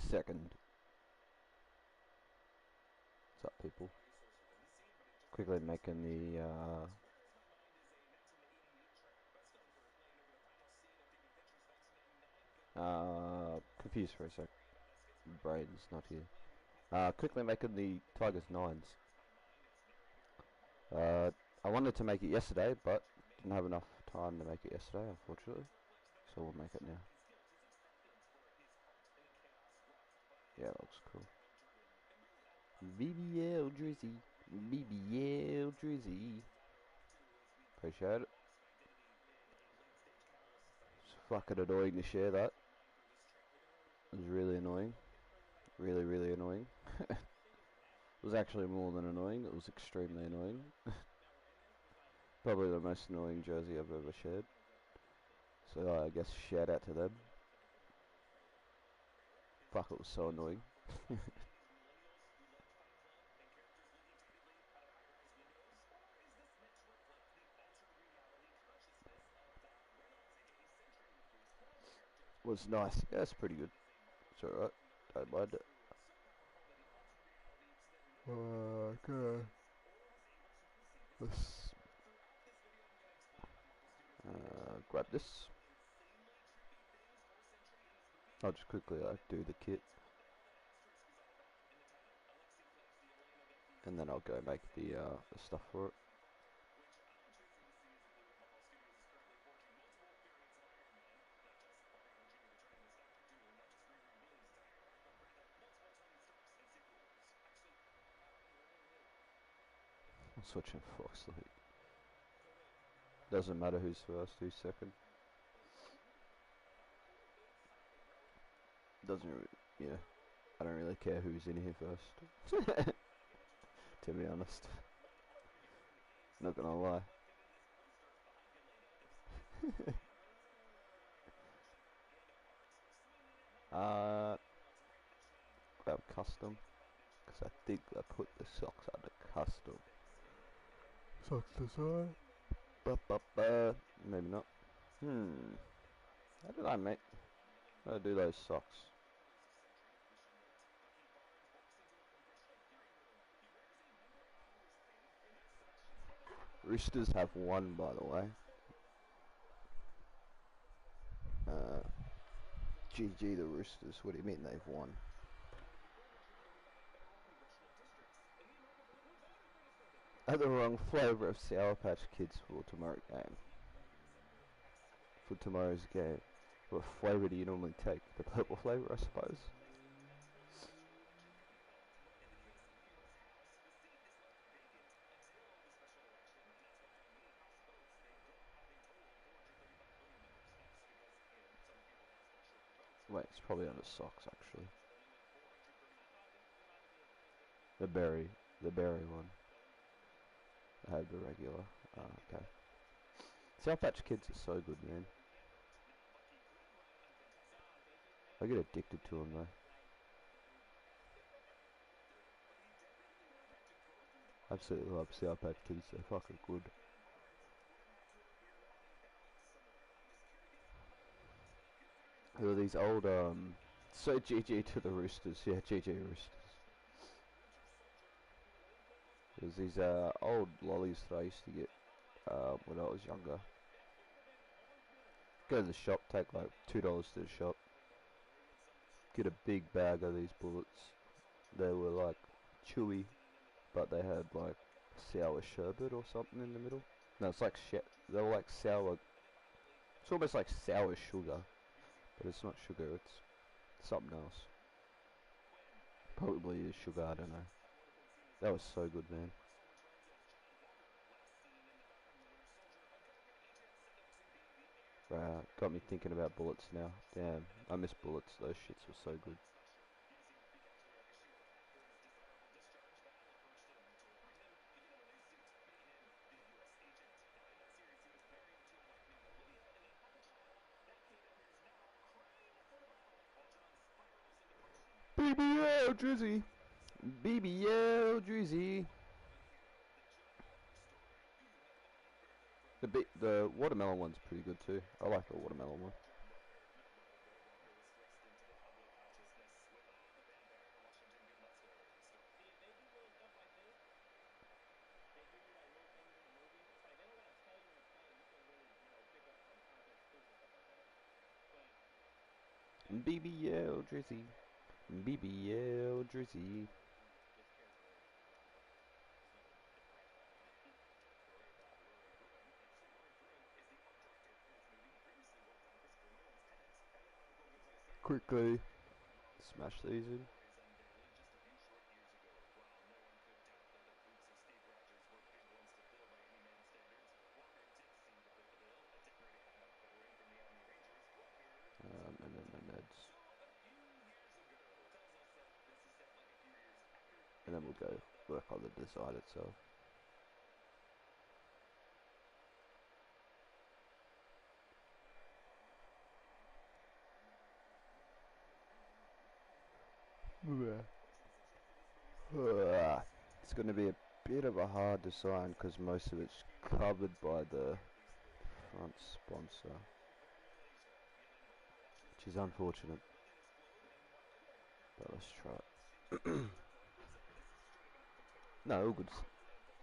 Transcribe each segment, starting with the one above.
second. What's up, people? Quickly making the confused for a sec. Brain's not here. Quickly making the Tigers 9s. I wanted to make it yesterday, but didn't have enough time to make it yesterday, unfortunately. So we'll make it now. Yeah, that looks cool. BBL Drizzy. BBL Drizzy. Appreciate it. It's fucking annoying to share that. It was really annoying. Really, really annoying. It was actually more than annoying. It was extremely annoying. Probably the most annoying jersey I've ever shared. So I guess shout out to them. Fuck, it was so annoying. Was nice. Yeah, it's pretty good. It's alright. Don't mind it. Okay. Let's grab this. I'll just quickly do the kit. And then I'll go make the stuff for it. I'm switching Fox League. Doesn't matter who's first, who's second. Doesn't really, yeah. I don't really care who's in here first. To be honest. Not gonna lie. Grab custom. Because I think I put the socks under custom. Socks design. Maybe not. How did I make? How do I do those socks? Roosters have won, by the way. GG the Roosters. What do you mean they've won? I had the wrong flavour of Sour Patch Kids for tomorrow's game. For tomorrow's game. What flavour do you normally take? The purple flavour, I suppose? Wait, it's probably on the socks, actually. The berry one. I had the regular. Okay. Sour Patch Kids are so good, man. I get addicted to them, though. Absolutely love Sour Patch Kids, they're fucking good. There are these old, so GG to the Roosters, yeah, GG Roosters. There's these, old lollies that I used to get, when I was younger. Go to the shop, take like $2 to the shop. Get a big bag of these bullets. They were like chewy, but they had like sour sherbet or something in the middle. No, it's like they were like sour. It's almost like sour sugar, but it's not sugar. It's something else. Probably is sugar. I don't know. That was so good, man. Got me thinking about bullets now. Damn, I miss bullets. Those shits were so good. BBL Drizzy! BBL Drizzy! The watermelon one's pretty good too. I like the watermelon one. BBL Drizzy. BBL Drizzy. Quickly smash these in. And then the Neds. And then we'll go work on the design itself. It's going to be a bit of a hard design because most of it's covered by the front sponsor, which is unfortunate. But let's try it. No,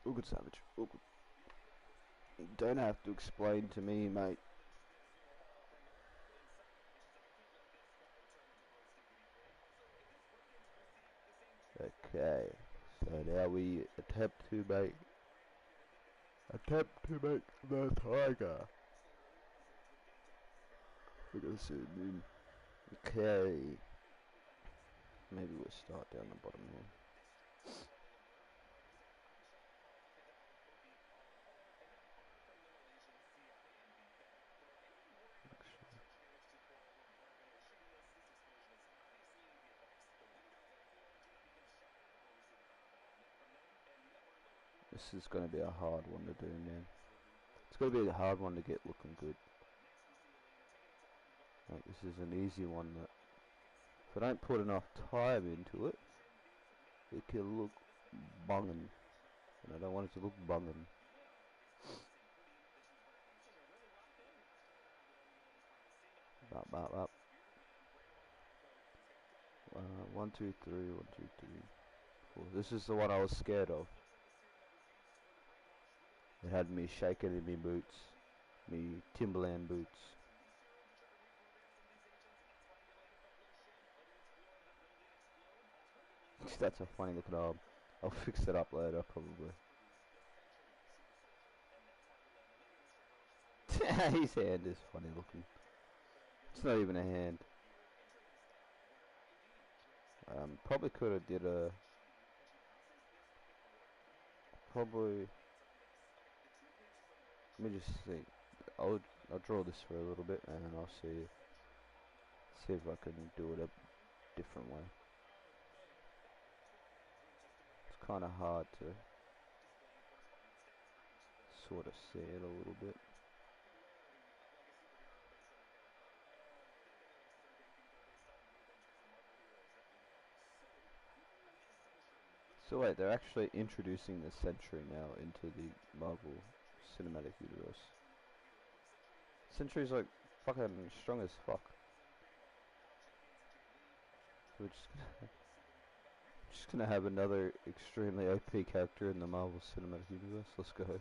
all good, Savage. All good. You don't have to explain to me, mate. Okay, so now we attempt to make the tiger. We're gonna zoom in. Okay, maybe we'll start down the bottom here. This is going to be a hard one to do, man. It's going to be a hard one to get looking good. Like, this is an easy one that, if I don't put enough time into it, it can look bungin'. And I don't want it to look bungin'. Up. 1, 2, 3, 1, 2, 3, 4. This is the one I was scared of. It had me shaking in me boots. Me Timberland boots. That's a funny looking arm. I'll fix it up later, probably. His hand is funny looking. It's not even a hand. Probably could have did a... Probably... Let me just think. I'll draw this for a little bit and I'll see if I can do it a different way. It's kind of hard to sort of see it a little bit. So wait, they're actually introducing the Sentry now into the Marvel Cinematic Universe. Sentry's like fucking strong as fuck. So we're just gonna have another extremely OP character in the Marvel Cinematic Universe. Let's go.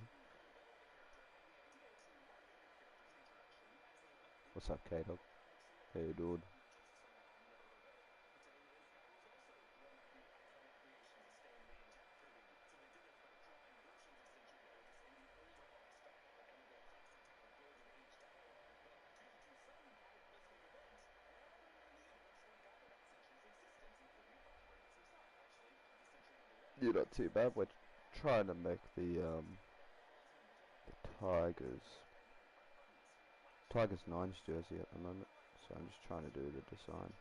What's up, K-Dog? How you doing? You're not too bad. We're trying to make the Tigers 9's jersey at the moment, so I'm just trying to do the design.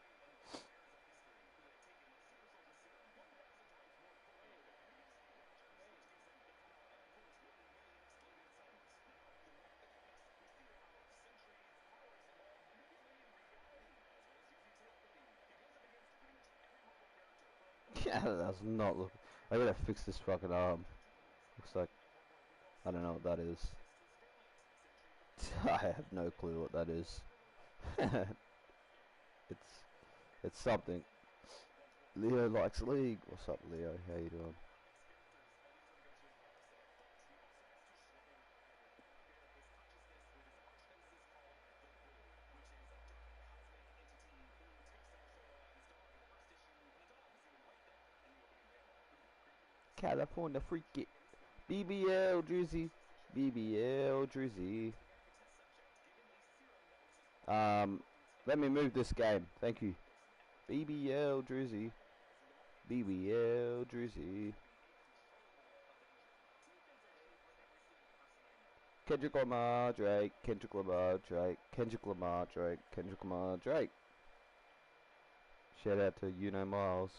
Yeah, that's not look. I gotta fix this fucking arm. Looks like I don't know what that is. I have no clue what that is. it's it's something. Leo likes league. What's up, Leo? How you doing? California freak it. BBL Drizzy. BBL Drizzy. Let me move this game. Thank you. BBL Drizzy. BBL Drizzy. Kendrick Lamar Drake. Kendrick Lamar Drake. Kendrick Lamar Drake. Kendrick Lamar Drake. Shout out to Miles.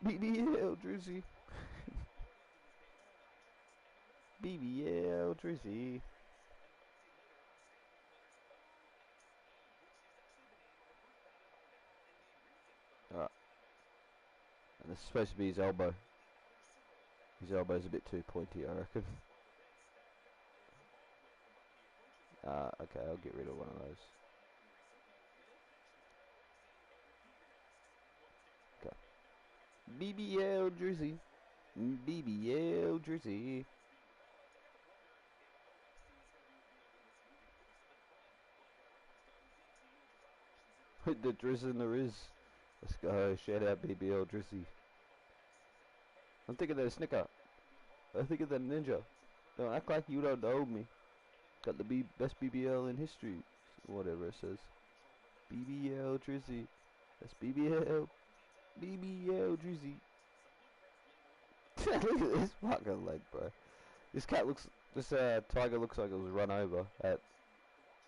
BBL Drizzy. BBL Drizzy. Alright. And this is supposed to be his elbow. His elbow's a bit too pointy, I reckon. Okay, I'll get rid of one of those. Okay. BBL Drizzy. BBL Drizzy. The Drizz and the Riz. Let's go. Shout out BBL Drizzy. I'm thinking of the Snicker. I'm thinking of the Ninja. Don't act like you don't know me. Got the best BBL in history. Whatever it says. BBL Drizzy. That's BBL. BBL Drizzy. Look at this fucking leg, bro. This tiger looks like it was run over at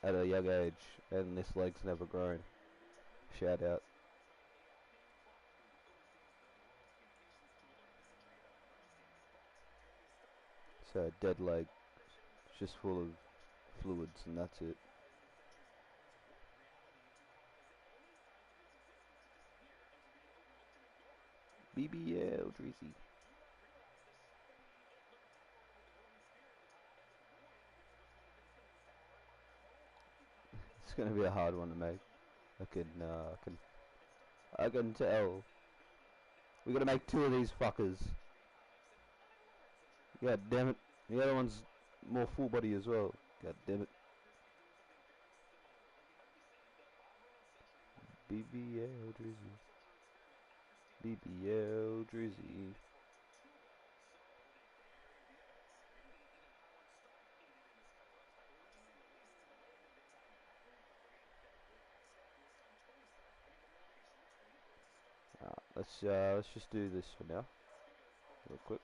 a young age, and this leg's never grown. Shout out. So dead leg, just full of fluids, and that's it. BBL Drizzy. It's gonna be a hard one to make. I can tell. We gotta make two of these fuckers. God damn it. The other one's more full body as well. God damn it. BBL Drizzy. BBL Drizzy. Let's just do this for now, real quick.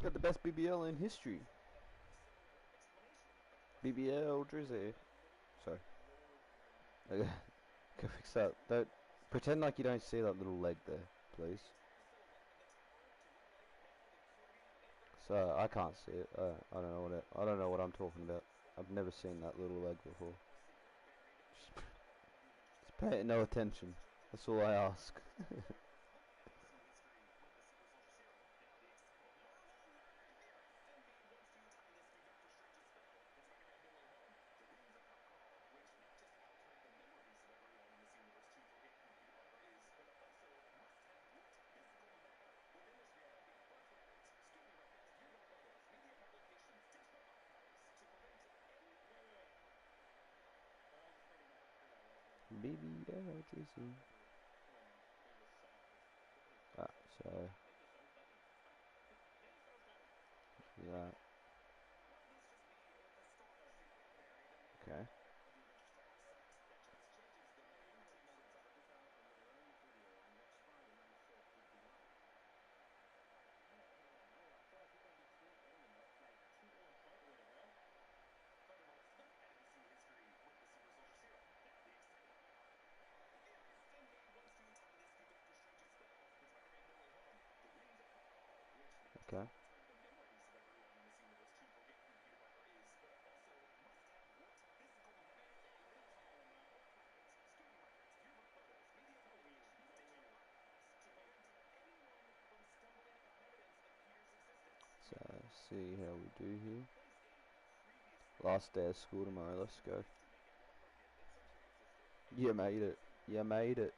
Got the best BBL in history. BBL Drizzy. Sorry. Okay. Go fix that. Don't pretend like you don't see that little leg there, please. So I can't see it. I don't know I don't know what I'm talking about. I've never seen that little leg before. Just pay it no attention. That's all I ask. BBL Drizzy. Ah, so that. Okay. Okay. So, see how we do here. Last day of school tomorrow, let's go. You made it. You made it.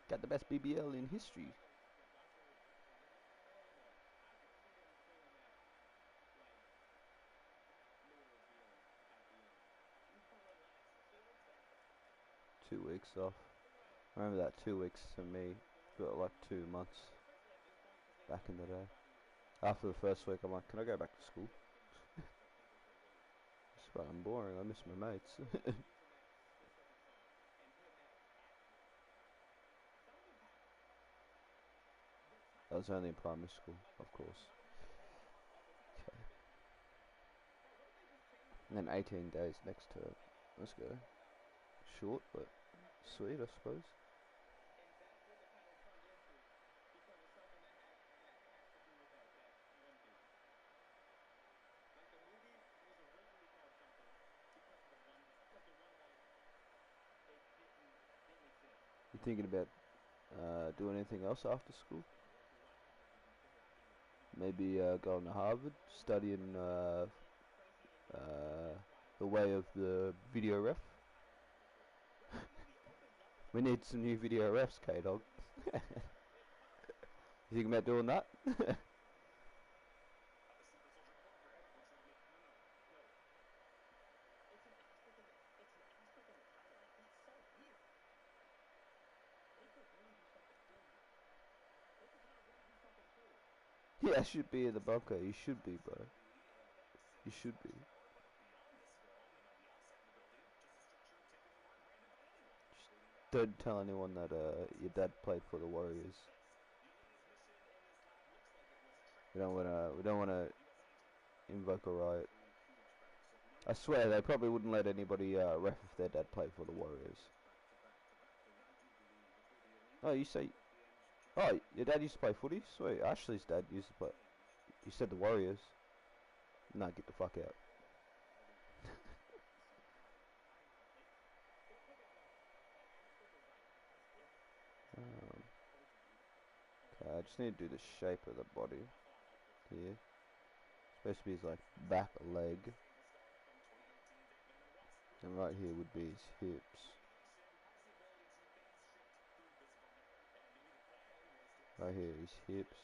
Got the best BBL in history. Two weeks off. I remember that 2 weeks to me felt like 2 months back in the day. After the first week, I'm like, can I go back to school? It's fucking boring. I miss my mates. That was only in primary school, of course. Okay. And then 18 days next term. Let's go. Short, but sweet, I suppose. You thinking about doing anything else after school? Maybe going to Harvard, studying the way of the video ref. We need some new video refs, K-Dog. You thinking about doing that? Yeah, I should be in the bunker. You should be, bro. You should be. Just don't tell anyone that your dad played for the Warriors. We don't wanna invoke a riot. I swear they probably wouldn't let anybody ref if their dad played for the Warriors. Oh, you say? Oh, your dad used to play footy? Sweet. Ashley's dad used to play. You said the Warriors. Nah, get the fuck out. Um, okay, I just need to do the shape of the body here. Supposed to be his like back leg, and right here would be his hips. Right here, his hips,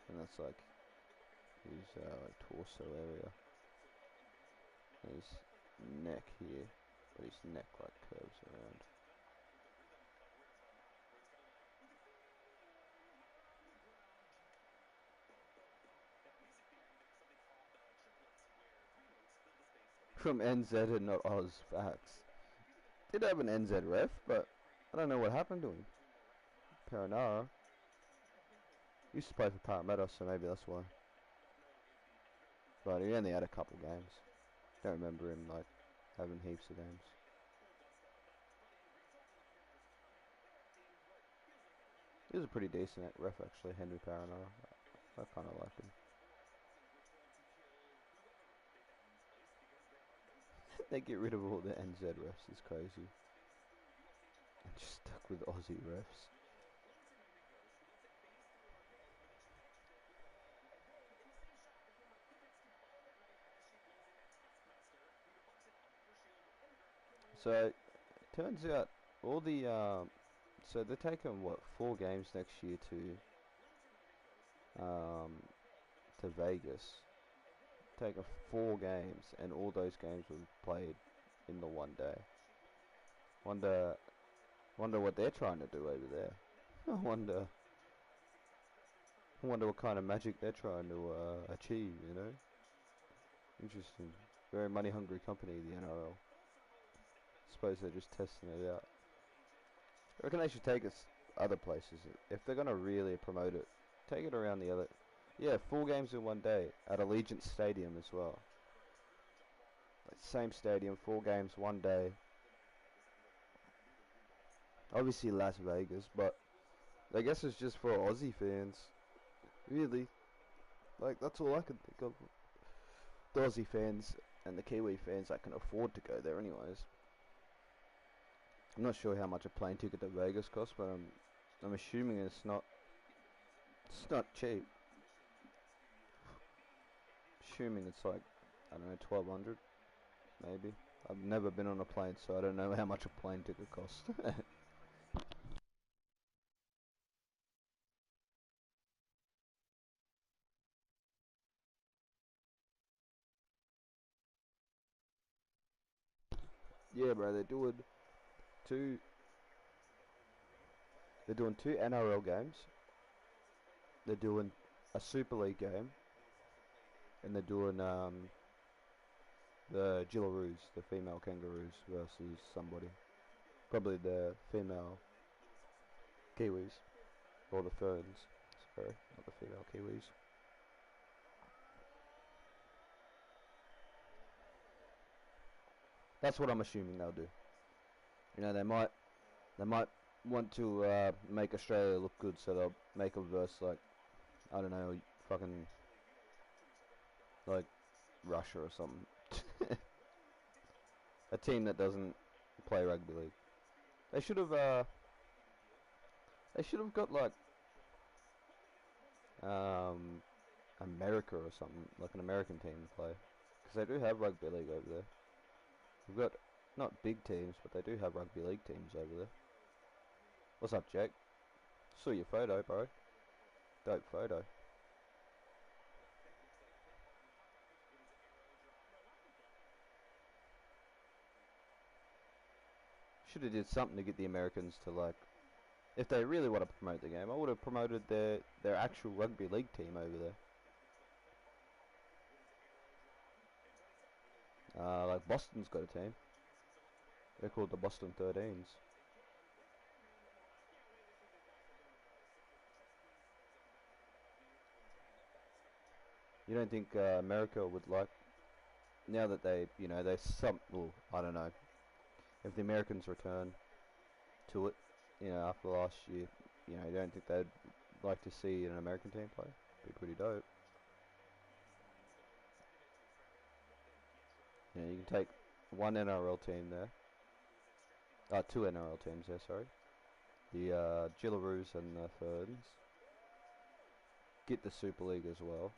and that's like his like torso area. And his neck here, but his neck like curves around. From NZ and not Oz, facts. Did have an NZ ref, but I don't know what happened to him. Paranara. Used to play for Parramatta, so maybe that's why. But he only had a couple games. Don't remember him like having heaps of games. He was a pretty decent ref actually, Henry Paranara. I kind of like him. They get rid of all the NZ refs, it's crazy. And just stuck with Aussie refs. So, it turns out all the, so they're taking, what, 4 games next year um, to Vegas. Taking 4 games, and all those games were played in the one day. Wonder what they're trying to do over there. I wonder what kind of magic they're trying to achieve, you know? Interesting. Very money hungry company, the NRL. Suppose they're just testing it out. I reckon they should take us other places. If they're gonna really promote it, take it around the other. Yeah, 4 games in one day at Allegiant Stadium as well. Like, same stadium, 4 games, one day. Obviously Las Vegas, but I guess it's just for Aussie fans. Really. Like, that's all I can think of. The Aussie fans and the Kiwi fans that can afford to go there anyways. I'm not sure how much a plane ticket to Vegas costs, but I'm assuming it's not cheap. Assuming it's like, I don't know, 1200 maybe. I've never been on a plane, so I don't know how much a plane ticket costs. Yeah, bro, two they're doing two NRL games. They're doing a Super League game, and they're doing the Gillaroos, the female kangaroos versus somebody. Probably the female Kiwis or the Ferns. Sorry, not the female Kiwis. That's what I'm assuming they'll do. You know, they might want to make Australia look good, so they'll make a verse like, I don't know, fucking like Russia or something. A team that doesn't play rugby league. They should have got like um America or something, like an American team to play, because they do have rugby league over there. We've got not big teams, but they do have rugby league teams over there. What's up, Jake? Saw your photo, bro. Dope photo. Should have did something to get the Americans to like. If they really want to promote the game, I would have promoted their actual rugby league team over there. Like Boston's got a team. They're called the Boston 13s. You don't think America would like, now that well, I don't know, if the Americans return to it, after last year, you don't think they'd like to see an American team play? Be pretty dope. You can take one NRL team there, two NRL teams there, sorry. The Gillaroos and the Ferns. Get the Super League as well.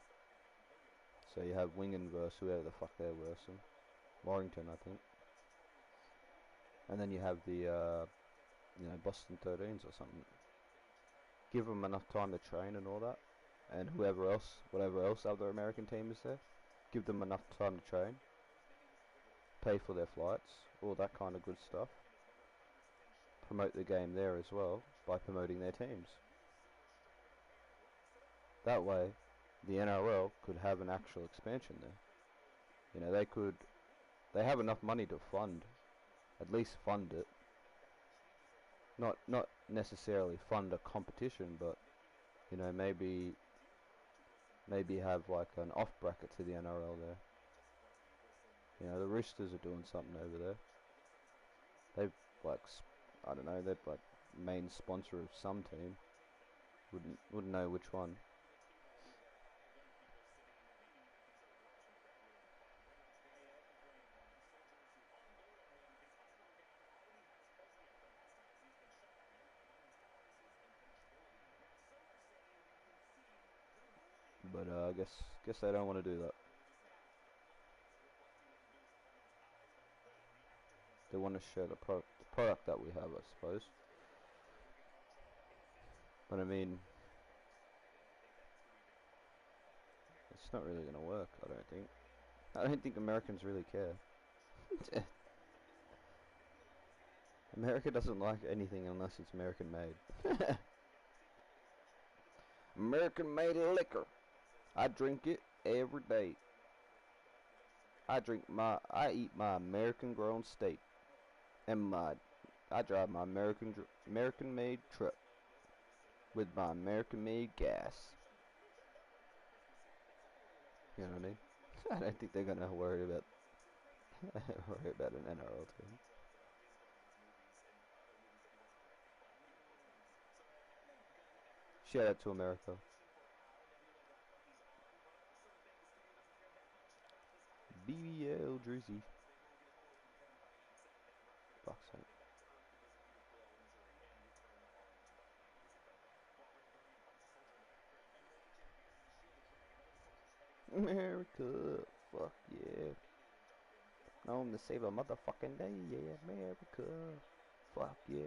So you have Wingen versus whoever the fuck they're versing. Warrington, I think. And then you have the, Boston 13s or something. Give them enough time to train and all that. And whatever else other American team is there, give them enough time to train. Pay for their flights, all that kind of good stuff. Promote the game there as well by promoting their teams. That way, the NRL could have an actual expansion there. They have enough money to at least fund it. Not necessarily fund a competition, but maybe have like an off bracket to the NRL there. The Roosters are doing something over there. They've like, I don't know, they're like main sponsor of some team. Wouldn't know which one. But I guess they don't want to do that. They want to share the product that we have, I suppose. But I mean, it's not really gonna work. I don't think. I don't think Americans really care. America doesn't like anything unless it's American made. American made liquor. I drink it every day. I eat my American grown steak, and I drive my American made truck with my American made gas. You know what I mean? I don't think they're gonna worry about worry about an NRL team. Shout out to America. BBL Drizzy. Fuck's sake. America. Fuck yeah. Known to save a motherfucking day, yeah. America. Fuck yeah.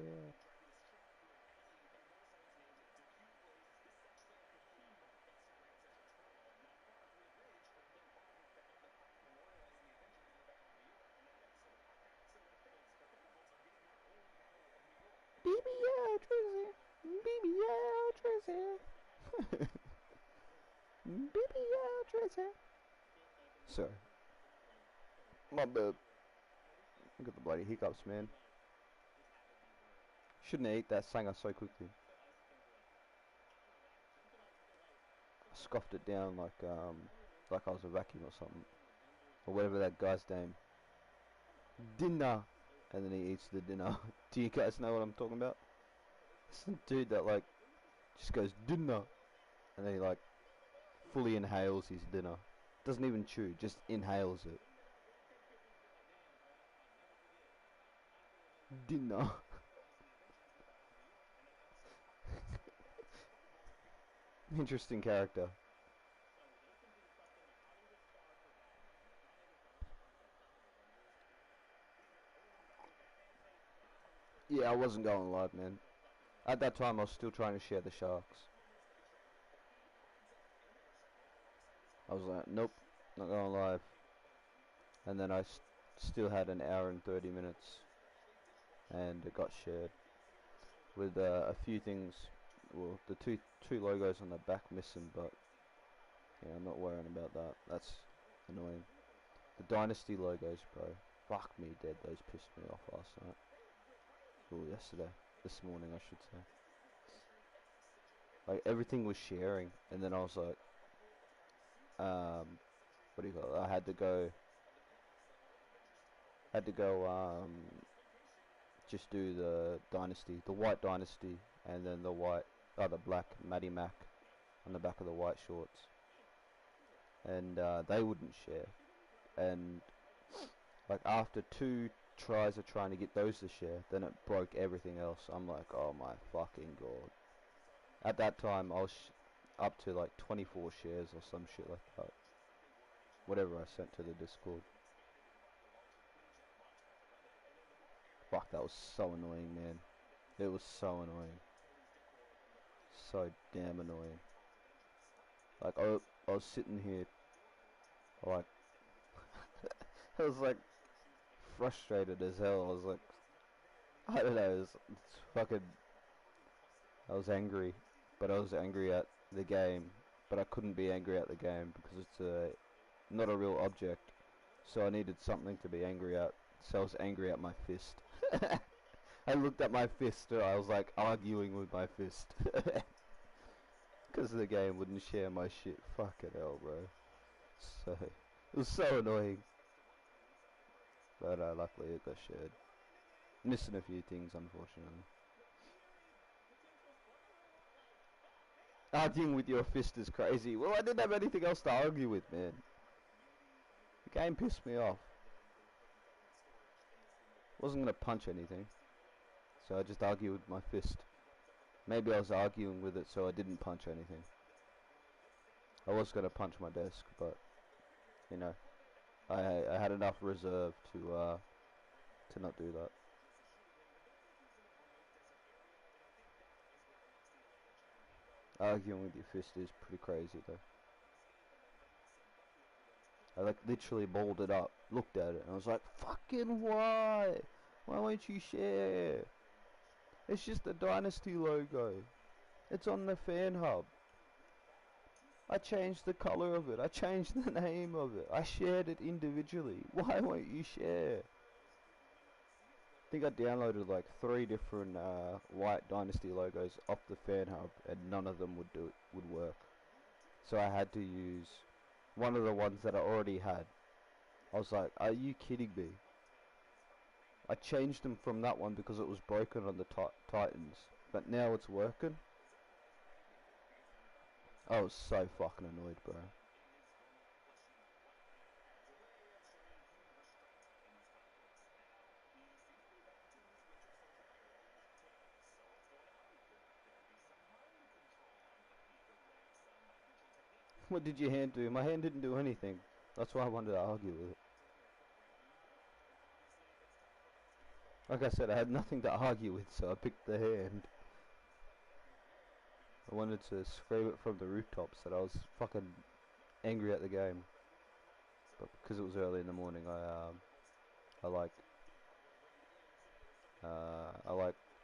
BBL Drizzy. BBL Drizzy. BBL Drizzy. Sorry. My bad. Look at the bloody hiccups, man. Shouldn't have ate that sanger so quickly. I scoffed it down like I was a vacuum or something. Or whatever that guy's name. Dinner! And then he eats the dinner. Do you guys know what I'm talking about? Some dude that like just goes dinner, and then he like fully inhales his dinner. Doesn't even chew, just inhales it. Dinner. Interesting character. Yeah, I wasn't going live, man. At that time, I was still trying to share the Sharks. I was like, nope, not going live. And then I still had an hour and 30 minutes, and it got shared with a few things. Well, the two logos on the back missing, but yeah, I'm not worrying about that. That's annoying. The Dynasty logos, bro. Fuck me dead. Those pissed me off last night. Well, yesterday. This morning, I should say. Like, everything was sharing, and then I was like, what do you call it? I had to go, just do the Dynasty, the white Dynasty, and then the black Matty Mac on the back of the white shorts. And, they wouldn't share. And like after 2 tries of trying to get those to share, then it broke everything else. I'm like, oh my fucking god. At that time, I was up to like 24 shares or some shit like that. Whatever I sent to the Discord. Fuck, that was so annoying, man. It was so annoying. So damn annoying. Like, I was sitting here, like, I was like frustrated as hell. I was like, I don't know, it's fucking, I was angry, but I was angry at the game, but I couldn't be angry at the game because it's not a real object, so I needed something to be angry at, so I was angry at my fist. I looked at my fist and I was like arguing with my fist. Because the game wouldn't share my shit. Fucking hell, bro. So, it was so annoying. But luckily it got shared. Missing a few things, unfortunately. Arguing with your fist is crazy. Well, I didn't have anything else to argue with, man. The game pissed me off. Wasn't gonna punch anything. So I just argued with my fist. Maybe I was arguing with it so I didn't punch anything. I was gonna punch my desk, but you know, I had enough reserve to not do that. Arguing with your fist is pretty crazy though. I like literally balled it up, looked at it, and I was like, fucking why? Why won't you share? It's just the Dynasty logo. It's on the fan hub. I changed the color of it. I changed the name of it. I shared it individually. Why won't you share? I think I downloaded like 3 different white Dynasty logos off the fan hub, and none of them would work. So I had to use one of the ones that I already had. I was like, are you kidding me? I changed them from that one because it was broken on the Titans, but now it's working. I was so fucking annoyed, bro. What did your hand do? My hand didn't do anything. That's why I wanted to argue with it. Like I said, I had nothing to argue with, so I picked the hand. I wanted to scream it from the rooftops that I was fucking angry at the game. But because it was early in the morning, I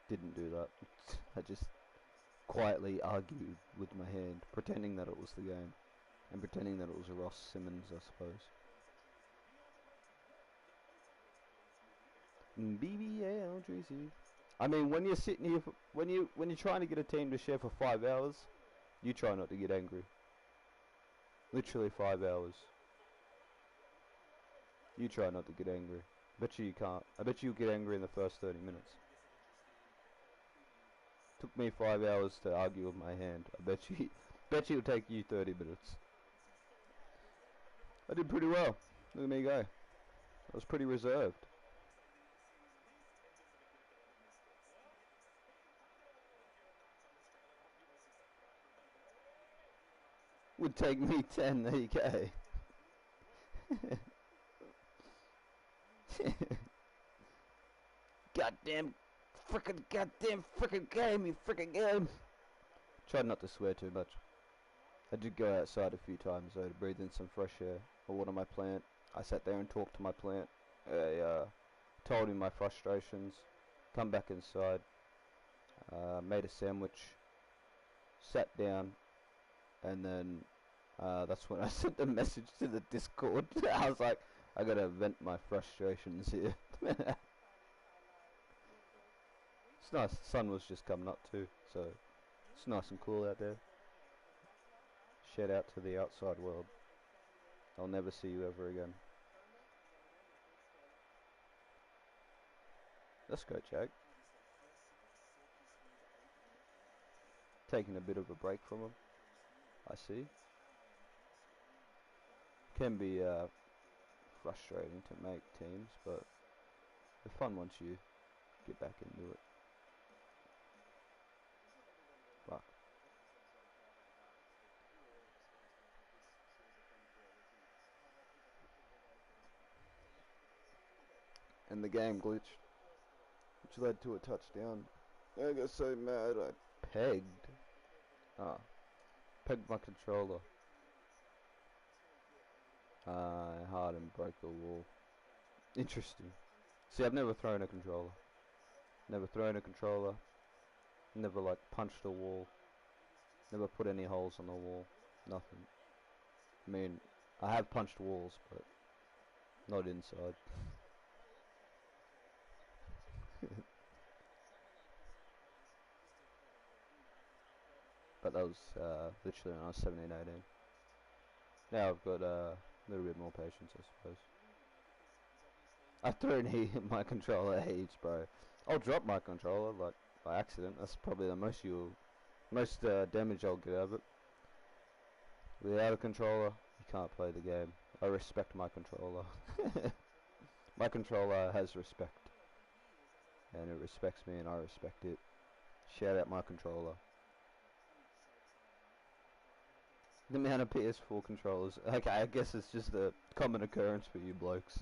didn't do that. I just quietly argued with my hand, pretending that it was the game. And pretending that it was a Ross Simmons, I suppose. BBL, Tracy. I mean, when you're sitting here, when you're trying to get a team to share for 5 hours, you try not to get angry. Literally 5 hours. You try not to get angry. Bet you can't. I bet you'll get angry in the first 30 minutes. Took me 5 hours to argue with my hand. I bet it'll take you 30 minutes. I did pretty well. Look at me go. I was pretty reserved. Would take me 10, there you go. goddamn frickin' game, you frickin' game. Tried not to swear too much. I did go outside a few times though to breathe in some fresh air. I water my plant. I sat there and talked to my plant. I told him my frustrations. Come back inside. Made a sandwich. Sat down. And then that's when I sent a message to the Discord. I was like, I gotta vent my frustrations here. It's nice. The sun was just coming up too, so it's nice and cool out there. Shout out to the outside world. I'll never see you ever again. Let's go, Jack. Taking a bit of a break from him. I see. Can be frustrating to make teams, but the fun once you get back into it. Fuck. And the game glitched, which led to a touchdown. I got so mad I pegged. Pegged my controller. Hard and broke the wall. Interesting. See, I've never thrown a controller. Never thrown a controller. Never like punched a wall. Never put any holes on the wall. Nothing. I mean, I have punched walls, but not inside. But that was literally when I was 17, 18. Now I've got a little bit more patience, I suppose. I've thrown my controller heaps, bro. I'll drop my controller like by accident. That's probably the most damage I'll get out of it. Without a controller, you can't play the game. I respect my controller. My controller has respect, and it respects me, and I respect it. Shout out my controller. The amount of PS4 controllers. Okay, I guess it's just a common occurrence for you blokes.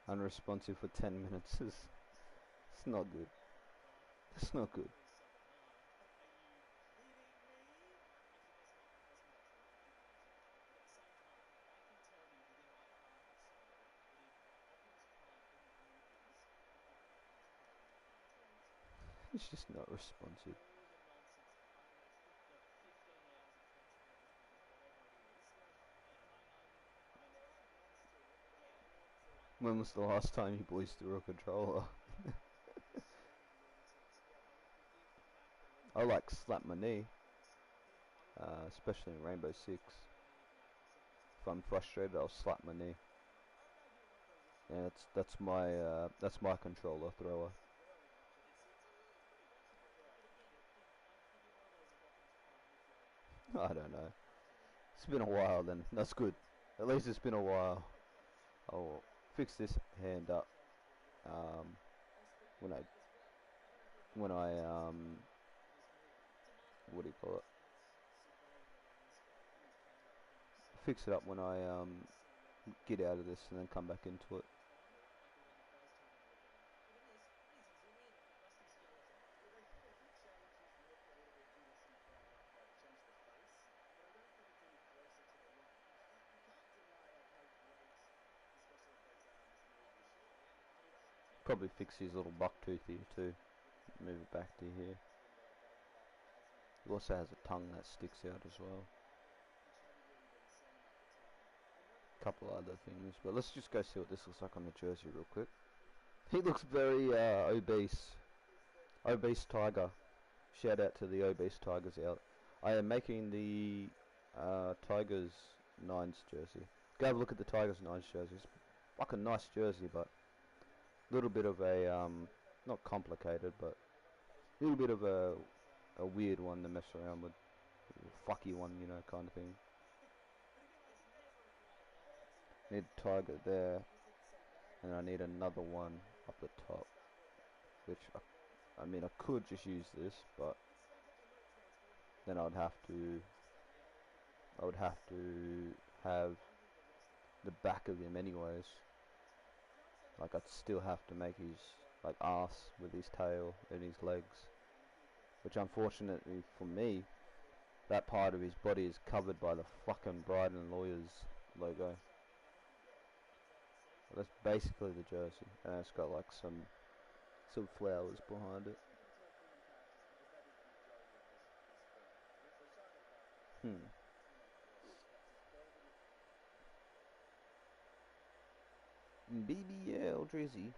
Unresponsive for 10 minutes is... It's not good. It's not good. It's just not responsive. When was the last time you boys threw a controller? I like slap my knee. especially in Rainbow Six. If I'm frustrated, I'll slap my knee. Yeah, that's my controller thrower. I don't know. It's been a while then. That's good. At least it's been a while. I'll fix this hand up um, when I what do you call it? Fix it up when I get out of this and then come back into it. Probably fix his little buck tooth here too. Move it back to here. He also has a tongue that sticks out as well. Couple other things, but let's just go see what this looks like on the jersey real quick. He looks very obese. Obese tiger. Shout out to the obese tigers out. I am making the Tigers Nines jersey. Go have a look at the Tigers Nines jersey. It's like a nice jersey, but a little bit of a not complicated, but a little bit of a weird one to mess around with. A fucky one, you know, kind of thing. Need a tiger there, and I need another one up the top, which I mean I could just use this, but then I would have to have the back of him anyways. Like I'd still have to make his like ass with his tail and his legs, which unfortunately for me, that part of his body is covered by the fucking Bride and Lawyers logo. That's basically the jersey, and it's got like some flowers behind it. BBL Drizzy.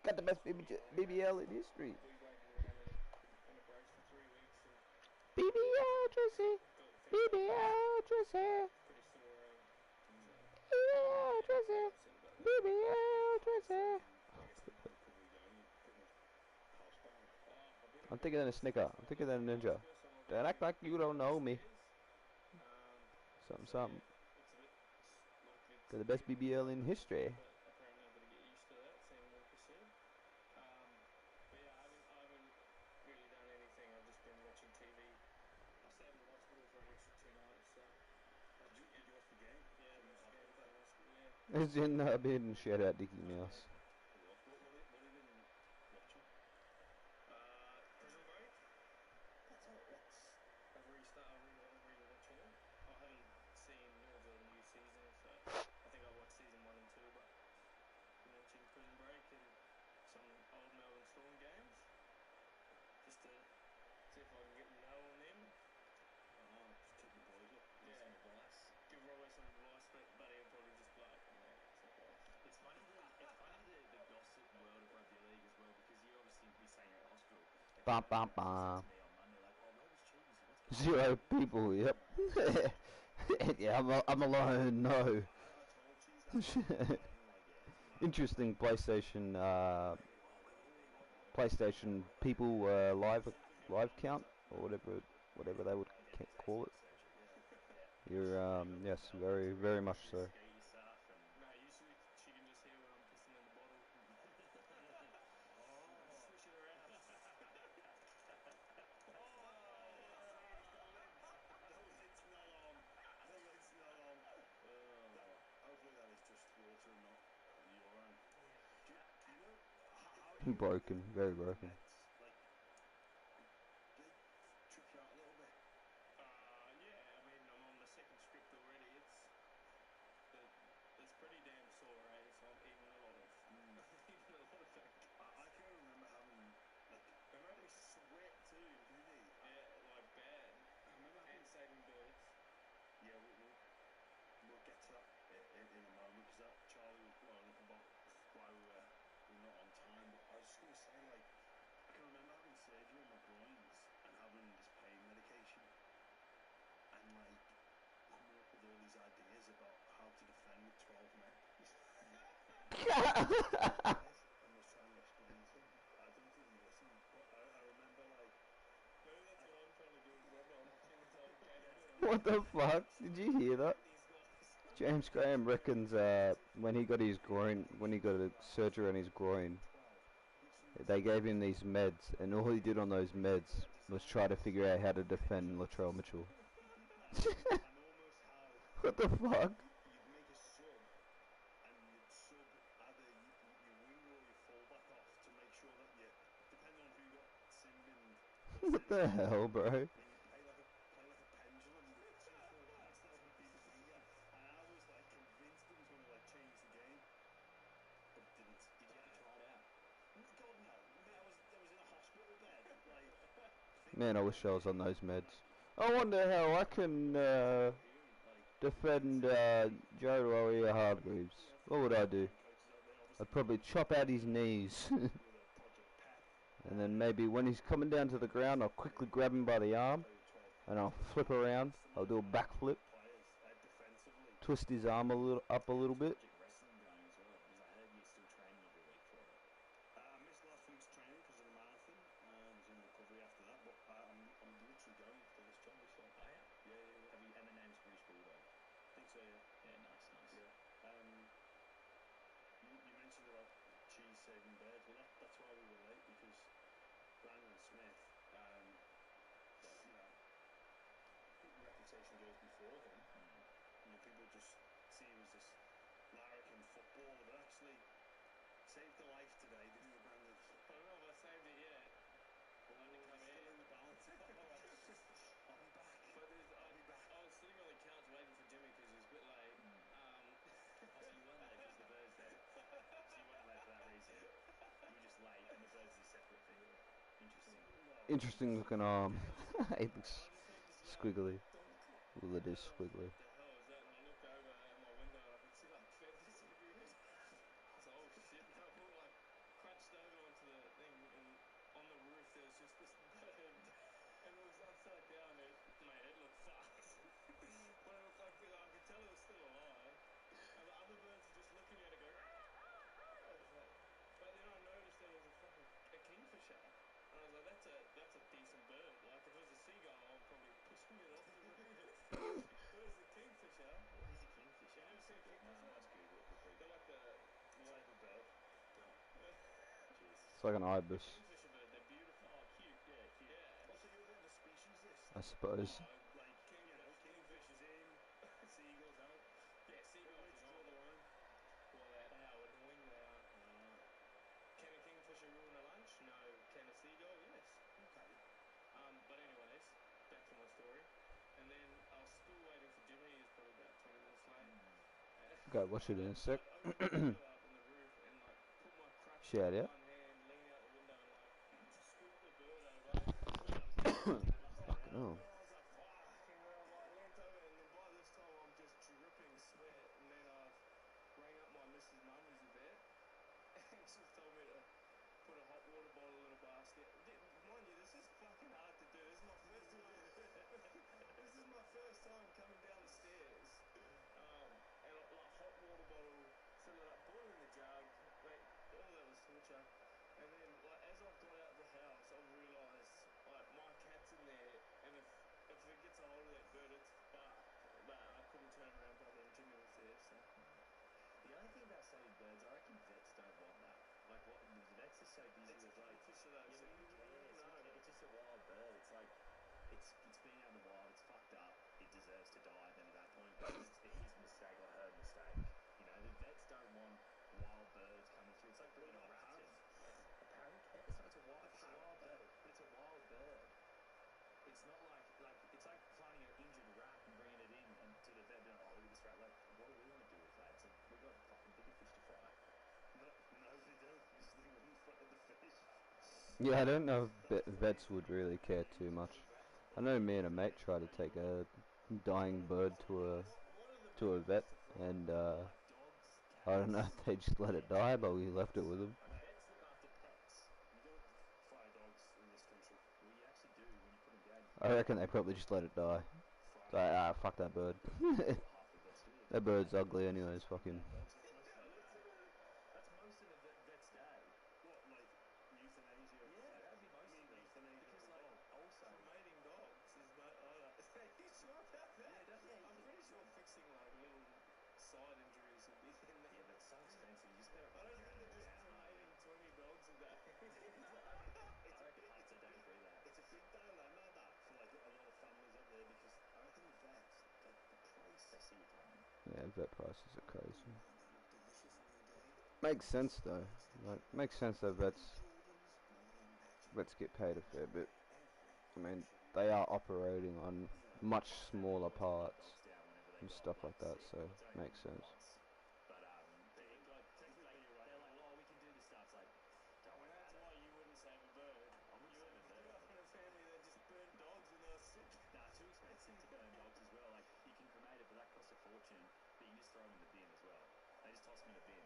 Got the best BBL in history. BBL Drizzy. BBL Drizzy. BBL Drizzy. BBL Drizzy. I'm thinking of a snicker. I'm thinking of a ninja. Don't act like you don't know me. Something, something. Got the best BBL in history. As in, been shout out Dickie Mouse. Bam, bam, bam. 0 people, yep. Yeah, I'm alone, no. Interesting PlayStation people live count, or whatever they would call it. You're, yes, very much so. Broken, very broken. Like, they trip you out a little bit. Yeah, I mean, I'm on the second script already. It's pretty damn sore, eh? So I'm eating a lot of, eating a lot of that. I can remember having, like, They make me sweat too. do they? Yeah, like bad. I remember having, And saving birds. yeah, we'll get to that in a moment, because that Charlie was blowing up about why we're not on time. But I was just going to say, like, I can remember having surgery on my groins and having this pain medication, and like coming up with all these ideas about how to defend with 12 men. And was trying to explain to him. I don't think he listened, but I remember, like, Maybe that's what I'm trying to do as well. I'm watching this old game. What the fuck? Did you hear that? These guys. James Graham reckons when he got a surgery on his groin, 12. they gave him these meds, and all he did on those meds was try to figure out how to defend Latrell Mitchell. And almost how What the fuck? you'd make a sub, and you'd sub either your wing or your fullback off to make sure that you, depending on who got sin-binned, What the hell, bro? then you play like a pendulum with two fullbacks that would be the winger. And I was like convinced it was going to like change the game, but it didn't. Did you have to try it out? God no, I was in a hospital bed. Like, Man, I wish I was on those meds. I wonder how I can defend Joe Warrior Hargreaves. What would I do? I'd probably chop out his knees. And then maybe when he's coming down to the ground, I'll quickly grab him by the arm, and I'll flip around. I'll do a backflip, twist his arm up a little bit. Wrestling going as well, because I heard you're still training every week for it. I missed last week's training because of the marathon. I was in recovery after that, but I'm literally going for this Charlie show. Oh yeah. Yeah. Have you? And the name's Bruce Bulldog. I think so, yeah. Yeah, nice. Yeah. You mentioned about cheese saving birds. Well, that's why we were late, because Brandon Smith, you know, reputation goes before him. You know, people just see him as this larrikin footballer, but actually saved the life today, didn't you, Brandon? I don't know if I saved it yet. Well, Only come still in. in the balance. I'll be back. But I was sitting on the couch waiting for Jimmy because he was a bit late. Oh, so you weren't late because the bird's there. So you weren't late for that reason. You were just late and the bird's a separate thing. Interesting. Interesting looking arm. It looks squiggly. Well, it is squiggly. What the hell is that? And I looked over at my window and I could see like feathers everywhere. So, oh shit, and I like crouched over onto the thing, and on the roof there was just this bird, and it was upside down. Mate, it looked fucked. But it looked like, I could tell it was still alive, and the other birds were just looking at it going. I was like, but then I noticed there was a kingfisher, and I was like, that's a decent bird. Like if it was a seagull, I'll probably pushing it off the roof. It was a kingfisher. What is a kingfisher? You never seen a kingfisher? No, let's Google it quickly. They're like the Type of bird. Jeez. It's like an ibis, kingfisher bird. They're beautiful. Oh, cute. Yeah, cute. Yeah. Also, you're on the species list. I suppose. Like, you know, kingfishers in, seagulls out. Yeah, seagulls Which are draw the not. line? Well, how annoying they are. Can a kingfisher ruin a lunch? No. Can a seagull? Yes. Okay. But anyways, back to my story. And then I was still waiting for Jimmy. He was probably about 20 minutes late. Go watch it in a sec. I opened the window up on the roof and like put my crutch Shout in out. one hand, lean out the window and like scoop the bird over. Fucking hell. And I was like, fuck, and then I like leant over, and then by this time I'm just dripping sweat, and then I rang up my missus' mum who's a vet, and she told me to put a hot water bottle in a basket. Mind you, this is fucking hard to do. This is my first time. This is my first time coming down the stairs. And like hot water bottle, fill it up, boil in the jug. Wait, all that was torture. Yeah, I don't know if vets would really care too much. I know me and a mate tried to take a dying bird to a vet, and I don't know, they just let it die, but we left it with them. Vets look after pets. You don't fry dogs in this country. Well, you actually do when you put them down. I reckon they probably just let it die. It's Fry. like, fuck that bird. Half the vets do it. That bird's ugly anyways, fucking. Dogs. That's most of the vet's day. What, like euthanasia? Yeah, that'd be most You of mean it. euthanasia Because of a like dog? also, Cremating dogs is not. Are you sure about that? yeah, I'm pretty sure fixing like little side injuries would be in there. yeah, but it's so expensive. You just gotta. I don't think they're just Yeah, cremating 20 dogs a day. I reckon half the day for that. It's a big dilemma that for like a lot of families out there because I reckon the vets, like the price, They see you coming. Yeah, vet prices are crazy. and they look delicious on the day. Makes sense though. Like, makes sense that Jordans, vets get paid a fair bit. I mean, every they are operating on much smaller Always let parts dogs down whenever they and got stuff like that, sick. so Well, it's only makes sense. once. But technically you're right. they're like, oh, we can do this stuff. It's like, don't worry That's about why it. you wouldn't save a bird. I wouldn't You save a bird. grew up in a family that just burned dogs when they were sick. Nah, too expensive to burn dogs as well. Like you can cremate it, but that costs a fortune. But you can just throw them in the bin as well. They just toss them in a bin.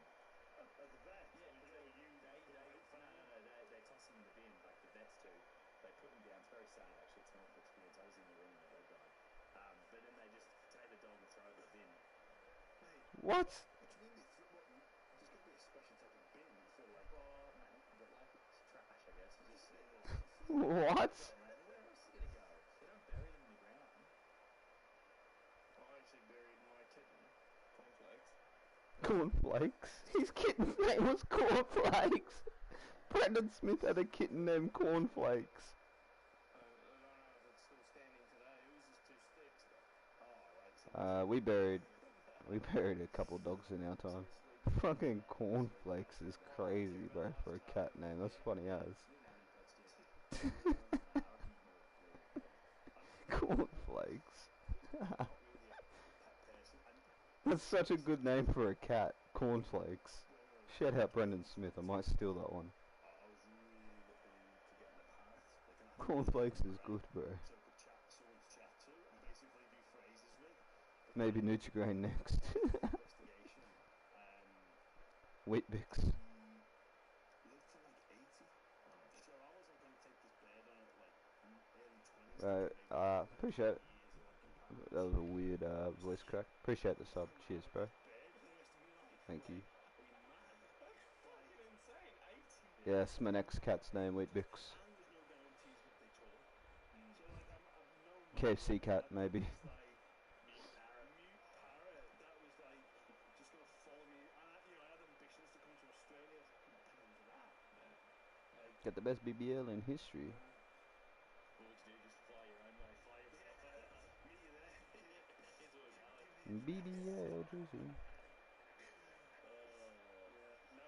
At the vet, Yeah, or you, they toss them in the bin like the vets do. They put them down. It's very sad actually. It's an awful experience. I was in the room when the dog died. But then they just take the dog and throw it in the bin. Mate, What? what do you mean? There's got to be a special type of bin for like. Well, no, but like it's trash, I guess. You just What? Well, man, where else is it gonna go? They don't bury them in the ground. I actually buried my kitten, Cornflakes. Cornflakes? His kitten's name was Cornflakes. Brandon Smith had a kitten named Cornflakes. I don't know if it's still standing today. It was just two sticks. But... Oh, right. We buried a couple dogs in our time. Fucking Cornflakes is crazy, bro, for a cat name. That's funny as. You didn't have any pets, did you? Nah, I reckon you're more. Cornflakes. Not really a pet person. That's such a good name for a cat. Cornflakes. Shout out Brendan Smith. I might steal that one. I was really looking into getting a parrot. Like an actual Cornflakes is parrot, good, bro. so I could chat, someone to chat to, and basically do phrases with. But Maybe then Nutrigrain next. investigation. Wheat Bix. He lived to like 80. So I wasn't going to take this bird on at like early 20s. Appreciate it. That was a weird voice crack. Appreciate the sub. Cheers, bro. Thank you. That's fucking insane. 80. Yeah, it's my next cat's name, Wheat Bix. And there's no guarantees what they talk. So like I've known KFC cat, maybe. this like Mute parrot. mute parrot that was like just gonna follow me, and I had ambitions to come to Australia. I was like, I'm paying for that. Like, Got the best BBL in history. What would you do? Just fly your own way. Fly yourself out meet you there. into a gully. BBL Jersey. Yeah, no,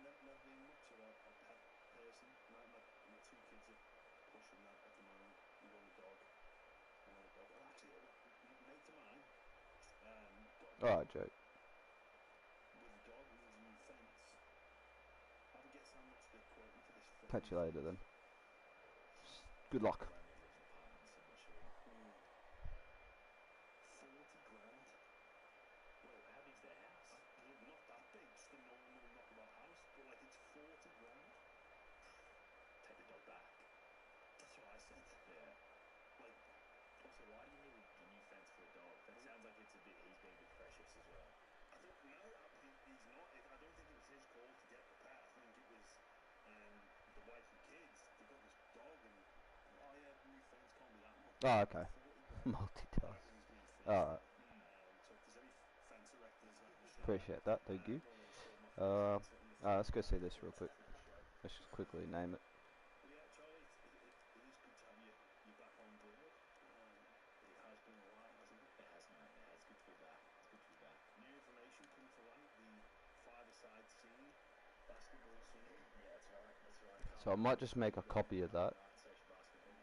never been much of a pet person. My two kids are pushing that at the moment. We want a dog. I want a dog. Oh, actually, a mate of mine got a dog. Alright, joke. With the dog needs a new fence. Have a guess how much they're quoting for this fence. Catch you later then. Good luck. Landlord lives in apartments, I'm not sure. 40 grand. Well, how big's their house? Not that big, just a normal knockabout house, but like it's 40 grand. Take the dog back. That's what I said. Yeah. Like, Also, why do you need a new fence for a dog? That sounds like it's a bit. He's being a bit precious as well. I don't know. He's not. I don't think it was his call to get the pet. I think it was the wife and kids. They got this dog, and oh yeah, new fence can't be that much. Oh, okay. 40 grand. Multitask. Everything's being fixed. Alright. So if there's any fence erectors out there, Appreciate that. Thank you. Let's go see this real quick. Let's just quickly name it. Well, yeah, Charlie, it is good to have you back on board. It has been a while, hasn't it? It has, mate. It has. Good to be back. It's good to be back. New information come to light, the five-a-side scene, basketball scene. Yeah, that's right. That's right. So I might just make a copy of that. Social basketball.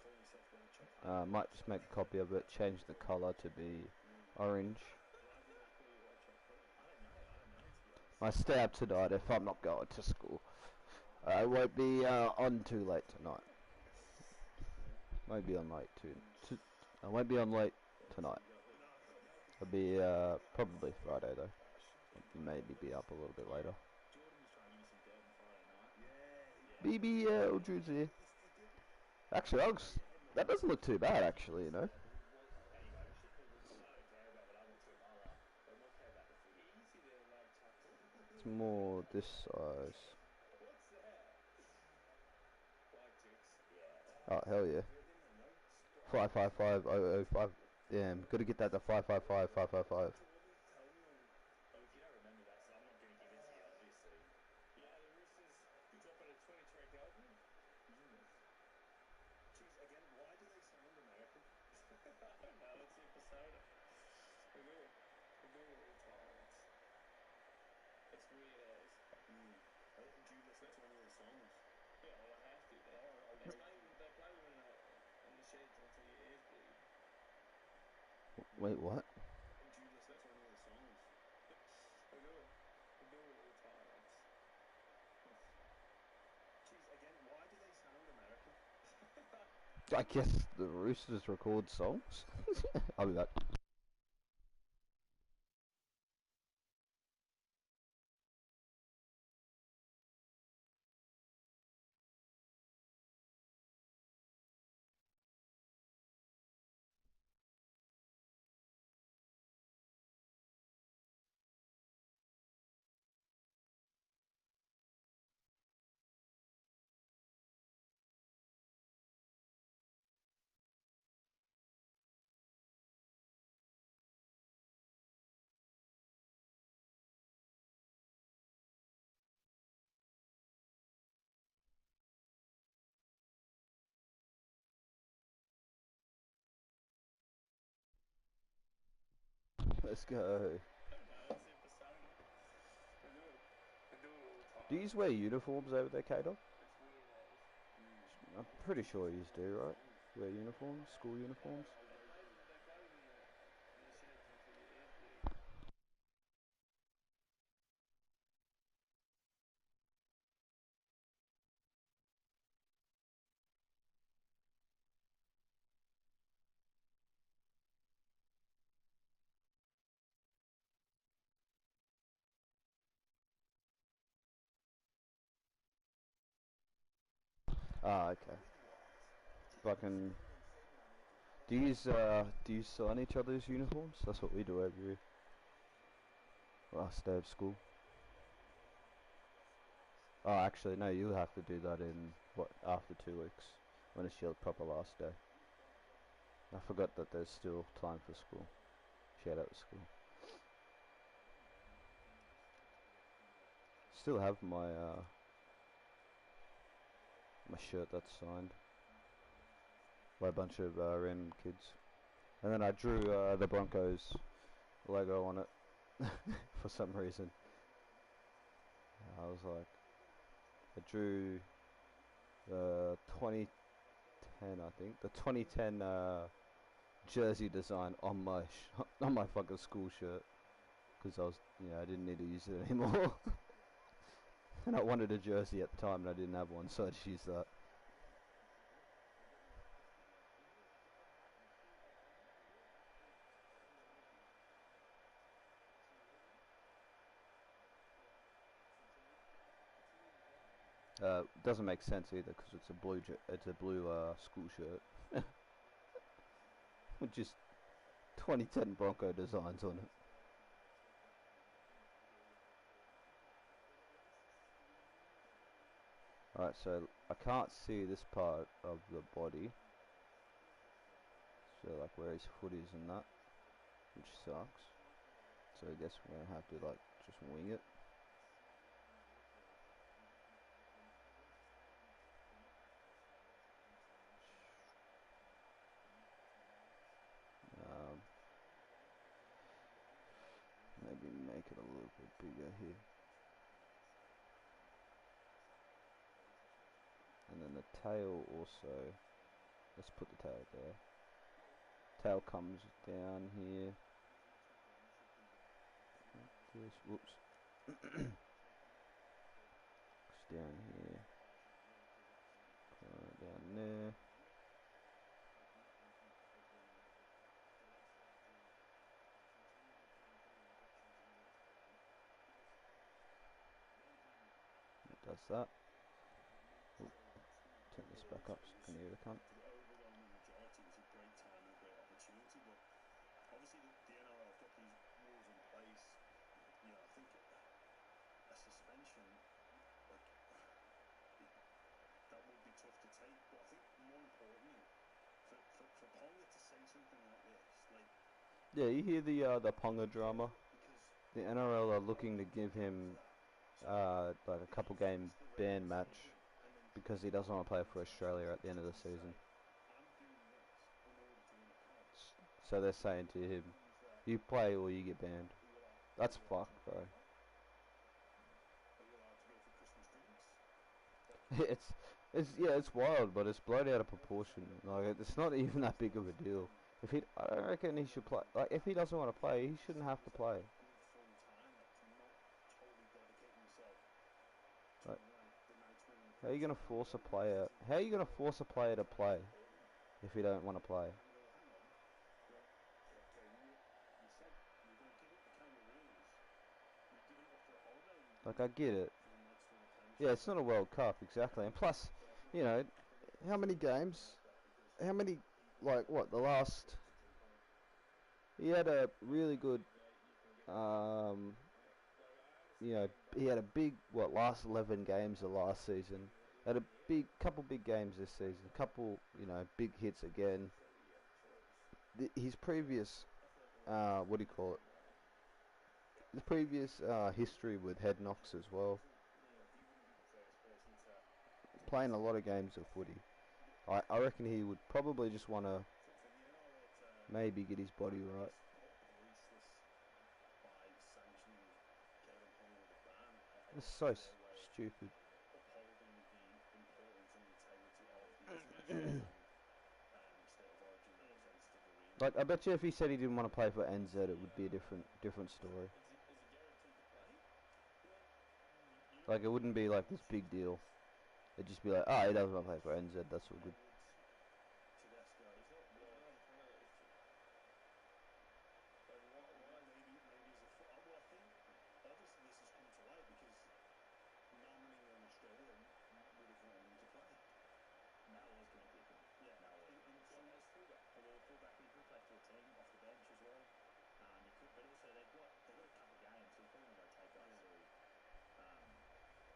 Call yourself one Chuck. Might just make a copy of it, change the colour to be orange. Why do they call you White Chocolate? I don't know. To be honest. I stay up tonight if I'm not going to school. I won't be on too late tonight. Won't be on late I won't be on late tonight. I'll be probably Friday though. Maybe be up a little bit later. Jordan was trying to give me some dirt on Friday night. BBL Juicy. Actually, that doesn't look too bad actually, you know. Anyway, I don't care about what others do. But we'll care about the footy. Easy there, love chuckle. It's more this size. What's that? White chicks. Yeah. Oh hell yeah. 555005. Damn, gotta get that to 555555. Oh, if you don't remember that, so I'm not going to give it to you, obviously. The Roosters dropping a 20 track album. Jeez, again, why do they sound American? I don't know, it's their persona. We do it all the time. It's weird as. Do you listen to any of the songs? Yeah, well, I have to. They play them in the sheds until your ears bleed. Wait, what? Do you listen to any of the songs? We do it all the time. Jeez, again, why do they sound American? I guess the Roosters record songs. I'll be back. Let's go. I don't know, it's their persona. We do it all the time. Do you wear uniforms over there, Kato? It's weird as. I'm pretty sure you do, right? Wear uniforms, school uniforms. They play them in the sheds until your ears bleed. Ah, okay. Fucking. Do you sign each other's uniforms? That's what we do every last day of school. Oh, actually, no. You have to do that in after 2 weeks when it's your proper last day. I forgot that there's still time for school. Shout out to school. Still have my shirt that's signed by a bunch of random kids, and then I drew the Broncos logo on it for some reason. I was like, I drew the 2010, I think, the 2010 jersey design on my on my fucking school shirt, because I didn't need to use it anymore. And I wanted a jersey at the time and I didn't have one, so I just used that. Doesn't make sense either because it's a blue school shirt with just 2010 Bronco designs on it. Alright, so I can't see this part of the body, so like where his foot is and that, which sucks. So I guess we're gonna have to like just wing it. Maybe make it a little bit bigger here. And then the tail also, let's put the tail there. Tail comes down here. Like this, whoops. It's down here. something there. It does that. Ooh, turn this back up so I can hear the cunt. For the overwhelming majority, it's a great time and a great opportunity. But obviously, the NRL have got these rules in place. You know, I think a suspension, like, that would be tough to take. But I think more importantly, for Ponga to say something like this, like, Yeah, you hear the Ponga drama. because The NRL are looking to give him like a couple game ban match because he doesn't want to play for Australia at the end of the season. I'm doing this in order to win a comp. So they're saying to him, you play or you get banned. That's fucked, bro. Are you allowed to go for Christmas drinks? it's wild, but it's blown out of proportion. Like it's not even that big of a deal. I don't reckon he should play. Like if he doesn't want to play, he shouldn't have to play. Good full time, like to not totally dedicate himself to Like, the nights when how are you gonna force a player? How are you gonna force a player to play if he don't want to play? and go, hang on, well, okay, you said you were going to give up the Kangaroos, you're giving it up for a holiday Like I get it. for the next one of Yeah, it's not a World Cup exactly, and plus, you know, how many games? How many? Like what? The last. He had a really good. You know, he had a big last 11 games of last season. Had a couple big games this season. Couple big hits again. His previous what do you call it? His previous history with head knocks as well. Playing a lot of games of footy. I reckon he would probably just want to maybe get his body right. It's so stupid. upholding the importance and integrity of the international and state of origin representative arena. Like I bet you if he said he didn't want to play for NZ, it would be a different story. Is he guaranteed to play? Like it wouldn't be like this big deal. It'd just be like, ah, he doesn't want to play for NZ. That's all good. Tedesco, He's not on Canada, is he? Like why? maybe as a well, I think obviously this has come to light because Manning and Australia would have wanted him to play. Mal was going to pick him. Yeah, Mal was. What as fullback? Well, fullback, he could play 14 off the bench as well. He could, but also they've got a couple games, so he's probably going to rotate guys through.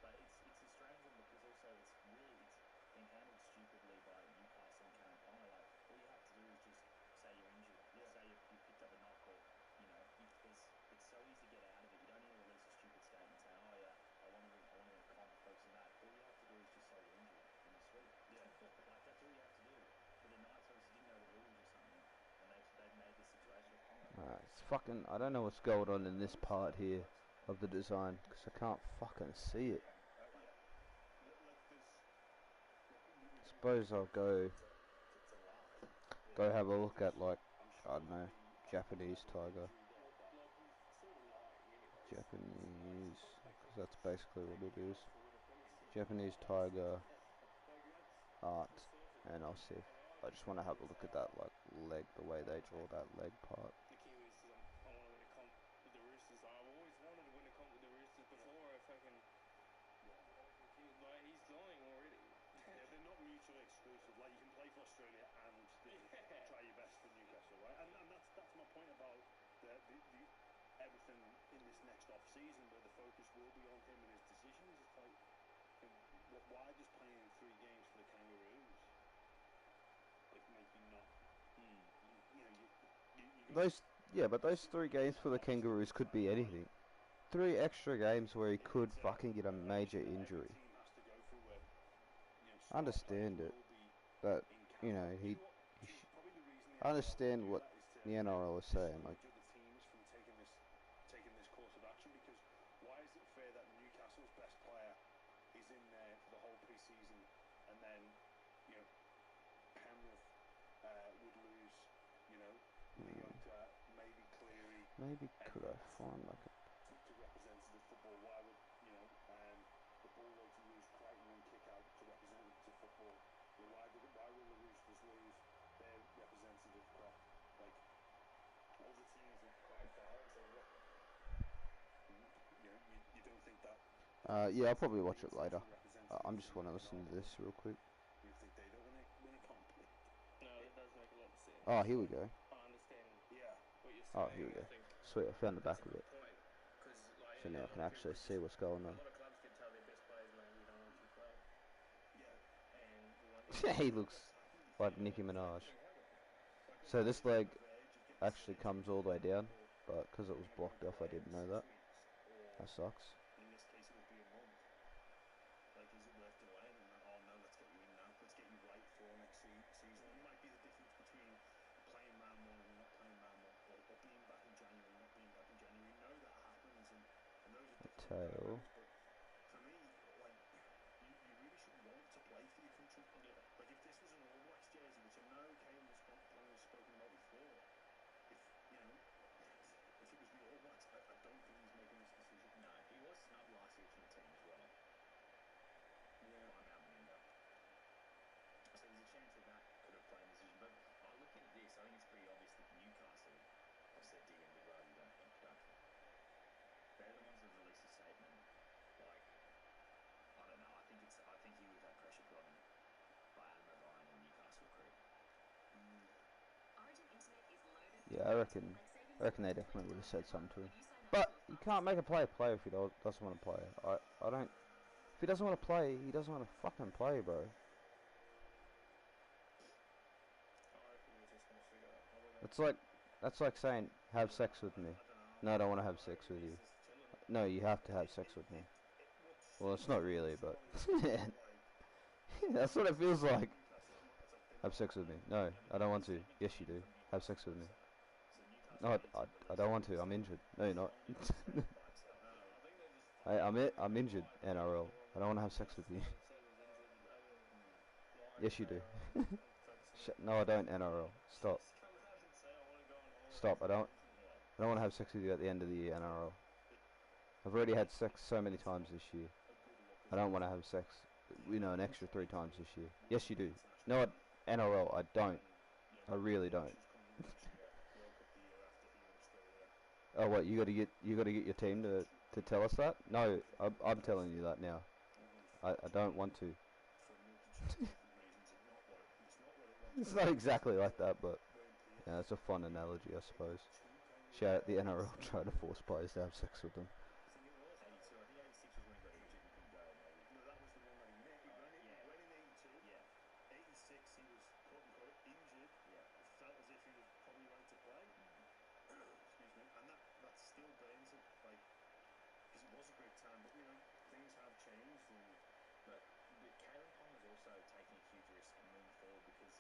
But it's a strange one because also it's been handled stupidly by Newcastle and Karen Ponga. Like all you have to do is just say you're injured, say you picked up a knock, or it's so easy to get out of it. You don't need to release a stupid statement saying, oh yeah, I want to win a comp, focus on that. All you have to do is just say you're injured and you're sweet. Yeah. Like that's all you have to do. But the Knights obviously didn't know the rules or something, and they've made this situation with Ponga. It's fucking. I don't know what's going on in this part here of the design because I can't fucking see it. Suppose I'll go have a look at like I don't know, Japanese tiger. Like he's sort of lying anyway. Japanese, because that's basically what it is. Japanese tiger art, and I'll see. I just want to have a look at that like leg, the way they draw that leg part. The Kiwis because I want to win a comp with the Roosters. I've always wanted to win a comp with the Roosters before I fucking like he's lying already. Yeah, they're not mutually exclusive. Like you can play for Australia and try your best for Newcastle, right? And that's my point about the everything in this next off season, where the focus will be on him and his decisions. It's like, why just playing in 3 games for the Kangaroos? Like maybe not. But those 3 games for the Kangaroos could be anything. 3 extra games where he could fucking get a major injury. I understand it, but I understand what the NRL is saying. Like, the teams from taking this course of action, because why is it fair that Newcastle's best player is in there for the whole pre-season, and then Penrith would lose Leota, maybe Cleary, maybe could I find like a to representative football? Why would the Bulldogs lose Crichton and kick out to representative football? Why Yeah, I'll probably watch it later. I'm just want to listen to this real quick. You think they don't win a conflict? No, that does make a lot of sense. Oh, here we go. I understand Yeah. what you're Oh, saying. here we I go. think Sweet, I found the that's back a of good it. point. Because like So now I a can lot of actually people see what's going a on. lot of clubs can tell their best players, man, we don't want you to play. Yeah. And the one thing He That's looks happened before. like Nicki it's Minaj. happening, hasn't it? Like So when this players leg on the verge of getting actually sacked, comes all the way down, or but because it was you know, blocked no off, I play in didn't know 6 that. weeks, That or sucks. in this case it would be a month. Like, is it worth delaying? And then, oh no, let's get you in now. Let's get you right for next season. It might be the difference between playing round one and not playing round one, or being back in January and not being back in January. We know that happens, and those are difficult Tail. dynamics. But for me, like, you really should want to play for your country. Yeah. Like, if this was an All Blacks jersey, which I know Caden has spoken about before, if you know, if it was the All Blacks, I don't think he's making this decision. No, he was snubbed last year from the team as well Yeah. by Mount Meninga. So there's a chance that could have played in the decision. But looking at this, I think it's pretty obvious that Newcastle have said to him, we'd rather you don't come. They're the ones that have released a statement. Like, I don't know. I think he would have had pressure put on him by Adam O'Brien and Newcastle crew. Origin Internet is loaded. Yeah, I reckon they definitely would have said something to him. But you can't make a player play if he doesn't want to play. I don't. If he doesn't want to play, he doesn't want to fucking play, bro. I reckon we just want to figure out. I don't know. That's like saying have sex with me. I don't know. No, I don't want to have sex with you. He's just chilling. No, you have to have sex with me. Well, it's not really, but that's what it feels like. Have sex with me. No, I don't want to. Yes, you do. Have sex with me. No, I don't want to. I'm injured. No, you're not. I think they just I'm injured, NRL. I don't want to have sex with you. Yes, you do. No, I don't, NRL. Stop. Come out and say I want to go on holiday. Stop. I don't want to have sex with you at the end of the year, NRL. I've already had sex so many times this year. I don't want to have sex, an extra 3 times this year. Yes, you do. No, NRL, I don't. I really don't. Oh, what? You got to get your team to tell us that? No, I'm telling you that now. I don't want to. It's not exactly like that, but yeah, it's a fun analogy, I suppose. Shout out the NRL trying to force players to have sex with them. I think 86 was when he got injured and couldn't go, maybe. No, that was the one that he made. When in 82, Yeah. 86, he was quote unquote injured. Yeah. Felt as if he was probably right to play. Excuse me. And that still burns him, like, because it was a great time. But things have changed, and But Kalen Ponga's also taking a huge risk moving forward because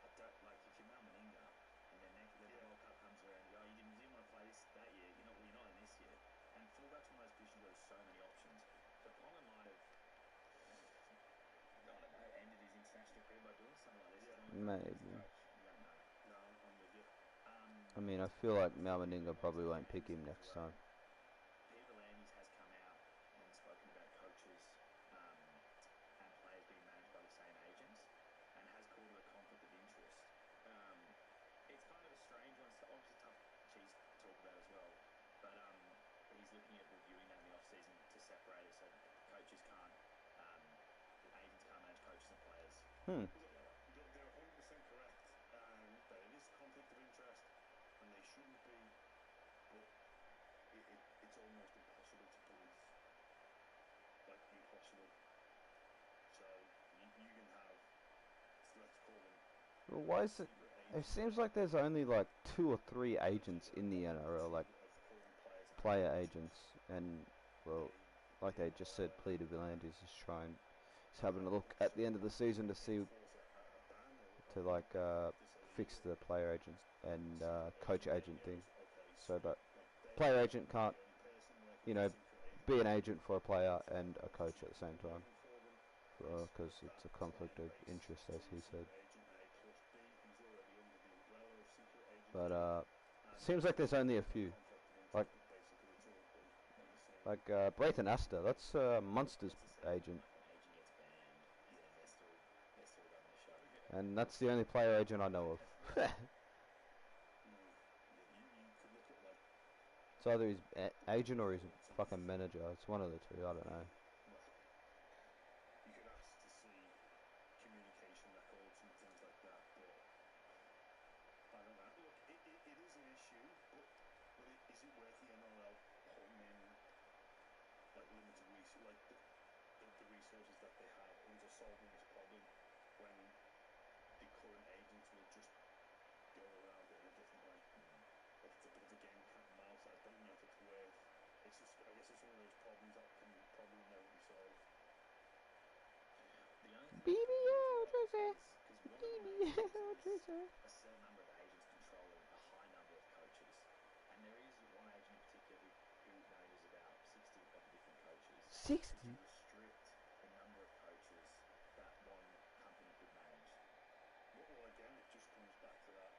I don't like if you're Mal Meninga and then the World Cup comes around, you go, oh, you didn't want to play that year. You're not in this year. And fullback's one of those positions where there's so many options. So Ponga might have, I don't know, ended his international career by doing something like this. Yeah. Maybe. You don't know. no, I'm with you. I mean, I feel like Malmaninga probably won't pick him next time. Peter V'landys has come out and spoken about coaches and players being managed by the same agents and has called it a conflict of interest. It's kind of a strange one. It's obviously tough cheese to talk about as well. But he's looking at reviewing that in the off-season to separate it so coaches can't, agents can't manage coaches and players together. They're 100% correct that it is a conflict of interest, and they shouldn't be. But it's almost impossible to police. Like, impossible. So you can have, let's call them. Well, why is it? It seems like there's only like 2 or 3 agents in the NRL, like player agents, and well, like they just said, Peter V'landys is trying, he's having a look at the end of the season to see, fix the player agent and coach agent thing. So, but player agent can't, be an agent for a player and a coach at the same time, because it's a conflict of interest, as he said. But seems like there's only a few, like Brayton Astor. That's Munster's agent, Agent gets banned, and then they're still running the show. and that's the only player agent I know of. You could look at, like, It's either his agent or his fucking manager. It's one of the two. I don't know. solving this problem when the current agents will just go around it in a different way. Like it's a bit of a game of cat and mouse. I don't know if it's worth. It's just, I guess it's one of those problems that can probably never be solved. The only thing BBL Jose. because one of the main BBL things is Jose. a certain number of agents controlling a high number of coaches, and there is one agent in particular who manages about 60 of the different coaches. 60? To restrict the number of coaches that one company could manage. Well, again, it just comes back to that.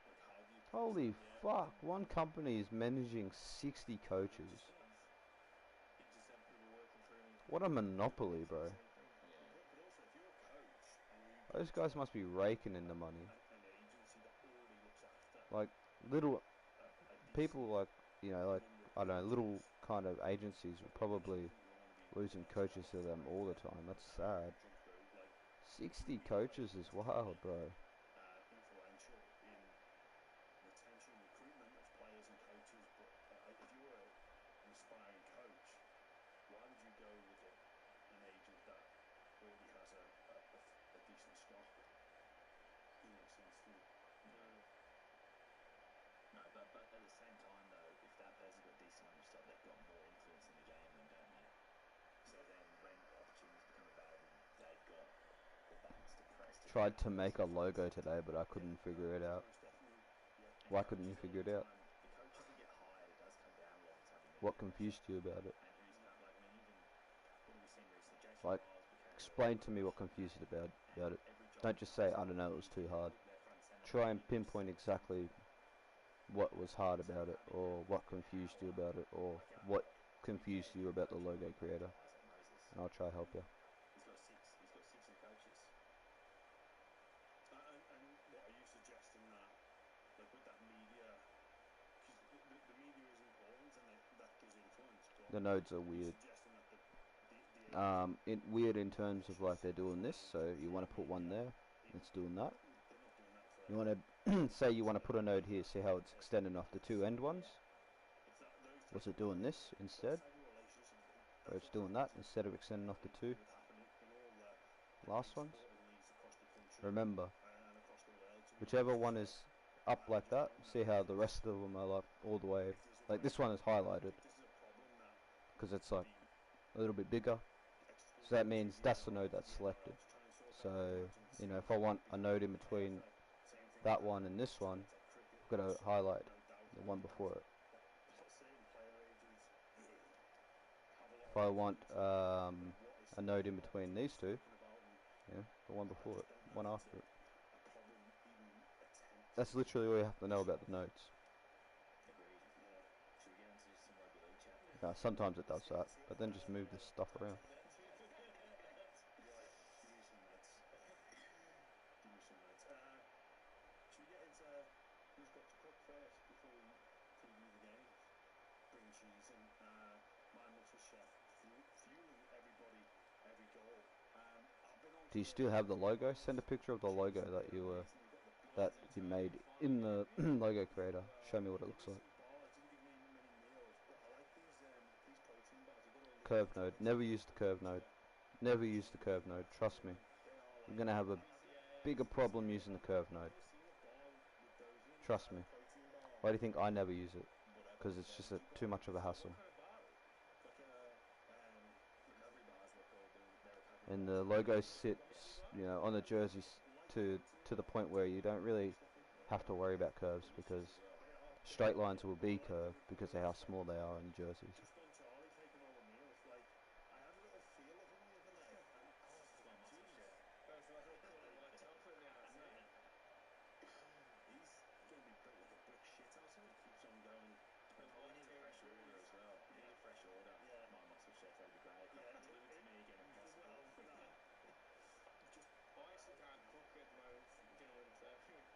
Like, how do you? Holy fuck! One company is managing 60 coaches. He just had people working for him. What a monopoly, bro. Same thing. Yeah. But also, if you're a coach and you Those guys must be raking in the money. an agency that already looks after Like little a people, decent like you know, like I don't know, little kind of agencies are probably losing coaches to them all the time. That's sad. 60 coaches is wild, bro. influential in retention and recruitment of players and coaches, but if you're an aspiring coach, why would you go with an agent that already has a decent stock? Doesn't make sense to me. No, but at the same time though, if that person's got decent enough stuff, they've got more influence in the game than don't they? So then when opportunities become available, they've got the buttons to press. Tried to make a logo today, but I couldn't figure it out. Most definitely. Yeah. Why couldn't you figure it out? The coaches that get hired, it does come down a lot to having the What media confused you about it? and who's got, like, I mean, even what have we seen recently? Jason Like, Riles became explain to me what confused you about it. every job Don't just say, I don't know, it was too hard. Try and pinpoint exactly what was hard about it, or what confused you about it, or what confused you about the logo creator, and I'll try to help you. He's got six of the coaches. And what are you suggesting that, like with that media, because the media is important and that gives influence, but The nodes are are you weird. suggesting that the Weird in terms of like they're doing this, so you want to put one there, it's doing that. they're not doing that for You want to say you want to put a node here, see how it's extending off the two end ones. it's that, those What's type it doing this instead? of relationships, Or it's doing that instead of extending off the two would happen in all last ones. sporting leagues across the country Remember, and across the world. To be whichever honest. one is up like that, see how the rest of them are like all the way. Like this one is highlighted This is a problem that because it's like a little bit bigger. So that means that's the node that's selected. So, you know, if I want a node in between that one and this one, I've got to highlight the one before it. If I want a node in between these two, yeah, the one before it, one after it. That's literally all you have to know about the nodes. Agreed. Should we get into some rugby league chat? Yeah, sometimes it does that, but then just move this stuff around. Give me some minutes. Should we get into who's got to cook first before we preview the games? Bring cheese in. My muscle chef fueling everybody every goal. I've been on. Do you still have the logo? Send a picture of the logo that you made in the logo creator. Show me what it looks like. Didn't give me many meals, but I like these protein bars. They've got all the Curve node. Never use the curve node. Never use the curve node. Trust me. You're gonna have a bigger problem using the curve node. Trust me. Why do you think I never use it? Because it's just too much of a hassle. And the logo sits, you know, on the jerseys to the point where you don't really have to worry about curves because straight lines will be curved because of how small they are in the jerseys. Just on Charlie taking all the meals, like I had a little feel of him the other day. It's my muscle chef. That's what they call it, like tougher now, see? He's going to be built like a brick shit house if he keeps on going. We probably need a fresh order as well. We need a fresh order. Yeah. My muscle chef, that'd be great. Deliver to me again if possible. Well, for that, just I actually can't cook at the moment, gentlemen, so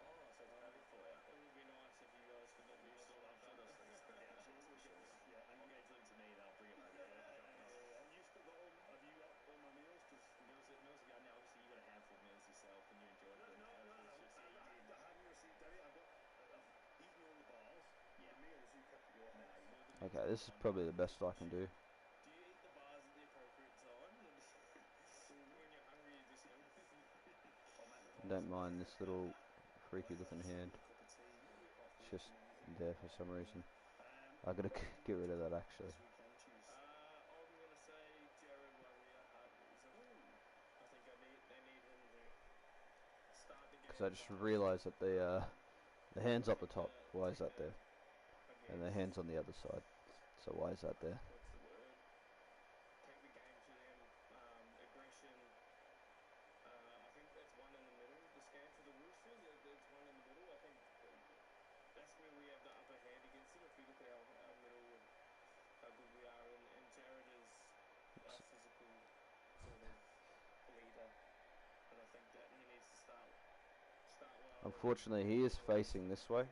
Oh, so it's perfect for you. it would be nice if you guys could let me sort I'm sure that. they'll sort it. I'm sure we'll sort it. yeah, and I'll get it delivered to me, then I'll bring it home. and you've got all. Have you got all my meals? Because Meals ago. Now, obviously, you got a handful of meals yourself, and you enjoyed them. no, I haven't received any. I've eaten all the bars. Yeah. The meals you kept at your house. Okay, this is probably the best I can do. Do you eat the bars at the appropriate times, or when you're hungry, you just eat don't mind this little freaky looking hand. A cup of tea after It's the just amazing there for some reason. I gotta get rid of that actually. this weekend, choose. I'm gonna say Jared Waria Hargreaves. I think they need him to start the game. Because I just fast. realised that the hand's up the top. Why is that Take there? And the against, hand's on the other side. So why is that there? what's the word? Take the game to them. Aggression. I think that's one in the middle. This game for the Roosters, that's one in the middle. I think that's where we have the upper hand against them. If you look at our middle and how good we are, and Jared is a physical sort of leader, and I think that he needs to start well. Unfortunately, he is facing this way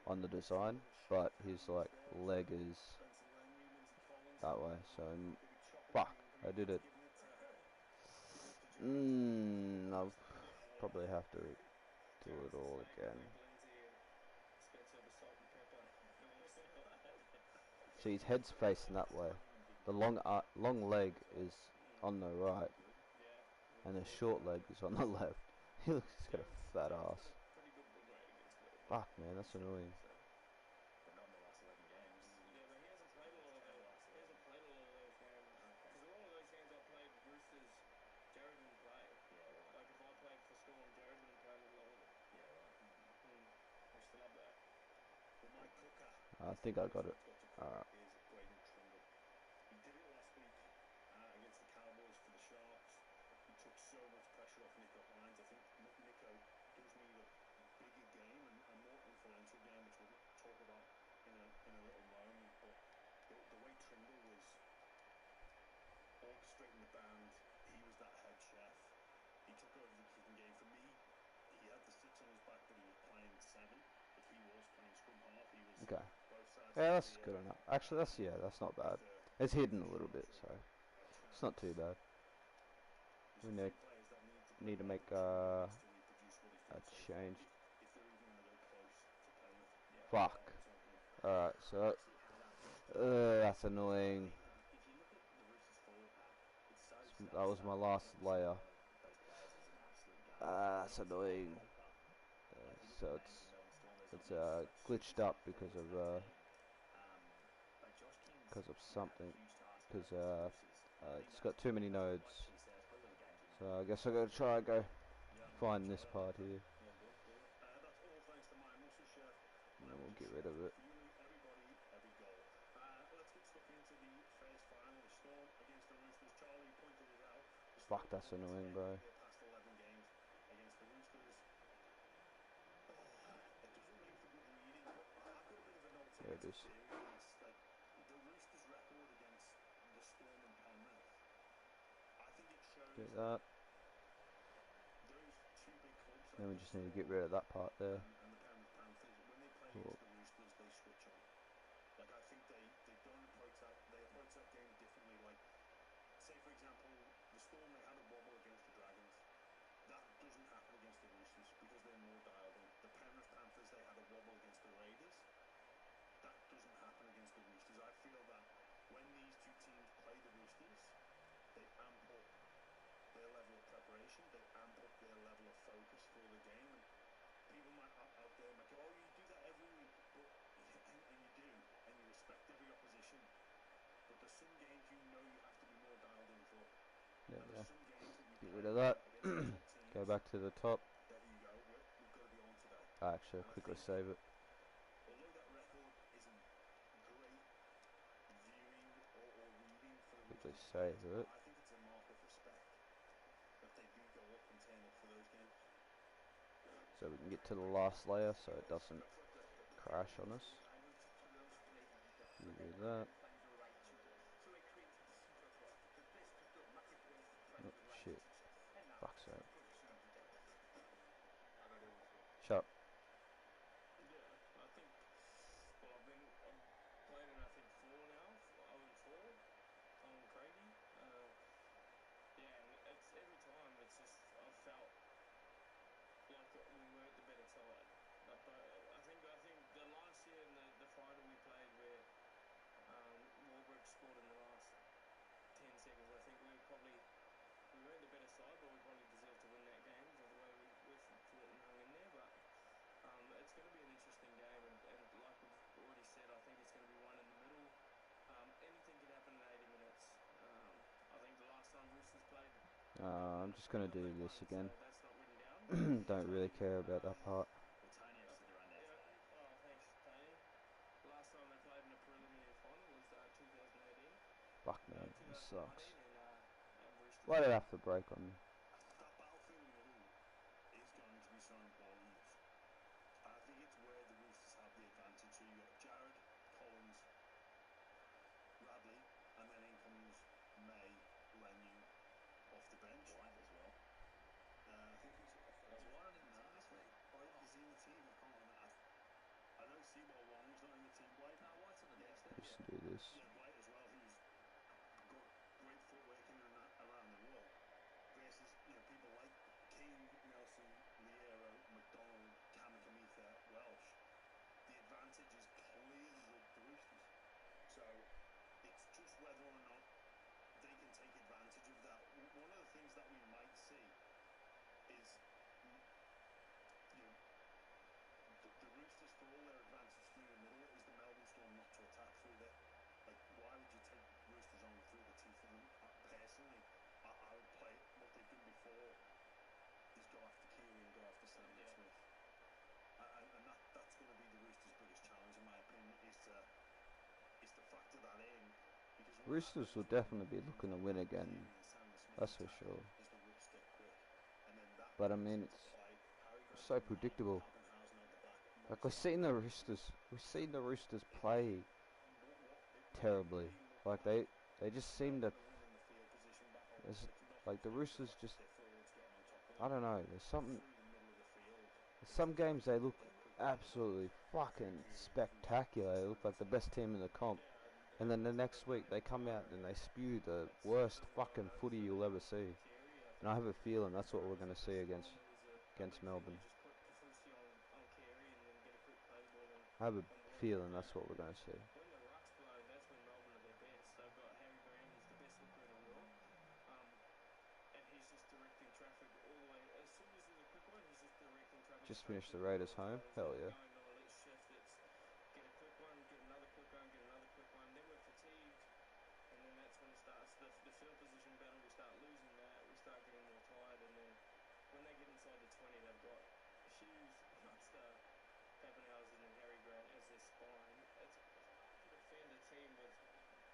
on the design, but his like leg is that way. So fuck, I did it. I'll probably have to do it all again. See, his head's facing that way. The long leg is on the right, and the short leg is on the left. He looks he's got a fat ass. Fuck, man, that's annoying. But not in the last 11 games. Yeah, but he hasn't played a lot of those. He hasn't played a lot of those games. Because a lot of those games I played Roosters, Jared didn't play. Yeah, right. Like if I played for Storm, Jared didn't play in a lot of them. Yeah, right. I used to love that. Well, my cooker. I think I got it. Is Braden Trindle. He did it last week against the Cowboys for the Sharks. He took so much pressure off Nico Hines. I think Nico does need a bigger game and a more influential game, which we'll talk about in a little moment. But the way Trindle was orchestrating the band, he was that head chef. He took over the kicking game. For me, he had the 6 on his back, but he was playing 7. But he was playing scrum half. He was Okay. both sides. Yeah, that's good enough. Actually, that's not bad. It's hidden a little bit, so it's not too bad. We need to make a change. If they're even going to go close to Penrith. Fuck. Alright, so that's annoying. If you look at the Roosters forward pack, it's so That was my last layer. those players is an absolute gun. That's annoying. So it's glitched up because of But Josh King's something. huge task Because against the Roosters. it's got too many nodes. Like you said, it's probably the games So I guess I gotta try and go Yeah, find this part here, yeah, do it. That's all thanks to my muscle chef. and then we'll get rid of it. Fueling everybody, every goal. Let's get stuck into the first final. The Storm against the Roosters. Charlie pointed it out. The Fuck, Storm that's won annoying, 10 bro. of their past 11 games against the Roosters. It doesn't make for good reading, but I've got a bit of an There it alternative is. theory on this. Like the Roosters' record against the Storm and Penrith, I think it shows Do that. those two big clubs. Then Like we the just need to Storm get rid of that part there. and the Penrith Panthers, when they play Cool. against the Roosters, they switch on. Like I think they don't approach that. They approach that game differently. Like say for example, the Storm, they had a wobble against the Dragons. That doesn't happen against the Roosters because they're more dialed in. The Penrith Panthers, they had a wobble against the Raiders. That doesn't happen against the Roosters. I feel that when these two teams play the Roosters, they amp up their level of preparation, they amp up their level of focus for the game. And people out there might go, oh, you do that every week, but and you do, and you respect every opposition. But there's some games you know you have to be more dialed in for. There And we go. there's some games that you Get play rid of that. against the top teams. Go back to the top. There you go. We've got to be on today. Actually, And I quickly think, save it. although that record isn't great viewing or reading for the Quickly Roosters save players, it. I think it's a mark of respect that they do go up and turn up for those games. So we can get to the last layer so it doesn't crash on us. I will teach you those phrases because You do then that. you find the right tutor. So I created the secret recipe, the best diplomatic way to try Oh, to lie shit. to success. And now, Fuck's sake. professional detective. I don't know what you Shut up. Yeah, I think. Well, I've played in I think 4 now. 0-4 on Craigie. Yeah, and it's every time it's just I've felt like we weren't the better side. But I think the last year in the final we played where I'm just gonna do League this One, again. so that's not written down. Don't really care about that part. Well, Tony actually run there Yeah. today. Oh, thanks, Tony. Last time they played in a preliminary final was 2018. Fuck No, man, this 2019 sucks. in Roosters. Why did I have to break on me? That battlefield middle is going to be so important. I think it's where the Roosters have the advantage. So you got Jared, Collins, Radley, and then in comes May, Lenu off the bench. White as well. I think he's. Was White in the team this week? Or is he in the team? I can't remember. I know Seymour Wong's not in the team. White. No, White's on the bench there. Let's do this. Yeah, White as well, who's got great footwork in and around the wall. Versus, people like King, Nelson, Liero, McDonald, Kamikamitha, Welsh. The advantage is clearly with the Roosters. So it's just whether or not they can take advantage of that. One of the things that we might see is, the Roosters, for all their advantage through the middle, is the Melbourne Storm not to attack through there. Like, why would you take Roosters on through the teeth of them? Personally, I would play what they've done before, is go after Keary and go after Sandy Smith. And that's going to be the Roosters' biggest challenge, in my opinion, is to factor that in. Because Roosters will definitely be looking to win again. That's for sure. But I mean, it's so predictable. Like we've seen the Roosters play terribly. Like they just seem to. Like the Roosters just. I don't know. There's some games they look absolutely fucking spectacular. They look like the best team in the comp. And then the next week they come out and they spew the worst fucking footy you'll ever see. And I have a feeling that's what we're going to see against Melbourne. I have a feeling that's what we're going to see. When the ruck's blown, that's when Melbourne are their best. They've got Harry Grant, he's the best hooker in the world. And he's just directing traffic all the way. As soon as there's a quick one, he's just directing traffic. Just finished the Raiders home. Hell yeah. Going, no, let's shift it. Get a quick one, get another quick one, get another quick one. Then we're fatigued. And then that's when it starts. The field position battle, we start losing that. We start getting more tired. And then when they get inside the 20, they've got Hughes, Munster, Pappenhausen and Harry Grant as their spine. It's to defend a team with a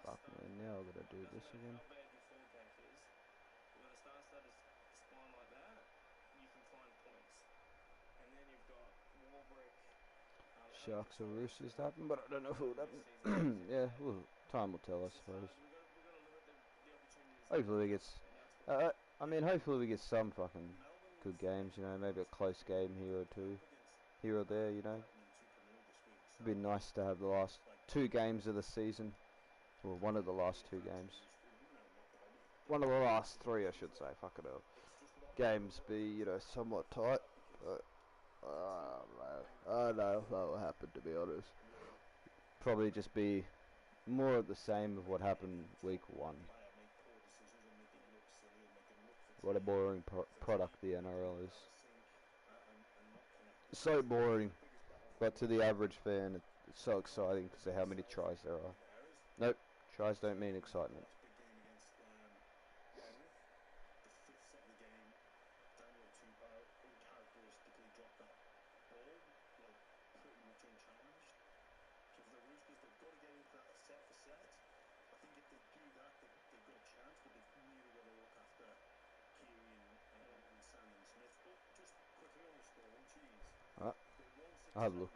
Fuck star. man, now I've got to do this Doesn't again. matter how bad your full pack is, with a star-studded spine like that, you can find points. And then you've got Warbrick. Sharks or Roosters to happen, but I don't know if it would happen. Yeah, well, time will tell, I suppose. We've got to limit the opportunities. Hopefully we get. I mean, hopefully we get some fucking good games. You know, maybe a close game here or two, here or there. You know, it'd be nice to have the last 2 games of the season, or one of the last 2 games. One of the last 3, I should say. Fuck it all. Games be, somewhat tight, but I don't know if that will happen, to be honest. Probably just be more of the same of what happened week 1. What a boring product the NRL is. So boring, but to the average fan, it's so exciting because of how many tries there are. Nope, tries don't mean excitement. I'll have a look.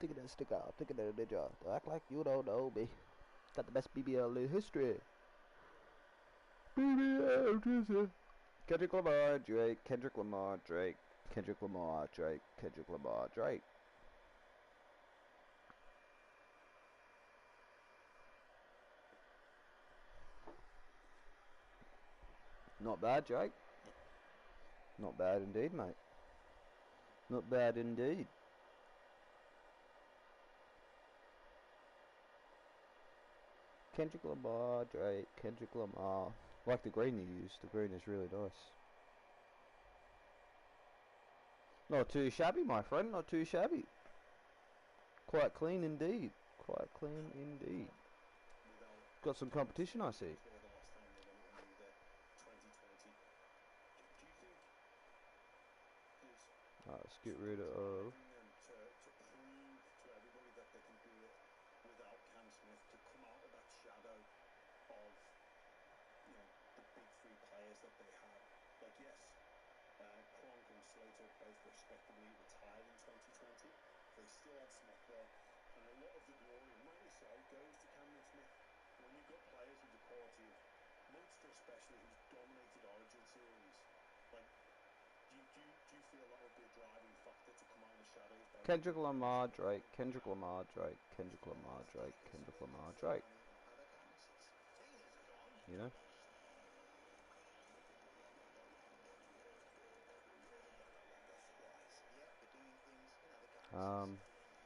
Take it a stick out, take it a ninja. Act like you don't know me. Got the best BBL in history. BBL, Kendrick Lamar, Drake, Kendrick Lamar, Drake, Kendrick Lamar, Drake, Kendrick Lamar, Drake. Not bad, Drake. Not bad indeed, mate. Not bad indeed. Kendrick Lamar, Drake, Kendrick Lamar. I like the green you used. The green is really nice. Not too shabby, my friend. Not too shabby. Quite clean indeed. Quite clean indeed. Got some competition, I see. Let's get So rid they're of. driving them to prove to everybody that they can do it without Cam Smith, to come out of that shadow of, you know, the big three players that they had. Like, yes, Cronk and Slater both respectively retired in 2020. They still had Smith there, and a lot of the glory, and rightly so, goes to Cameron Smith. When you've got players with the quality of Munster, especially, who's dominated Origin series, like, do you feel that would be a driving factor to come out of the shadows? Kendrick Lamar Drake, Kendrick Lamar Drake, Kendrick Lamar Drake, Kendrick Lamar Drake. You know?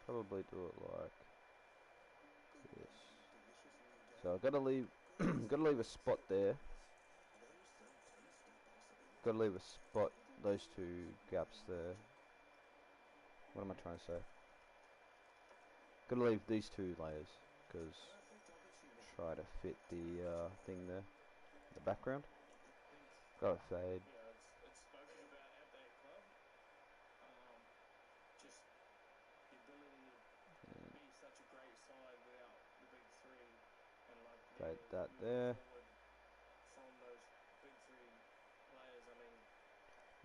Probably do it like this. So I gotta leave, gotta leave a spot there. Gotta leave a spot, those two gaps there. What am I trying to say? Gotta leave these two layers, because try to fit the thing there, the background. Gotta fade. You know, it's spoken about at that club. Just the ability to be such a great side without the big three, and like Fade they're that moving there. forward from those big three players. I mean,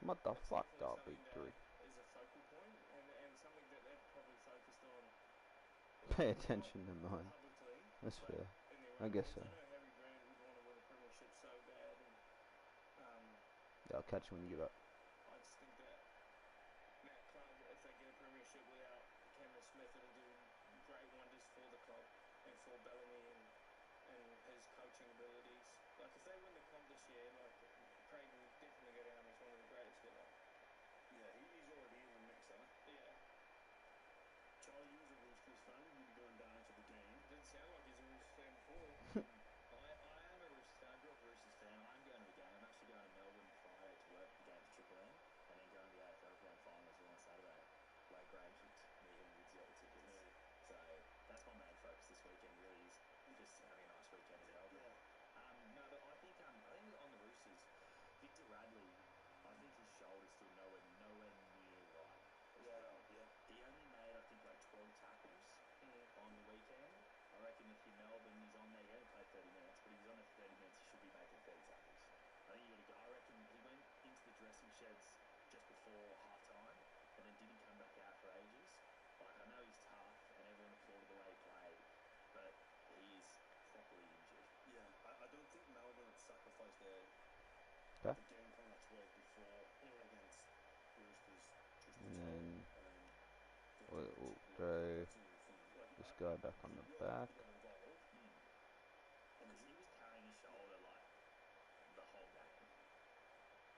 What the it's fuck, definitely that something big that three? is a focal point, and something that they've probably focused on. Pay Not attention to mine. publicly, That's but fair. in their I own guess heads. so. I know Harry Grant would want to win a premiership so bad, and Yeah, I'll catch you when you give up. I just think that that club, if they get a premiership without Cameron Smith, it'll do great wonders for the club and for Bellamy and his coaching abilities. Like, if they win the comp this year, like, Craig will definitely go down as one of the greatest ever. Yeah, he's already in the mix, huh? Yeah. Charlie, you was a Roosters fan, you'd be going down to the game. Didn't sound like he's a Roosters fan before. I am a Roosters fan. I grew up a Roosters fan. I'm going to the game. I'm actually going to Melbourne Friday to work the game for Triple M, and then going to the AFL Grand Final as well on Saturday. Lake Range, me and Woods got the tickets. Yeah. So that's my main focus this weekend. Really is just having a nice weekend in Melbourne. Yeah. No, but I think on the Roosters, Victor Radley, I think his shoulder's still nowhere near right as well. Yeah. He only made, I think, like 12 tackles on the weekend. I reckon if you're Melbourne, he's on there. He only played 30 minutes, but if he's on there for 30 minutes, he should be making 30 tackles. I think you got to go. I reckon he went into the dressing sheds just before half time and then didn't come back out for ages. Like, I know he's tough and everyone applauded the way he played, but he is properly injured. Yeah, I don't think Melbourne had sacrificed the game plan that's worked before against Roosters just to try And Victor we'll Richie. throw That's another thing. Like, this guy back on he the will back. have to get involved. Because he was carrying his shoulder like the whole game.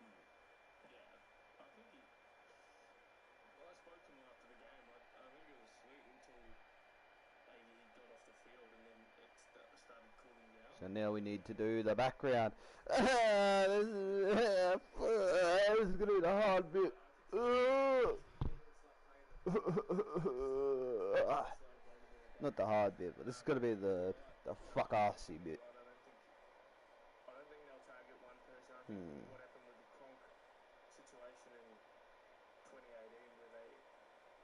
Yeah. I think he... Well, I spoke to him after the game. I think it was sweet until he got off the field and then it started cooling down. So now we need to do the background. This is gonna be the hard bit. Not the hard bit, but this is gonna be the fuck arsey bit. I don't think they'll target one person. I think what happened with the Cronk situation in 2018, where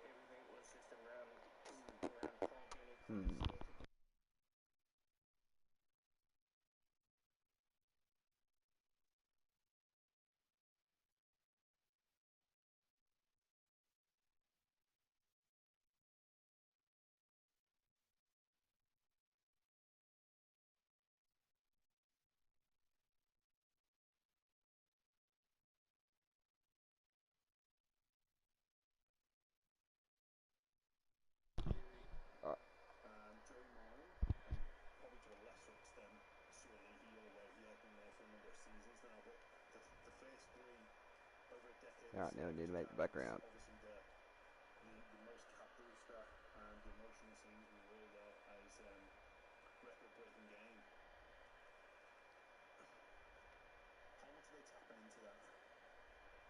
everything was just around Cronk, and it kind of distorted. Joey Manu, and probably to a lesser extent, Suoliti, although he has been there for a number of seasons now. But the first three over a decade. Alright, now we need to make the background. Obviously, the most cap booster and the emotional scenes we rolled out as record-breaking game. How much are they tapping into that?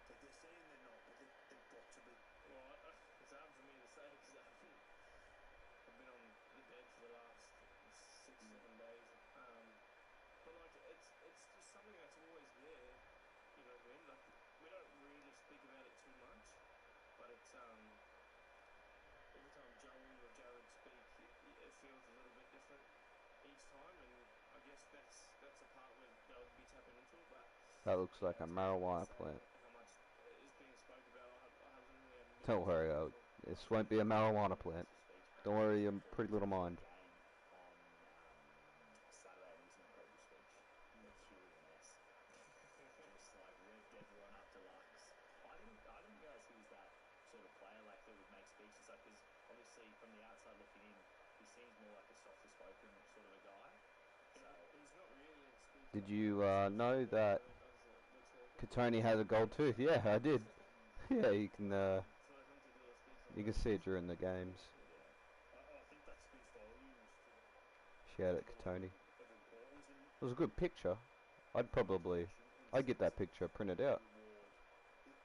Like, they're saying they're not, but they've got to be. Well, it's hard for me to say because I've been on the bed for the last 6-7 days. But like, it's just something that's always there. You know what I mean? Like, we don't really speak about it too much, but That looks like a marijuana Say plant. how much is being spoke about. I literally have Don't millions of worry, people talking this about won't be a marijuana plant. Don't worry, your pretty little mind. Game on Saturday, and he was an incredible speech. Like Huey and S, just like revved everyone up to Lux. I didn't realize he was that sort of player, like that would make speeches like. Because obviously from the outside looking in, he seems more like a softer spoken sort of a guy. So He's not really a speech Did bubble. you He seems know like he that really does the talking. Katoni has a gold tooth? Yeah, I did. Yeah, you can For him to do a speech like you can that, see it during the games. yeah. I think that speaks volumes to She had the it, Katoni. level of importance and It was a good picture. I'd get that picture printed out, reward.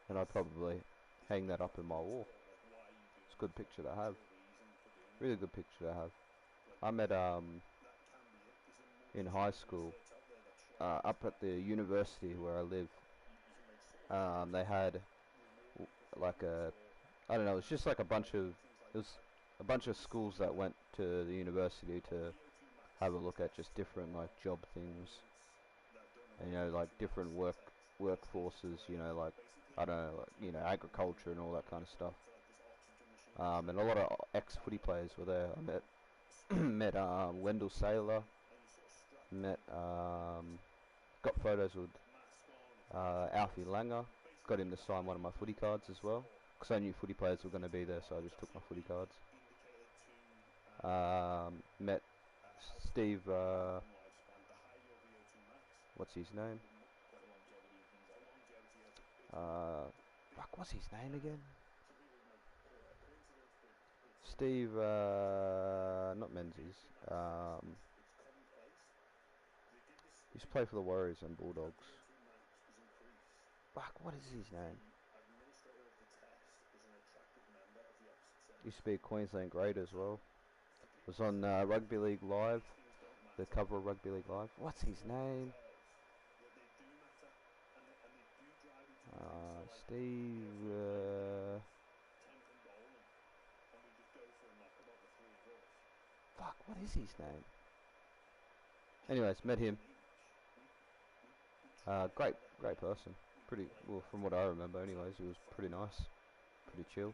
and I'd probably hang that up in my wall. Like, why are you doing It's a good this? picture to Like, have. what's your reason for doing it? Really good picture to have. Like, I met that can be it. There's a in multitude high of school research out there that tries up at the university where I live. you can make sort of They had rewarding like performance I don't know. It's just like a bunch of things like it was that. a bunch of schools that went to the university to VO2 max have a look at just tests different like job are things, audience that don't and know like VO2 different max workforces. Like basically I don't know, like agriculture and all that kind of stuff. to like this oxygen machine And a lot of ex-footy players were there. I met met Wendell Saylor. and you sort of strap Met got photos with mask on Alfie Langer. Got him to sign one of my footy cards as well, because I knew footy players were going to be there, so I just took my footy cards. indicated to Met Steve. lifespan. The higher your VO2 max, What's his name? For longevity and things for like that. longevity, it's Fuck, what's his name again? some people might call it a coincidence, but it's Steve. Not Menzies. it's commonplace. They did this Used to study play for the Warriors and that Bulldogs. VO2 max is increased. Fuck, what is his name? The administrator of the test is an attractive member of the opposite sex. Used to be a Queensland great as well. For people Was on Rugby League Live. these things don't The matter. cover of Rugby League Live. What's his name? That they do matter, and they do drive you to do things. So like, Steve. if we play 10 pin bowling, and we just go for a knockabout, the three of us. Fuck, what is his name? Anyways, met him. Great person. Pretty well, from what I remember. Anyways, he was pretty nice, pretty chill.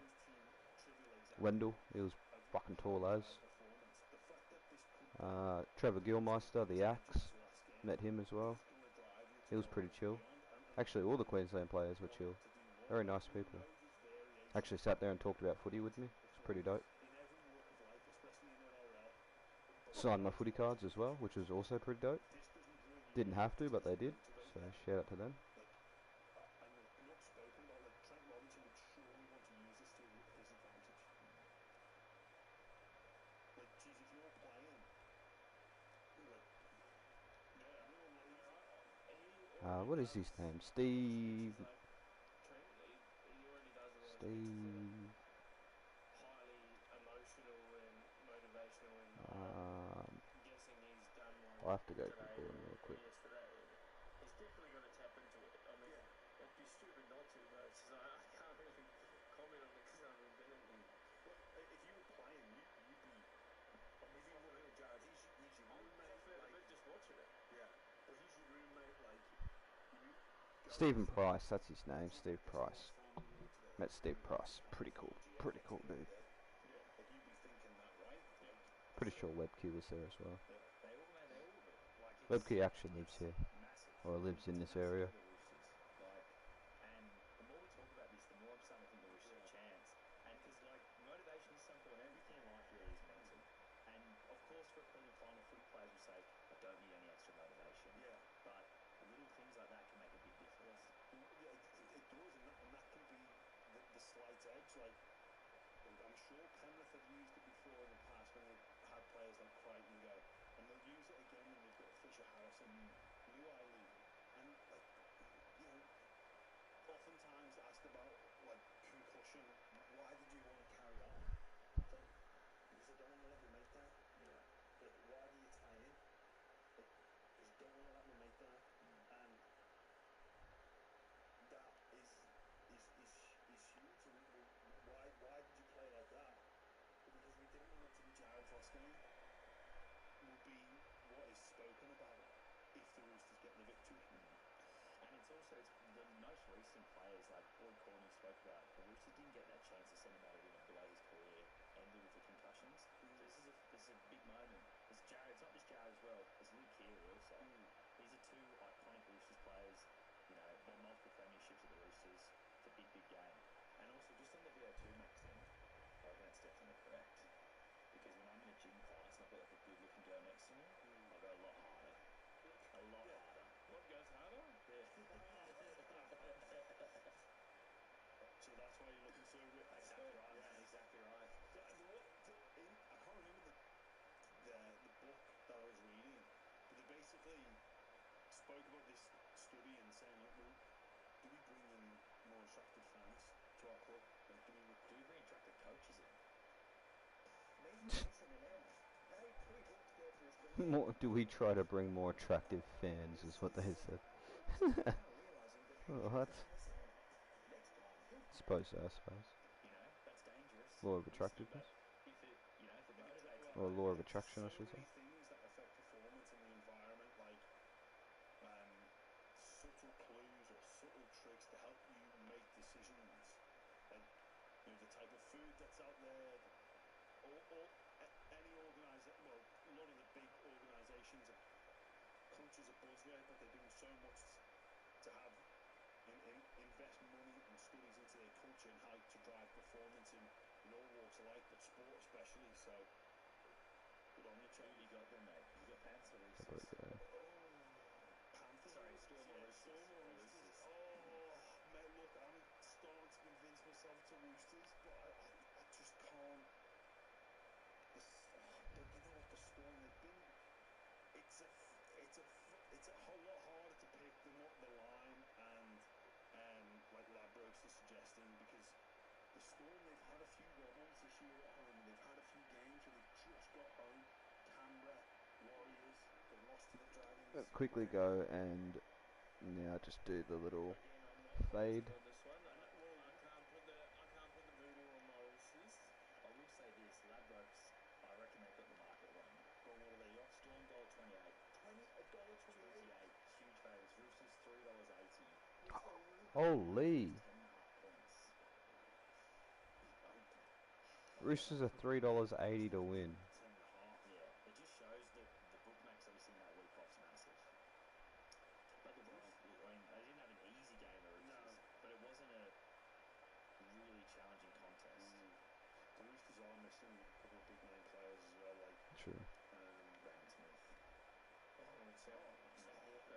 Wendell, he was fucking tall as. Trevor Gilmeister, the Axe, met him as well. He was pretty chill. Actually, all the Queensland players were chill. Very nice people. Actually sat there and talked about footy with me. It's pretty dope. In every walk of life, especially in RLL, Signed my footy cards as well, which was also pretty dope. this doesn't bring you Didn't have to, but they did. So shout out to them. and not spoken about. Like, Trent Robinson would surely want to use this to his advantage. Like, geez, if you're playing, like, Yeah, you're loads. he already What is does his name? a lot of Steve. speeches like Trent. He already does a lot of speeches that are Steve. highly emotional and motivational. And I'm guessing he's done one I'll have to go today Google him real or quick. yesterday. He's definitely got to tap into it. I mean, it'd be stupid not to, but it's just, I can't really comment on it because I haven't been in here. Well, if you were playing, you'd be. I'll be fucking real judge. He's your I'm roommate. fluffing out a Like, bit just watching it. yeah, but he's your roommate. Like, you go Stephen Price, that's his name. Steve Price. family route today. Met Steve Price. Pretty cool. Pretty cool dude. Yeah. Like, you'd be thinking that, right? Yeah. Like, Pretty sure Webkey was there as well. They all, man, they all do. Like, it's Webkey actually lives here, massive. or lives in this area. The Roosters. Like, and the more we talk about this, the more I'm starting to think the Roosters have a chance. And because, like, motivation is so important. Everything in life really is mental. And of course, for a premium final, footy players will say, "I don't need any extra motivation." yeah. But little things like that can make a big difference. Yeah, it does, and that can be the slight edge. Like, I'm sure Penrith have used it before in the past when they had players like Crichton go, and they'll use it again when they've got Fisher Harrison, Luai Lee, and like, you know, oftentimes asked about like concussion. Why did you want to carry on? It's like, because I don't want to let my mate down. Yeah. Like, why do you tie in? Like, because I don't want to let my mate down, and that is huge. And why did you play like that? Well, because we didn't want it to be Jared Voskinen. Will be what is spoken about if there also it's the most recent players like Boyd Corney spoke about. The Roosters didn't get that chance to send him out of the way his career ended with the concussions. So this is a big moment. It's Jared. It's not just Jared as well. It's Luke Keary also. These are two iconic Roosters players. You know, won multiple premierships at the Roosters. It's a big, big game. And also, just on the VO2 max thing, I reckon that's definitely correct. Because when I'm in a gym class and I've got like a good-looking girl next to me, I'll go a lot harder. A lot harder. What goes harder? Yeah. So that's why you're looking so ripped. Exactly right, man. Exactly right. I can't remember the book that I was reading, but they basically spoke about this study and saying like, well, do we bring in more attractive fans to our club? Like, do we bring attractive coaches in? maybe Mason and Emma? They pretty good to go for this country. Do we try to bring more attractive fans? Is what they said. Now realizing that What? next time. Suppose so. I suppose. You know, that's dangerous. Law of But attractiveness, if it, you know, if it motivates them, or law of attraction, I should So say. many things that affect performance in the environment, like subtle clues or subtle tricks to help you make decisions, like the type of food that's out there, any organisation. Well, a lot of the big organisations, culture's a buzzword, but they're doing so much to have invest money and studies into their culture and how to drive performance in all walks of life, but sport especially. So, good on you, Trent. you got them, mate. You got Pants or There Roosters? we go. Panthers. Sorry, Storm or Roosters? Storm or Roosters. Oh, mate, look, I'm starting to convince myself to Roosters, but I just can't. But you know what, the Storm, they've been. It's a whole lot harder to pick than what the line and like Ladbrokes is suggesting, because the Storm, they've had a few wobbles this year at home. They've had a few games where they've just got home. Canberra, Warriors, they lost to the Dragons. Quickly go and now just do the little Again, I'm not fade. for this one. I can't put the voodoo on my Roosters. I will say this, Ladbrokes, I reckon they've got the market wrong. But what are they off? Storm $1.28. $28. Huge favourites. Roosters $3.80. Holy! 10.5 points. Roosters are $3.80 to win. 10.5. Yeah, it just shows that the bookmakes obviously in that week off's massive. But the Roosters, I mean, they didn't have an easy game, the Roosters, but it wasn't a really challenging contest. The Roosters are missing a couple of big name players as well, like True. Brandon Smith. Sam Walker.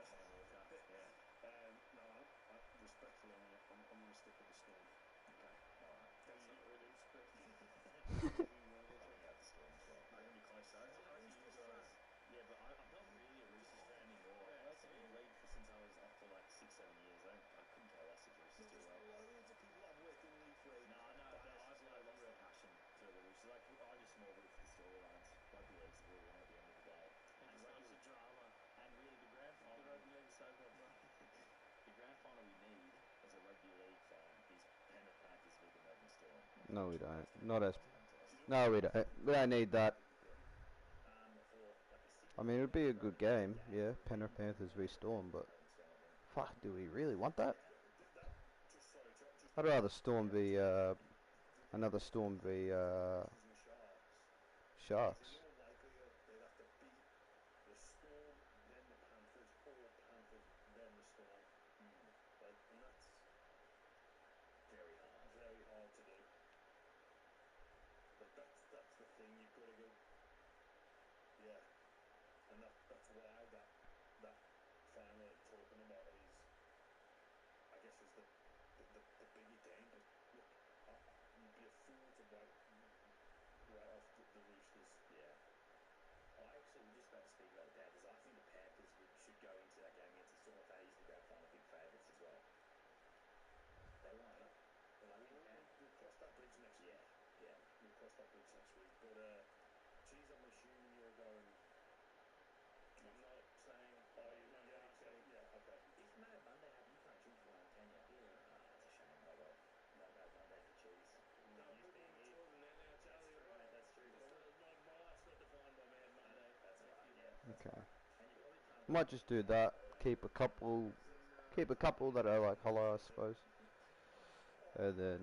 Sam Walker. Yeah. No, respectfully, I'm going to stick with the Storm. Okay. All right. That's not really respectful. Probably have the Storm as well. I'm going to be close though. I don't know for you guys. Yeah, but I'm not really a Roosters fan anymore. I played some league since I was up to like 6-7 years. I couldn't care less if the Roosters do well. Loads of people have worked in the league for ages. No, but I've lost the passion for the Roosters. Like, I just more root for the storylines. Rugby league's the real winner at the end of the day. And such a drama. And really, the grand The final. rugby league soap opera. The grand final we need as a rugby league fan is Penrith Panthers v the Melbourne Storm. No, we don't. Not as. Contest. No, we don't. We don't need that. For like a I mean, it would be a good game. Yeah, Penrith Panthers v Storm, but fuck, do we really want that? I'd rather Storm v another Storm v Sharks. In all likelihood, they'd have to beat the Storm, then the Panthers, or Panthers, then the Storm. Like, and that's very hard. Very hard to do. But that's the thing. You've got to go. Yeah, and that's why that final I'm talking about is, I guess, is the bigger game. But look, you'd be a fool to write off the Roosters. Yeah. I actually was just about to speak about the Panthers. I think the Panthers should go into that game against the Storm if they is the grand final big favourites as well. They won't. We'll cross that bridge next week. Yeah. We'll cross that bridge next week. But geez, I'm assuming you're going. I'm not saying. Yeah, okay. If Mad Monday happened, you can't drink for one, can you? Yeah. That's a shame, by the way. No Mad Monday for cheese. No, people being are here. talking that now, Charlie. That's true, Right? mate. That's true. My life's not defined by Mad Monday. That's Thank alright, you. yeah. Okay. And you probably can't. Might just do that. Keep a couple Keep a couple that are like hollow, I suppose, and then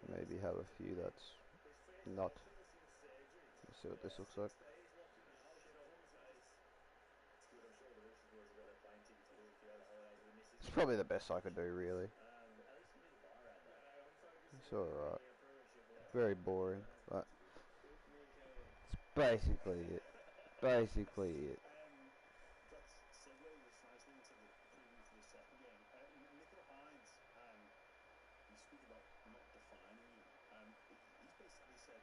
maybe have a few that's not. Let's see what this looks like. It's probably the best I could do, really. It's alright. Very boring, but it's basically it. Basically it. That's segues us nicely into the preview for the second game. Nico Hines, you speak about not defining you. He's basically said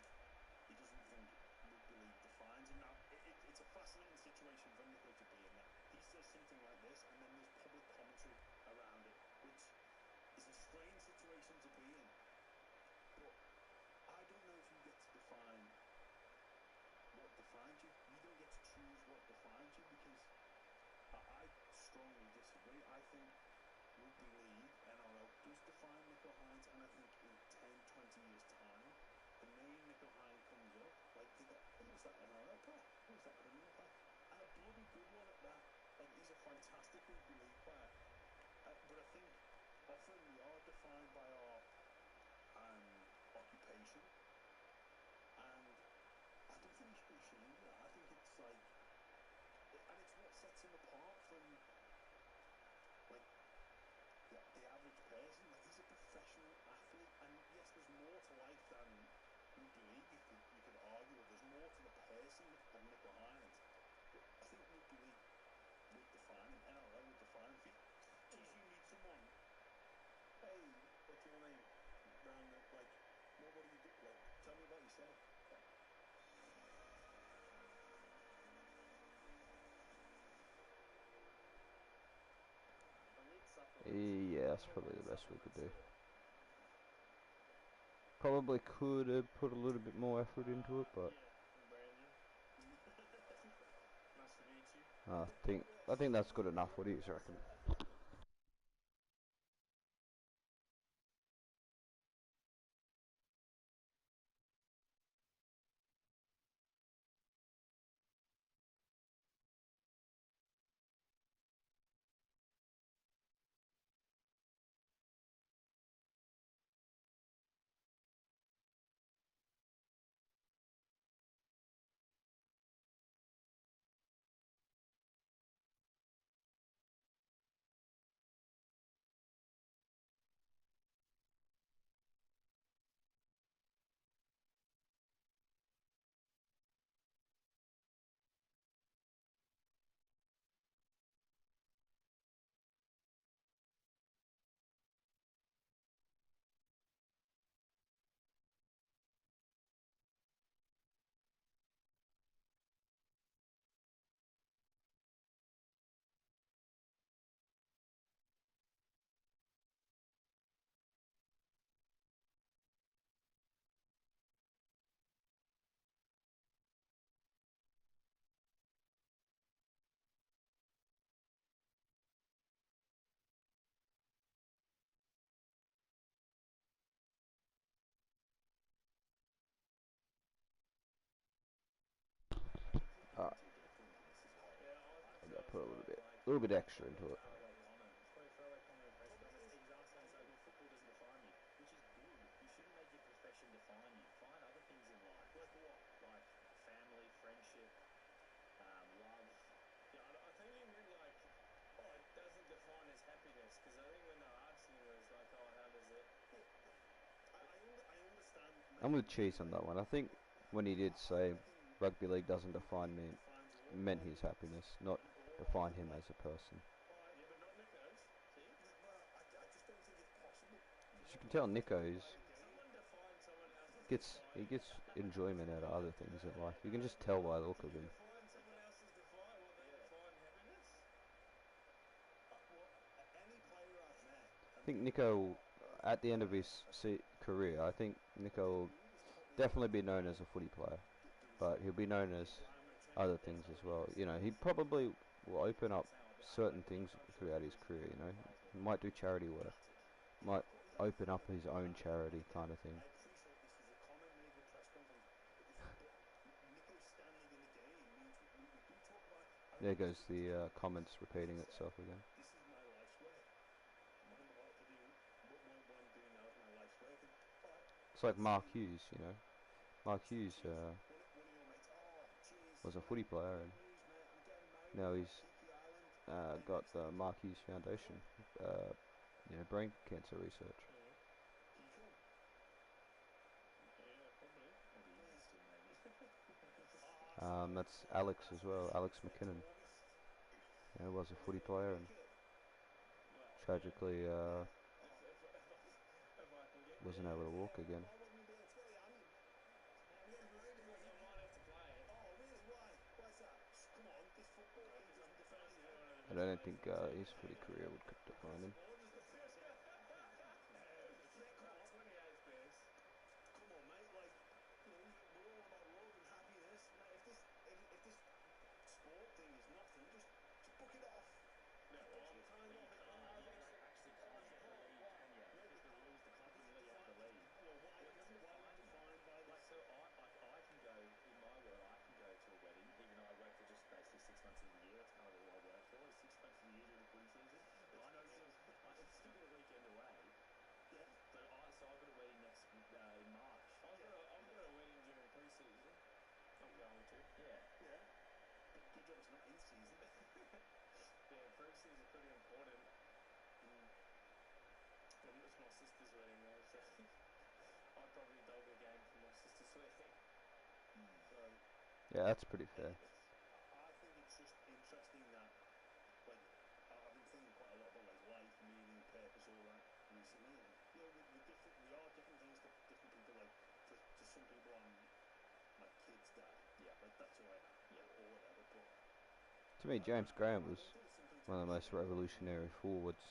he doesn't think rugby league defines him. Now, it's a fascinating situation for Nico to be in, that he says something like this and then there's public commentary around it, which is a strange situation to be in. But I don't know if you get to define what defines you. You don't get to choose what defines you, because I strongly disagree. I think rugby league, NRL, does define Nico Hines, and I think in 10, 20 years' time, the name Nico Hines comes up, like they go, who was that NRL player? Who was that criminal player? And a bloody good one at that. Like, he's a fantastic rugby league player. But I think often we are defined by our occupation, and I don't think you should be ashamed of that. I think it's like, and it's what sets him apart from like the average person. Like, he's a professional athlete, and yes, there's more to life than rugby league. You could argue that there's more to the person of Nico Hines. But I think rugby league would define him. NRL would define him. If you meet someone, hey, what's your name? Round the, like, what do you do? Like, tell me about yourself. Yeah, that's probably the best we could do. Probably could have put a little bit more effort into it, but Nice to meet you. I think that's good enough. What do you reckon? I gotta put a little bit extra into it. I think he meant like, oh, it doesn't define his happiness, because I think when they were asking him, it was like, oh, how does it? I understand. I'm with Cheese on that one. I think when he did say rugby league doesn't define me, it meant his happiness, not define him as a person. Yeah, but not Nico's. See? Well, I just don't think it's possible. As you can tell, Nico's Someone defines someone else's he define. gets enjoyment out of other things in life. You can just tell by the look of You him. define someone else's define what they define happiness. Well, any player I've met, I think Nico, at the end of his career, I think Nico will definitely be known as a footy player, but he'll be known as other things as well. You know, he probably will open up certain things throughout his career. You know, he might do charity work, might open up his own charity kind of thing. I appreciate this was a comment made in a press conference, but Nico standing in the game means we do talk about. There goes the comments repeating itself again. This is my It's like Mark Hughes, you know. Mark Hughes One of your mates. Oh, jeez. was a footy player, Great and news, mate. I'm getting now married on he's Kiki Island. got Next the thing. Mark Hughes Foundation, brain cancer research. Can you come? Yeah, probably. Or the East maybe. That's Alex as well, Alex McKinnon. August. Yeah, was a footy Can you player and make it? Well, tragically Yeah. if I can get wasn't there, able to yes. walk Yeah, again. why wasn't you there? It's very handy. I'm getting married in Because I might have to play it. Oh, really? Why? Why's that? Come on, this football thing Because I'm doesn't the define first you. born of the I best don't players think in the team. his footy career would define him. Football doesn't define you. Yeah, come on. 28th base. Come on, mate. Like, we're all about love and happiness. Mate, if this sport thing is nothing, just book it off. Yeah, well, Book some time But you off. can't. You actually can't get the leave, can you? Because the rules, the clubs will let you have the leave. Well, why Because are we they're fine. defined by Like, this? so I can go, in my world, I can go to a wedding, even though I work for just basically 6 months of the year. That's kind of all I work for, is 6 months of the year during the footy season. But I can still get a weekend away. Yeah. But so I've got a wedding next in March. I've got a wedding during pre-season. I'm going to. Yeah. Yeah. Good job it's not in season. Yeah, pre-season is pretty important. Well, it's my sister's wedding though, so I'd probably dog a game for my sister's wedding. So, Yeah, that's pretty fair. I think it's just interesting that, like, I've been thinking quite a lot about like life, meaning, purpose, all that recently, and we are different things to different people. Like, to some people, I'm my kid's dad. Yeah. Like that's who I am. Yeah. Or whatever. But To me, James Graham I was don't think it's something to one of the be most revolutionary forwards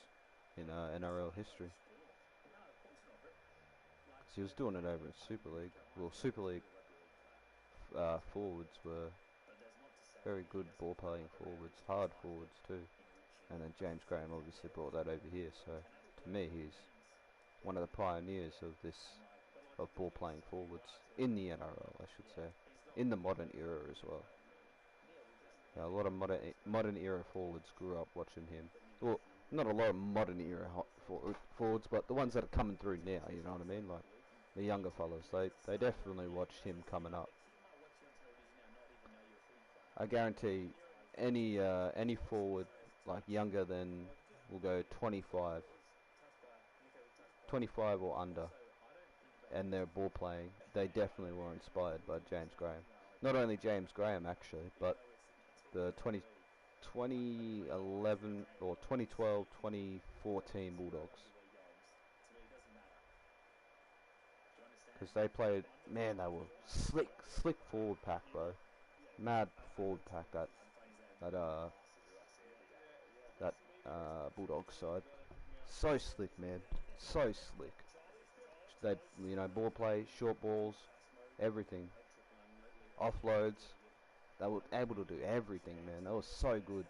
in NRL history. sport. No, of course not. But like, 'Cause he was doing it over in Super League. Well, Super League forwards were but there's not to say very that he good doesn't ball have playing other forwards, areas of his hard life forwards that too. enrich him. And then James Graham obviously brought that over here. So And that's to me, whatever it he's means. one of the pioneers of this And like, but like of the ball thing playing is, forwards who you are in to the NRL, I should say, he's not. in the modern era as well. Yeah, well, this is the Yeah, a thing. lot of modern era forwards grew up watching him. Well, not a lot of modern era forwards, but the ones that are coming through now. You know what I mean? Like the younger fellas, they definitely watched him coming up. A kid might watch you on television now, not even know you're a footy player. I guarantee any forward like younger than we'll go 25, touched by Nico, touched by. 25 or under, Also, I don't think about and they're ball playing. They definitely were inspired by James Graham. Not only James Graham actually, but the 2011 or 2012, 2014 Bulldogs, rugby league games. To me, it doesn't matter. Do you understand? because they played. Man, they were slick forward pack, bro. Mad forward pack that How funny is that? that Passes, I see every day. that Bulldog side. So slick, man. So slick. They, ball play, short balls, everything, offloads. They were able to do everything, man. They were so good,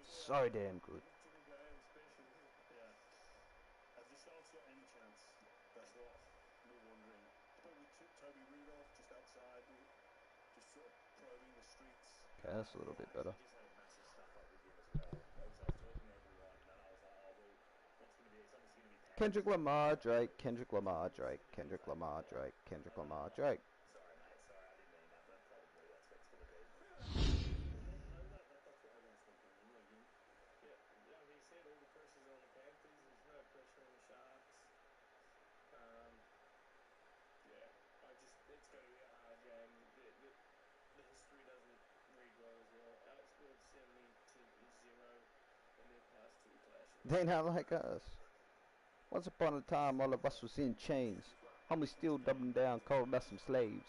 so damn good. Jimmy Graham special. Yeah. Have yourselves got any chance? That's what we're wondering. Spoke with Toby Rudolph just outside, just sort of probing the streets. Okay, that's a little bit better. I just had a massive stuff up with him as well. Obviously, I was talking to everyone, and then I was like, oh, well, what's going to be, it's obviously going to be Kendrick Lamar, Drake, Kendrick Lamar, Drake, Kendrick Lamar, Drake, Kendrick Lamar, Drake. Sorry, mate, sorry, I didn't mean that, but probably that's what it's going to be. That's what everyone's thinking. Yeah, like he said, all the pressure's on the Panthers. There's no pressure on the Sharks. Yeah, it's going to be a hard game. The history doesn't read well as well. Outscored 70-0 in their past two clashes. They not like us. Once upon a time, all of us was in chains. Homies still dubbing down, called us some slaves.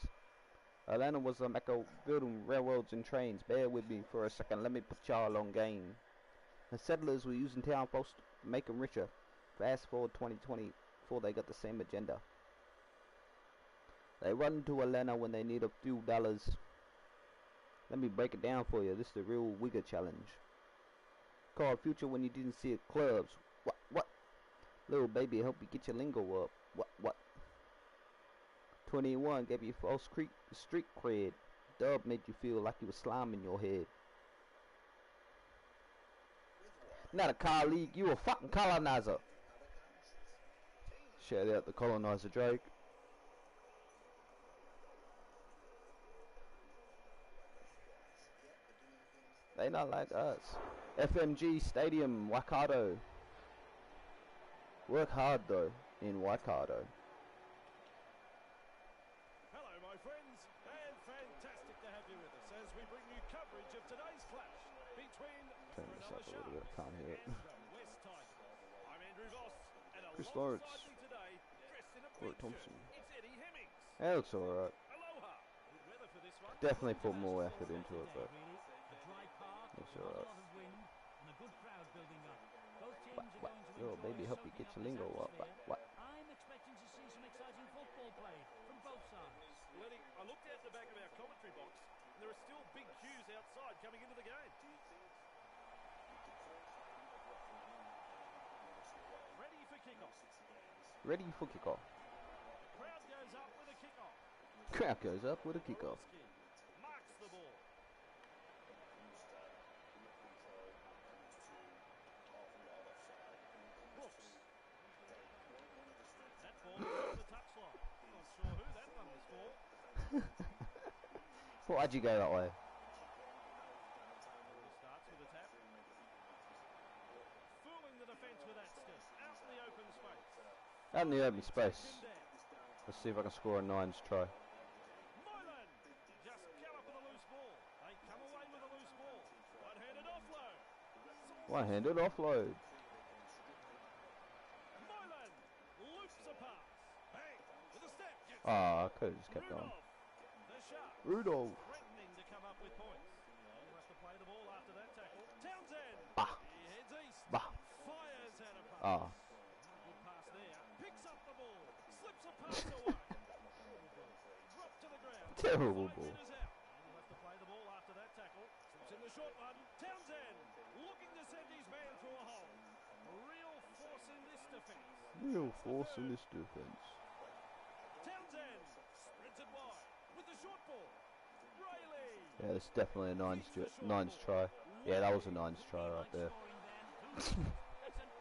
Atlanta was a mecca building railroads and trains. Bear with me for a second, let me put y'all on game. The settlers were using town folks to make them richer. Fast forward 2024, they got the same agenda. They run to Atlanta when they need a few dollars. Let me break it down for you. This is the real Wigger challenge. Called Future when you didn't see it. Clubs. What? Little baby, help you get your lingo up. What? 21 gave you false street cred. Dub made you feel like you was slime in your head. Not a colleague, you a fucking colonizer. Shout out the colonizer Drake. They not like us. FMG Stadium, Waikato. Work hard though in Waikato. Hello, my friends, and fantastic to have you with us as we bring you coverage of today's clash between Turn this up a little bit. I can't hear it. and the West Tigers. I'm Andrew Voss, and Chris alongside Lawrence. me today, dressed in a Corey pink Thompson. shirt, it's Eddie Hemmings. That looks alright. Aloha. Good weather for this one. Definitely put more effort into it, but A dry park, looks not a alright. lot of wind, and a good crowd building up. Both teams are going to Yo, enjoy baby, hope you soaking get up your this lingo up. atmosphere. I'm expecting to see some exciting football played from both sides. Lenny, I looked out the back of our commentary box, and there are still big queues outside coming into the game. Ready for kickoff. Ready for kickoff. Crowd goes up with a kickoff. Crowd goes up with a kickoff. Borowski marks the ball. Brooks. That ball over the touchline. Not sure who that one was for. Why'd you go that way? Starts with a tap. Fooling the defence with that stick. Out in the open space. Out in the open space. Taken down. Let's see if I can score a nines try. Moylan just come up with a loose ball. They come away with a loose ball. One-handed offload. One-handed offload. Moylan loops a pass. Bang with a step. Gets Ah, I could have just kept going. Rudolph, the Sharks, Rudolph. threatening to come up with points. He'll have to play the ball after that tackle. Townsend. Bah. He heads east. Bah. Fires out a pass. Ah. Good pass there. Picks up the ball. Slips a pass away. Drop to the ground. Terrible 5 ball. metres out. He'll have to play the ball after that tackle. Slips in the short one. Townsend looking to send his man through a hole. Real force in this defence. Real force in this defence. Townsend sprinted wide with the short ball. Brayley. Yeah, it's definitely a nines try. Yeah, that was a nines try right there. That's an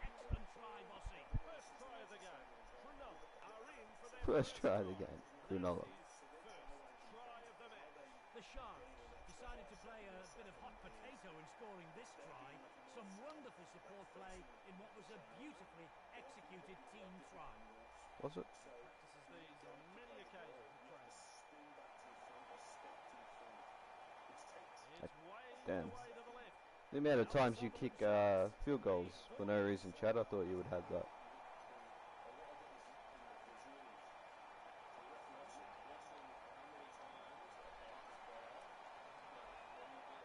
excellent try, Bossy. First try of the game. Cronulla are in for their First try of the game. Cronulla. First try of the match. The Sharks decided to play a bit of hot potato in scoring this try. Some wonderful support play in what was a beautifully executed team try. Was it? Practices these on many occasions. It's way Damn. away to the left. The amount of times you kick field goals for no reason, Chad, I thought you would have that.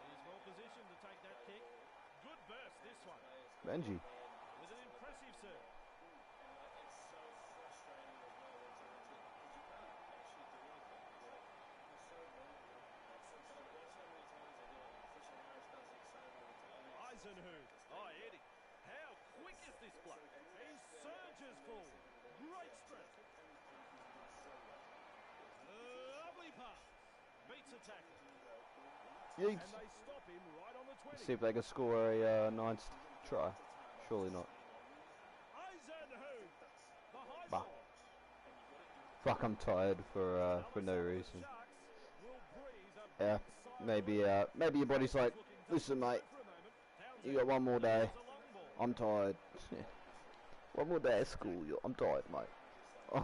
He's well positioned to take that kick. Good burst this one. Benji. With an impressive serve. Eisenhuth. Oh, Eddie. How quick is this bloke? He surges forward. Great strength. Lovely pass. Beats a tackle. Yeets. And they stop him right on the 20. See if they can score a nines try. Surely not. Eisenhuth. The high Bah. ball. Fuck, I'm tired for no reason. Sharks will breeze a Yeah, big sigh maybe your body's like, listen, mate, for a moment. you got one more day. Townsend delivers a long ball. I'm tired. One more day at school. I'm tired, mate. Oh.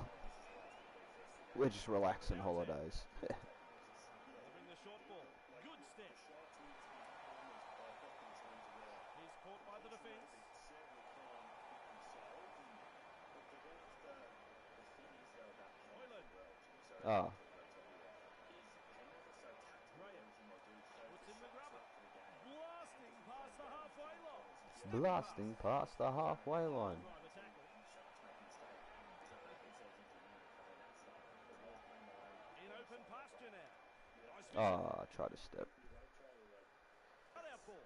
We're just relaxing holidays. Delivering the short ball. Good step. He's caught by the defence. Moylan. Ah, Graham. Puts in the grubber. Blasting past the halfway line. blasting past the halfway line. Driver tackle. In open pasture now. Nice Ah, try to step. cut out ball.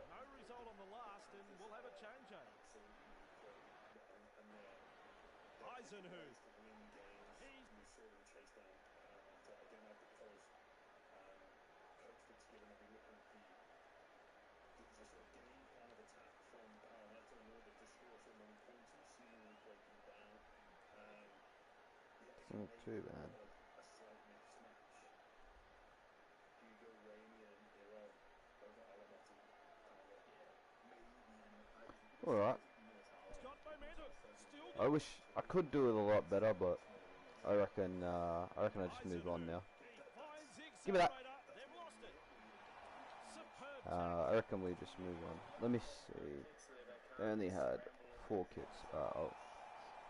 No result on the last, and we'll have a changeover. Eisenhuth. He's Not too bad. Alright. It's got momentum. Still I wish I could do it a lot better, but I reckon I just move on now. He finds the Give me that. accelerator. They've lost it. Superb I tackle. reckon we just move on. Let me see. They only had 4 kicks. I'll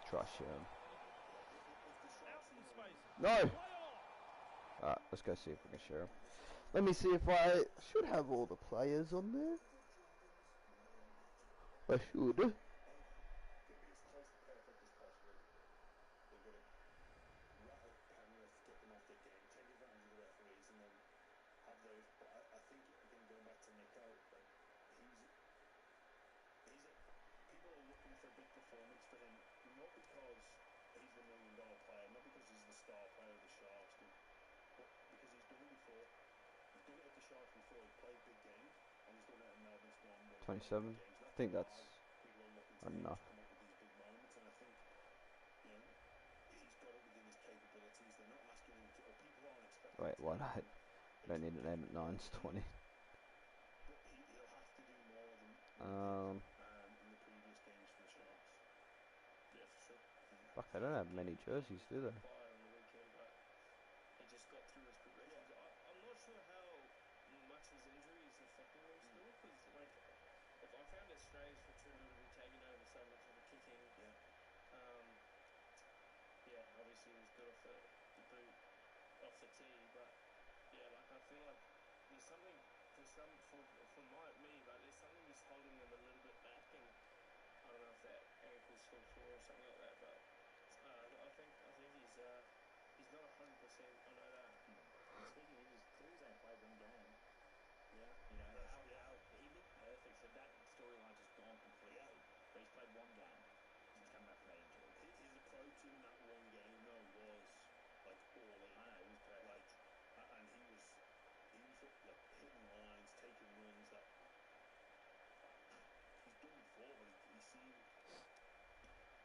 try share 'em. Out in space. No! Play on. Alright, let's go see if we can share 'em. Let me see if I should have all the players on there. I should. Got to be as close to perfect as possible. They've got to rattle Penrith, get them off their game, take advantage of the referees, and then have those. But I think again, going back to Nico, like he's a, people are looking for a big performance for him, not because he's the $1 million player, not because he's the star player of the Sharks, but because he's done it before. He's done it at the Sharks before. He's played big games, and he's done it at Melbourne Storm. 27. I think that's People are looking to him enough. to come up with these big moments, and I think he's got it within his capabilities. They're not asking him to, or people aren't expecting. Wait, why not? I don't need a name at 9's 20. But he'll have to do more than he Um, did in the previous games for the Sharks. Yeah, for sure. fuck, they don't have many jerseys, do they? Quiet on the weekend, but he just got through his progressions. I'm not sure how much his injury is affecting him still, because like if I found it strange for Trudeau to be taking over so much of the kicking. Yeah, obviously he was good off the boot, off the tee, but yeah, like I feel like there's something for me, like there's something just holding them a little bit back, and I don't know if that ankle's still sore or something like that, but I think he's not 100%. I know that. And speaking of injuries, Cleary's only played one game. Yeah. You know, how he looked perfect, so that storyline's just gone completely. Yeah. But he's played one game since coming back from that injury. His approach in that one game though was like all in. I know, he was perfect. Like, and he was like hitting lines, taking runs that he's done before, but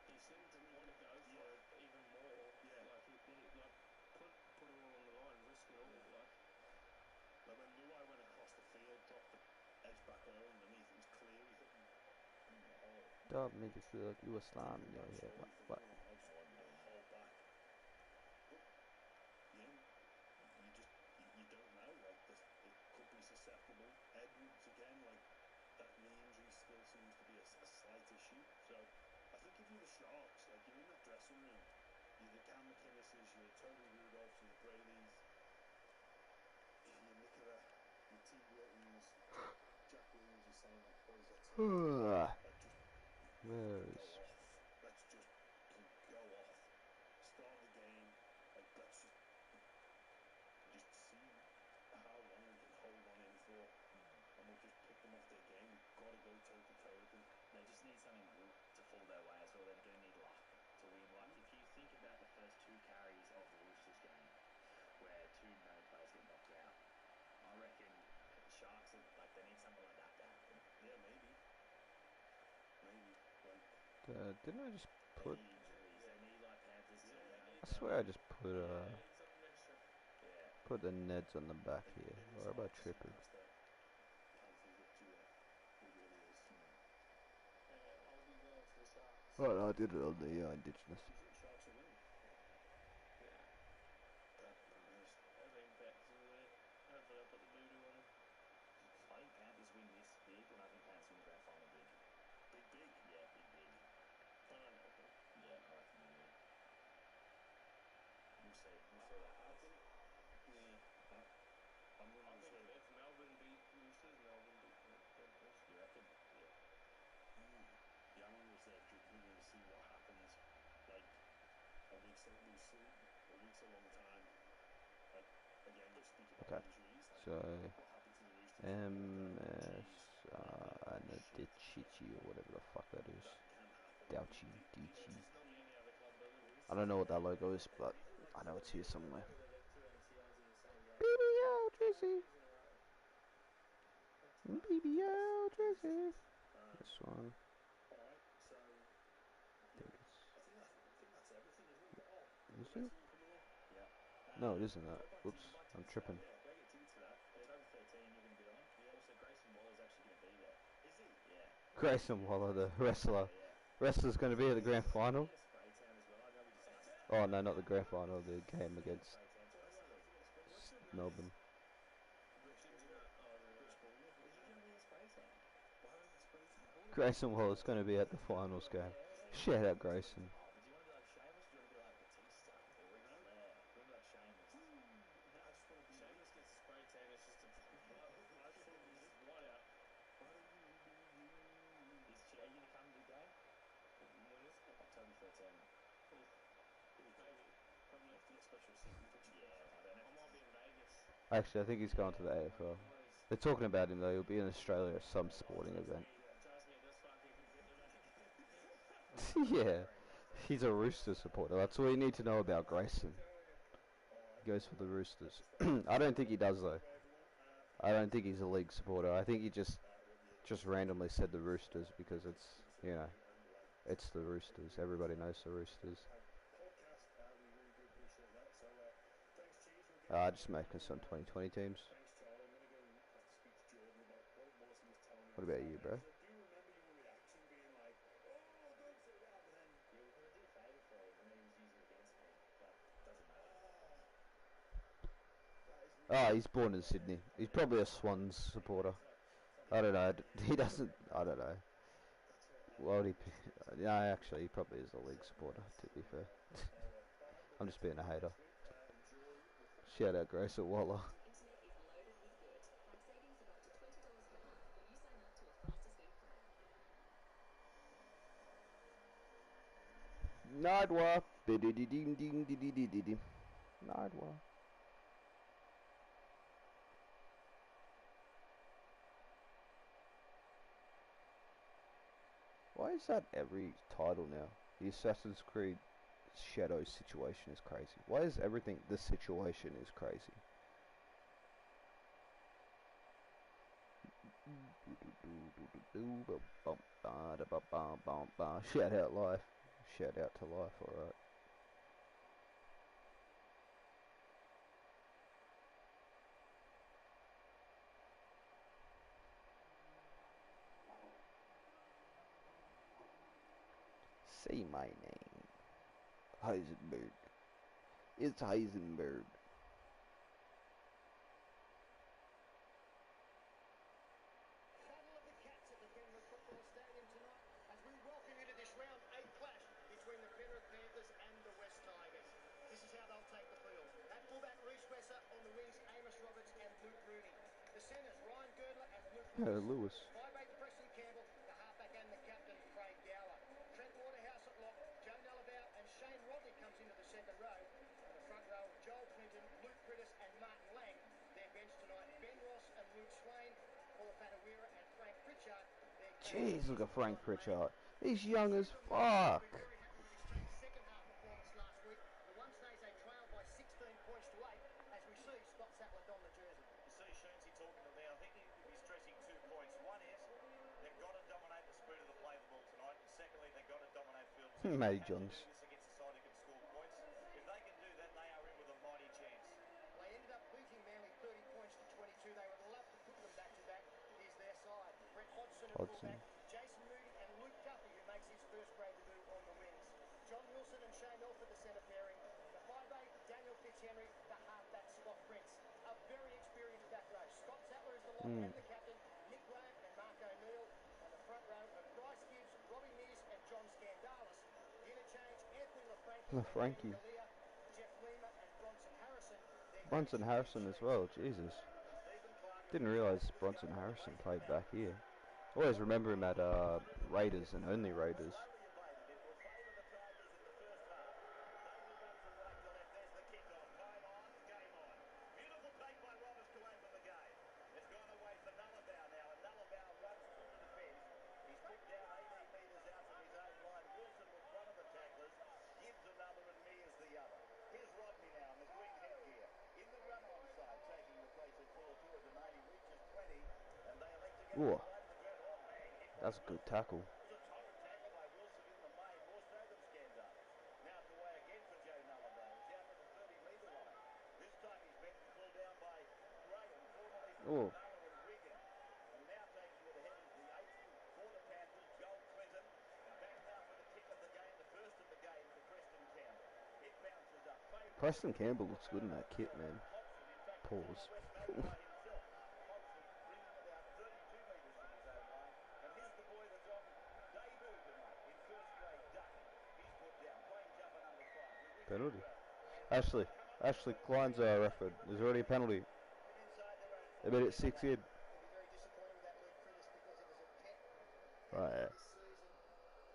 he seemed to want to go for it even more. Yeah. Like he like put it all on the line, risk it all. Like when Luai went across the field, dropped the edge back over underneath, it was clear he hit him in the hole. Don't make it feel like you were slamming your head. What? I'll just hold back. But you don't know. Like this, it could be susceptible. Edwards again, like that knee injury still seems to be a slight issue. So I think if you're the Sharks, like you're in that dressing room, you're the Cam McInnes's, you're the Toby Rudolphs, you're the Brady's, you're Nicola, your T. Wiltons, Jack Williams is saying like, boys, let's just Where go is? off. Let's just go off. Start the game. Like let's just see how long we can hold on in for, and we'll just put them off their game. We've got to go toe to toe with them. They just need something to fall their way as well. They do need luck to win. Like if you think about the first 2 carries of the Roosters game, where 2 main players get knocked out, I reckon the Sharks they need something like that to happen. Yeah, maybe. Didn't I just put? Any injuries, they need like Panthers to. I swear I just put Need something extra. Yeah. put the Neds on the back here. Or am I tripping? Panthers look to it really is. I'll be going for the Sharks. Oh no, I did it on the Indigenous. Do you think Sharks will win? Yeah. Panthers. I think Panthers will win it. Hopefully I'll put the voodoo on them. I think Panthers win this big, and I think Panthers win the grand final big. Big. Yeah, big. I don't know. Yeah, I reckon they will. We'll see. We'll see what I happens. think. Yeah. I'm going I to think say. if Melbourne beat Roosters, Melbourne beat Panthers. You reckon? Yeah. Yeah, I'm going to reserve judgment and see what happens. Like a week's a long time. Like again, you speak about Okay. injuries. Like So what happened to the Roosters? MS Nadichichi or whatever the fuck that is. That can happen. Dauchi, People Dichi. just There's not many other club does it. I don't know what that logo is, but I know it's here somewhere. They've had 2 MCLs in the same game. BBL Drizzy. In a row. BBL Drizzy. This one. Alright, so I think it's. I think that's everything, isn't it? Oh, Is the it? next one coming up. Yeah. No, it isn't that. Go back Oops, to I'm the tripping. start, Go get tickets for that. October 13, you're going to be on. Yeah. Also, Grayson Waller's actually going to be there. Is he? Yeah. Grayson Waller, the wrestler. Wrestler's going to be at the grand final. Oh no, not the grand final. The game against Melbourne. Grayson Waller's going to be at the finals game. Shout out Grayson. Actually, I think he's going to the AFL. They're talking about him though. He'll be in Australia at some sporting event. Yeah, he's a Roosters supporter. That's all you need to know about Grayson. He goes for the Roosters. I don't think he does though. I don't think he's a league supporter. I think he just randomly said the Roosters because it's, you know, it's the Roosters. Everybody knows the Roosters. Just making some 2020 teams. What about you, bro? Oh, he's born in Sydney. He's probably a Swans supporter. I don't know. He doesn't. I don't know. Why would he? Yeah, actually, he probably is a league supporter. To be fair, I'm just being a hater. Shout out Grayson Waller. Nardwa. Nardwa. Why is that every title now? The Assassin's Creed Shadow situation is crazy. Why is everything, the situation is crazy? Shout out life. Shout out to life, alright. Say my name. Heisenberg. It's Heisenberg. Battle of the Cats at the Penrith Football Stadium tonight as we welcome you to this round 8 clash between the Penrith Panthers and the West Tigers. This is how they'll take the field. At fullback, Reece Wesser. On the wings, Amos Roberts and Luke Rooney. The centres, Ryan Girdler and Luke Lewis. Lewis. 5'8", Preston Campbell. The halfback and the captain, Craig Gower. Trent Waterhouse at lock. Joe Nalabau and Shane Rodney comes into the second row. On the front row, Joel Clinton, Luke Prittis and Martin Lang. Their bench tonight, Ben Ross and Luke Swain. Paul Fatawira and Frank Pritchard. Jeez, look at Frank Pritchard. He's young as fuck. Second half performance last week. The One Stays they trailed by 16 points to 8 as we see Scott Sattler don the jersey. You see Sheensy talking to me. I think he'll be stressing 2 points. One is they've got to dominate the speed of the play of the ball tonight. And secondly, they've got to dominate field position. Matty Johns. They have to do this against a side who can score points. If they can do that, they are in with a mighty chance. They ended up beating Manly 30 points to 22. They would love to put them back to back. Here's their side. Brett Hodgson at fullback. Jason Moody and Luke Duffy, who makes his first grade debut on the wings. John Wilson and Shane Milford, the centre pairing. The 5'8", Daniel Fitzhenry, the halfback, Scott Prince. A very experienced back row. Scott Sattler is the lock and the captain. Nick Graham and Mark O'Neill. On the front row of Bryce Gibbs, Robbie Mears and John Scandalis. The interchange, Anthony LaFranchi, Jeff Lima and Bronson Harrison. Bronson Harrison as well, Jesus. Didn't realise Bronson Harrison played back here. Always remember him at Raiders and only Raiders. Ooh, that's a good tackle. Oh. Preston Campbell looks good in that kit, man. Hodgson, in fact, Pause. former West Magpie himself. Hodgson bringing about 32 metres from his own line. And here's the boy that's on debut tonight in first grade, Duffy. He's put down, playing jumper number 5. We're with Penalty. you, Ashley Klein's referred. There's already a penalty. from inside their own They made it 6 in. He'll be very disappointed with that, Luke Critters, because it was a pet Right. this season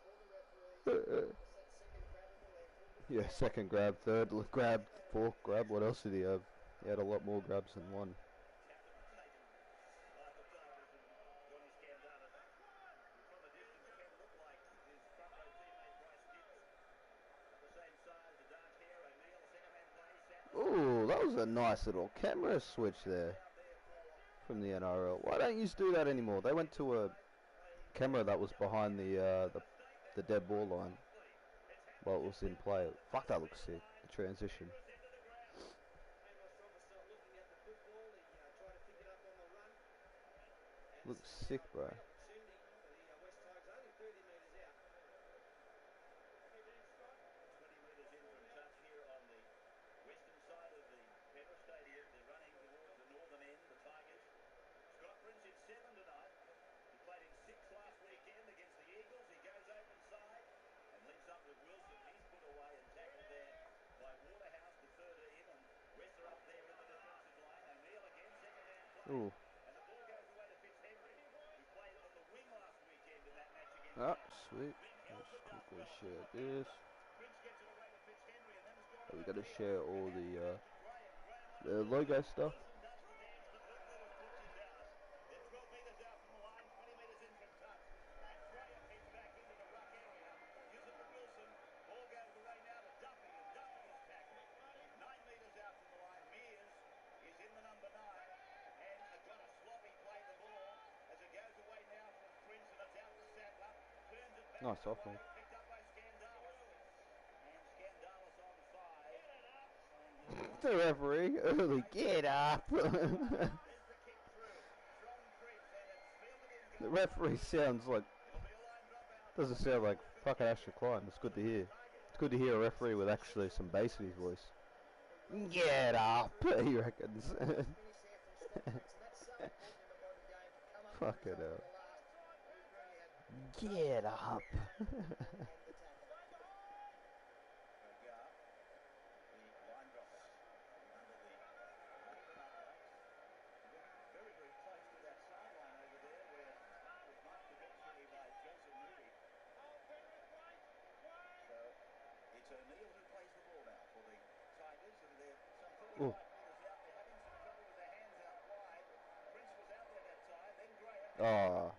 for the referees. It's that second grabbable there. Yeah, second grab, third grab, fourth grab. What else did he have? He had a lot more grabs than one. Captain taken by the Tigers and Johnny Scandala, who from a distance can look like his front row teammate Bryce Gibbs. At the same size, the dark hair, O'Neill, second man plays. Ooh, that was a nice little camera switch there from the NRL. Why don't you do that anymore? They went to a camera that was behind the dead ball line while it was in play. Fuck, that looks sick. The transition. Amos Thomas start looking at the football. He tried to pick it up on the run. Looks sick, bro. Great opportunity for the West Tigers, only 30 metres out. 20 metres in from touch here on the western side of the Penrith Stadium. They're running towards the northern end, the Tigers. Scott Prince in 7 tonight. He played in 6 last weekend against the Eagles. He goes open side and links up with Wilson. He's put away and tackled there by Waterhouse to 13, and West are up there in the defensive line. O'Neill again, second man play. Ooh. And the ball goes away to Fitzhenry, who played on the wing last weekend in that match against Ah, Melbourne. sweet. Being held Let's for Duff quickly well. share this. Prince gets it away to Fitzhenry, and then it's gone We to gotta O'Neill. share all And now the it's back to Graham. Graham on the his logo line. stuff. Wilson does the dance. The Blue Boars puts his house. They're 12 metres out from the line, 20 metres in from touch. And Graham heads back into the ruck area. Gives it to Wilson. Ball goes away now to Duffy, and Duffy is tackled. 9 metres out from the line. Mears is in the number 9. And got a sloppy play the ball as it goes away now from Prince, and it's out to Sattler. Turns it back Nice the off, way. mate. Picked up by Scandalis. And Scandalis on 5. And The referee early, get up. here's the kick through from Prince, and it's fielded in The goal. referee sounds like, It'll be a line drop out. doesn't sound like fucking Ashley Klein. It's good to hear. It's good to hear a referee with actually some bass in his voice. Get up, he reckons. Finish there from Scott Prince, and that's so important in the modern game to come up with Fucking the result hell. in the last. Get up. And the tackle. Gar, the line drop out under the Auckland uprights. Very, very close to that sideline over there where it was marked eventually by Joseph Moody. So it's O'Neill who plays the ball now for the Tigers, and they're some 35 Ooh. metres out. They're having some trouble with their hands out wide. Prince was out there that time, then Graham. Oh,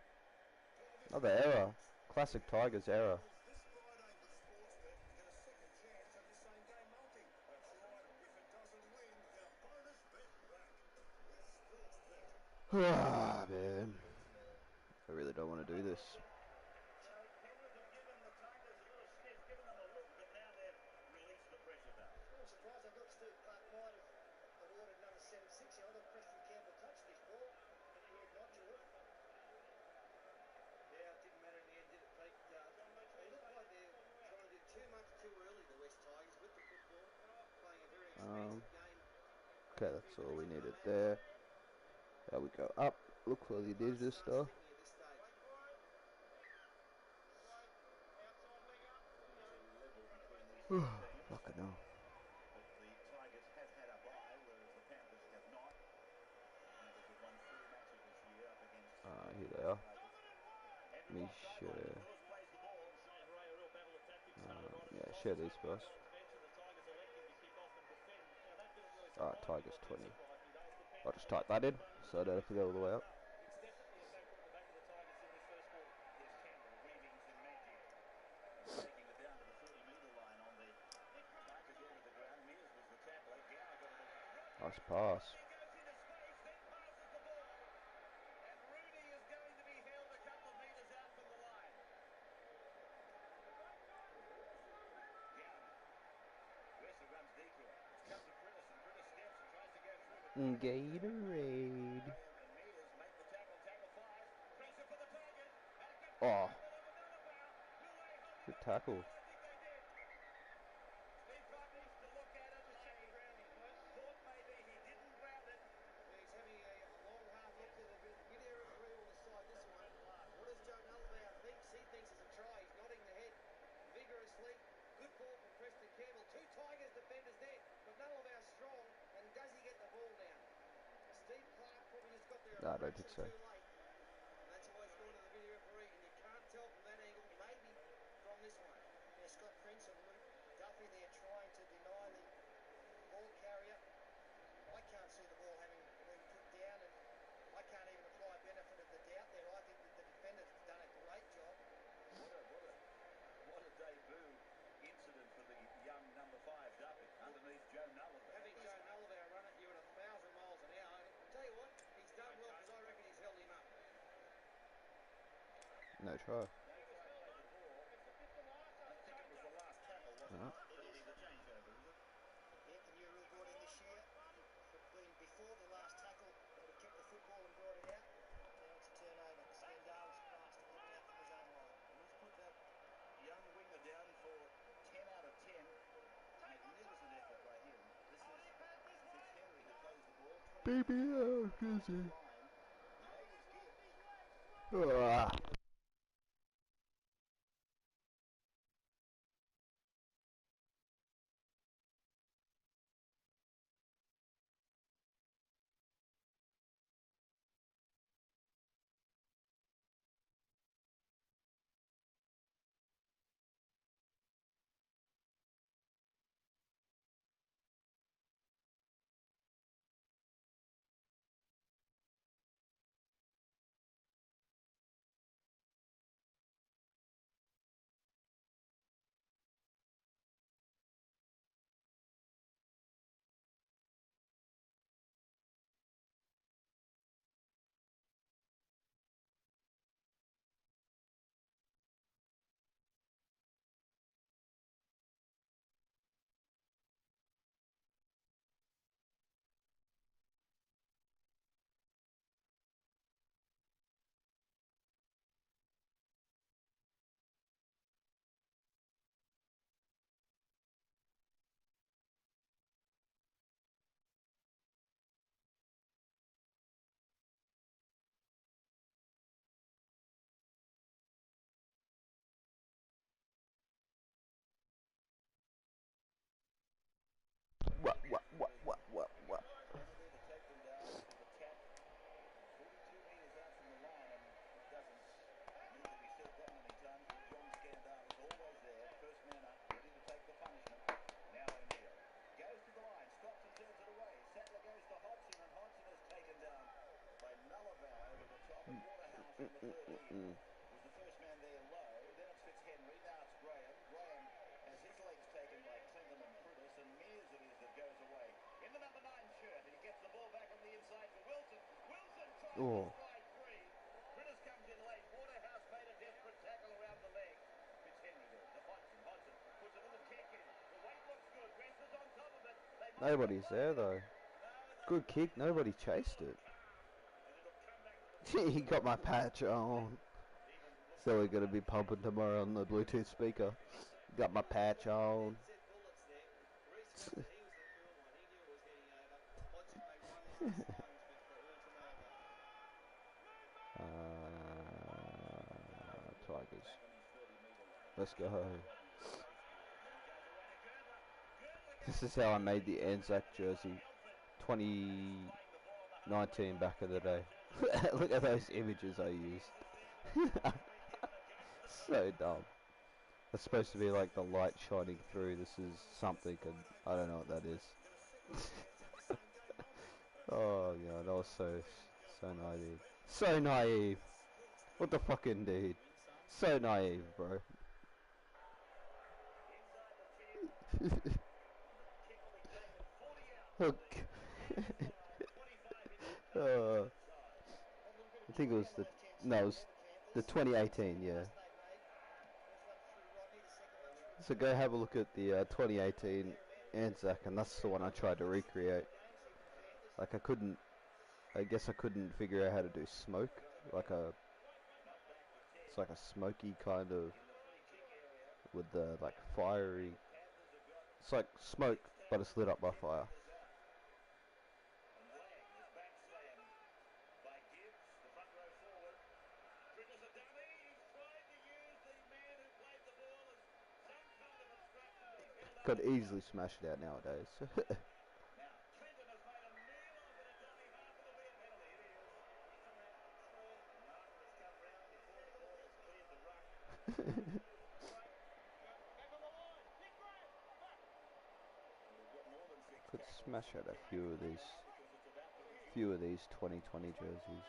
another error. Classic Tigers error. This Friday with Sportsbet, get a second chance at your same game multi. That's right. If it doesn't win, get a bonus bet back with Sportsbet. Ah, man. I really don't want to do this. So Penrith have given the Tigers a little sniff, given them a look, but now they've released the pressure valve. I'm surprised. I thought Steve Clark might have awarded number 7-6. I thought Preston Campbell touched this ball. He did not, George. Yeah, it didn't matter in the end, did it, Pete? They look like they're trying to do too much too early, the West Tigers, with the football, playing a very expensive game. Okay, that's all we needed there. There we go. Up. Look for the digital stuff. Sticking at this stage. It's a level between these two teams. Fucking hell. But the Tigers have had a bye, whereas the Panthers have not. Panthers have won 3 matches this year up against Here they are. Andrew Me off sideline. share. Lewis plays the ball. Ray, a real battle of tactics started on Yeah, his share these first. bench, and the Tigers electing to kick off and defend. Now that didn't really Alright, surprise me. Tigers What 20. did surprise me though is the I'll Panthers just type that in, so I don't have to go all the way up. It's definitely a factor at the back of the Tigers in this first quarter. Here's Campbell, Weavings and Magic. Taking it down to the 40-metre line on the Tigers end of the ground. Mears was the tackler. Gower got it. Nice pass. He goes into space, then passes the ball. And Rooney is going to be held a couple of metres out from the line. Gower. Wesser runs decoy. It's come to Critters, and Critters steps and tries to go through. But Gatorade. Graham and Mears make the tackle. Tackle 5. Pressure for the Tigers. Oh, good tackle. I think they did. Steve Clark needs to look at it and say, No, I don't think so. Too late. And that's why he's gone to the video referee, and you can't tell from that angle, maybe from this one. Scott Prince and Luke Duffy there trying to deny the ball carrier. I can't see the ball having been put down, and I can't even apply benefit of the doubt there. I think that the defenders have done a great job. What a debut incident for the young number 5 Duffy underneath Joe Nullarbor. Having Joe Nullarbor run at you at 1,000 miles an hour, I'll tell you what, he's done well because I reckon he's held him up. No try. I think it was the last tackle, wasn't it? It'll be the changeover, is it? Yeah, the new rule brought in this year. It had been before the last tackle, would have kept the football and brought it out. Now it's a turnover. Scandale's passed, looking out from his own line. And let's put that young winger down for 10 out of 10. Magnificent effort by him. This is Fitzhenry who plays the ball. BBL, Gizzy. What? Penalty to take them down for the tap. 42 metres out from the line, and it doesn't need to be said that many times, but John Scandale is always there. First man up, ready to take the punishment. Now O'Neill goes to the line, stops and turns it away. Sattler goes to Hodgson, and Hodgson is taken down by Nullarbor over the top of Waterhouse in the 13. Was the first man there low. Then it's Fitzhenry. Now it's Graham. Graham has his legs taken by Clinton and Prudis, and Mears it is that goes away. In the number 9 shirt, and he gets the ball back on the inside for Wilson. Wilson tries to strike free. Prudis comes in late. Waterhouse made a desperate tackle around the leg. Fitzhenry did to Hodgson. Hodgson puts a little kick in. The weight looks good. Rest is on top of it. Nobody's there though. Good kick. Nobody chased it. He got my patch on. So we're gonna be pumping tomorrow on the Bluetooth speaker. Got my patch on. Tigers. Let's go. This is how I made the Anzac jersey 2019 back in the day. Look at those images I used. So dumb. It's supposed to be like the light shining through. This is something, and I don't know what that is. Oh god, that was so naive. So naive. What the fuck, indeed. So naive, bro. Look. I think it was it was the 2018, yeah. So go have a look at the 2018 Anzac, and that's the one I tried to recreate. Like I guess I couldn't figure out how to do smoke, it's like a smoky kind of, with the like fiery, it's like smoke, but it's lit up by fire. Could easily smash it out nowadays. smash out a few of these 2020 jerseys.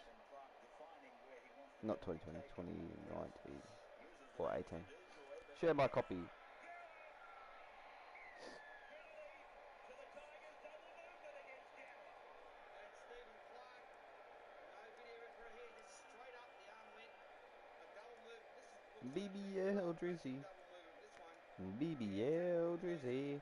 Not 2020, 2019 or 18. Share my copy. BBL Drizzy. BBL Drizzy.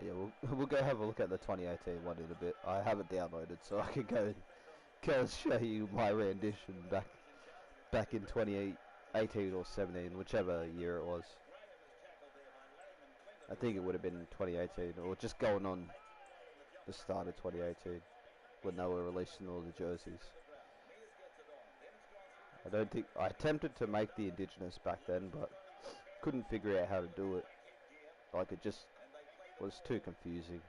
Yeah, we'll go have a look at the 2018 one in a bit. I have it downloaded so I can go and show you my rendition back in 2018 or 17, whichever year it was. I think it would have been 2018 or just going on the start of 2018 when they were releasing all the jerseys. I don't think I attempted to make the Indigenous back then, but couldn't figure out how to do it. Like, it just was too confusing.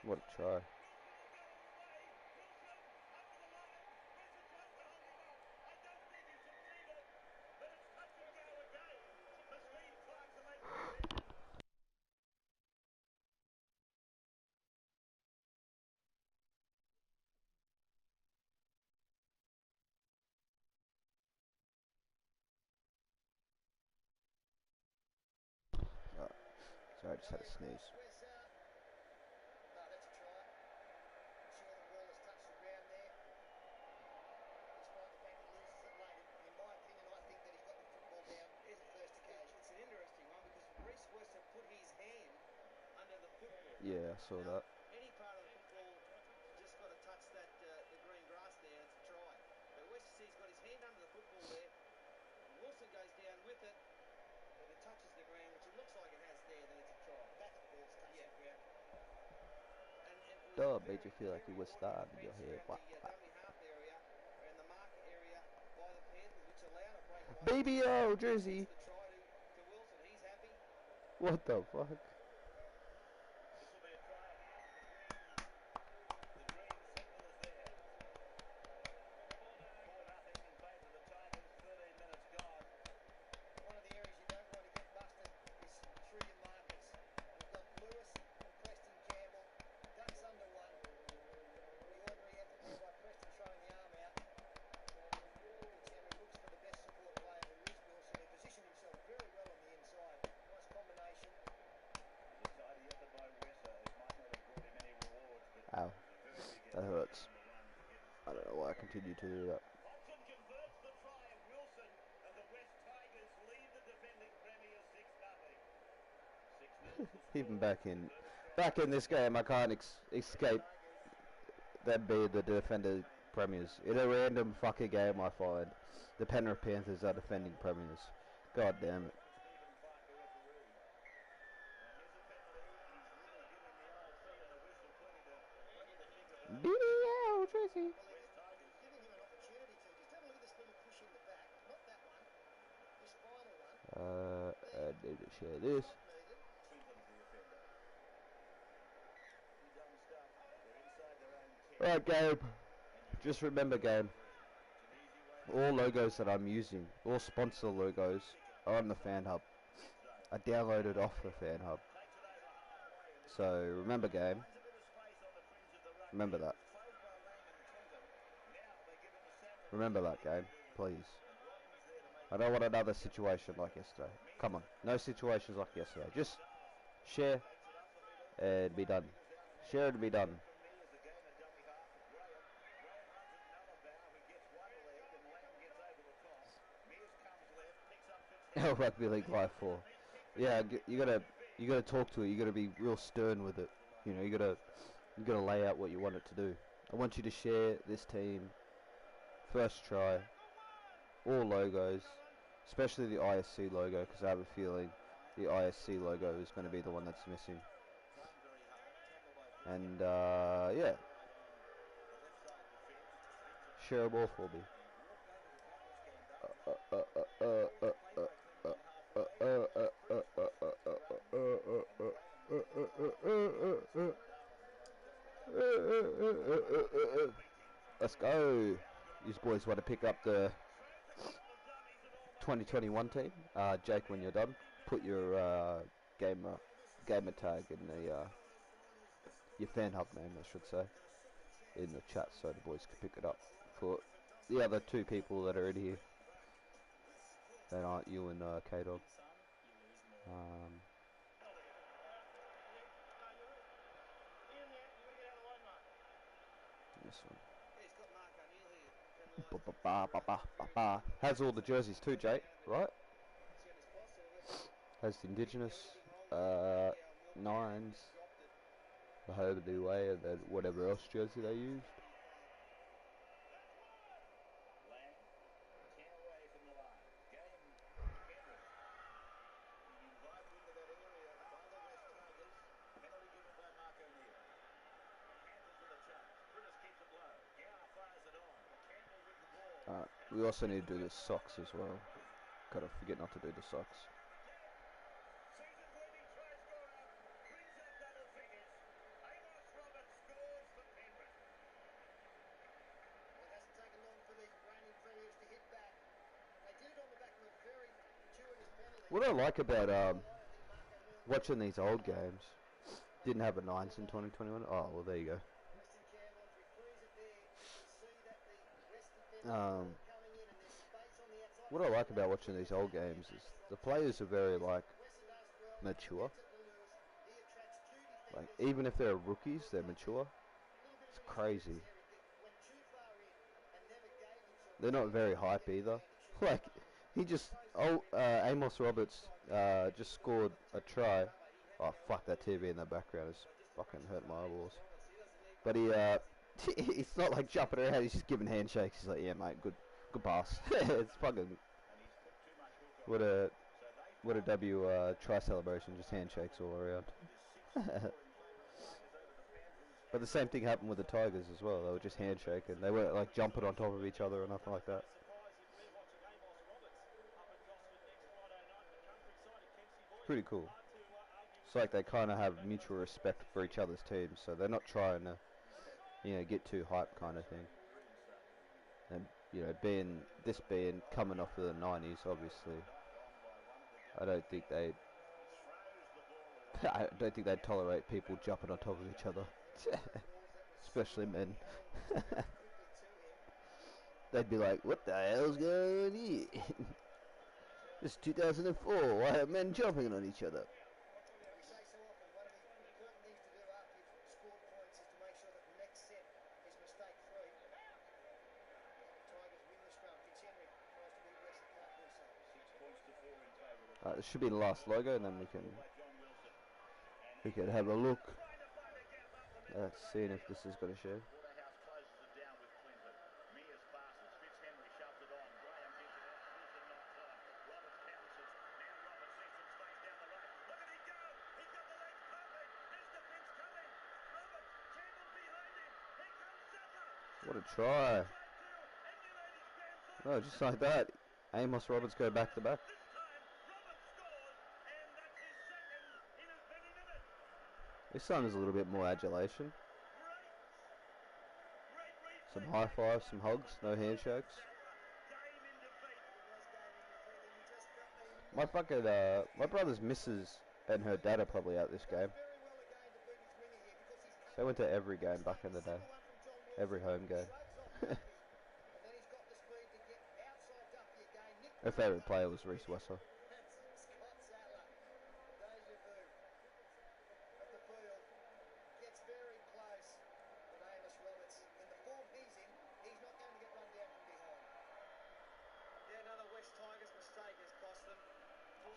What a try. Sorry, I just had a sneeze. Yeah, I saw that. Any part of the football just got to touch that the green grass there, it's a try. But Westersee's got his hand under the football there. Wilson goes down with it. If it touches the ground, which it looks like it has there, then it's a try. Back of the ball's touching the ground. Duh, made you feel like you were starting your head. The dummy half area and the mark area by the Panthers, which allowed a breakaway. BBL jersey. The try to Wilson, he's happy. What the fuck? Ow. That hurts. I don't know why I continue to do that. Even back in this game, I can't escape them being the defending premiers. In a random fucking game, I find the Penrith Panthers are defending premiers. God damn it. BBL Tracy. Giving him an opportunity to just have a look at this little push in the back. Not that one. This final one. I need to share this. Alright, Gabe. Just remember, Gabe. All logos that I'm using, all sponsor logos, are on the Fan Hub. I downloaded off the Fan Hub. So remember, Gabe. Remember that. Remember that, Gabe. Please. I don't want another situation like yesterday. Come on. No situations like yesterday. Just share and be done. Share and be done. Rugby League Live 4. Yeah, you gotta talk to it. You gotta be real stern with it. You know, you gotta lay out what you want it to do. I want you to share this team. First try. All logos, especially the ISC logo, because I have a feeling the ISC logo is going to be the one that's missing. And yeah, share a ball for me. Let's go. These boys want to pick up the 2021 team. Jake, when you're done, put your gamer tag in the your fan hub name, I should say, in the chat so the boys can pick it up for the other two people that are in here that aren't you and K-Dog. This one. Has all the jerseys too, Jake, right? Has the Indigenous nines, the Home and Away, and then whatever else jersey they used. We also need to do the socks as well. Gotta forget not to do the socks. What I like about watching these old games, didn't have a 9s in 2021. Oh, well, there you go. What I like about watching these old games is the players are very, like, mature. Like, even if they're rookies, they're mature. It's crazy. They're not very hype either. Like, he just... Amos Roberts just scored a try. Oh, fuck, that TV in the background is fucking hurting my eyeballs. But it's not like jumping around, he's just giving handshakes. He's like, yeah, mate, good pass. It's fucking... What a W try celebration, just handshakes all around. But the same thing happened with the Tigers as well. They were just handshaking. They weren't like jumping on top of each other or nothing like that. Pretty cool. It's like they kind of have mutual respect for each other's teams, so they're not trying to, get too hype kind of thing. And being coming off of the 90s, obviously, I don't think they'd tolerate people jumping on top of each other, especially men. They'd be like, "What the hell's going on here? It's 2004. Why are men jumping on each other?" This should be the last logo, and then we can have a look at seeing if this is going to show. What a try. Oh, just like that. Amos Roberts go back to back. This time there's a little bit more adulation. Some high fives, some hugs, no handshakes. My brother's missus and her dad are probably at this game. They went to every game back in the day. Every home game. Her favourite player was Reece Wesser.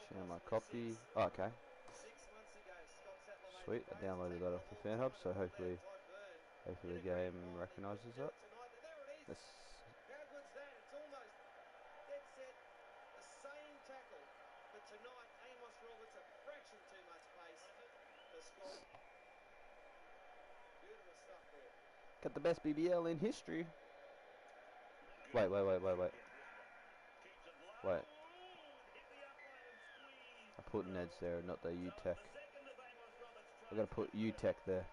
Share my copy. Oh, okay. Sweet, I downloaded that off the fan hub, so hopefully the game recognises that. Let's tonight, Amos Roberts a fraction too much pace to score. Beautiful stuff there. Got the best BBL in history. Wait. I put Ned's there, not the UTech. I gotta put UTech there.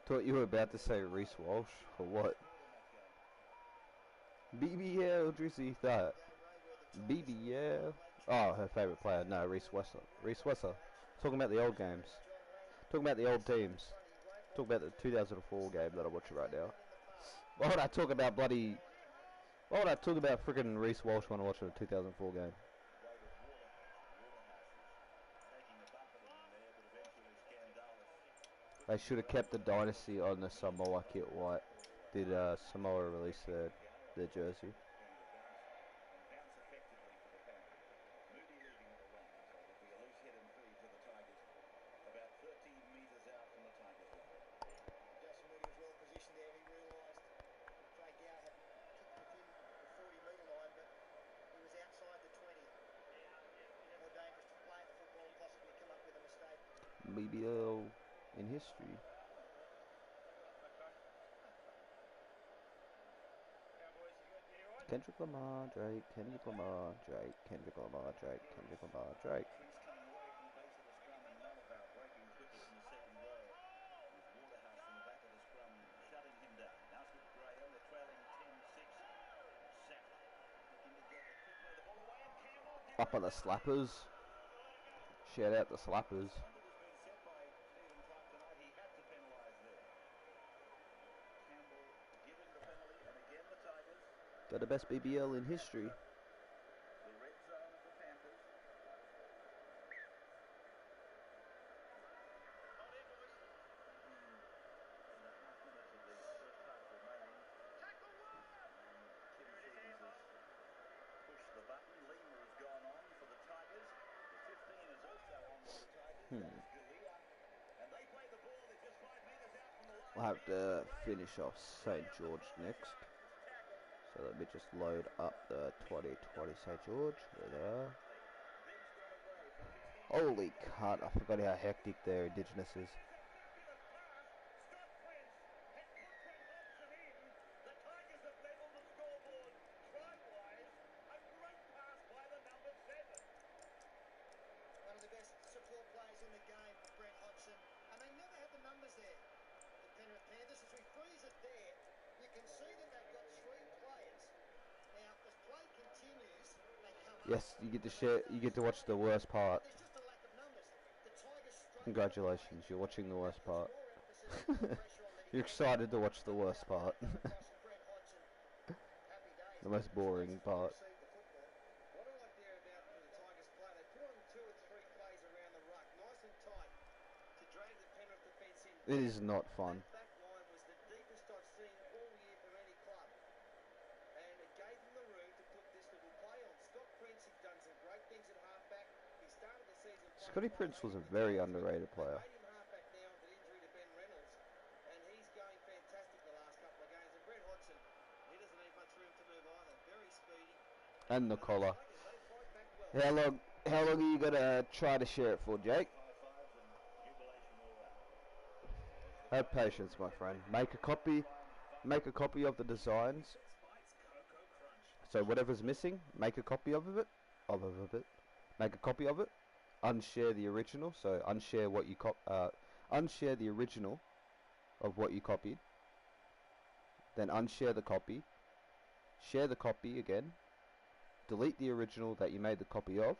Thought you were about to say Reese Walsh for what? BBL Drizzy that. BBL. Oh, her favourite player. No, Reese Wesser. Reese Wesser. Talking about the old games. Talking about the old teams. Talking about the 2004 game that I'm watching right now. Why would I talk about bloody... Why would I talk about freaking Reese Walsh when I'm watching a 2004 game? They should have kept the dynasty on the Samoa kit white. Did Samoa release their jersey? BBL in history. Kendrick Lamar, Drake, Kendrick Lamar, Drake, Kendrick Lamar, Drake, Kendrick Lamar, Drake. Up on the slappers. Shout out the slappers. They're the best BBL in history. I'll have to finish off St. George next. So let me just load up the 2020 St. George. There they are. Holy cut, I forgot how hectic their Indigenous is. One of the best support players in the game for Brent Hodgson, and they never had the numbers there. The Penrith Panthers, as we freeze it there, you can see that they've got three players. Now, as play continues, they come Yes, you get to share. You get to watch the worst part. there's just a lack of numbers. The Tigers Congratulations, you're watching the worst part. You're excited to watch the worst part. The most boring part. What I like there about the Tigers play, they put on 2 or 3 plays around the ruck, nice and tight, to drag the Penrith defence in. It is not fun. That back line was the deepest I've seen all year from any club. And it gave them the room to put this little play on. Scott Prince, he's done some great things at halfback. He started the season... Scotty Prince was a very underrated player. They made him halfback now with an injury to Ben Reynolds. And he's going fantastic the last couple of games. And Brent Hodgson, he doesn't need much room to move either. Very speedy. And the collar. How long are you gonna try to share it for, Jake? Have patience, my friend. Make a copy of the designs. So whatever's missing, make a copy of it. Make a copy of it. Unshare the original. So unshare what you unshare the original of what you copied. Then unshare the copy. Share the copy again. Delete the original that you made the copy of.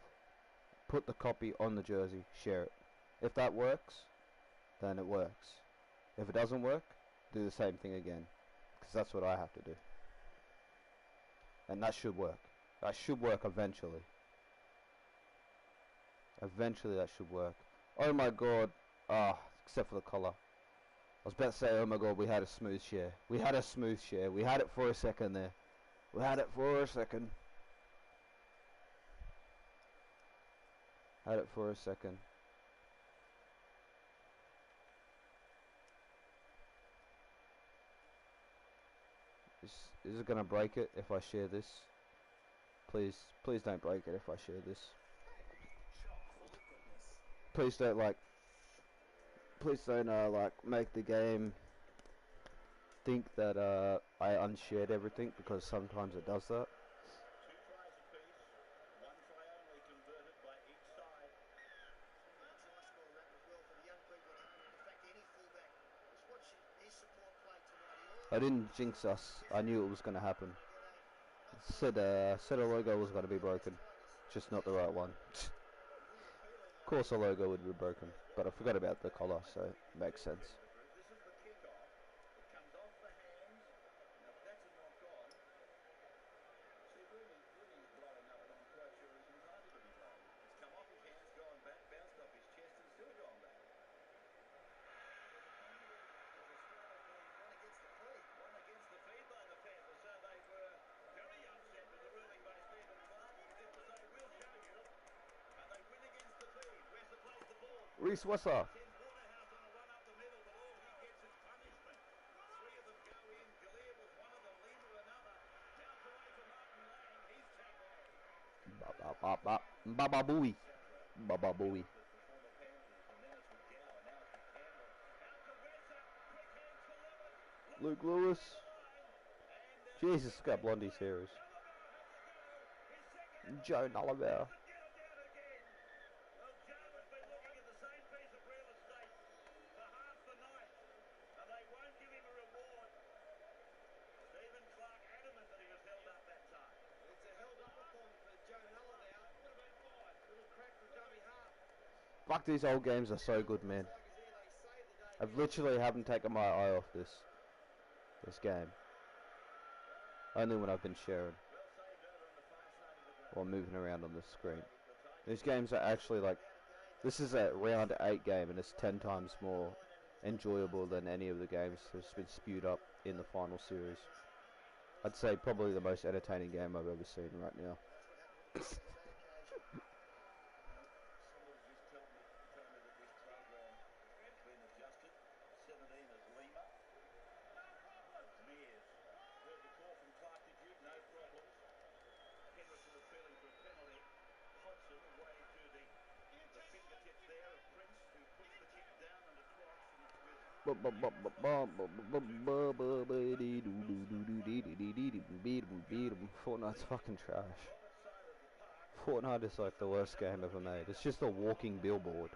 Put the copy on the jersey. Share it. If that works, then it works. If it doesn't work, do the same thing again. Because that's what I have to do. And that should work. That should work eventually. Eventually that should work. Oh my god. Ah, except for the collar. I was about to say, oh my god, we had a smooth share. We had a smooth share. We had it for a second there. We had it for a second. Had it for a second. Is it gonna break it if I share this? Please don't break it if I share this. Please don't like make the game think that I unshared everything, because sometimes it does that. I didn't jinx us. I knew it was going to happen. Said a logo was going to be broken, just not the right one. Of course, a logo would be broken, but I forgot about the collar, so it makes sense. This is the kick-off. It comes off the hands. Now, if that's a knock on, see, really blowing up, and I'm quite sure he's entitled to be blown. It's come off his hands, gone back, bounced off his chest, and still gone back. One against the feed by the Panthers, so they were very upset with the ruling by Stephen Clark. He was to say, we'll show you, and they win against the feed. Where's the place the ball? Reese, what's up? Sends Waterhouse on a run up the middle, but all he gets is punishment. Three of them go in. Galea was one of them, Lima another. Bounce away from Martin Lang. He's tackled. Baba booey. Baba booey. Former Panthers, and then it's McGowan. Now it's McCandless. Out to Wesser. Quick hands for Lewis. Luke Lewis. Jesus, got blondie series. Joe Nulliver. Get him down again. Well, Joe has been looking at the same piece of real estate for half the night, and they won't give him a reward. Stephen Clark adamant that he was held up that time. It's a held up on for Joe Nuller now. Would have been fine. Little crack for dummy half. Fuck, these old games are so good, man. I've literally haven't taken my eye off this game. Only when I've been sharing or moving around on the screen. These games are actually like, this is a round 8 game and it's 10 times more enjoyable than any of the games that's been spewed up in the final series. I'd say probably the most entertaining game I've ever seen right now. Somebody just told me that this program has been adjusted. 17 is Lima. Mears. Heard the call from Clark, did you? No problems. Henderson appealing for a penalty. Hodgson away to the fingertips there of Prince, who puts the kick down and across, and it's with Fortnite's fucking trash. Fortnite is like the worst game ever made. It's just a walking billboard.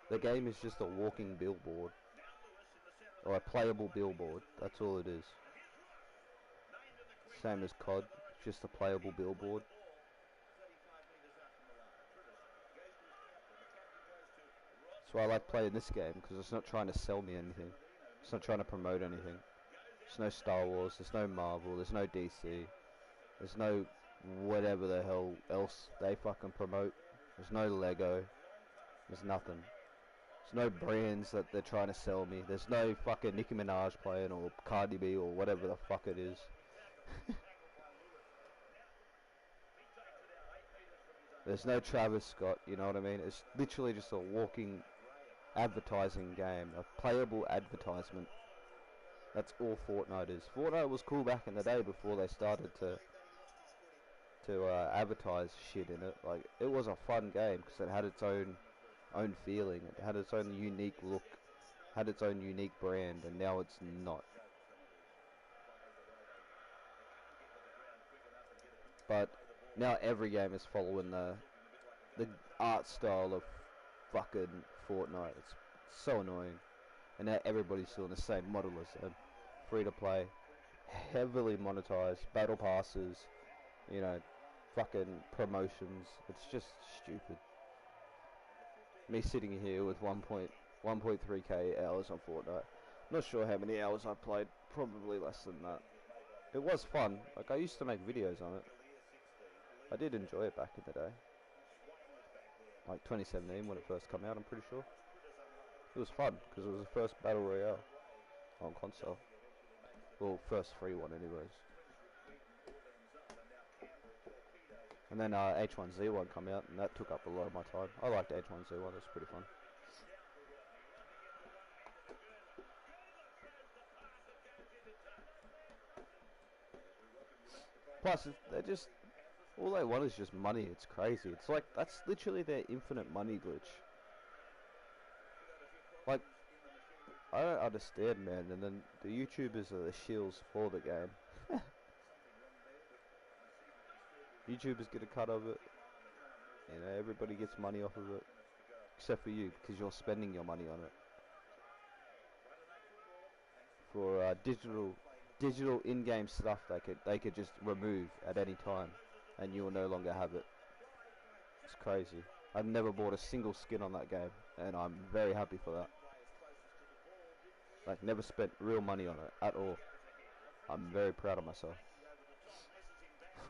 The game is just a walking billboard. Or a playable billboard. That's all it is. Same as COD. Just a playable billboard. That's why I like playing this game, because it's not trying to sell me anything. It's not trying to promote anything. There's no Star Wars, there's no Marvel, there's no DC. There's no whatever the hell else they fucking promote. There's no Lego. There's nothing. There's no brands that they're trying to sell me. There's no fucking Nicki Minaj playing or Cardi B or whatever the fuck it is. There's no Travis Scott, you know what I mean? It's literally just a walking advertising game, a playable advertisement. That's all Fortnite is. Fortnite was cool back in the day before they started to advertise shit in it. Like, it was a fun game because it had its own feeling. It had its own unique look, had its own unique brand, and now it's not. But now every game is following the art style of fucking Fortnite. It's so annoying. And now everybody's doing the same model as them. Free to play, heavily monetized, battle passes, you know, fucking promotions. It's just stupid. Me sitting here with 1.3k hours on Fortnite. Not sure how many hours I played. Probably less than that. It was fun. Like, I used to make videos on it. I did enjoy it back in the day. Like 2017 when it first came out, I'm pretty sure. It was fun because it was the first battle royale on console. Well, first free one anyways. And then H1Z1 come out, and that took up a lot of my time. I liked H1Z1, it was pretty fun. Plus, they're just, all they want is just money. It's crazy. It's like, that's literally their infinite money glitch. Like, I don't understand, man. And then the YouTubers are the shills for the game. YouTubers get a cut of it. You know, everybody gets money off of it. Except for you, because you're spending your money on it. For digital digital in-game stuff they could just remove at any time, and you will no longer have it. It's crazy. I've never bought a single skin on that game, and I'm very happy for that. Like, never spent real money on it at all. I'm very proud of myself.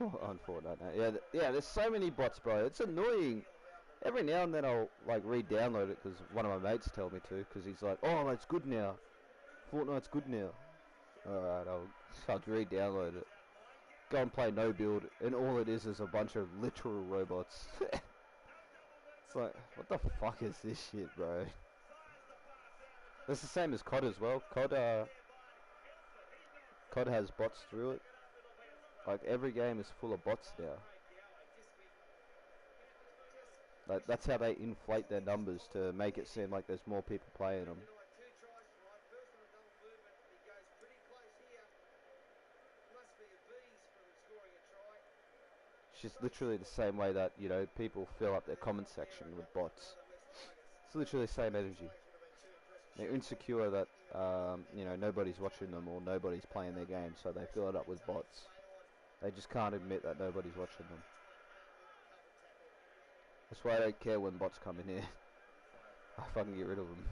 On Fortnite now. Yeah, yeah, there's so many bots, bro. It's annoying. Every now and then I'll, like, re-download it because one of my mates tell me to, because he's like, oh, it's good now. Fortnite's good now. Alright, I'll re-download it. Go and play no build, and all it is a bunch of literal robots. It's like, what the fuck is this shit, bro? It's the same as COD as well. COD has bots through it. Like, every game is full of bots now. Like, that's how they inflate their numbers to make it seem like there's more people playing them. It's just literally the same way that, you know, people fill up their comment section with bots. It's literally the same energy. They're insecure that, you know, nobody's watching them or nobody's playing their game, so they fill it up with bots. They just can't admit that nobody's watching them. That's why I don't care when bots come in here. I fucking get rid of them.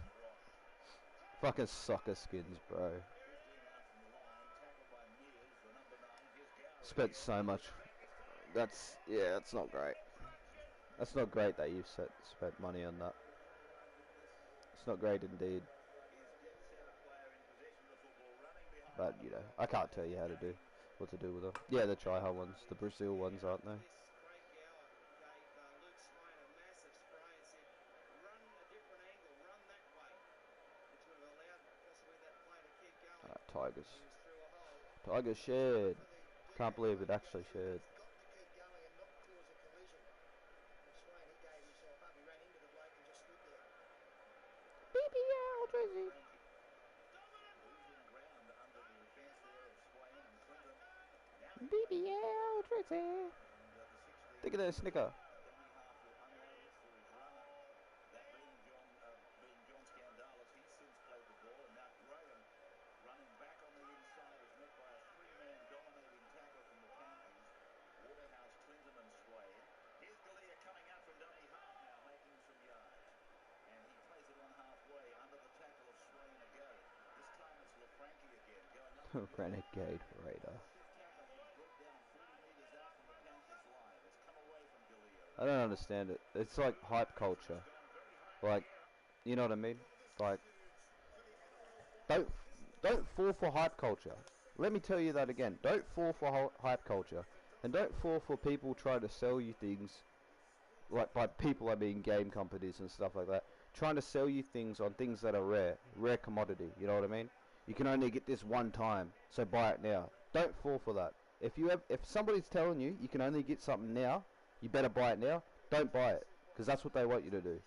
Fucking soccer skins, bro. Spent so much. That's not great. That's not great that you've spent money on that. It's not great indeed. But, you know, I can't tell you what to do with them. Yeah, the try-hard ones, the Brazil ones, aren't they? Tigers. Tigers shared. Can't believe it actually shared. BBL Drizzy. BBL Drizzy. Think of that snicker. Renegade Raider. I don't understand it. It's like hype culture. Like, you know what I mean? Like, don't fall for hype culture. Let me tell you that again. Don't fall for hype culture. And don't fall for people trying to sell you things. Like, by people I mean game companies and stuff like that. Trying to sell you things on things that are rare commodity. You know what I mean? You can only get this one time, so buy it now. Don't fall for that. If somebody's telling you you can only get something now, you better buy it now. Don't buy it, because that's what they want you to do.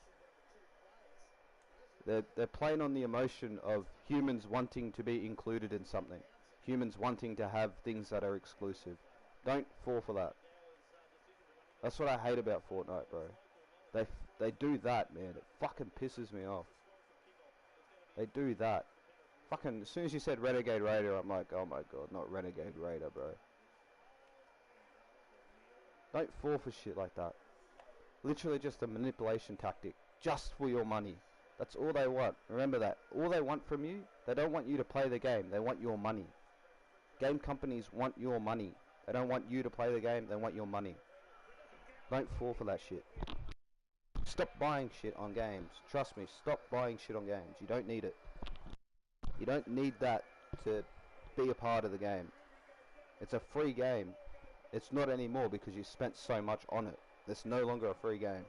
They're playing on the emotion of humans wanting to be included in something. Humans wanting to have things that are exclusive. Don't fall for that. That's what I hate about Fortnite, bro. They do that, man. It fucking pisses me off. They do that. Fucking, as soon as you said Renegade Raider, I'm like, oh my god, not Renegade Raider, bro. Don't fall for shit like that. Literally just a manipulation tactic. Just for your money. That's all they want. Remember that. All they want from you, they don't want you to play the game. They want your money. Game companies want your money. They don't want you to play the game. They want your money. Don't fall for that shit. Stop buying shit on games. Trust me, stop buying shit on games. You don't need it. You don't need that to be a part of the game. It's a free game. It's not anymore because you spent so much on it. It's no longer a free game.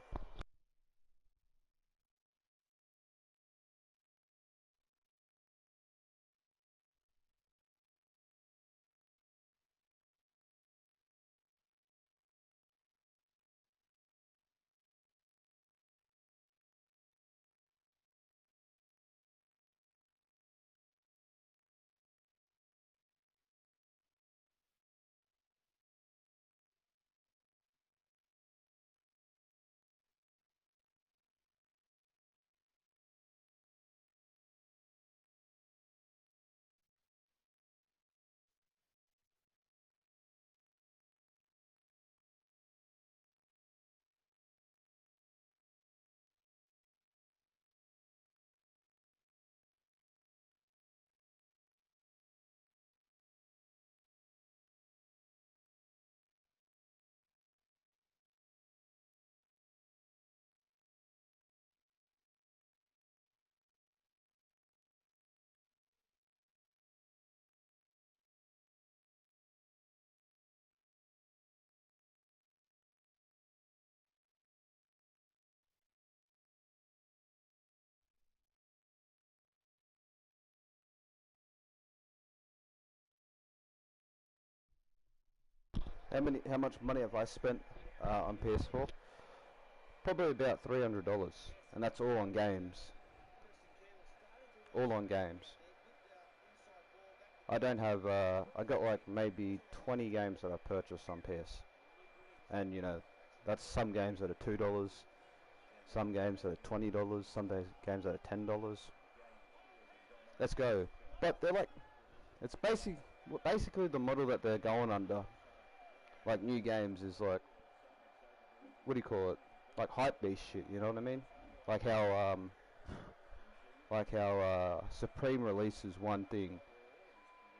How much money have I spent on PS4? Probably about $300, and that's all on games. All on games. I don't have. I got like maybe 20 games that I purchased on PS, and you know, that's some games that are $2, some games that are $20, some games that are $10. Let's go. But they're like, it's basically the model that they're going under. Like new games is like, what do you call it? Like hype beast shit. You know what I mean? Like how Supreme releases one thing,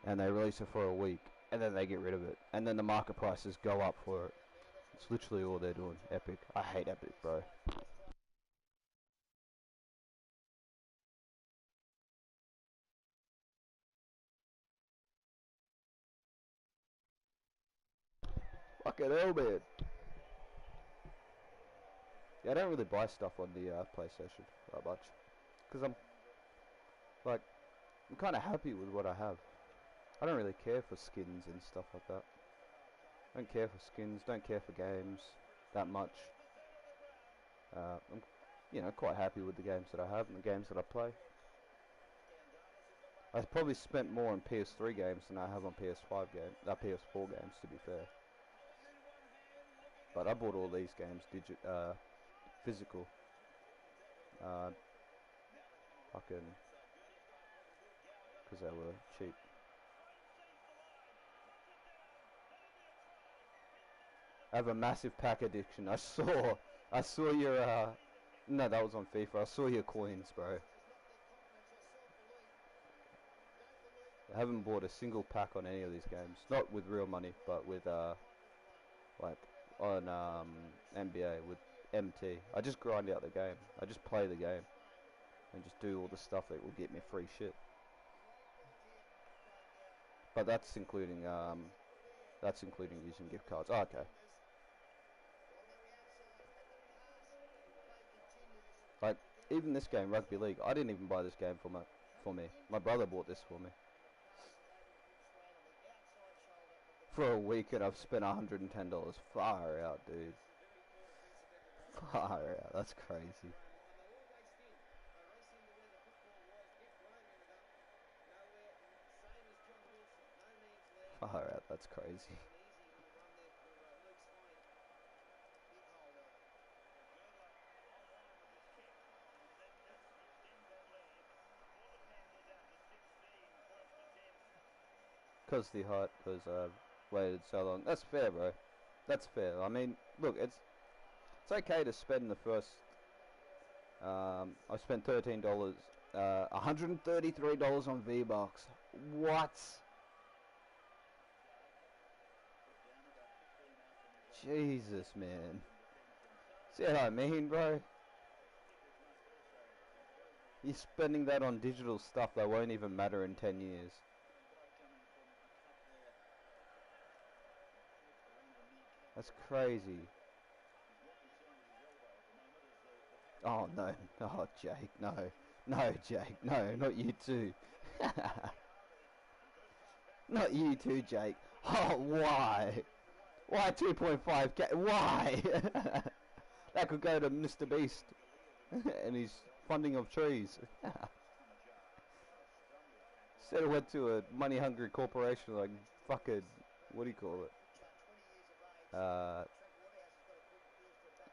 and they release it for a week, and then they get rid of it, and then the market prices go up for it. It's literally all they're doing. Epic. I hate Epic, bro. Fucking hell, man. Yeah, I don't really buy stuff on the PlayStation that much, because I'm kind of happy with what I have. I don't really care for skins and stuff like that. Don't care for skins, don't care for games that much. I'm, quite happy with the games that I have and the games that I play. I've probably spent more on PS3 games than I have on PS4 games, to be fair. But I bought all these games physical. Fucking, because they were cheap. I have a massive pack addiction. I saw your, no, that was on FIFA. I saw your coins, bro. I haven't bought a single pack on any of these games. Not with real money, but with, like, on, NBA, with MT. I just grind out the game. I just play the game. And just do all the stuff that will get me free shit. But that's including using gift cards. Oh, okay. Like, even this game, Rugby League, I didn't even buy this game for me. My brother bought this for me. For a week, and I've spent $110. Far out, dude. Far out. That's crazy. Far out. That's crazy. Because the hype was waited so long. That's fair, bro. That's fair. I mean, look, it's okay to spend the first. I spent $13, $133 on V-Bucks. What? Jesus, man. See what I mean, bro? You're spending that on digital stuff that won't even matter in 10 years. That's crazy. Oh, no. Oh, Jake, no. No, Jake, no, not you too. Not you too, Jake. Oh, why? Why 2.5k? Why? That could go to Mr. Beast and his funding of trees. Instead it went to a money-hungry corporation like fucking, what do you call it?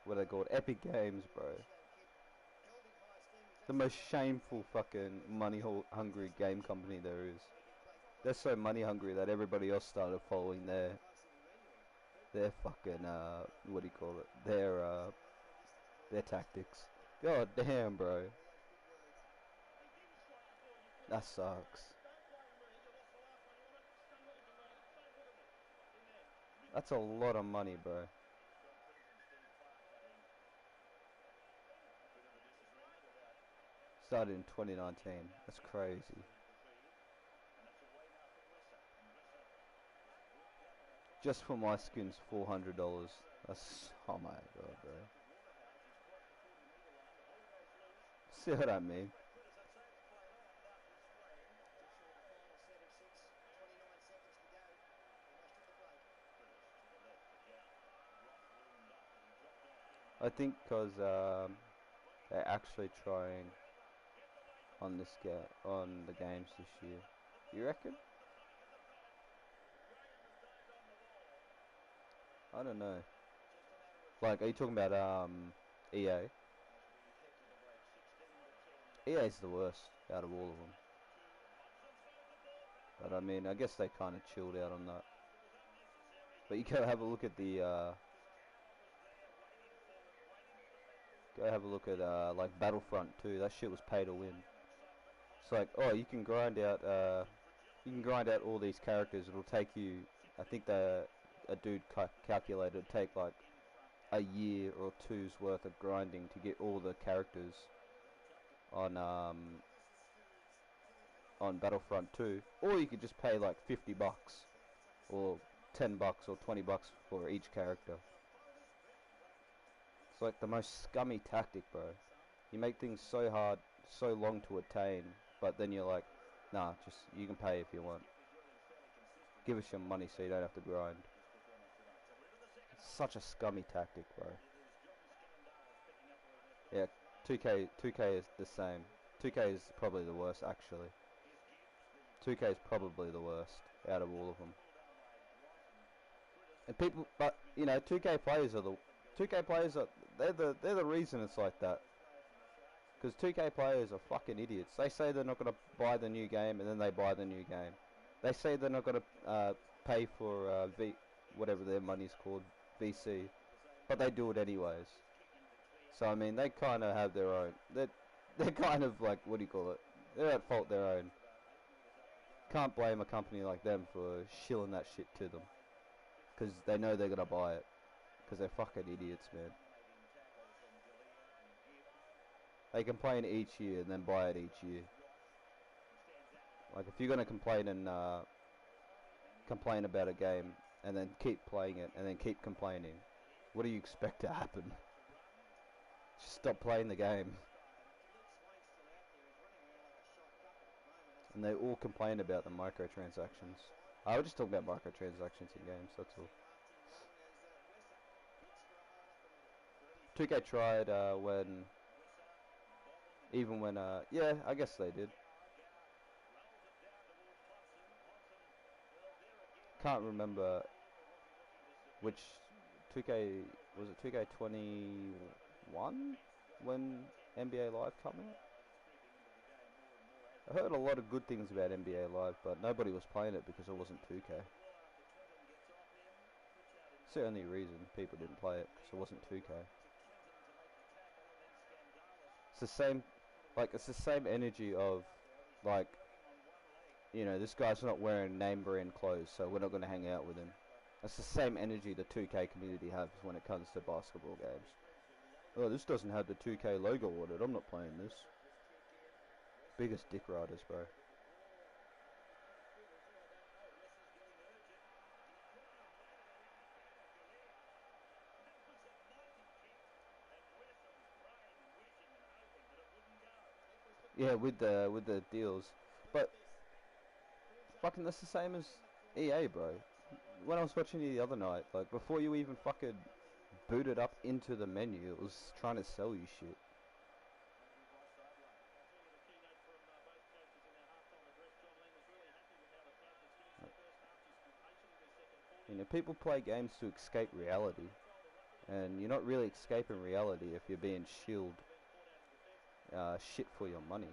What are they called? Epic Games, bro. The most shameful fucking money-hungry game company there is. They're so money-hungry that everybody else started following their fucking, what do you call it? Their tactics. God damn, bro. That sucks. That's a lot of money, bro. Started in 2019. That's crazy. Just for my skins, $400. That's, oh my god, bro. See what I mean? I think because they're actually trying on the games this year. You reckon? I don't know. Like, are you talking about EA? EA's the worst out of all of them. But I mean, I guess they kind of chilled out on that. But you go have a look at the like Battlefront 2. That shit was pay to win. It's like, oh, you can grind out all these characters. It'll take you, I think a dude calculated it'd take like a year or two's worth of grinding to get all the characters on Battlefront 2, or you could just pay like $50 or $10 or $20 for each character. It's like the most scummy tactic, bro. You make things so hard, so long to attain, but then you're like, nah, just you can pay if you want. Give us your money so you don't have to grind. It's such a scummy tactic, bro. Yeah, 2K is the same. 2K is probably the worst, actually. 2K is probably the worst out of all of them. And people, but you know, 2K players are they're the reason it's like that. Because 2K players are fucking idiots. They say they're not gonna buy the new game, and then they buy the new game. They say they're not gonna pay for whatever their money's called, VC, but they do it anyways. So I mean, they kind of have their own. They're kind of like, what do you call it? They're at fault their own. Can't blame a company like them for shilling that shit to them, because they know they're gonna buy it. Because they're fucking idiots, man. They complain each year and then buy it each year. Like, if you're gonna complain and complain about a game and then keep playing it and then keep complaining, what do you expect to happen? Just stop playing the game. And they all complain about the microtransactions. I was just talking about microtransactions in games, that's all. 2K tried yeah, I guess they did. Can't remember which 2K, was it 2K21 when NBA Live came out? I heard a lot of good things about NBA Live, but nobody was playing it because it wasn't 2K. It's the only reason people didn't play it, because it wasn't 2K. It's the same, like, it's the same energy of, like, you know, this guy's not wearing name brand clothes, so we're not going to hang out with him. That's the same energy the 2K community has when it comes to basketball games. Oh, this doesn't have the 2K logo on it, I'm not playing this. Biggest dick riders, bro. Yeah, with the deals, but fucking that's the same as EA, bro. When I was watching it the other night, like before you even fucking booted up into the menu, it was trying to sell you shit. You know, people play games to escape reality, and you're not really escaping reality if you're being shilled shit for your money.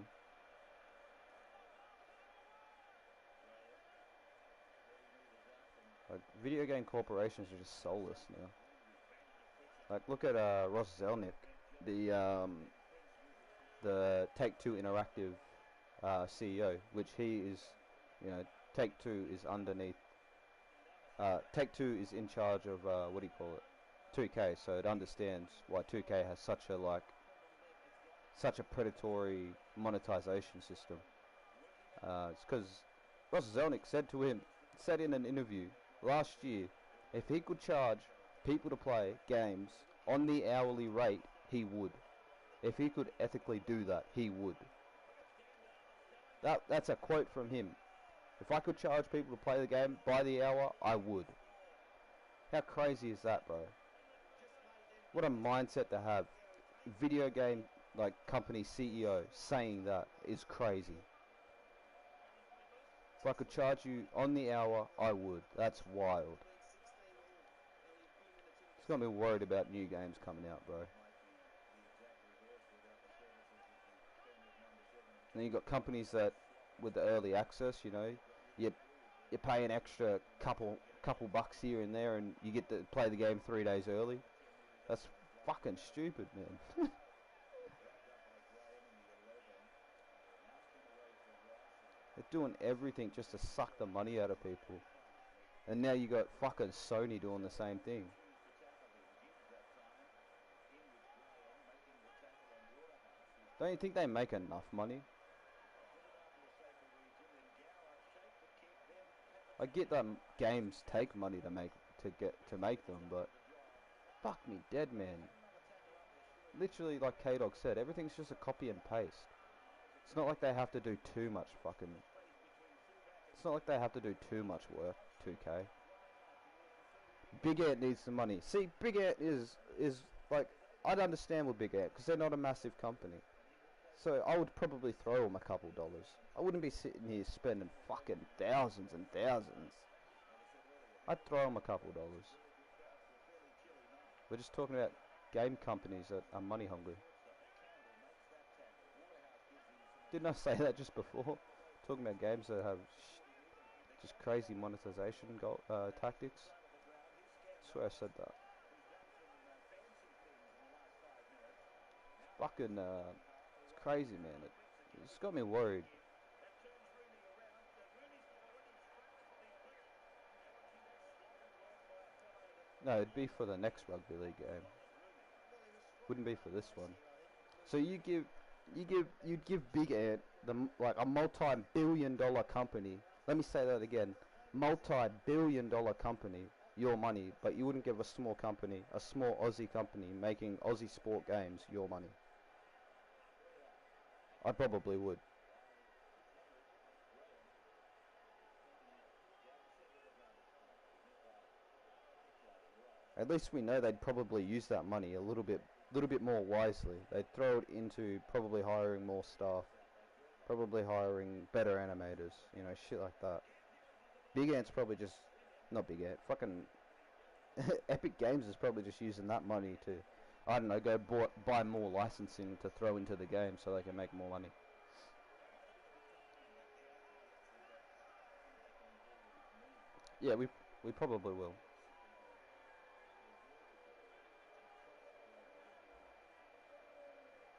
Like, video game corporations are just soulless now. Like, look at Ross Zelnick, the Take-Two Interactive CEO, which he is, you know, Take-Two is underneath. Take-Two is in charge of what do you call it, 2K, so it understands why 2K has such a predatory monetization system. It's because Ross Zelnick said in an interview last year, if he could charge people to play games on the hourly rate, he would. If he could ethically do that, he would. That's a quote from him. If I could charge people to play the game by the hour, I would. How crazy is that, bro? What a mindset to have. Video game like company CEO saying that is crazy. If I could charge you on the hour, I would. That's wild. It's got me worried about new games coming out, bro. And then you got companies that, with the early access, you know, you pay an extra couple bucks here and there, and you get to play the game 3 days early. That's fucking stupid, man. They're doing everything just to suck the money out of people. And now you got fucking Sony doing the same thing. Don't you think they make enough money? I get that games take money to make them, but fuck me dead, man. Literally, like K-Dog said, everything's just a copy and paste. It's not like they have to do too much fucking... It's not like they have to do too much work, 2K. Big Ant needs some money. See, Big Ant is like... I'd understand with Big Ant, because they're not a massive company. So I would probably throw them a couple dollars. I wouldn't be sitting here spending fucking thousands and thousands. I'd throw them a couple dollars. We're just talking about game companies that are money hungry. Didn't I say that just before? Talking about games that have just crazy monetization tactics. I swear I said that. Fucking, it's crazy, man. It's got me worried. No, it'd be for the next rugby league game. Wouldn't be for this one. So you'd give Big Ant like a multi-billion-dollar company. Let me say that again. Multi-billion-dollar company your money, but you wouldn't give a small company, a small Aussie company making Aussie sport games, your money. I probably would. At least we know they'd probably use that money a little bit more wisely. They'd throw it into probably hiring more staff, probably hiring better animators, you know, shit like that. Big Ant's probably just, not Big Ant, fucking Epic Games is probably just using that money to, I don't know, go buy more licensing to throw into the game so they can make more money. Yeah, we probably will.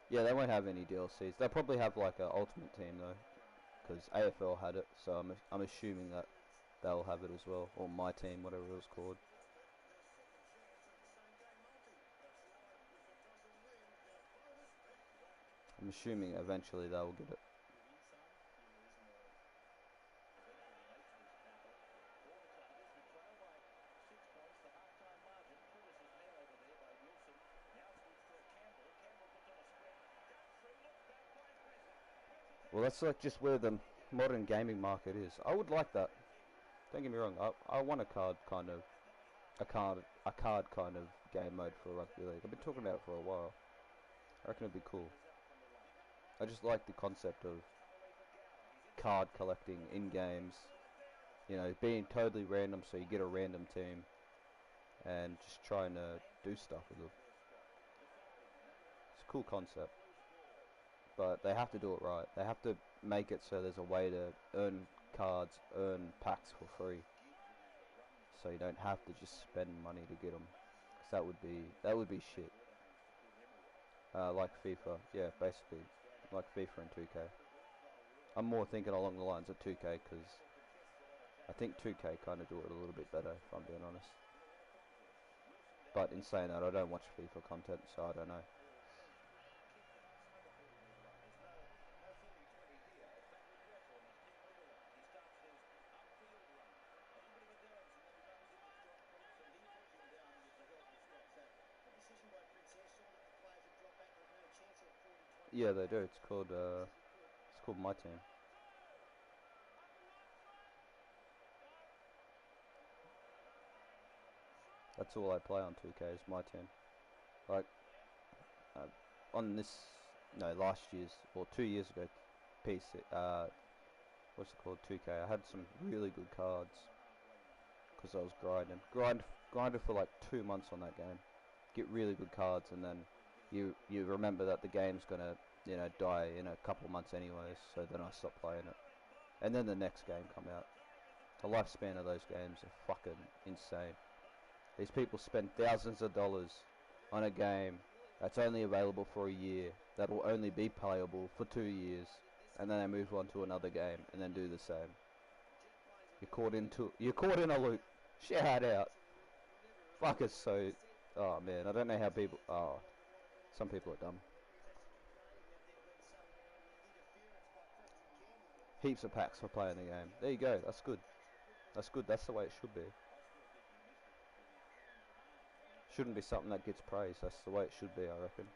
Yeah, they won't have any DLCs. They'll probably have like an Ultimate Team though, because AFL had it. So I'm assuming that they'll have it as well, or My Team, whatever it was called. I'm assuming eventually they'll get it. Well, that's like just where the modern gaming market is. I would like that. Don't get me wrong. I want a card kind of game mode for Rugby League. I've been talking about it for a while. I reckon it'd be cool. I just like the concept of card collecting in games. You know, being totally random, so you get a random team, and just trying to do stuff with them. It's a cool concept. But they have to do it right. They have to make it so there's a way to earn cards, earn packs for free. So you don't have to just spend money to get them. Because that would be shit. Like FIFA. Yeah, basically. Like FIFA and 2K. I'm more thinking along the lines of 2K because I think 2K kind of do it a little bit better, if I'm being honest. But in saying that, I don't watch FIFA content, so I don't know. Yeah, they do. It's called My Team. That's all I play on 2K is My Team. Like on this, no, last year's or 2 years ago, PC. What's it called? 2K. I had some really good cards because I was grinded for like 2 months on that game. Get really good cards, and then you remember that the game's gonna die in a couple months anyways. So then I stopped playing it, and then the next game come out. The lifespan of those games are fucking insane. These people spend thousands of dollars on a game that's only available for a year, that will only be playable for 2 years, and then they move on to another game and then do the same. You're caught in a loop. Shout out. Fuck, it's so. Oh man, I don't know how people. Oh, some people are dumb. Heaps of packs for playing the game. There you go. That's good. That's good. That's the way it should be. Shouldn't be something that gets praised. That's the way it should be, I reckon.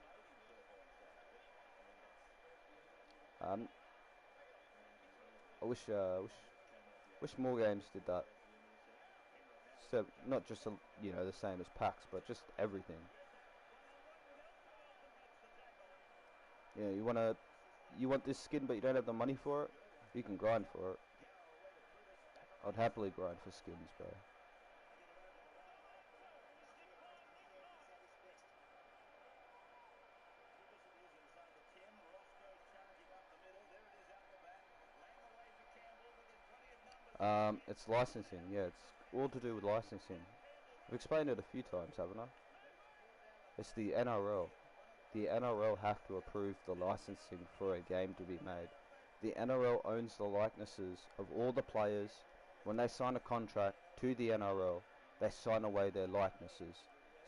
I wish more games did that. So not just the same as packs, but just everything. You want this skin, but you don't have the money for it. You can grind for it. I'd happily grind for skins, bro. It's licensing, yeah, it's all to do with licensing. I've explained it a few times, haven't I? It's the NRL. The NRL have to approve the licensing for a game to be made. The NRL owns the likenesses of all the players. When they sign a contract to the NRL, they sign away their likenesses.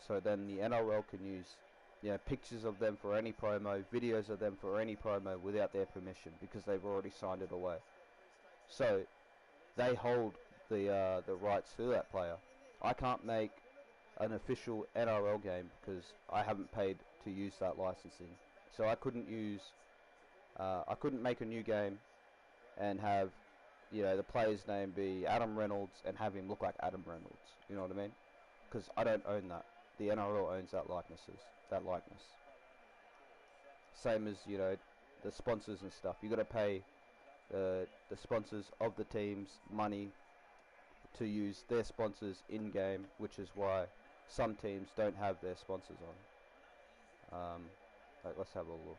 So then the NRL can use pictures of them for any promo, videos of them for any promo without their permission because they've already signed it away. So they hold the rights to that player. I can't make an official NRL game because I haven't paid to use that licensing. So I couldn't make a new game and have the player's name be Adam Reynolds and have him look like Adam Reynolds. You know what I mean? Because I don't own that. The NRL owns that likeness. Same as the sponsors and stuff. You got to pay the sponsors of the teams money to use their sponsors in game, which is why some teams don't have their sponsors on. Let's have a look.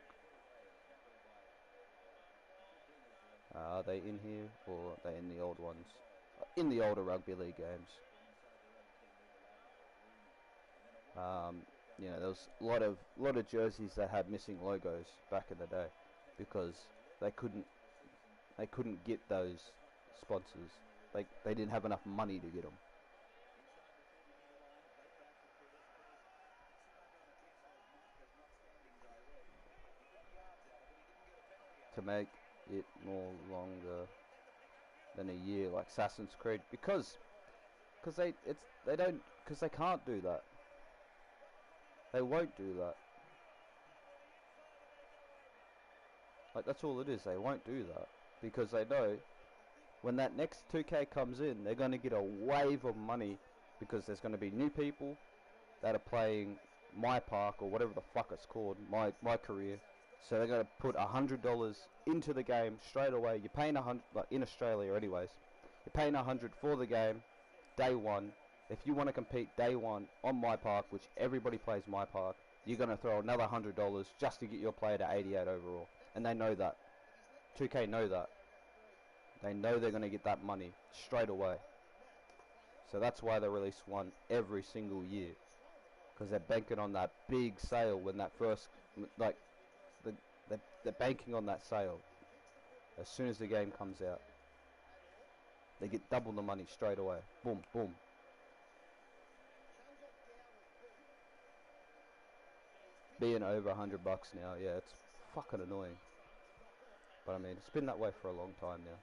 Are they in here or are they in the old ones? In the older rugby league games. There was a lot of jerseys that had missing logos back in the day because they couldn't get those sponsors. They didn't have enough money to get them. To make it more longer than a year, like Assassin's Creed, because they can't do that. They won't do that. Like, that's all it is. They won't do that because they know when that next 2K comes in, they're going to get a wave of money because there's going to be new people that are playing my park or whatever the fuck it's called, my career. So they're going to put $100 into the game straight away. You're paying $100, like in Australia anyways. You're paying $100 for the game, day one. If you want to compete day one on my park, which everybody plays my park, you're going to throw another $100 just to get your player to 88 overall. And they know that. 2K know that. They know they're going to get that money straight away. So that's why they release one every single year. Because they're banking on that big sale when that first, like, they're banking on that sale. As soon as the game comes out, they get double the money straight away. Boom, boom. Being over $100 now, yeah, it's fucking annoying. But I mean, it's been that way for a long time now.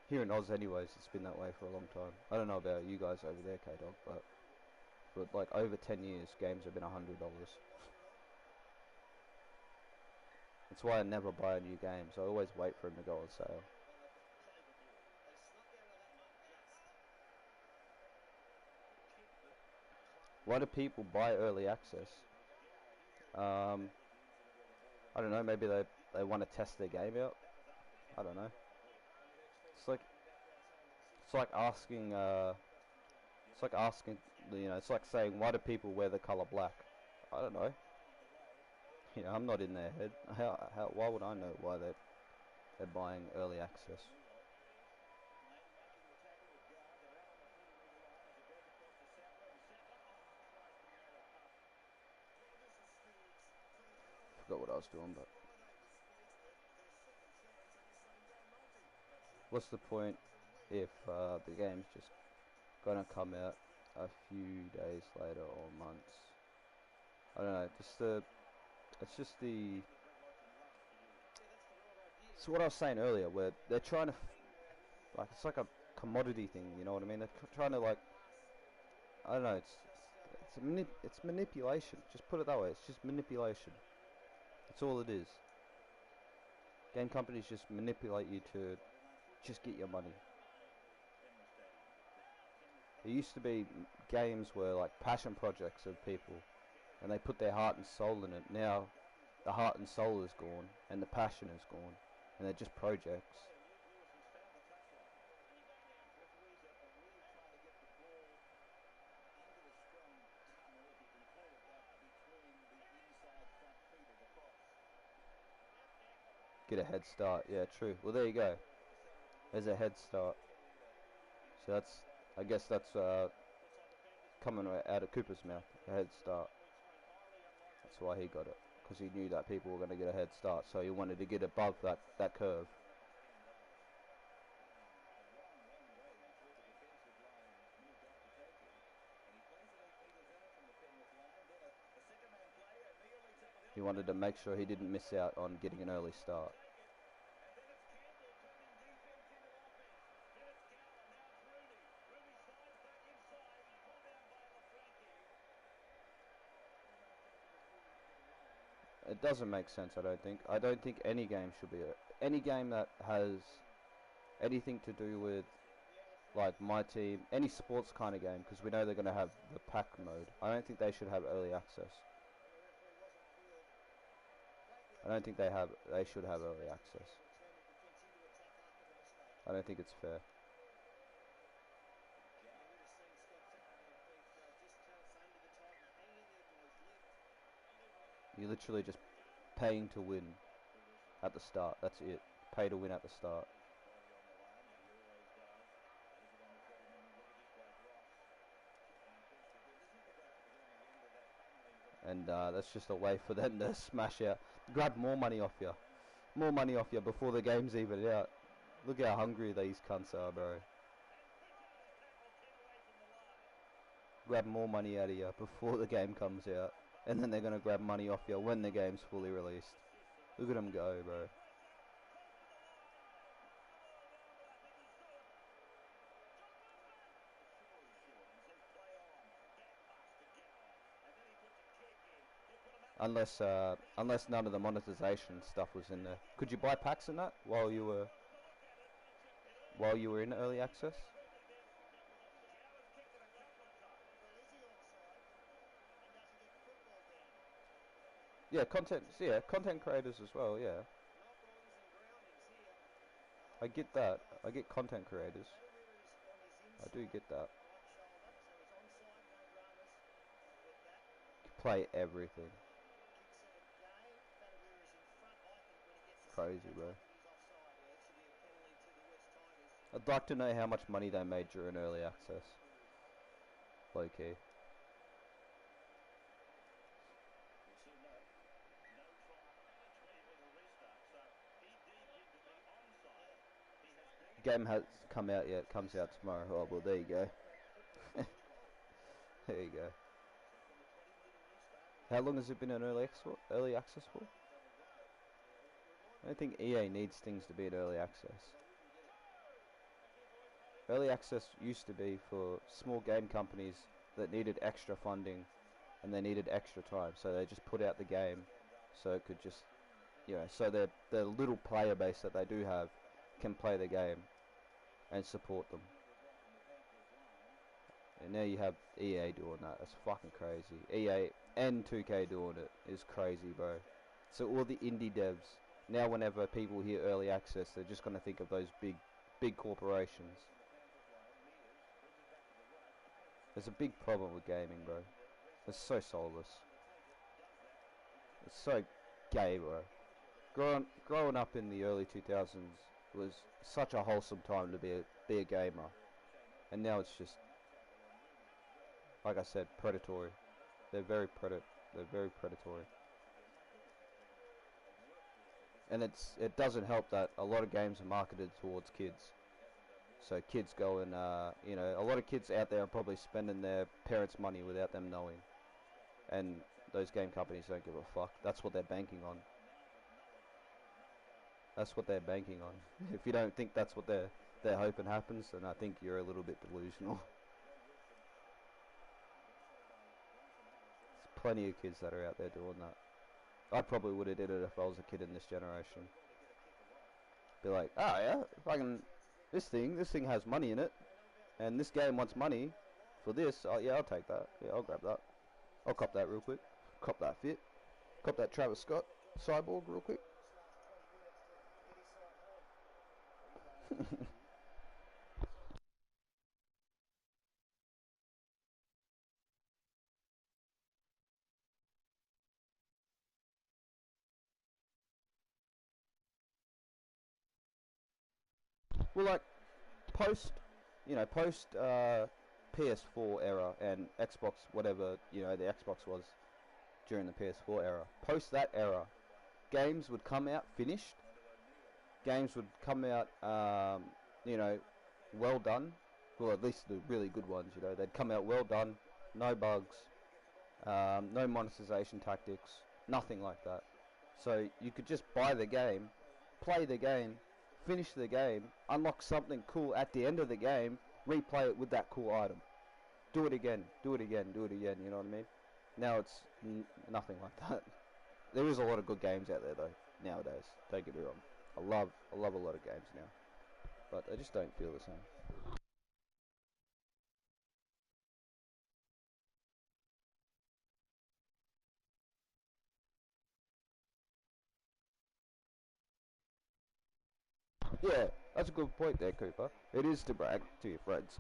Here in Oz anyways, it's been that way for a long time. I don't know about you guys over there, K-Dog, but for like over 10 years, games have been $100. That's why I never buy new games. I always wait for them to go on sale. Why do people buy early access? I don't know. Maybe they want to test their game out. I don't know. It's like it's like asking. It's like asking. It's like saying, why do people wear the color black? I don't know. I'm not in their head. Why would I know why they're buying early access? Forgot what I was doing, but what's the point if the game's just gonna come out a few days later or months? I don't know. It's just the. It's what I was saying earlier, where they're trying to, it's like a commodity thing. You know what I mean? They're trying to I don't know. It's manipulation. Just put it that way. It's just manipulation. That's all it is. Game companies just manipulate you to just get your money. There used to be games where like passion projects of people, and they put their heart and soul in it. Now, the heart and soul is gone, and the passion is gone, and they're just projects. Get a head start. Yeah, true. Well, there you go. There's a head start. So I guess that's coming out of Cooper's mouth. A head start. That's why he got it, because he knew that people were going to get a head start. So he wanted to get above that curve. He wanted to make sure he didn't miss out on getting an early start. It doesn't make sense, I don't think. I don't think any game should be any game that has anything to do with like my team, any sports kind of game, because we know they're going to have the pack mode. I don't think they should have early access. I don't think they should have early access. I don't think it's fair. You're literally just paying to win at the start. That's it. Pay to win at the start. And that's just a way for them to smash out, grab more money off you. More money off you before the game's even out. Look how hungry these cunts are, bro. Grab more money out of you before the game comes out. And then they're going to grab money off you when the game's fully released. Look at them go, bro. Unless none of the monetization stuff was in there. Could you buy packs in that while you were in early access? Yeah, content creators as well, yeah. I get that. I get content creators. I do get that. Play everything. Crazy, bro. I'd like to know how much money they made during early access. Low key. Game has come out yet. Comes out tomorrow. Oh well, there you go. There you go. How long has it been in early access for? I don't think EA needs things to be in early access. Early access used to be for small game companies that needed extra funding and they needed extra time, so they just put out the game so it could just, so the little player base that they do have can play the game and support them. And now you have EA doing that. That's fucking crazy. EA and 2K doing it is crazy, bro. So all the indie devs, now whenever people hear early access, they're just going to think of those big corporations. There's a big problem with gaming, bro. It's so soulless. It's so gay, bro. Growing up in the early 2000s was such a wholesome time to be a gamer. And now it's just, like I said, predatory. They're very predatory. And it doesn't help that a lot of games are marketed towards kids. So kids go and, you know, a lot of kids out there are probably spending their parents' money without them knowing. And those game companies don't give a fuck. That's what they're banking on. That's what they're banking on. If you don't think that's what they're hoping happens, then I think you're a little bit delusional. There's plenty of kids that are out there doing that. I probably would have did it if I was a kid in this generation. Be like, oh yeah, fucking this thing has money in it, and this game wants money for this. Oh yeah, I'll take that. Yeah, I'll grab that. I'll cop that real quick. Cop that fit. Cop that Travis Scott cyborg real quick. Well, like post PS4 era and Xbox, whatever the Xbox was during the PS4 era. Post that era, games would come out finished. Games would come out, well done. Well, at least the really good ones, they'd come out well done, no bugs, no monetization tactics, nothing like that. So you could just buy the game, play the game, finish the game, unlock something cool at the end of the game, replay it with that cool item. Do it again, do it again, do it again, you know what I mean? Now it's nothing like that. There is a lot of good games out there though, nowadays, don't get me wrong. I love a lot of games now, but they just don't feel the same. Yeah, that's a good point there, Cooper. It is to brag to your friends.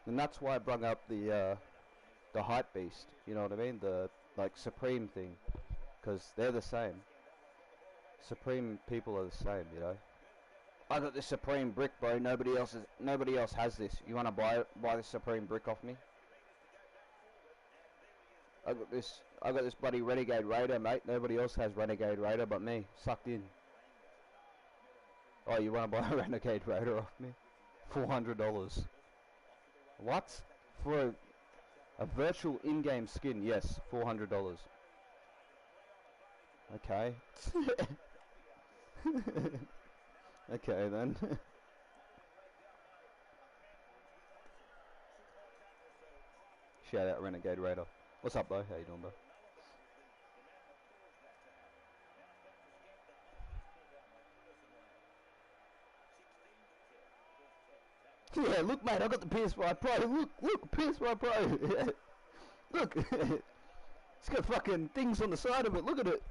And that's why I brung up the hype beast, you know what I mean? The, like, Supreme thing. Because they're the same. Supreme people are the same, I got this Supreme brick, bro. Nobody else has this. You wanna buy this Supreme brick off me? I got this bloody Renegade Raider, mate. Nobody else has Renegade Raider but me. Sucked in. Oh, you wanna buy a Renegade Raider off me? $400. What? For a virtual in-game skin? Yes, $400. Okay. Okay then. Shout out Renegade Raider. What's up, bro? How you doing, bro? Yeah, look, mate, I got the PS5 Pro. Look, PS5 Pro. Look, it's got fucking things on the side of it. Look at it.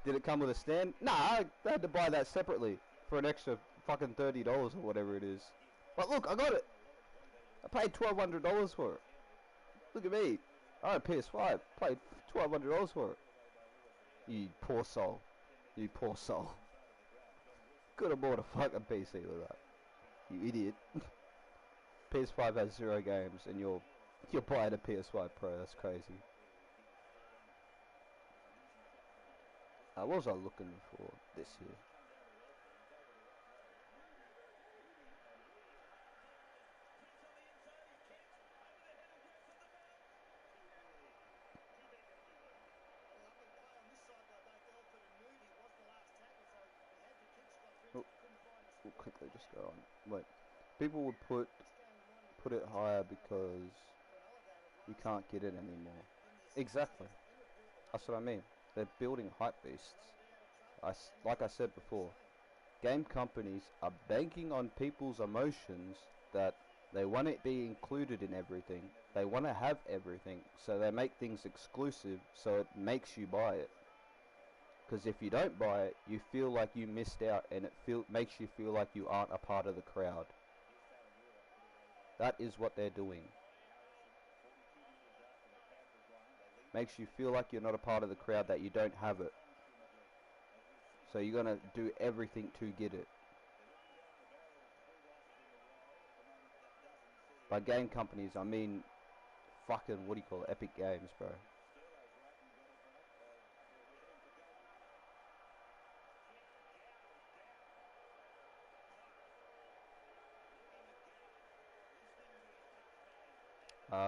Did it come with a stand? Nah, I had to buy that separately for an extra fucking $30 or whatever it is. But look, I got it. I paid $1,200 for it. Look at me. I had a PS5. Paid $1,200 for it. You poor soul. You poor soul. Could have bought a fucking PC with that. You idiot. PS5 has 0 games and you're buying a PS5 Pro. That's crazy. What was I looking for this year? We'll quickly just go on. Wait, people would put it higher because you can't get it anymore. Exactly. That's what I mean. They're building hype beasts. Like I said before, game companies are banking on people's emotions that They want it be included in everything. They want to have everything, so they make things exclusive, so it makes you buy it. Because if you don't buy it, you feel like you missed out, and it makes you feel like you aren't a part of the crowd. That is what they're doing. Makes you feel like you're not a part of the crowd, that you don't have it. So you're going to do everything to get it. By game companies, I mean fucking, what do you call it, Epic Games, bro.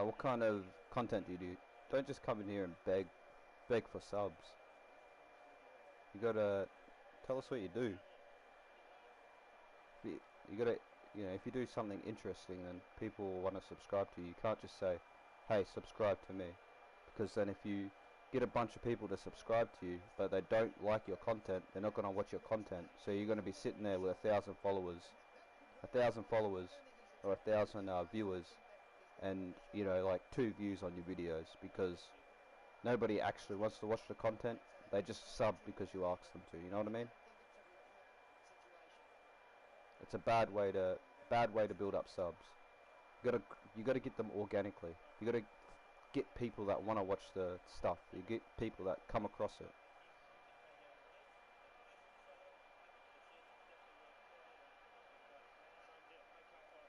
What kind of content do you do? Don't just come in here and beg for subs. You gotta tell us what you do. You gotta, you know, if you do something interesting, then people will want to subscribe to you. You can't just say, hey, subscribe to me. Because then if you get a bunch of people to subscribe to you, but they don't like your content, they're not going to watch your content. So you're going to be sitting there with 1,000 followers, or 1,000 viewers, and, you know, like 2 views on your videos, because nobody actually wants to watch the content. They just sub because you ask them to, you know what I mean? It's a bad way to build up subs. You gotta get them organically. You gotta get people that want to watch the stuff. You get people that come across it.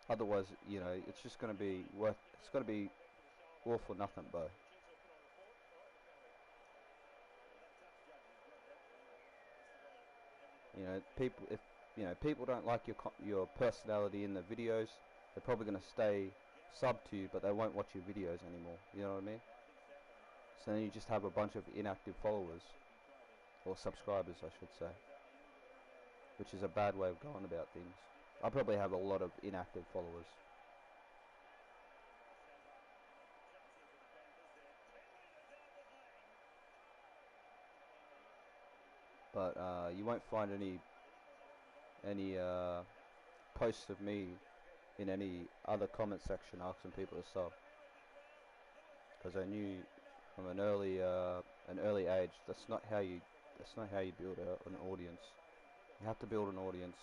Otherwise, you know, it's just gonna be all for nothing, bro. You know, if people don't like your personality in the videos, they're probably gonna stay sub to you, but they won't watch your videos anymore. You know what I mean? So then you just have a bunch of inactive followers, or subscribers, I should say, which is a bad way of going about things. I probably have a lot of inactive followers. But you won't find any posts of me in any other comment section asking people to sub, because I knew from an early age that's not how you build an audience. You have to build an audience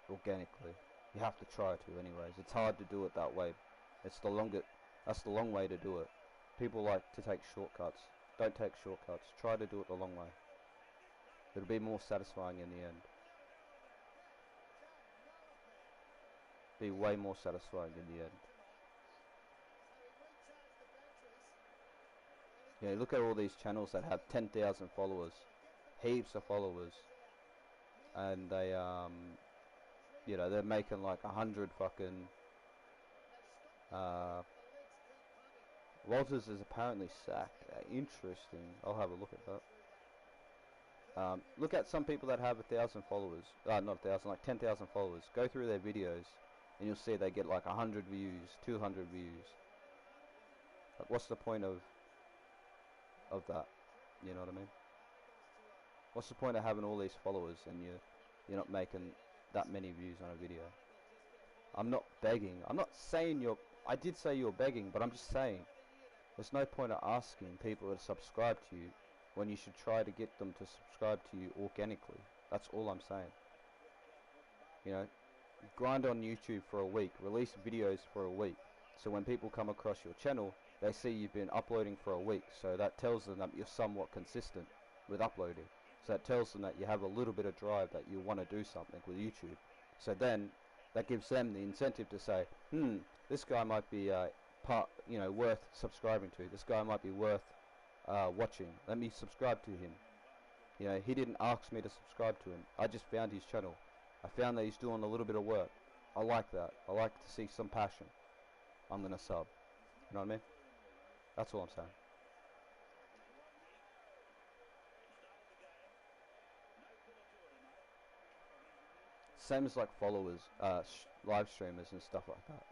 organically. You have to try to, anyways. It's hard to do it that way. That's the long way to do it. People like to take shortcuts. Don't take shortcuts. Try to do it the long way. It'll be more satisfying in the end. Be way more satisfying in the end. Yeah, look at all these channels that have 10,000 followers, heaps of followers, and they you know, they're making like 100 fucking Walters is apparently sacked. Interesting. I'll have a look at that. Look at some people that have 1,000 followers. Not 1,000, like 10,000 followers. Go through their videos, and you'll see they get like 100 views, 200 views. Like, what's the point of that? You know what I mean? What's the point of having all these followers and you're not making that many views on a video? I'm not begging. I'm not saying I did say you're begging, but I'm just saying there's no point of asking people to subscribe to you when you should try to get them to subscribe to you organically. That's all I'm saying. You know, grind on YouTube for a week, release videos for a week, so when people come across your channel, they see you've been uploading for a week, so that tells them that you're somewhat consistent with uploading. So that tells them that you have a little bit of drive, that you want to do something with YouTube. So then that gives them the incentive to say, this guy might be worth subscribing to. This guy might be worth watching. Let me subscribe to him. You know, he didn't ask me to subscribe to him. I just found his channel. I found that he's doing a little bit of work. I like that. I like to see some passion. I'm gonna sub. You know what I mean? That's all I'm saying. Same as like followers, live streamers and stuff like that.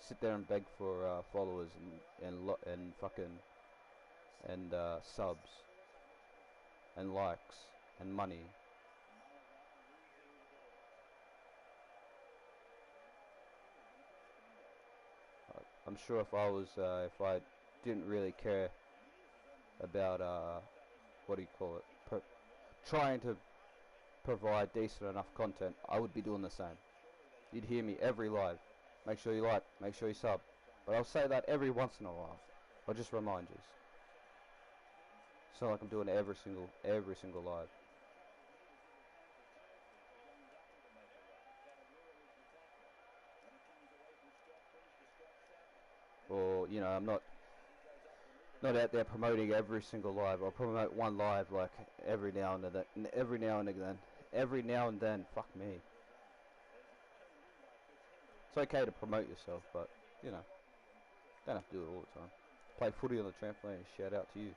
Sit there and beg for followers and fucking subs and likes and money. I'm sure if if I didn't really care about, what do you call it, trying to provide decent enough content, I would be doing the same. You'd hear me every live. Make sure you like, make sure you sub. But I'll say that every once in a while. I'll just remind you. It's not like I'm doing it every single live. Or, you know, I'm not out there promoting every single live. I'll promote one live like every now and then. Every now and then. Fuck me. It's okay to promote yourself, but you know, don't have to do it all the time. Play footy on the trampoline. Shout out to you.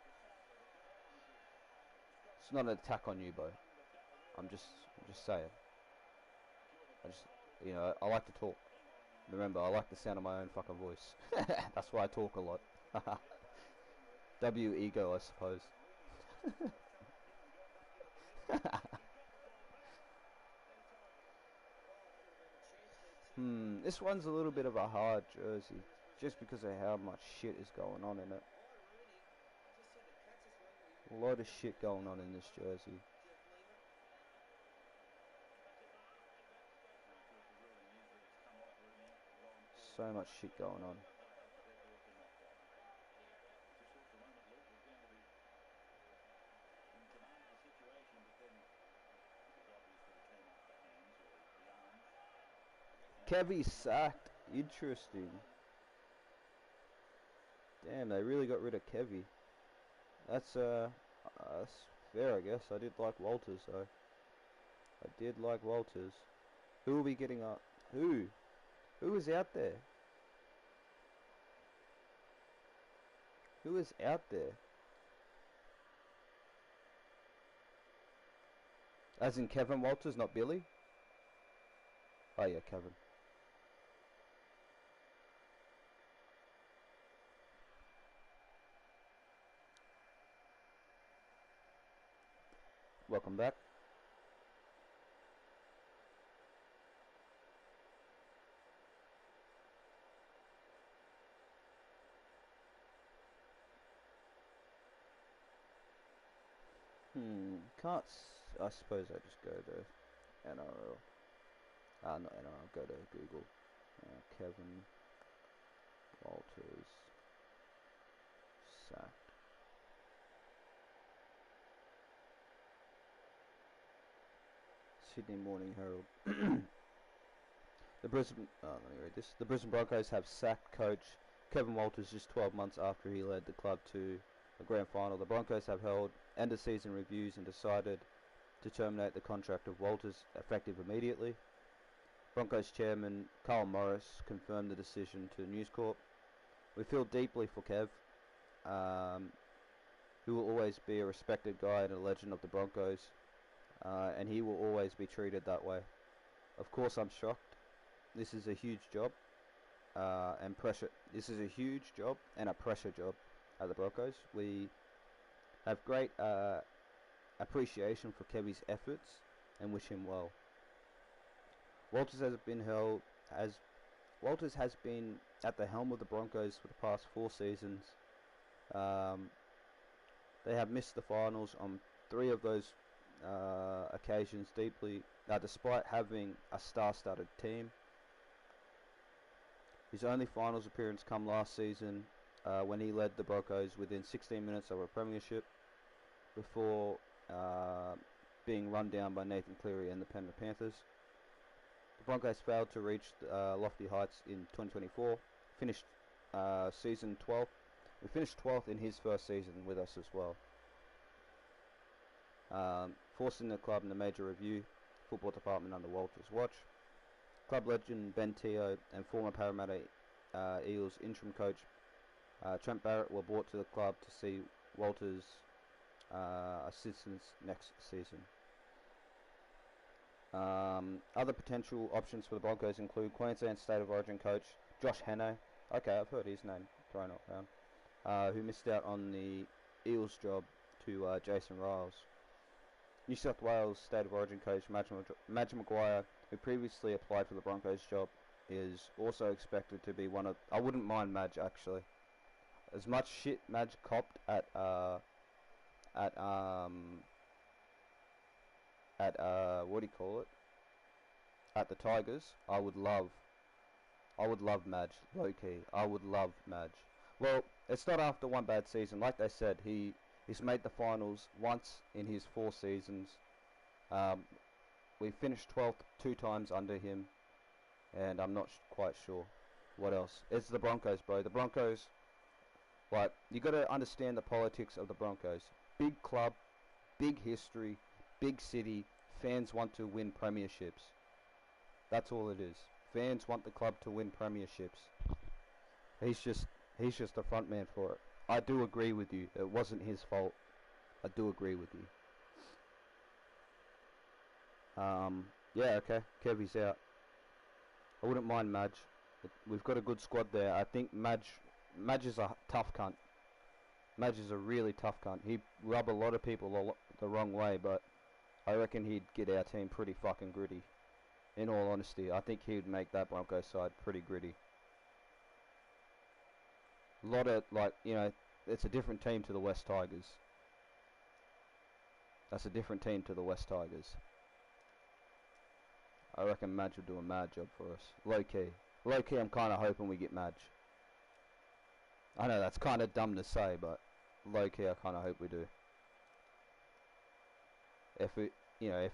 It's not an attack on you, bro. I'm just saying. You know, I like to talk. Remember, I like the sound of my own fucking voice. That's why I talk a lot. W ego, I suppose. This one's a little bit of a hard jersey, just because of how much shit is going on in it. A lot of shit going on in this jersey. So much shit going on. Kevy sacked. Interesting. Damn, they really got rid of Kevy. That's fair, I guess. I did like Walters, though. I did like Walters. Who will be getting up? Who? Who is out there? Who is out there? As in Kevin Walters, not Billy? Oh yeah, Kevin. Welcome back. I suppose I just go to NRL. Not NRL, go to Google. Kevin Walters sacked. Sydney Morning Herald. Let me read this. The Brisbane Broncos have sacked coach Kevin Walters just 12 months after he led the club to a grand final. The Broncos have held end-of-season reviews and decided to terminate the contract of Walters effective immediately. Broncos chairman Carl Morris confirmed the decision to News Corp. We feel deeply for Kev, who will always be a respected guy and a legend of the Broncos, and he will always be treated that way. Of course, I'm shocked. This is a huge job and pressure. This is a huge job and a pressure job at the Broncos. We have great appreciation for Kevy's efforts and wish him well. Walters has been at the helm of the Broncos for the past 4 seasons. They have missed the finals on 3 of those occasions despite having a star-studded team. His only finals appearance come last season when he led the Broncos within 16 minutes of a premiership before being run down by Nathan Cleary and the Penrith Panthers. The Broncos failed to reach lofty heights in 2024, finished season 12th. We finished 12th in his first season with us as well. Forcing the club in the major review football department under Walters' watch. Club legend Ben Teo and former Parramatta Eels interim coach Trent Barrett were brought to the club to see Walters' assistance next season. Other potential options for the Broncos include Queensland State of Origin coach Josh Hannay. Okay, I've heard his name thrown around. Who missed out on the Eels job to Jason Riles. New South Wales State of Origin coach Madge Maguire, who previously applied for the Broncos job is also expected to be one of. I wouldn't mind Madge actually. As much shit Madge copped at what do you call it? At the Tigers, I would love Madge, low key. I would love Madge. Well, it's not after one bad season. Like they said, he's made the finals once in his 4 seasons. We finished 12th 2 times under him, and I'm not quite sure what else. It's the Broncos, bro. The Broncos, like, you got to understand the politics of the Broncos. Big club, big history, big city. Fans want to win premierships. That's all it is. Fans want the club to win premierships. He's just a front man for it. I do agree with you. It wasn't his fault. I do agree with you. Yeah, okay. Kevy's out. I wouldn't mind Madge. We've got a good squad there. I think Madge is a tough cunt. Madge is a really tough cunt. He'd rub a lot of people the wrong way, but I reckon he'd get our team pretty fucking gritty. In all honesty, I think he'd make that Broncos side pretty gritty. A lot of, like, you know, it's a different team to the West Tigers. That's a different team to the West Tigers. I reckon Madge will do a mad job for us. Low key. Low key, I'm kind of hoping we get Madge. I know that's kind of dumb to say, but low key, I kind of hope we do. If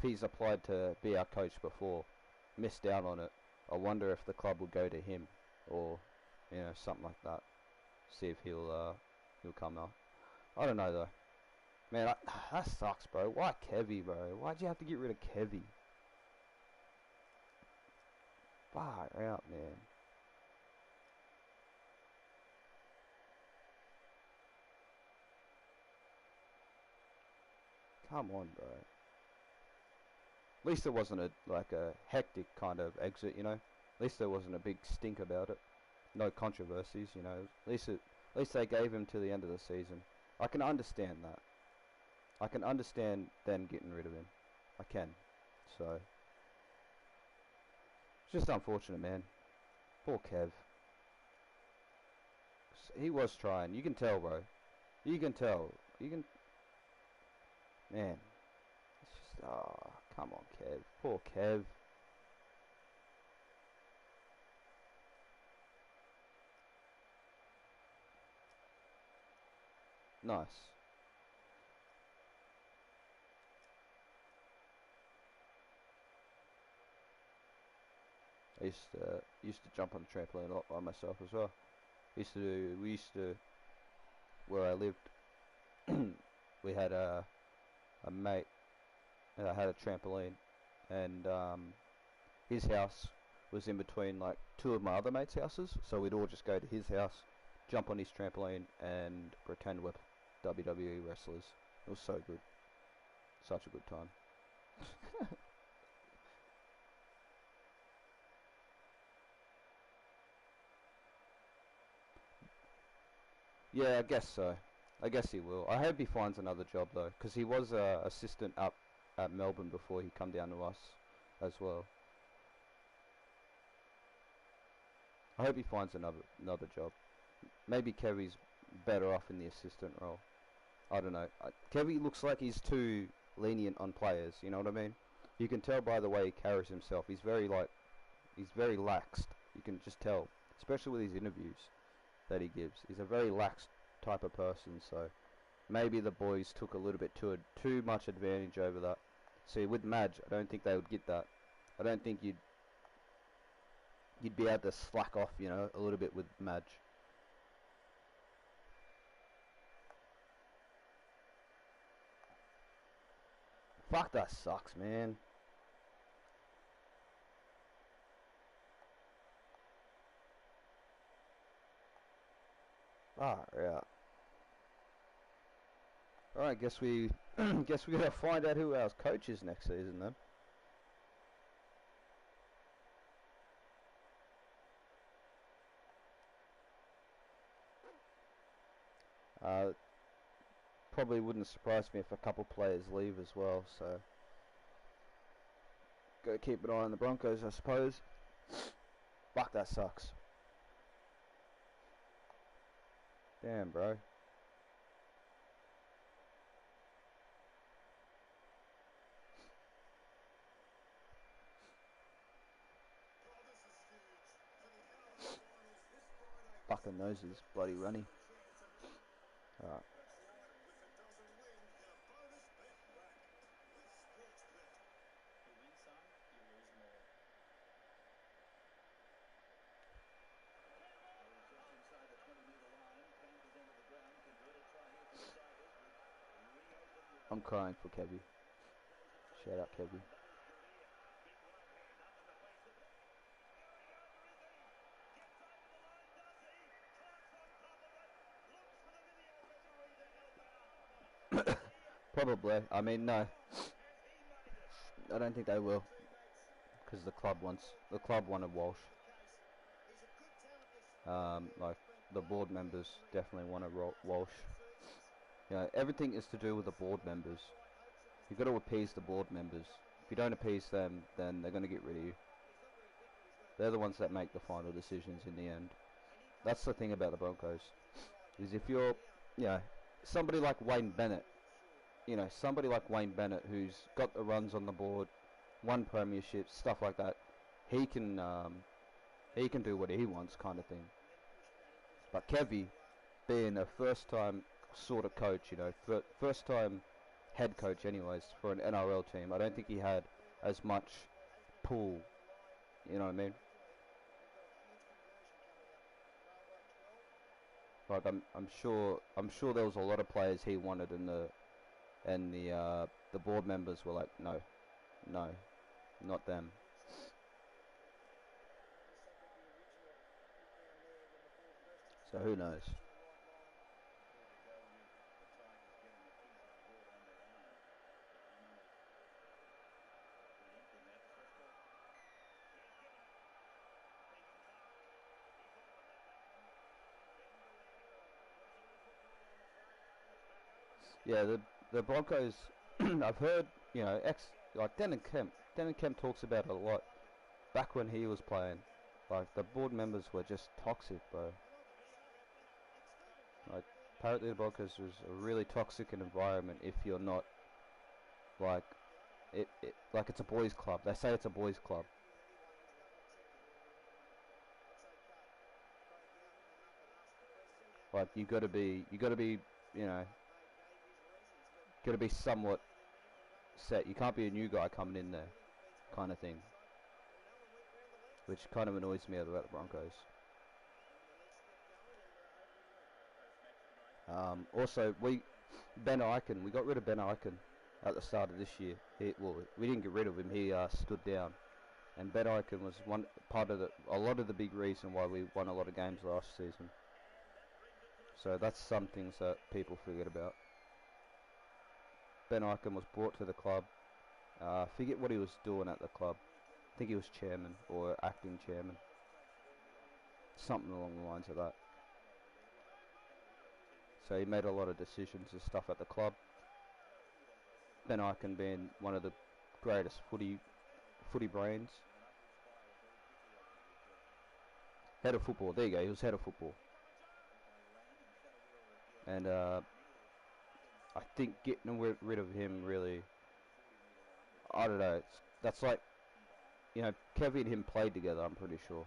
he's applied to be our coach before, missed out on it, I wonder if the club will go to him, or, you know, something like that. See if he'll come out. I don't know though. Man, that sucks, bro. Why Kevy, bro? Why'd you have to get rid of Kevy? Far out, man. Come on, bro. At least there wasn't a hectic kind of exit, you know. At least there wasn't a big stink about it. No controversies, you know. At least they gave him to the end of the season. I can understand that. I can understand them getting rid of him. I can. So it's just unfortunate, man. Poor Kev. He was trying. You can tell, bro. You can tell. Man. It's just, come on, Kev. Poor Kev. Nice. I used to jump on the trampoline a lot by myself as well. We used to where I lived. We had a mate that had a trampoline, and his house was in between like 2 of my other mates' houses, so we'd all just go to his house, jump on his trampoline, and pretend we're WWE wrestlers. It was so good. Such a good time. Yeah, I guess so. I guess he will. I hope he finds another job though, because he was assistant up at Melbourne before he come down to us as well. I hope he finds another job. Maybe Kevy's better off in the assistant role. I don't know. Kevy looks like he's too lenient on players. You know what I mean? You can tell by the way he carries himself. He's very laxed. You can just tell, especially with his interviews that he gives. He's a very lax type of person. So maybe the boys took a little bit too much advantage over that. See, with Madge, I don't think they would get that. I don't think you'd be able to slack off, you know, a little bit with Madge. Fuck, that sucks, man. Yeah. Alright, guess we gotta find out who our coach is next season then. Probably wouldn't surprise me if a couple players leave as well, so go keep an eye on the Broncos, I suppose. Fuck, that sucks. Damn, bro. Fucking noses, bloody runny. Alright. You win some, you lose more. Just inside the 20-metre line, canters onto the ground, converted try here for the Tigers. Reopen the I'm crying for Kevy. Shout out Kevy. that is Greer. Big right hand up in the face of it. Going over, is he? Gets over the line, does he? Clark's on top of it. Looks for the video referee to help out. Probably. I mean, no. Has he made it? I don't think they will. Because the club wanted Walsh. Like, the board members definitely want Walsh. You know, everything is to do with the board members. You've got to appease the board members. If you don't appease them, then they're going to get rid of you. They're the ones that make the final decisions in the end. That's the thing about the Broncos. Is if you're, you know, somebody like Wayne Bennett, who's got the runs on the board, won premierships, stuff like that, he can do what he wants, kind of thing. But Kevy, being a first-time sort of coach, you know, first-time head coach, anyways, for an NRL team, I don't think he had as much pull. You know what I mean? Like I'm sure there was a lot of players he wanted, and the board members were like, no, not them. So who knows? Yeah, the Broncos. I've heard, you know, like Dennis Kemp talks about it a lot. Back when he was playing, like the board members were just toxic, bro. Like apparently the Broncos was a really toxic environment if you're not like like it's a boys' club. They say it's a boys' club. Like you gotta be, you know, gotta be somewhat set. You can't be a new guy coming in there, kind of thing. Which kind of annoys me about the Broncos. Also, we got rid of Ben Eichen at the start of this year. We didn't get rid of him. He stood down, and Ben Eichen was a lot of the big reason why we won a lot of games last season. So that's some things that people forget about. Ben Eichen was brought to the club. Forget what he was doing at the club. I think he was chairman or acting chairman. Something along the lines of that. So he made a lot of decisions and stuff at the club. Ben Eichen being one of the greatest footy brains. Head of football. There you go. He was head of football. And I think getting rid of him really, I don't know. That's like, you know, Kevy and him played together, I'm pretty sure.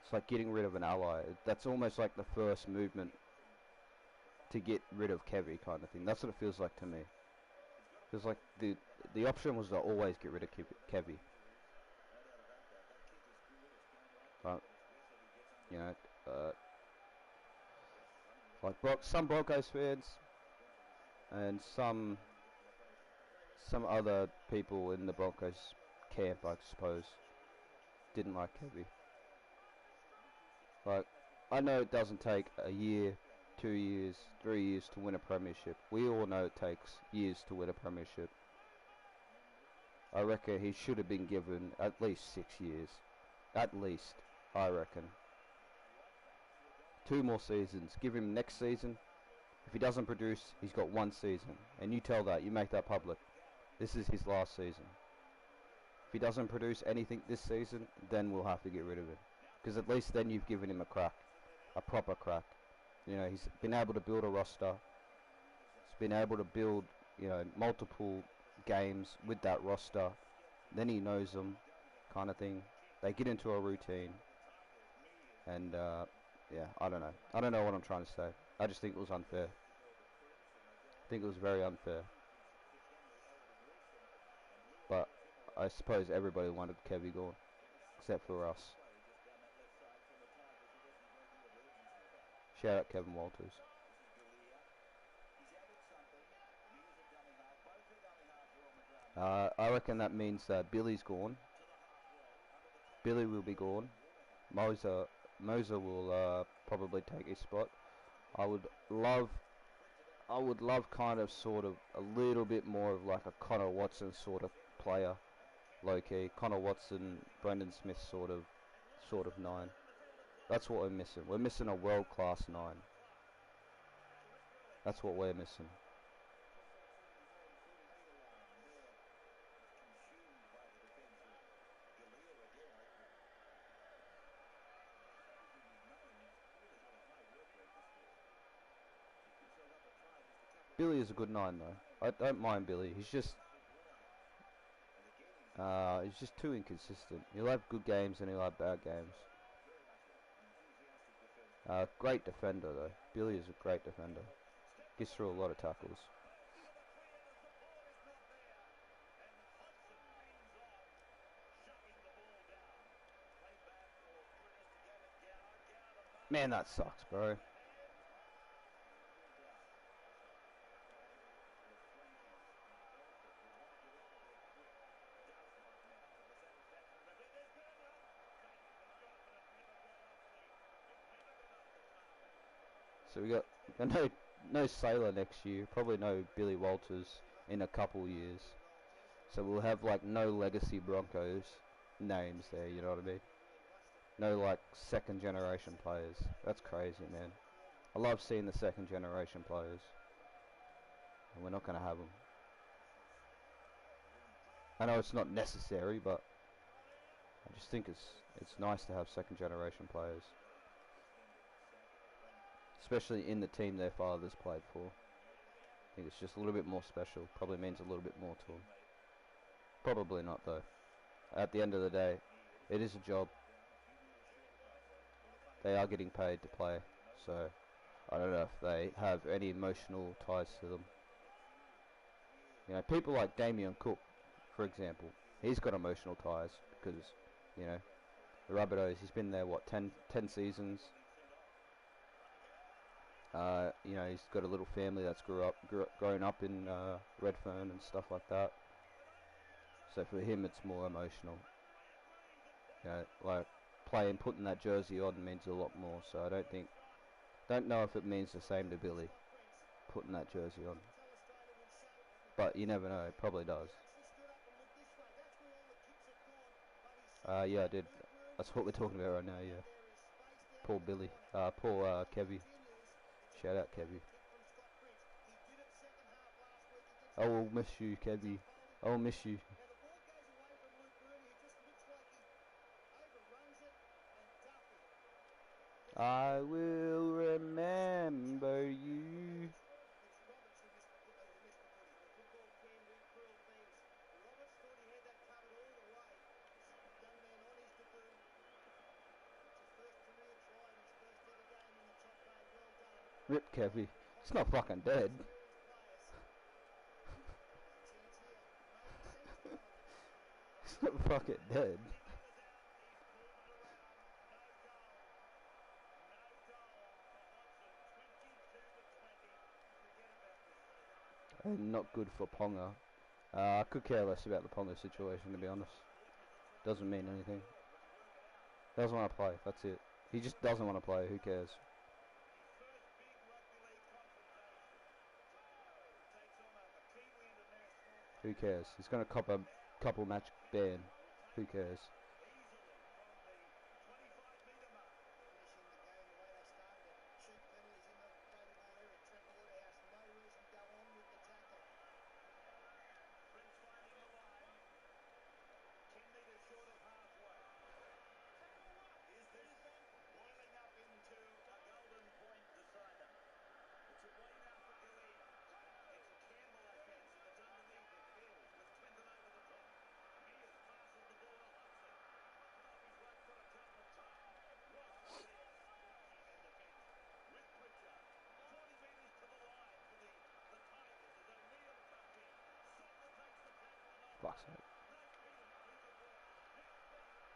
It's like getting rid of an ally. That's almost like the first movement to get rid of Kevy, kind of thing. That's what it feels like to me. Because like the option was to always get rid of Kevy. But you know, like some Broncos fans and some other people in the Broncos camp, I suppose, didn't like Kevy. Like, I know it doesn't take a year, 2 years, 3 years to win a premiership. We all know it takes years to win a premiership. I reckon he should have been given at least 6 years. At least, I reckon. 2 more seasons. Give him next season. If he doesn't produce, he's got 1 season. And you tell that, you make that public. This is his last season. If he doesn't produce anything this season, then we'll have to get rid of him. Because at least then you've given him a crack, a proper crack. You know, he's been able to build a roster. He's been able to build, you know, multiple games with that roster. Then he knows them, kind of thing. They get into a routine. And, yeah, I don't know. I don't know what I'm trying to say. I just think it was unfair. I think it was very unfair. But I suppose everybody wanted Kevy gone, except for us. Shout out Kevin Walters. I reckon that means Billy's gone. Billy will be gone. Moser will probably take his spot. I would love kind of sort of a little bit more of like a Connor Watson sort of player, low key. Connor Watson, Brendan Smith sort of 9. That's what we're missing. We're missing a world class 9. That's what we're missing. Billy is a good 9 though. I don't mind Billy. He's just too inconsistent. He'll have good games and he'll have bad games. Great defender though. Billy is a great defender. Gets through a lot of tackles. Man, that sucks, bro. So we got no Sailor next year. Probably no Billy Walters in a couple years. So we'll have like no legacy Broncos names there. You know what I mean? No like second generation players. That's crazy, man. I love seeing the second generation players, and we're not going to have them. I know it's not necessary, but I just think it's nice to have second generation players, especially in the team their fathers played for. I think it's just a little bit more special. Probably means a little bit more to them. Probably not though. At the end of the day, it is a job. They are getting paid to play, so I don't know if they have any emotional ties to them. You know, people like Damien Cook, for example, he's got emotional ties because, you know, the Rabbitohs, he's been there, what, 10 seasons? You know, he's got a little family that's grown up in Redfern and stuff like that. So for him, it's more emotional. You know, like putting that jersey on means a lot more. So I don't know if it means the same to Billy, putting that jersey on. But you never know, it probably does. Yeah, I did. That's what we're talking about right now, yeah. Poor Billy. Poor Kevy. Shout out Kevy. I will miss you, Kevy. I will miss you. I will remember you. Rip Kevy. He's not fucking dead. He's not fucking dead. And not good for Ponga. I could care less about the Ponga situation, to be honest. Doesn't mean anything. Doesn't want to play, that's it. He just doesn't want to play, who cares? Who cares? He's going to cop a couple match ban. Who cares?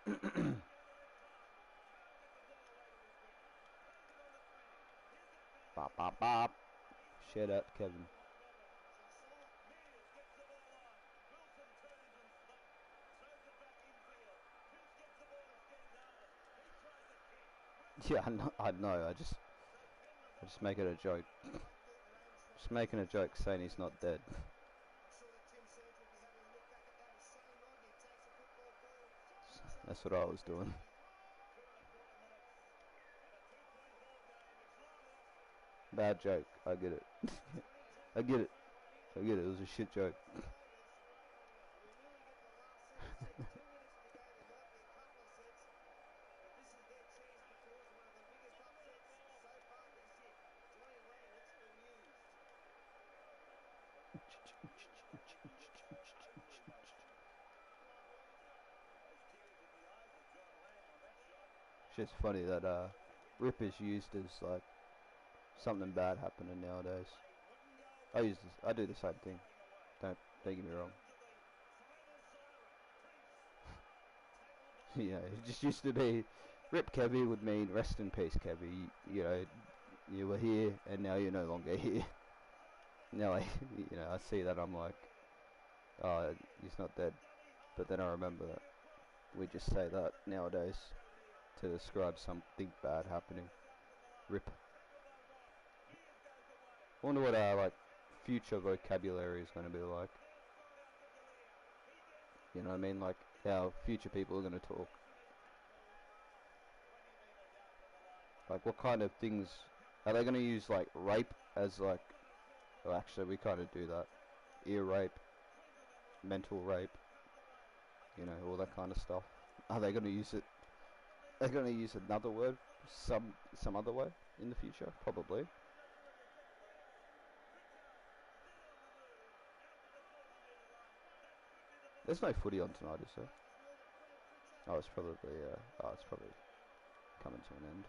sake. Bop, bop, bop. Shut up, Kevin. Yeah, I know. I just making a joke. Just making a joke saying he's not dead. That's what I was doing. Bad joke. I get it. I get it. I get it. It was a shit joke. It's just funny that Rip is used as like something bad happening nowadays. I do the same thing. Don't get me wrong. You know, it just used to be Rip Kevy would mean rest in peace, Kevy. You know, you were here and now you're no longer here. Now I see that, I'm like, oh, he's not dead. But then I remember that we just say that nowadays to describe something bad happening. Rip. I wonder what our like future vocabulary is going to be like. You know what I mean? Like how future people are going to talk. Like what kind of things are they going to use? Like rape as like? Well, actually, we kind of do that. Ear rape, mental rape. You know, all that kind of stuff. Are they going to use it? They're going to use another word, some other way in the future, probably. There's no footy on tonight, is there? Oh, it's probably coming to an end.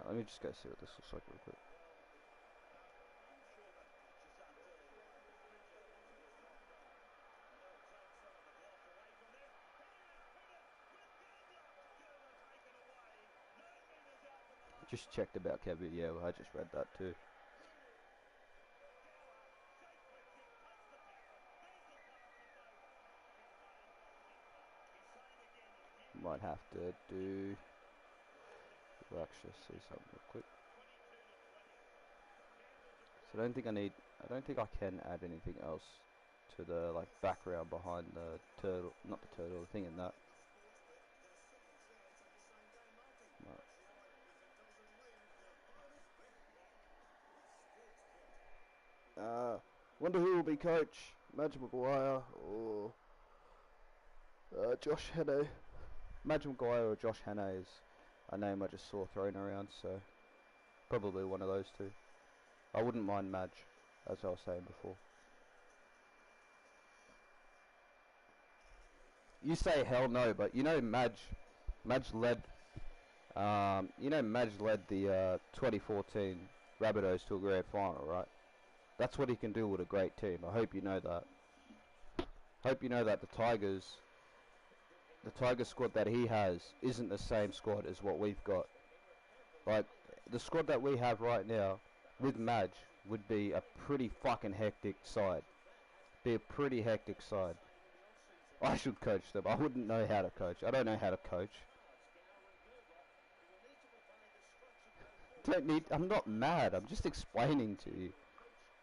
Let me just go see what this looks like real quick. Just checked about Kevin. Yeah, well, I just read that too. Might have to do. We'll actually see something real quick. So I don't think I can add anything else to the like background behind the turtle, not the turtle, the thing in that. Wonder who will be coach, Madge Maguire or Josh Hannay. Madge Maguire or Josh Hannay is a name I just saw thrown around, so probably one of those two. I wouldn't mind Madge, as I was saying before. You say hell no, but you know Madge led the 2014 Rabbitohs to a grand final, right? That's what he can do with a great team. I hope you know that. Hope you know that the Tigers squad that he has isn't the same squad as what we've got. Like, the squad that we have right now with Madge would be a pretty fucking hectic side. Be a pretty hectic side. I should coach them. I wouldn't know how to coach. I don't know how to coach. I'm not mad. I'm just explaining to you.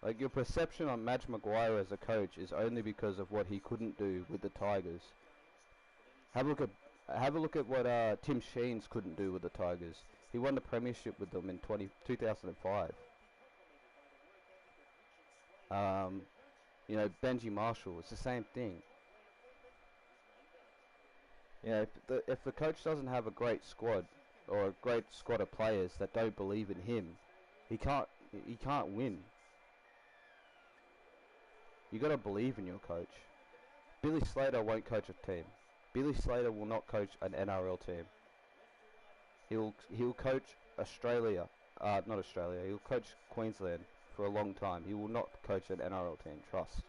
Like, your perception on Madge Maguire as a coach is only because of what he couldn't do with the Tigers. Have a look at what Tim Sheens couldn't do with the Tigers. He won the premiership with them in 2005. You know, Benji Marshall, it's the same thing. You know, if the coach doesn't have a great squad or a great squad of players that don't believe in him, He can't win. You got to believe in your coach. Billy Slater won't coach a team. Billy Slater will not coach an NRL team. He'll coach Australia, not Australia. He'll coach Queensland for a long time. He will not coach an NRL team. Trust.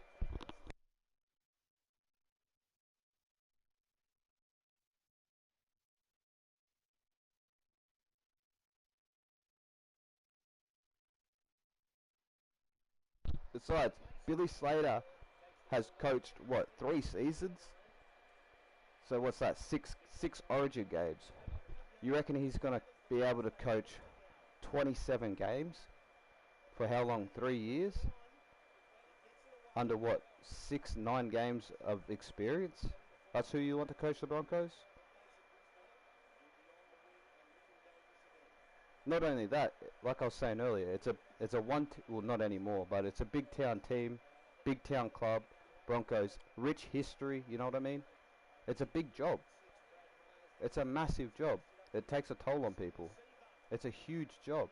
Besides, Billy Slater has coached what, 3 seasons? So what's that? Six Origin games. You reckon he's gonna be able to coach 27 games for how long? 3 years? Under what? 9 games of experience? That's who you want to coach the Broncos? Not only that, like I was saying earlier, it's a well, not anymore, but it's a big town team, big town club, Broncos, rich history. You know what I mean? It's a big job. It's a massive job. It takes a toll on people. It's a huge job.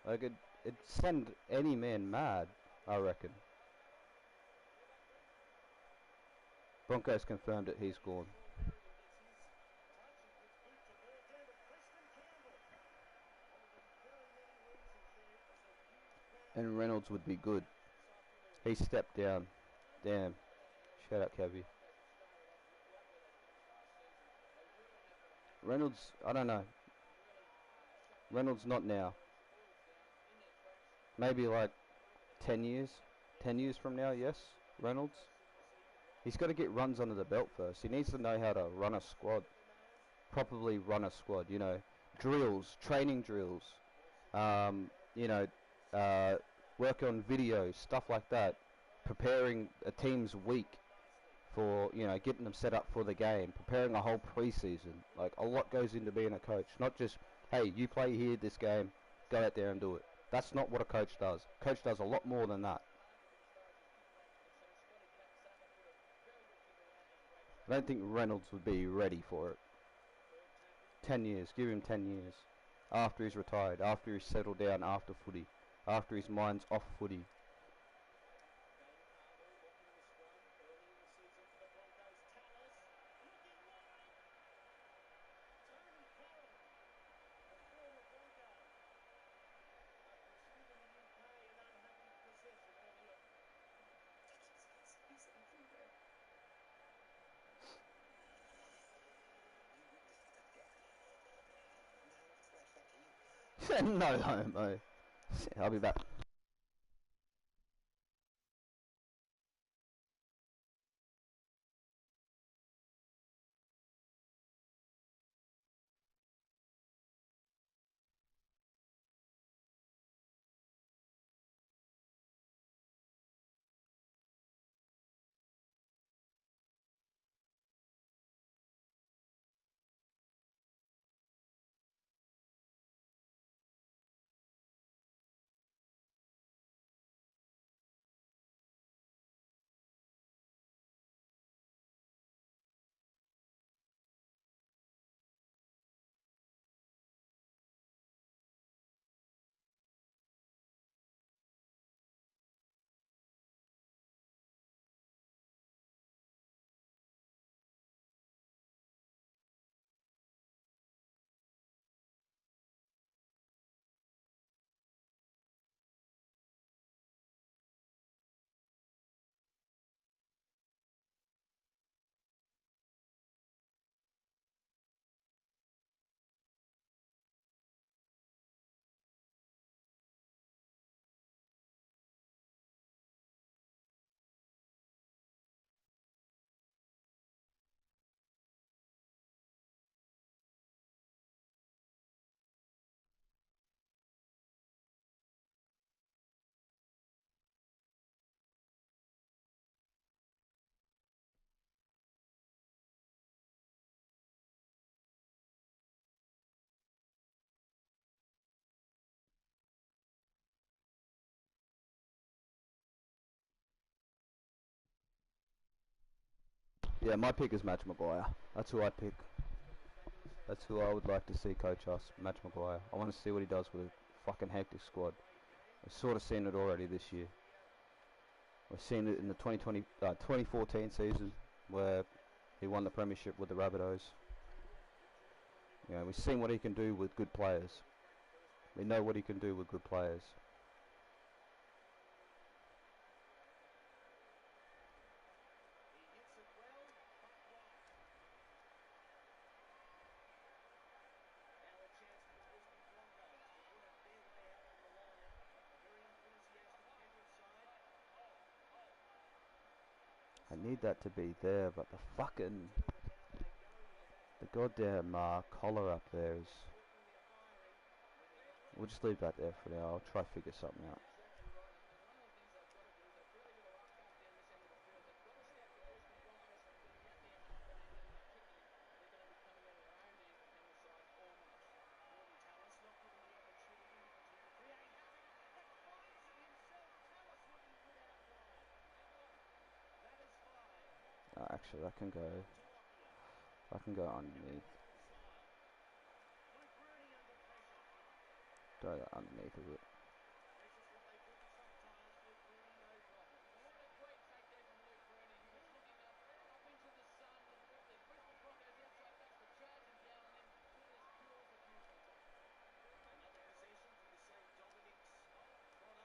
Like it'd send any man mad, I reckon. Broncos confirmed it. He's gone. And Reynolds would be good. He stepped down. Damn. Shout out, Kevy. Reynolds, I don't know. Reynolds not now. Maybe like 10 years. 10 years from now, yes. Reynolds. He's got to get runs under the belt first. He needs to know how to run a squad. Properly run a squad, you know. Drills, training drills. You know, work on videos, stuff like that. Preparing a team's week for, you know, getting them set up for the game. Preparing a whole preseason. Like, a lot goes into being a coach. Not just, hey, you play here this game, go out there and do it. That's not what a coach does. Coach does a lot more than that. I don't think Reynolds would be ready for it. 10 years. Give him 10 years. After he's retired. After he's settled down after footy. After his mind's off footy. No homo. I'll be back. Yeah, my pick is Match Maguire. That's who I pick. That's who I would like to see coach us, Match Maguire. I want to see what he does with a fucking hectic squad. We've sort of seen it already this year. We've seen it in the 2014 season where he won the premiership with the Rabbitohs. You know, we've seen what he can do with good players. We know what he can do with good players. He hits it well, but wide. Now a chance for the Brisbane Broncos to work their way out on the line. A very enthusiastic Penrith side. I need that to be there, but the goddamn collar up there is. We'll just leave that there for now. I'll try to figure something out. Exactly right. And one of the things they've got to do is they've got to get a ruck up down this end of the field. They've got to stop the Brisbane Broncos from getting out there halfway and getting a kick in. They're going to be coming out of their own end, the Penrith side, almost. Morgan Tallis not given the opportunity to create havoc. And finds it himself. Tallis looking good outside. That is 5. Actually, that can go. To Lockyer. I can go underneath. Onside. Luke Rooney under pressure. Throw that underneath of it. Precious what they couldn't sometimes. Luke Rooney, no problems. Well, what a great take there from Luke Rooney. He was looking up into the sun. The Brisbane Broncos outside backs were charging down on him. He was pure as a cucumber.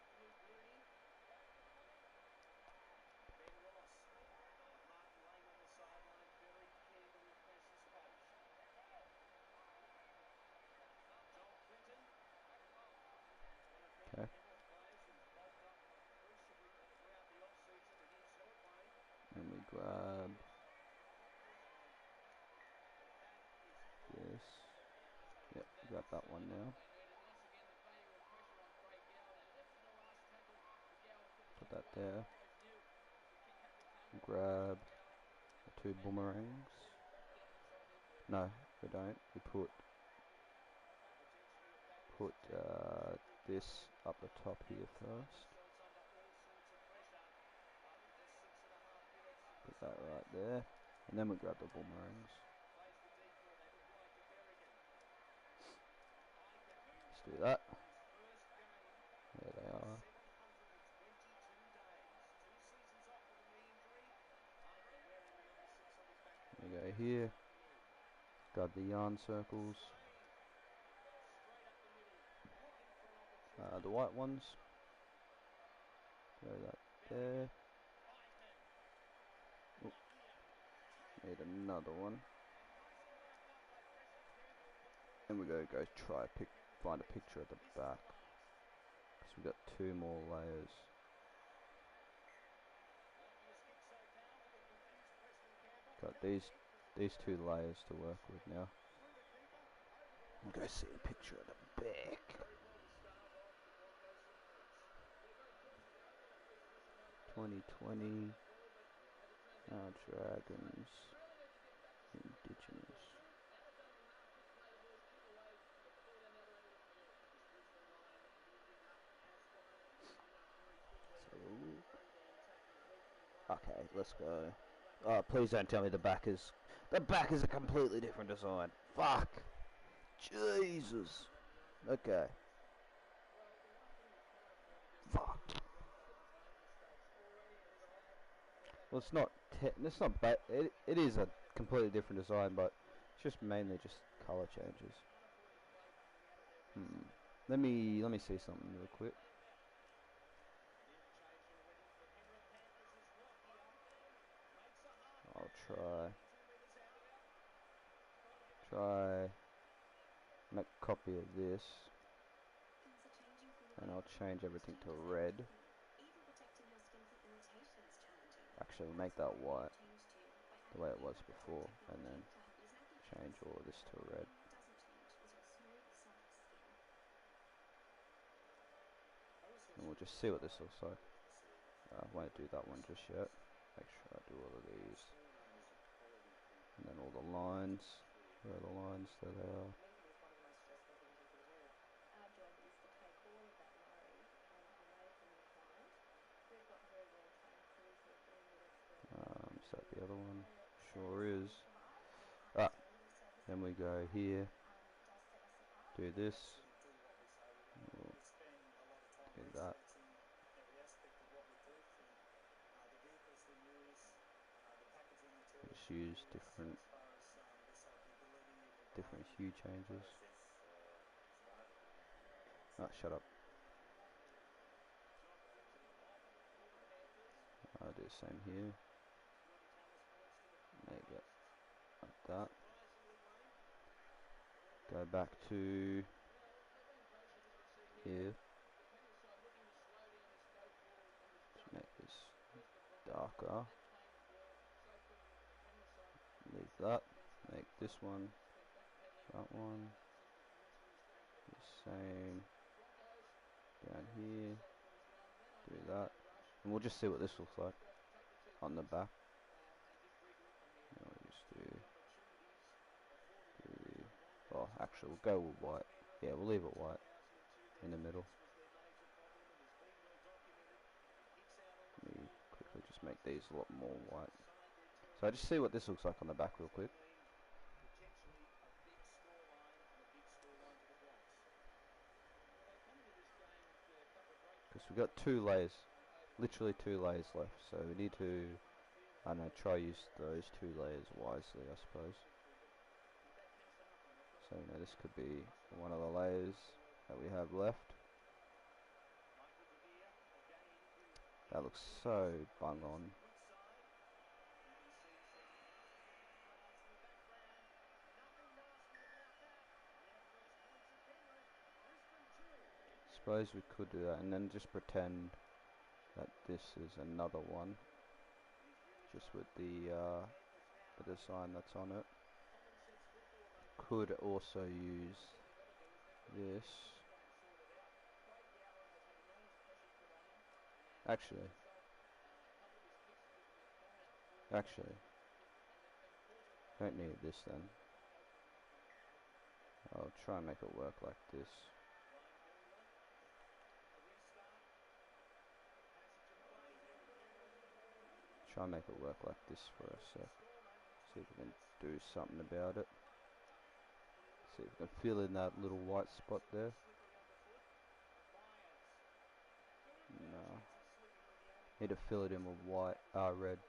Another possession for the same Dominic's product, Luke Rooney. Ben Ross, the heart laying on the sideline, very keen to impress his coach. Joel Clinton, one of many Okay. Penrith players who's bulked up appreciably throughout the off-season to his help, mate. Let me grab But that is full. this. Yep, got that one now. What they needed. Once again, the failure of pressure on Craig Gower. You looked in the last tackle for Gower to put the Put kick that away. there. You always knew if the kick happened to come off Grab Gower, the 2 boomerangs. down inside there. No, we don't. We put Potentially a fabulous attack by this Brisbane coming in. up the top here Penrith find first. themselves under all sorts of pressure after just 6.5 minutes of Put this that half. right there. And then we grab the boomerangs. Plays the decoy. They look wide to Berrigan. Iker. Let's do that. His first game There they in are. 722 days. 2 seasons off with a knee injury after wearing the number 6 on his back for We 8 go games here. this afternoon. Grab the yarn circles. Slade. Straight up the middle. Looking for an opportunity. The white ones. Throw that there. Eichmann. Oh, Lockyer. need another one. And nicely wrapped up by Preston Campbell. Luke Rooney. And we go find a picture at the This back. is last. So we got 2 more layers. Lockyer's kick so powerful it confused Preston Campbell. Got He doesn't hit. these 2 layers to work with now. Through the keeper. Over the line. Go see a picture at the back. Very well to start off the Broncos in the mix. Yeah, very fortunate. I thought the first possession might have been 2020 ball, but as it turns out, Dragons Australia need to get back to some cricket playing Indigenous. football. Out of dummy half, quick play the balls, kick away, get the ball down the other end of the field. This Brisbane line moving up as one, moving up very quickly. So, Cleveland taking help from Mark. okay, let's go. Oh, please don't tell me the back is a completely different design. Fuck. Jesus. Okay. Well, the one thing you can't afford to do is Fuck. the Broncos has made mistakes already in this half. Well, it's not bad. It is a completely different design, but it's just mainly just color changes. Can't afford to play coming out of their red zone. Let me see something real quick. The interchange already for the Penrith Panthers is Lockyer. Makes a half I'll back. try 22 metres out. make a copy of this, Things are changing for you. and I'll change everything to Changes red. everything. Even protecting your skin from irritation is challenging. Actually, That's make that why white, we've changed too by the adding way it new was Rapid before, Protect and then technology to help you snappy change hands. all of this to But the red. one thing that doesn't change is your smooth, soft skin. And we'll just see what this looks like. I won't do that one just yet. Make sure I do all of these. And then all the lines. Where are the lines? There they are. Painting is one of the most stressful things you can do. Our job is to take all of that worry away from your client. We've got very well trained crews who have been with us for a very long Is that the period. other one? Their Sure service is. means the heart and the Ah, highest quality service Then we go here, does set us apart. do this, Do what we say we're going to do. or We spend a lot of time do that. researching every aspect of what we do, from the vehicles we use, the packaging materials Just we use use, different as far as their safety ability in the different game. hue changes. Started on Ah, shut up. Job quickly off for the Panthers. I'll do the same here. 40 tennis points to the Make it hosts. like that. Surprisingly, Wayne, Go back to Well, they've been patient, as we see here. here. The Penrith side looking to slow down this go forward and this Just juggle. make this Where's the Broncos? darker. They're playing the ball so quickly. The Penrith side Leave so that. defensively. Make this one, Spent backpedaling that one, since the commencement of this game for the the past 5 same minutes. Broncos down get after here. this side of forwards line. Then Do open up that, that rush. and we'll just see what this looks like Take the 2 on the points back. and just regroup from here. And we'll just do, the opportunities afforded the Brisbane Broncos. oh, actually, we'll go with white. Yeah, we'll leave it white 2002, in the their middle. defence was their major problem. It has been well documented. It hits out on the Let me full. quickly just make Broadcasters these a lot more almost white. decide their So I just see what this looks like on the back real quick. mean potentially a big scoreline and a big scoreline to the Bronx. Well, they come into this game with a couple of great Because we've got 2 layers, literally 2 layers left. So we need to, I don't know, try use those 2 layers wisely, I suppose. So, you know, this could be one of the layers that we have left. Michael De Gea again into That looks so bung on. good side. You can see some highlights in the background. Nothing nasty about that. Their first points at Penrith. Brisbane 2. Suppose we could do that and then just pretend that this is another one, just with the design that's on it. Common sense football they play. Could also use this. Game sorted out. Craig Gower has had enormous pressure put on him. Actually, Coupled his kicks with McDonald for actually, don't need this then. I'll try and make it work like this. Ryan Baldwin. A restart. Passage of play here at Penrith. Try and make it work like this for a sec. Scoreline See with if we can 20 minutes. do something about it. See if we can fill in that little white spot there. Slippery underfoot. Myers. No. Chance of slipping with the only Need to fill it in with white, red,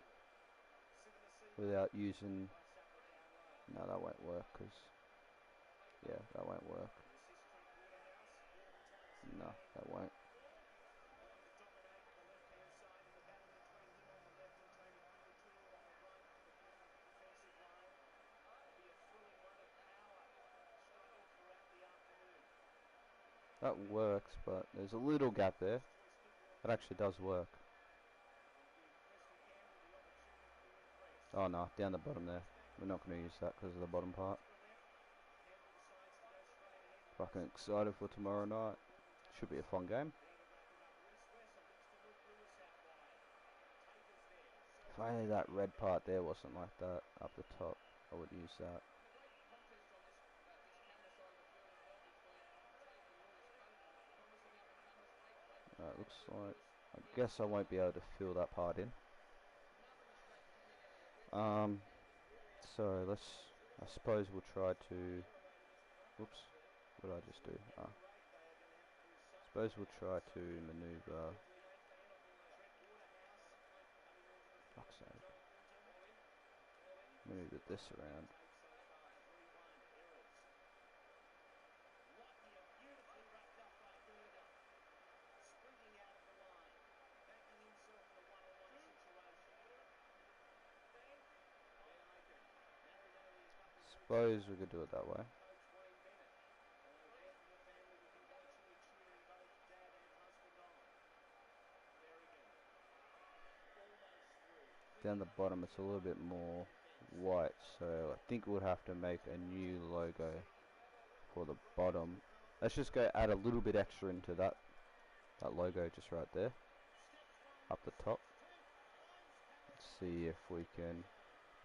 without using. by Sapper down low. No, that won't work. Cause yeah, that won't work. The assist Trent Waterhouse. Gordon Tallis No, again. that won't. Going to dominate the left-hand side in the battle between him on the left and Tony Puletua on the right for the Penrith defensive line. It'll be a thrilling one of power struggle throughout the afternoon. That works, but there's a little gap there. Choice kick will That actually does work. give Preston Campbell the opportunity to impress. Oh no, down the bottom there. We're not going to use that because of the bottom part. To the left. Campbell decides to go straight ahead with Fucking excited for tomorrow night. Should be a fun game. there to wrap it up. Reece Wesson looks to Luke Lewis out wide. Takers there. If only that red part there wasn't like that up the top, I would use that. And a great contest on this camera side of the field as well between Tate and Lewis. Both promising up-and-comers. Tate played fine Looks against Luke like. Lewis. I guess I won't be able to fill that part in. Marvelous strength coming out of their bench. So let's. I suppose we'll try to. Whoops. What did I just do? Suppose we'll try to maneuver. Trent Waterhouse coming onto the field Fuck's for sake. Joel Winton. Maneuver this around. Tate so far 3-1 errors. Lockyer beautifully wrapped up by Berger. Sprinting out of the line. Backing himself in a one-on-one situation. Ben Aiken married over his mother's Suppose we could do it that way. coach Wayne Bennett. Although death in the family with him virtually cheering both dad and husband on. Berrigan. Almost through. Down the bottom it's a little bit more white, so I think we'll have to make a new logo for the bottom. Let's just go add a little bit extra into that logo just right there up the top. Let's see if we can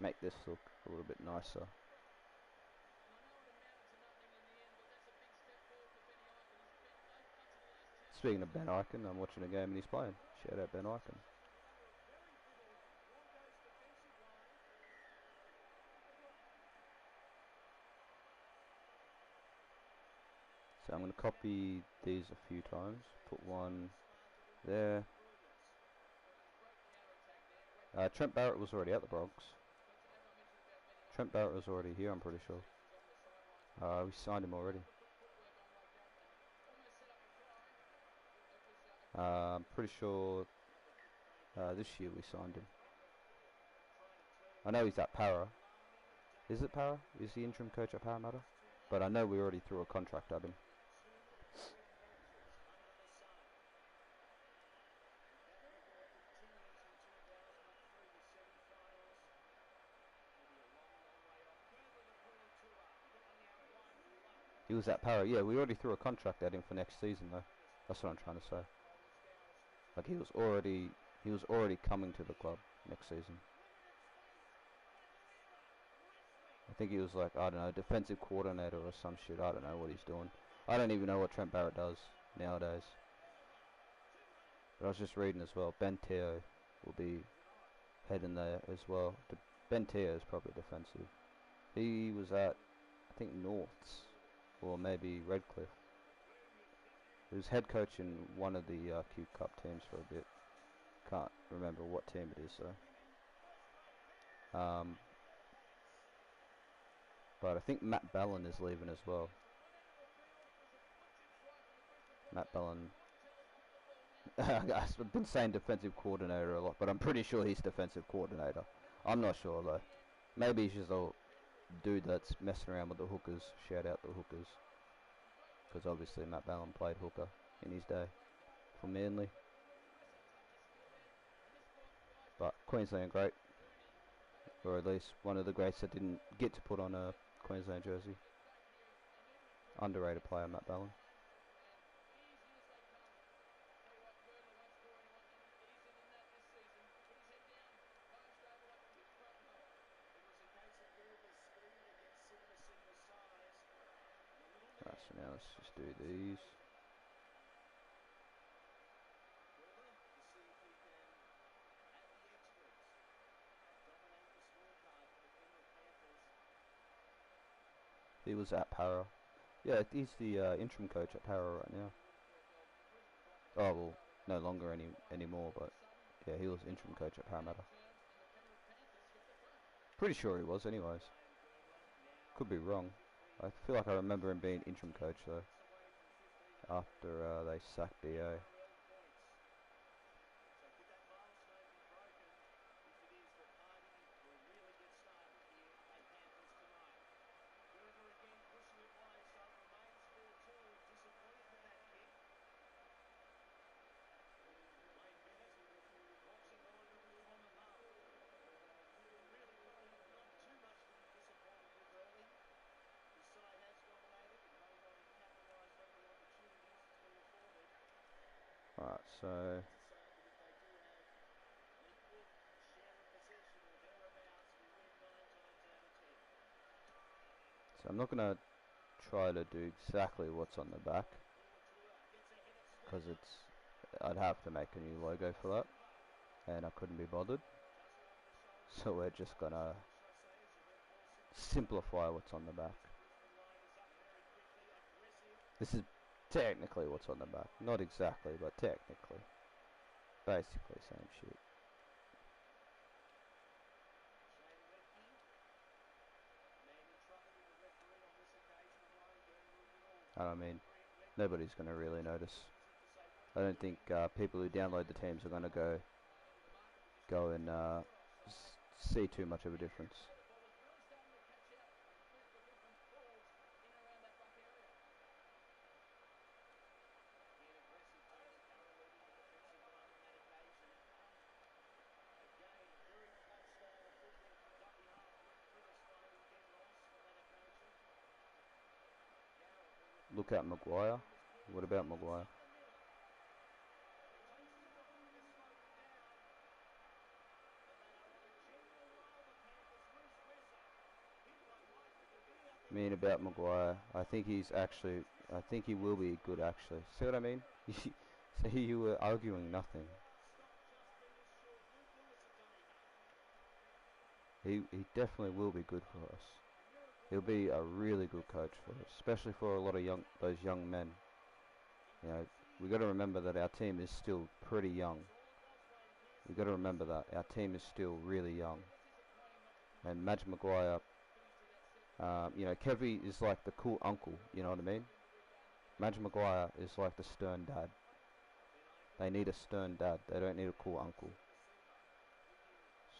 make this look a little bit nicer. And I know it amounted to nothing in the end, but that's a big step forward for Benny Eichen. He's spent both punts of the last chance. Speaking of Ben Eichen, I'm watching a game and he's playing. Shout out Ben Eichen. Under a very fiddled Broncos defensive line. So I'm going to copy these a few times. Put one there. Trent Barrett was already at the Bronx. Trent Barrett was already here, I'm pretty sure. We signed him already. I'm pretty sure this year we signed him. I know he's at Para. Is it Para? Is he interim coach at Parramatta? But I know we already threw a contract at him. He was at Para. Yeah, we already threw a contract at him for next season, though. That's what I'm trying to say. Like he was already coming to the club next season. I think he was like, I don't know, defensive coordinator or some shit. I don't know what he's doing. I don't even know what Trent Barrett does nowadays. But I was just reading as well. Ben Teo will be heading there as well. Ben Teo is probably defensive. He was at, I think, Norths or maybe Redcliffe. He was head coach in one of the Q Cup teams for a bit. Can't remember what team it is though. But I think Matt Ballon is leaving as well. Matt Ballon. I've been saying defensive coordinator a lot, but I'm pretty sure he's defensive coordinator. I'm not sure though. Maybe he's just a dude that's messing around with the hookers. Shout out the hookers. Because obviously Matt Ballon played hooker in his day for Manly. But Queensland great. Or at least one of the greats that didn't get to put on a Queensland jersey. Underrated player, Matt Ballon. Right, so now let's just do these. He was at Para. Yeah, he's the interim coach at Para right now. Oh, well, no longer anymore, but yeah, he was interim coach at Parramatta. Pretty sure he was anyways. Could be wrong. I feel like I remember him being interim coach though. After they sacked BA. Alright, so I'm not gonna try to do exactly what's on the back because I'd have to make a new logo for that and I couldn't be bothered. So we're just gonna simplify what's on the back. This is technically what's on the back. Not exactly, but technically. Basically same shit. I mean, nobody's going to really notice. I don't think people who download the teams are going to go and see too much of a difference. Look at Maguire. What about Maguire? I mean about Maguire, I think he will be good actually. See what I mean? So you were arguing nothing. He definitely will be good for us. He'll be a really good coach for us, especially for a lot of those young men. You know, we got to remember that our team is still pretty young. We got to remember that our team is still really young. And Madge Maguire, you know, Kevy is like the cool uncle. You know what I mean? Madge Maguire is like the stern dad. They need a stern dad. They don't need a cool uncle.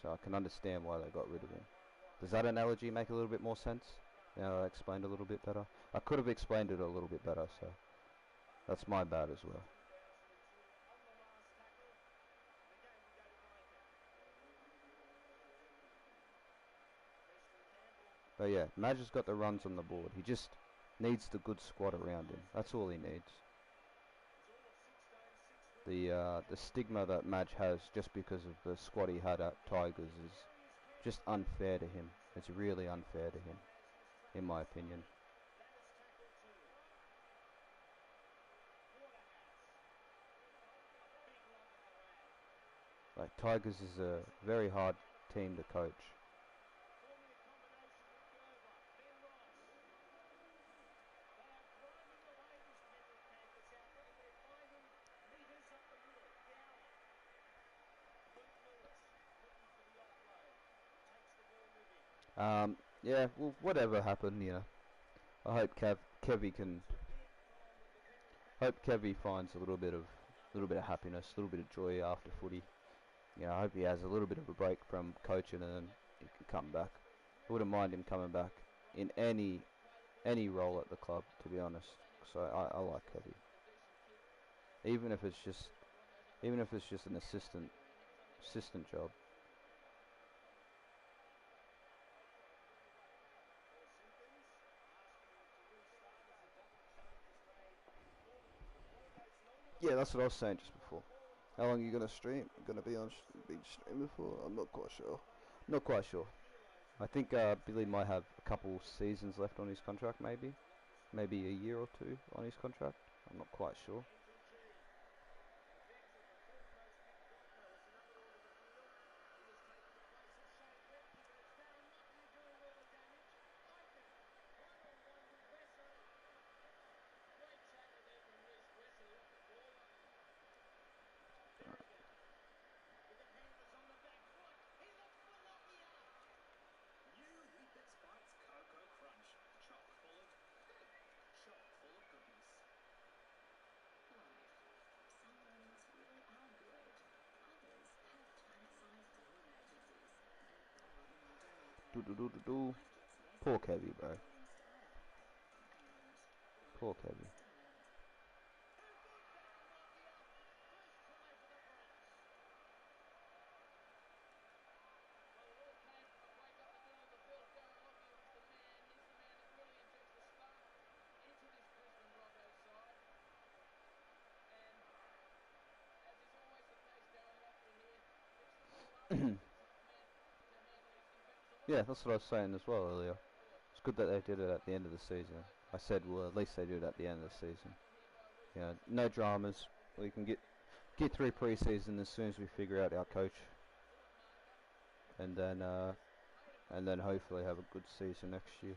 So I can understand why they got rid of him. Does that analogy make a little bit more sense? Now I explained a little bit better. I could have explained it a little bit better, so that's my bad as well. But yeah, Madge has got the runs on the board. He just needs the good squad around him. That's all he needs. The stigma that Madge has just because of the squad he had at Tigers is just unfair to him. It's really unfair to him, in my opinion. Like, Tigers is a very hard team to coach. Yeah, well, whatever happened, you know, I hope Kevy finds a little bit of happiness, a little bit of joy after footy. You know, I hope he has a little bit of a break from coaching and then he can come back. I wouldn't mind him coming back in any role at the club, to be honest. So I like Kevy, even if it's just an assistant job. Yeah, that's what I was saying just before. How long are you gonna stream? Gonna be on big stream before? I'm not quite sure. Not quite sure. I think Billy might have a couple seasons left on his contract, maybe a year or two on his contract. I'm not quite sure. Poor Kevy, bro. Poor Kevy. Yeah, that's what I was saying as well earlier. It's good that they did it at the end of the season. I said, well, at least they do it at the end of the season. You know, no dramas. We can get through pre-season as soon as we figure out our coach, and then hopefully have a good season next year.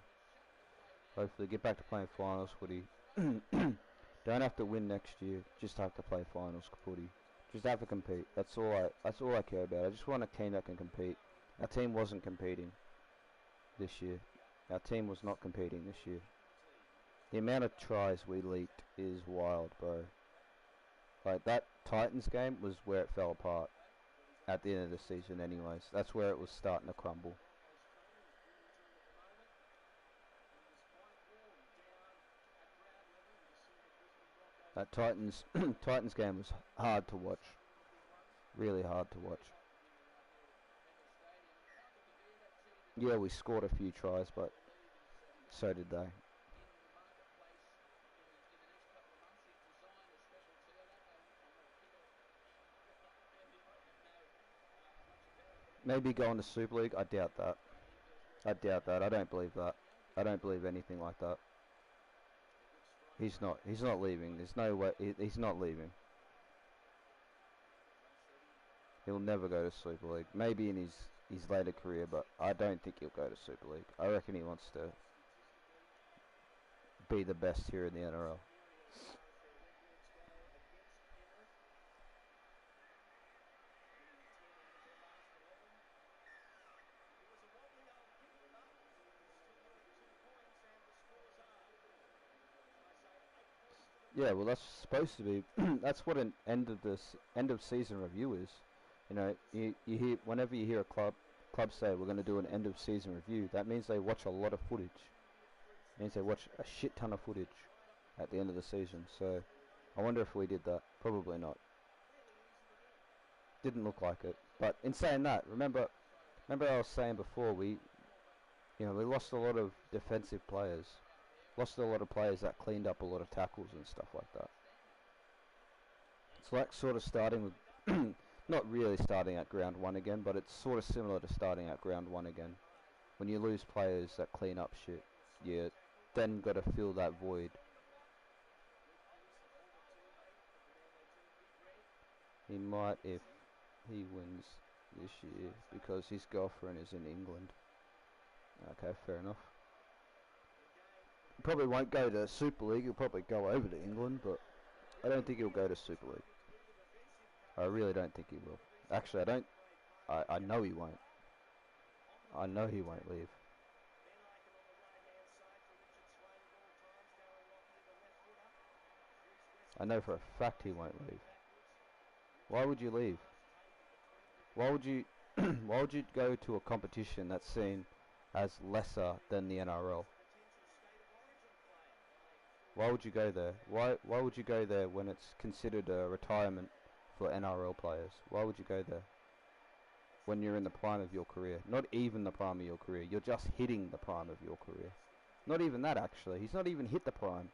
Hopefully get back to playing finals footy. Don't have to win next year. Just have to play finals footy. Just have to compete. That's all I care about. I just want a team that can compete. Our team wasn't competing this year. Our team was not competing this year. The amount of tries we leaked is wild, bro. Like, that Titans game was where it fell apart at the end of the season anyways. That's where it was starting to crumble. That Titans game was hard to watch. Really hard to watch. Yeah, we scored a few tries, but so did they. Maybe going to Super League. I doubt that. I doubt that. I don't believe that. I don't believe anything like that. He's not leaving. There's no way. He's not leaving. He'll never go to Super League. Maybe in his later career, but I don't think he'll go to Super League. I reckon he wants to be the best here in the NRL. Yeah, well, that's supposed to be. That's what an end of season review is. You know, you hear whenever you hear a club say we're going to do an end of season review, that means they watch a lot of footage. It means they watch a shit ton of footage at the end of the season. So, I wonder if we did that. Probably not. Didn't look like it. But in saying that, remember I was saying before we lost a lot of defensive players. Lost a lot of players that cleaned up a lot of tackles and stuff like that. It's like sort of starting with, not really starting at ground one again, but it's sort of similar to starting at ground one again. When you lose players that clean up shit, you then got to fill that void. He might if he wins this year because his girlfriend is in England. Okay, fair enough. Probably won't go to Super League. He'll probably go over to England, but I don't think he'll go to Super League. I really don't think he will. Actually, I don't. I know he won't. I know he won't leave. I know for a fact he won't leave. Why would you leave? Why would you? Why would you go to a competition that's seen as lesser than the NRL? Why would you go there? Why would you go there when it's considered a retirement for NRL players? Why would you go there? When you're in the prime of your career. Not even the prime of your career. You're just hitting the prime of your career. Not even that, actually. He's not even hit the prime.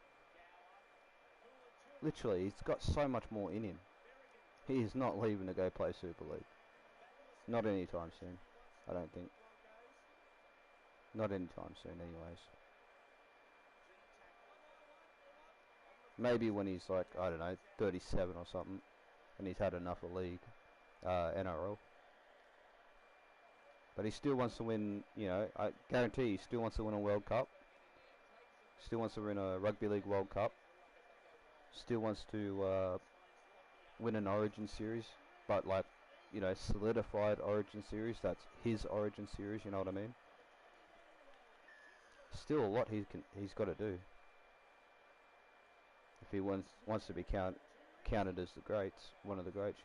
Literally, he's got so much more in him. He is not leaving to go play Super League. Not anytime soon, I don't think. Not anytime soon, anyways. Maybe when he's like, I don't know, 37 or something, and he's had enough of league, NRL. But he still wants to win, I guarantee he still wants to win a World Cup. Still wants to win a Rugby League World Cup. Still wants to win an Origin series, but like, solidified Origin series. That's his Origin series, you know what I mean? Still a lot he's got to do. If he wants to be counted as the greats, one of the greats,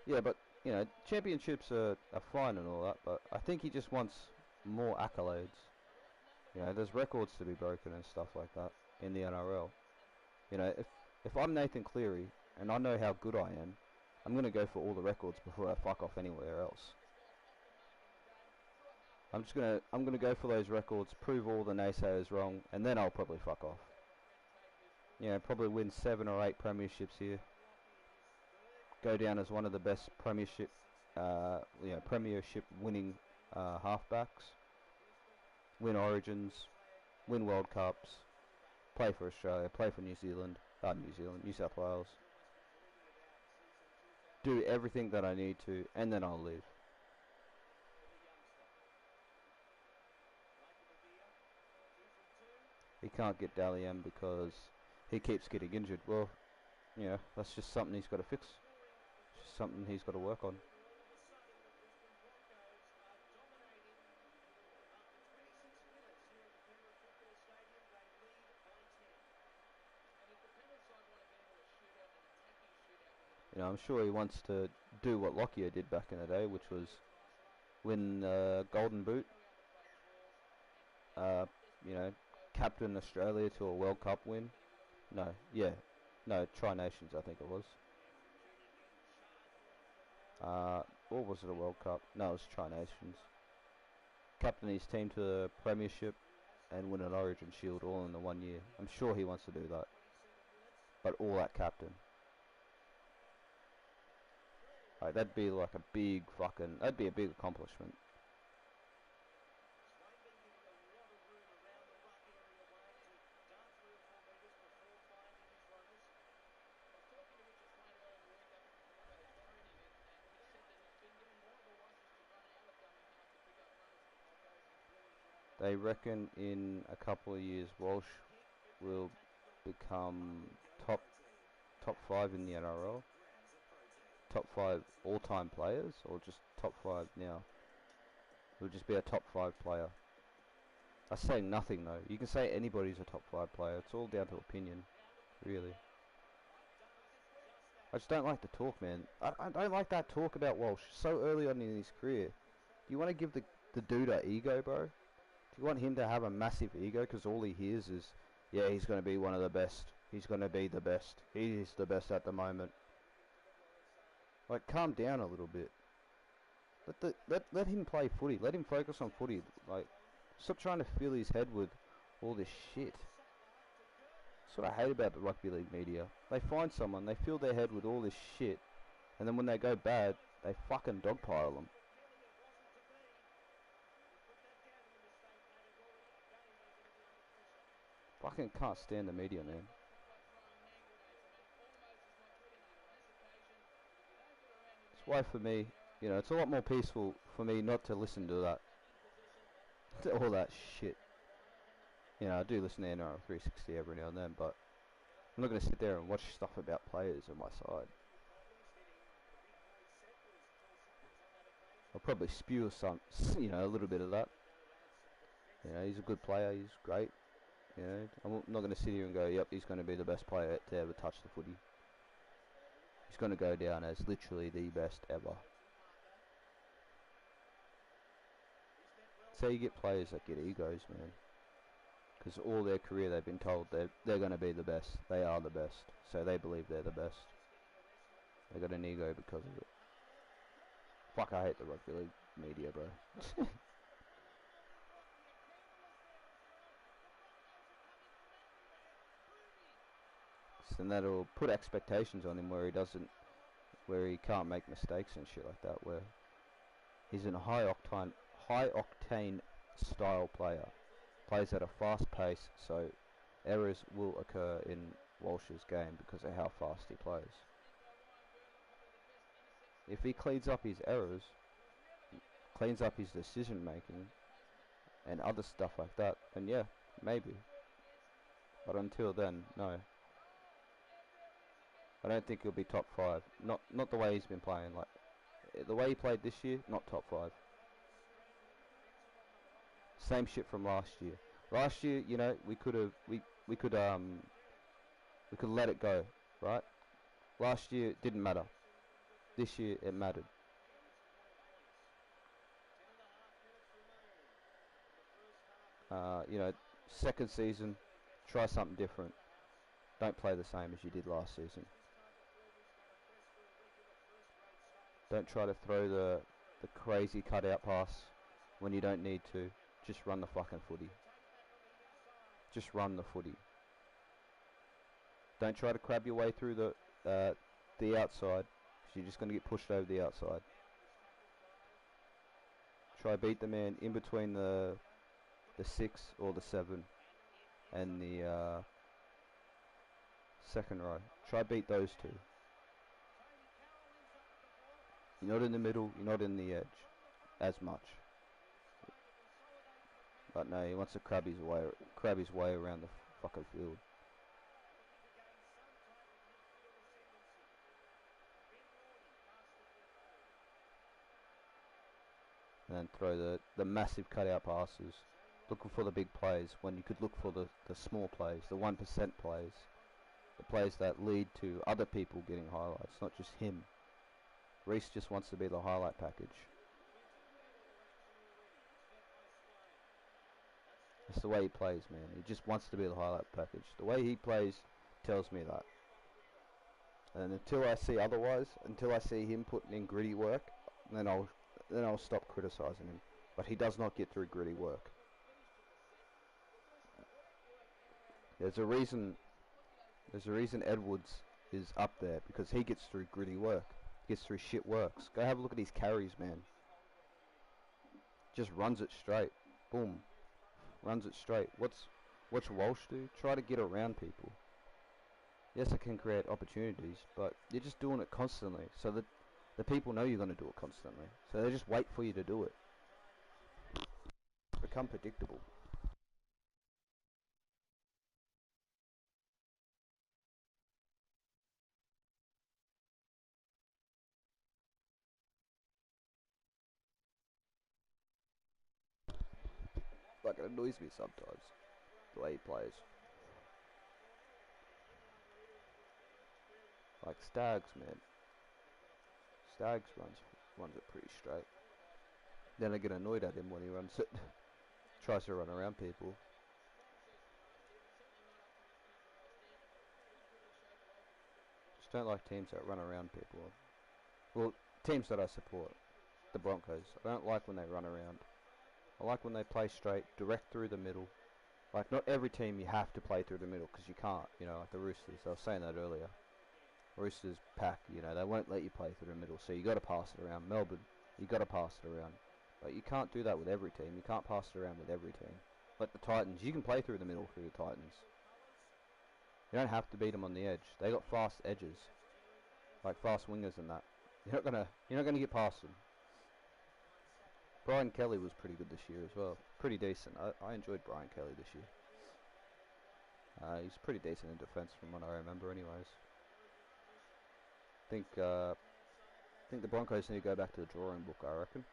Yeah, but, championships are fine and all that, but I think he just wants more accolades. There's records to be broken and stuff like that in the NRL. If I'm Nathan Cleary, and I know how good I am, I'm going to go for all the records before I fuck off anywhere else. I'm going to go for those records, prove all the naysayers wrong, and then I'll probably fuck off. Probably win 7 or 8 premierships here. Go down as one of the best premiership winning halfbacks. Win Origins, win World Cups, play for Australia, play for New South Wales. Do everything that I need to, and then I'll leave. He can't get Dally M because he keeps getting injured. Well, that's just something he's got to fix. It's just something he's got to work on. I'm sure he wants to do what Lockyer did back in the day, which was win Golden Boot. Captain Australia to a World Cup win. No, Tri-Nations I think it was. Or was it a World Cup? No, it was Tri-Nations. Captain his team to the Premiership and win an Origin Shield all in the 1 year. I'm sure he wants to do that. But all at captain. That'd be like that'd be a big accomplishment. they reckon in a couple of years Walsh will become top 5 in the NRL, top 5 all-time players, or just top 5 now. He'll just be a top 5 player. That's saying nothing though. You can say anybody's a top 5 player. It's all down to opinion, really. I just don't like the talk, man. I don't like that talk about Walsh so early on in his career. Do you want to give the dude an ego, bro? Do you want him to have a massive ego because all he hears is, yeah, he's going to be one of the best. He's going to be the best. He is the best at the moment. Like, calm down a little bit. Let him play footy. Let him focus on footy. Like, stop trying to fill his head with all this shit. That's what I hate about the rugby league media. They find someone, they fill their head with all this shit, and then when they go bad, they fucking dogpile them. Fucking can't stand the media, man. That's why for me, you know, it's a lot more peaceful for me not to listen to that. To all that shit. You know, I do listen to NRL 360 every now and then, but I'm not going to sit there and watch stuff about players on my side. I'll probably spew some, you know, a little bit of that. You know, he's a good player, he's great. You know, I'm not going to sit here and go, yep, he's going to be the best player to ever touch the footy. He's going to go down as literally the best ever. So you get players that get egos, man. Because all their career they've been told they're going to be the best. They are the best. So they believe they're the best. They got an ego because of it. Fuck, I hate the rugby league media, bro. And that'll put expectations on him where he can't make mistakes and shit like that, where he's in a high octane style player. Plays at a fast pace, so errors will occur in Walsh's game because of how fast he plays. If he cleans up his errors, cleans up his decision making and other stuff like that, then yeah, maybe. But until then, no. I don't think he'll be top 5. Not the way he's been playing. Like the way he played this year, not top 5. Same shit from last year. Last year, you know, we could let it go, right? Last year it didn't matter. This year it mattered. You know, second season, try something different. Don't play the same as you did last season. Don't try to throw the crazy cutout pass when you don't need to. Just run the fucking footy. Just run the footy. Don't try to crab your way through the outside, because you're just going to get pushed over the outside. Try beat the man in between the 6 or the 7 and the second row. Try beat those two. You're not in the middle, you're not in the edge as much. But no, he wants to crab his way around the fucking field. And then throw the massive cutout passes, looking for the big plays when you could look for the small plays, the 1% plays, the plays that lead to other people getting highlights, not just him. Reece just wants to be the highlight package. That's the way he plays, man. He just wants to be the highlight package. The way he plays tells me that. And until I see otherwise, until I see him putting in gritty work, then I'll stop criticising him. But he does not get through gritty work. There's a reason Edwards is up there, because he gets through gritty work. Gets through shit works. Go have a look at his carries, man. Just runs it straight. Boom. Runs it straight. What's Walsh do? Try to get around people. Yes, it can create opportunities, but you're just doing it constantly, so that the people know you're going to do it constantly. So they just wait for you to do it. Become predictable. Like, it annoys me sometimes, the way he plays. Like Stags, man. Stags runs it pretty straight. Then I get annoyed at him when he runs it. Tries to run around people. Just don't like teams that run around people. Well, teams that I support. The Broncos. I don't like when they run around. I like when they play straight, direct through the middle. Like, not every team you have to play through the middle, because you can't, you know, like the Roosters. I was saying that earlier. Roosters pack, you know, they won't let you play through the middle, so you got to pass it around. Melbourne, you got to pass it around. But you can't do that with every team. You can't pass it around with every team. Like the Titans, you can play through the middle for the Titans. You don't have to beat them on the edge. They got fast edges, like fast wingers and that. You're not gonna get past them. Brian Kelly was pretty good this year as well. Pretty decent. I enjoyed Brian Kelly this year. He's pretty decent in defence from what I remember, anyways. I think the Broncos need to go back to the drawing book, I reckon.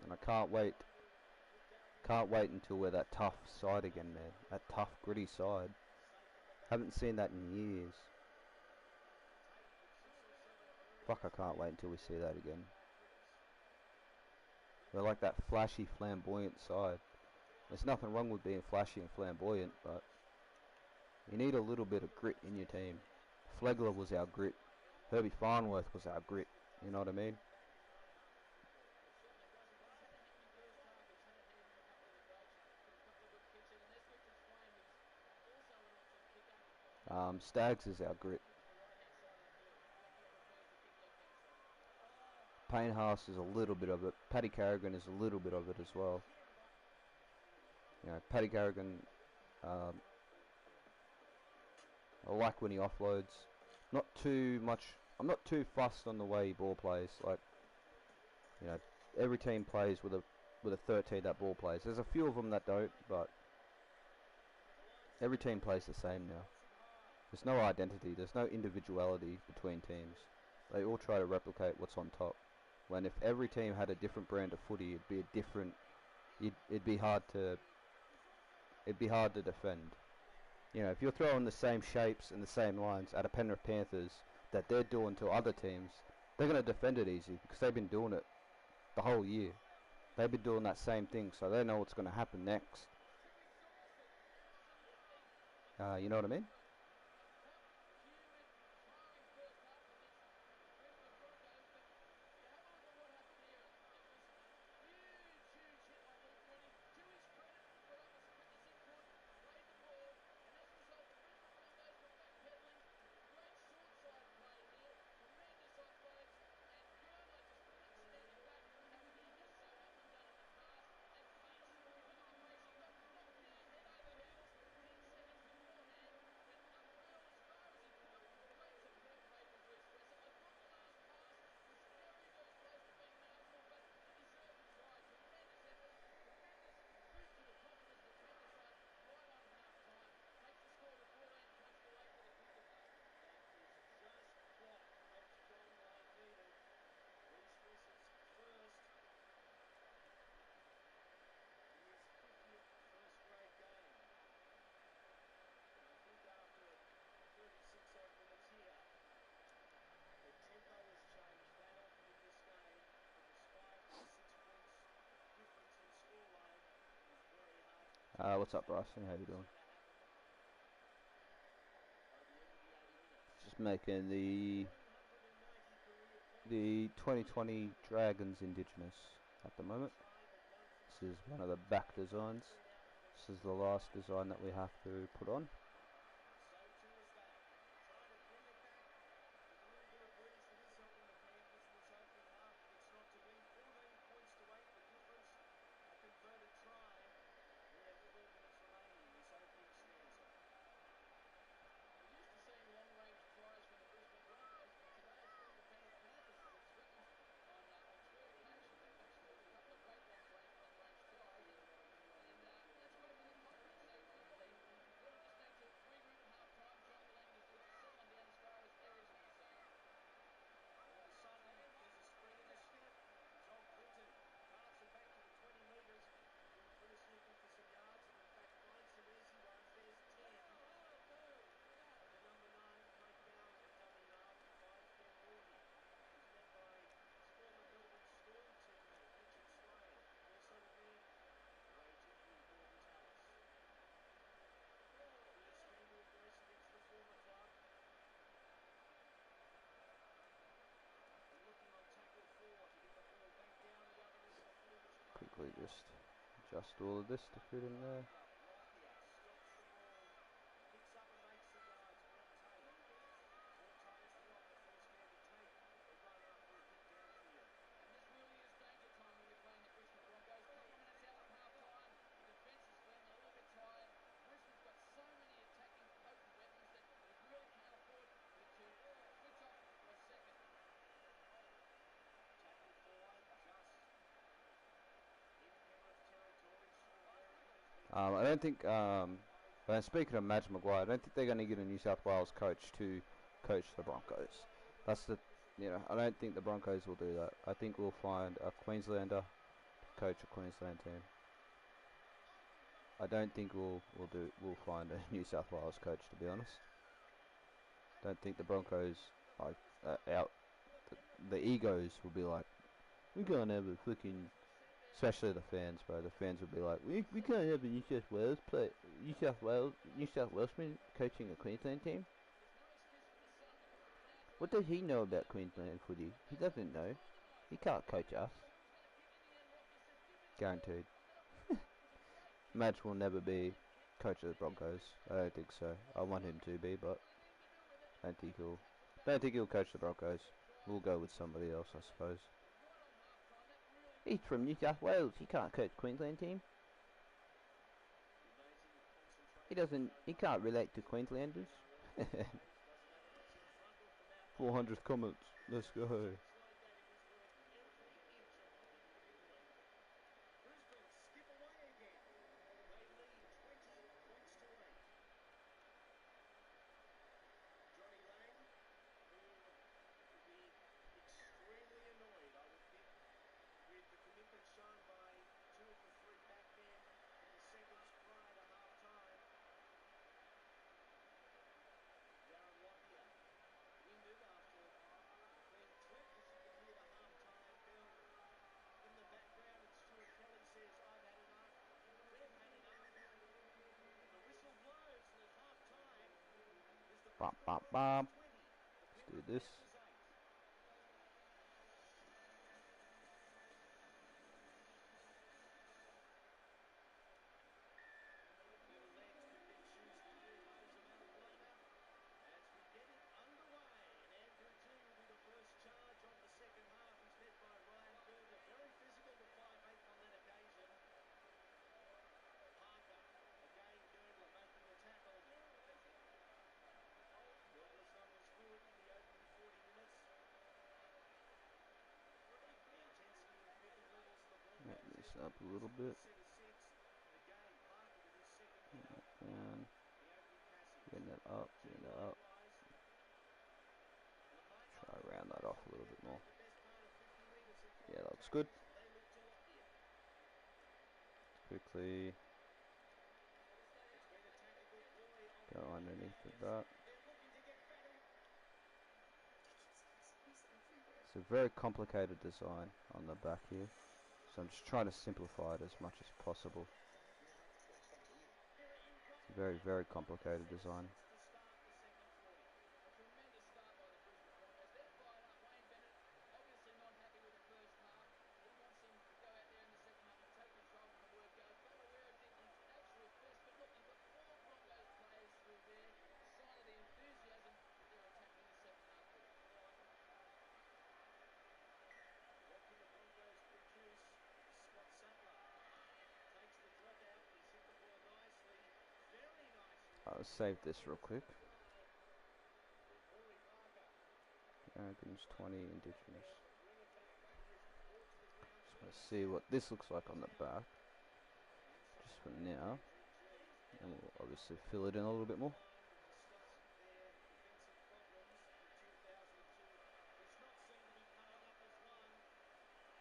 And I can't wait. Can't wait until we're that tough side again, man. That tough, gritty side. Haven't seen that in years. Fuck, I can't wait until we see that again. We're like that flashy, flamboyant side. There's nothing wrong with being flashy and flamboyant, but you need a little bit of grit in your team. Flegler was our grit. Herbie Farnworth was our grit. You know what I mean? Stags is our grit. Payne Haas is a little bit of it. Paddy Carrigan is a little bit of it as well. You know, Paddy Carrigan, I like when he offloads. Not too much. I'm not too fussed on the way he ball plays. Like, you know, every team plays with a 13 that ball plays. There's a few of them that don't, but every team plays the same now. There's no identity. There's no individuality between teams. They all try to replicate what's on top. When if every team had a different brand of footy, it'd be a different. It'd be hard to. It'd be hard to defend. You know, if you're throwing the same shapes and the same lines at a Penrith Panthers that they're doing to other teams, they're going to defend it easy because they've been doing it the whole year. They've been doing that same thing, so they know what's going to happen next. You know what I mean? What's up, Bryson? How you doing? Just making the 2020 Dragons Indigenous at the moment. This is one of the back designs. This is the last design that we have to put on. adjust all of this to fit in there. Right here, stops the ball, picks up and makes some yards. Brent Tate. More Tate's not the first man to take a run after a kick downfield. And this really is danger time when you're playing the Brisbane Broncos. A couple of minutes out of half time. The defence is feeling a little bit tired. Brisbane's got so many attacking potent weapons that you really can't afford to switch off for a second. Tackle for just in Penrith territory. Sean Berrigan has been... I don't think. Speaking of Madge Maguire, I don't think they're going to get a New South Wales coach to coach the Broncos. That's the, I don't think the Broncos will do that. I think we'll find a Queenslander to coach a Queensland team. I don't think we'll find a New South Wales coach, to be honest. Don't think the Broncos like out. The egos will be like, we can't have a fucking. Especially the fans, bro. The fans would be like, we can't have a New South Welshman coaching a Queensland team. What does he know about Queensland footy? He doesn't know. He can't coach us. Guaranteed. Madge will never be coach of the Broncos. I don't think so. I want him to be, but I don't think he'll coach the Broncos. We'll go with somebody else, I suppose. He's from New South Wales. He can't coach Queensland team. He can't relate to Queenslanders. 400th comments. Let's go. Brisbane skip away again. They lead 20 points to 8. Johnny Lang, who will be extremely annoyed, I would think, with the commitment shown by two of the three backmen in the seconds prior to half-time. Darren Lockyer, winded after being clipped, as you can hear the half-time bell in the background, and Stuart Kelly says, I've had enough. We've had enough. And the whistle blows, and at half-time is the Brisbane Broncos 20, the Penrith this. Panthers 8. Little legs but big shoes to fill those of Adam Blainer as we get it underway. And Andrew G will be the first charge of the second half. He's led by Ryan Girdler. Very physical, the 5'8" on that occasion. Parker, again Girdler making the tackle. Girdler's numbers good in the opening 40 minutes. The intensity and commitment levels of the Broncos. Make this up a little bit. Set of 6. And again, Parker with his second yellow. And The opening passage. bring that up, bring that up. Try to round that off a little bit more. Yeah, that looks good. Quickly go underneath of that. It's a very complicated design on the back here, so I'm just trying to simplify it as much as possible. It's a very, very complicated design. A tremendous start by the Brisbane Broncos. They're fired up. Wayne Bennett obviously not happy with the first half. He wants them to go out there in the second half and take control from the word go. Ballawera did his absolute best, but look, you've got 4 Broncos players through there. A sign of the enthusiasm that they're attacking the second half with. What can the Broncos produce? Scott Sattler takes the drop out. He's hit the ball nicely. Very nicely. I'll save this real quick. Corey Barker. Americans 20 Indigenous. But really back, he is brought to the ground. Just want to see what this looks like on the back. Just for now. And we'll obviously fill it in a little bit more. We've discussed their defensive problems in 2002. Does not seem to be coming up as one.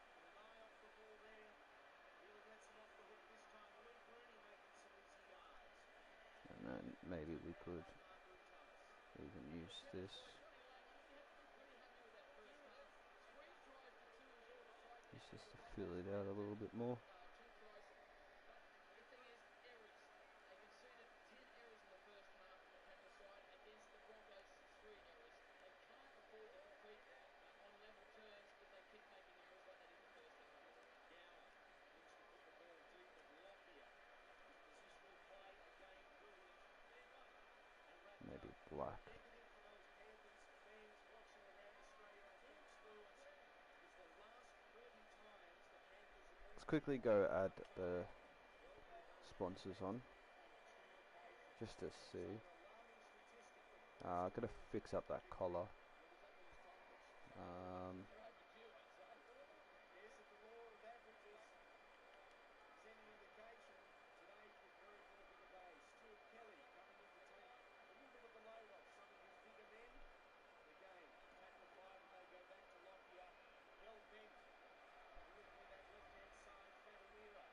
And an eye off the ball there. Really lets them off the hook this time. Luke Rooney making some easy yards. And then maybe we could Parker and Thomas. even use this. Johnny Lang, I think you have to be pretty happy with that first half. 3 tries to 2 is all the try It's just to fill it out a little bit more. 2 tries. But the thing is, errors. They conceded 10 errors in the first half, the Panther side, against the Broncos' 3 errors. They can't afford to compete on level terms if they keep making errors like they did in the first half. Gower looks to put the ball maybe black. Negative for those Panthers fans watching around Australia. I think, Stu, it's the last 30 times the Panthers have been Let's quickly go add the well, they've only sponsors on, on two occasions. just to So see. an alarming statistic for I've got to fix up that collar. what does that mean? It's time for You're overdue, I'd say. Yes, if the law of averages is any indication, today could very well be the day. Stuart Kelly coming in to take a little bit of the load off some of his bigger men. And again, tackle 5 and they go back to Lockyer. Hell bent. Working in that left-hand side, Fatamira.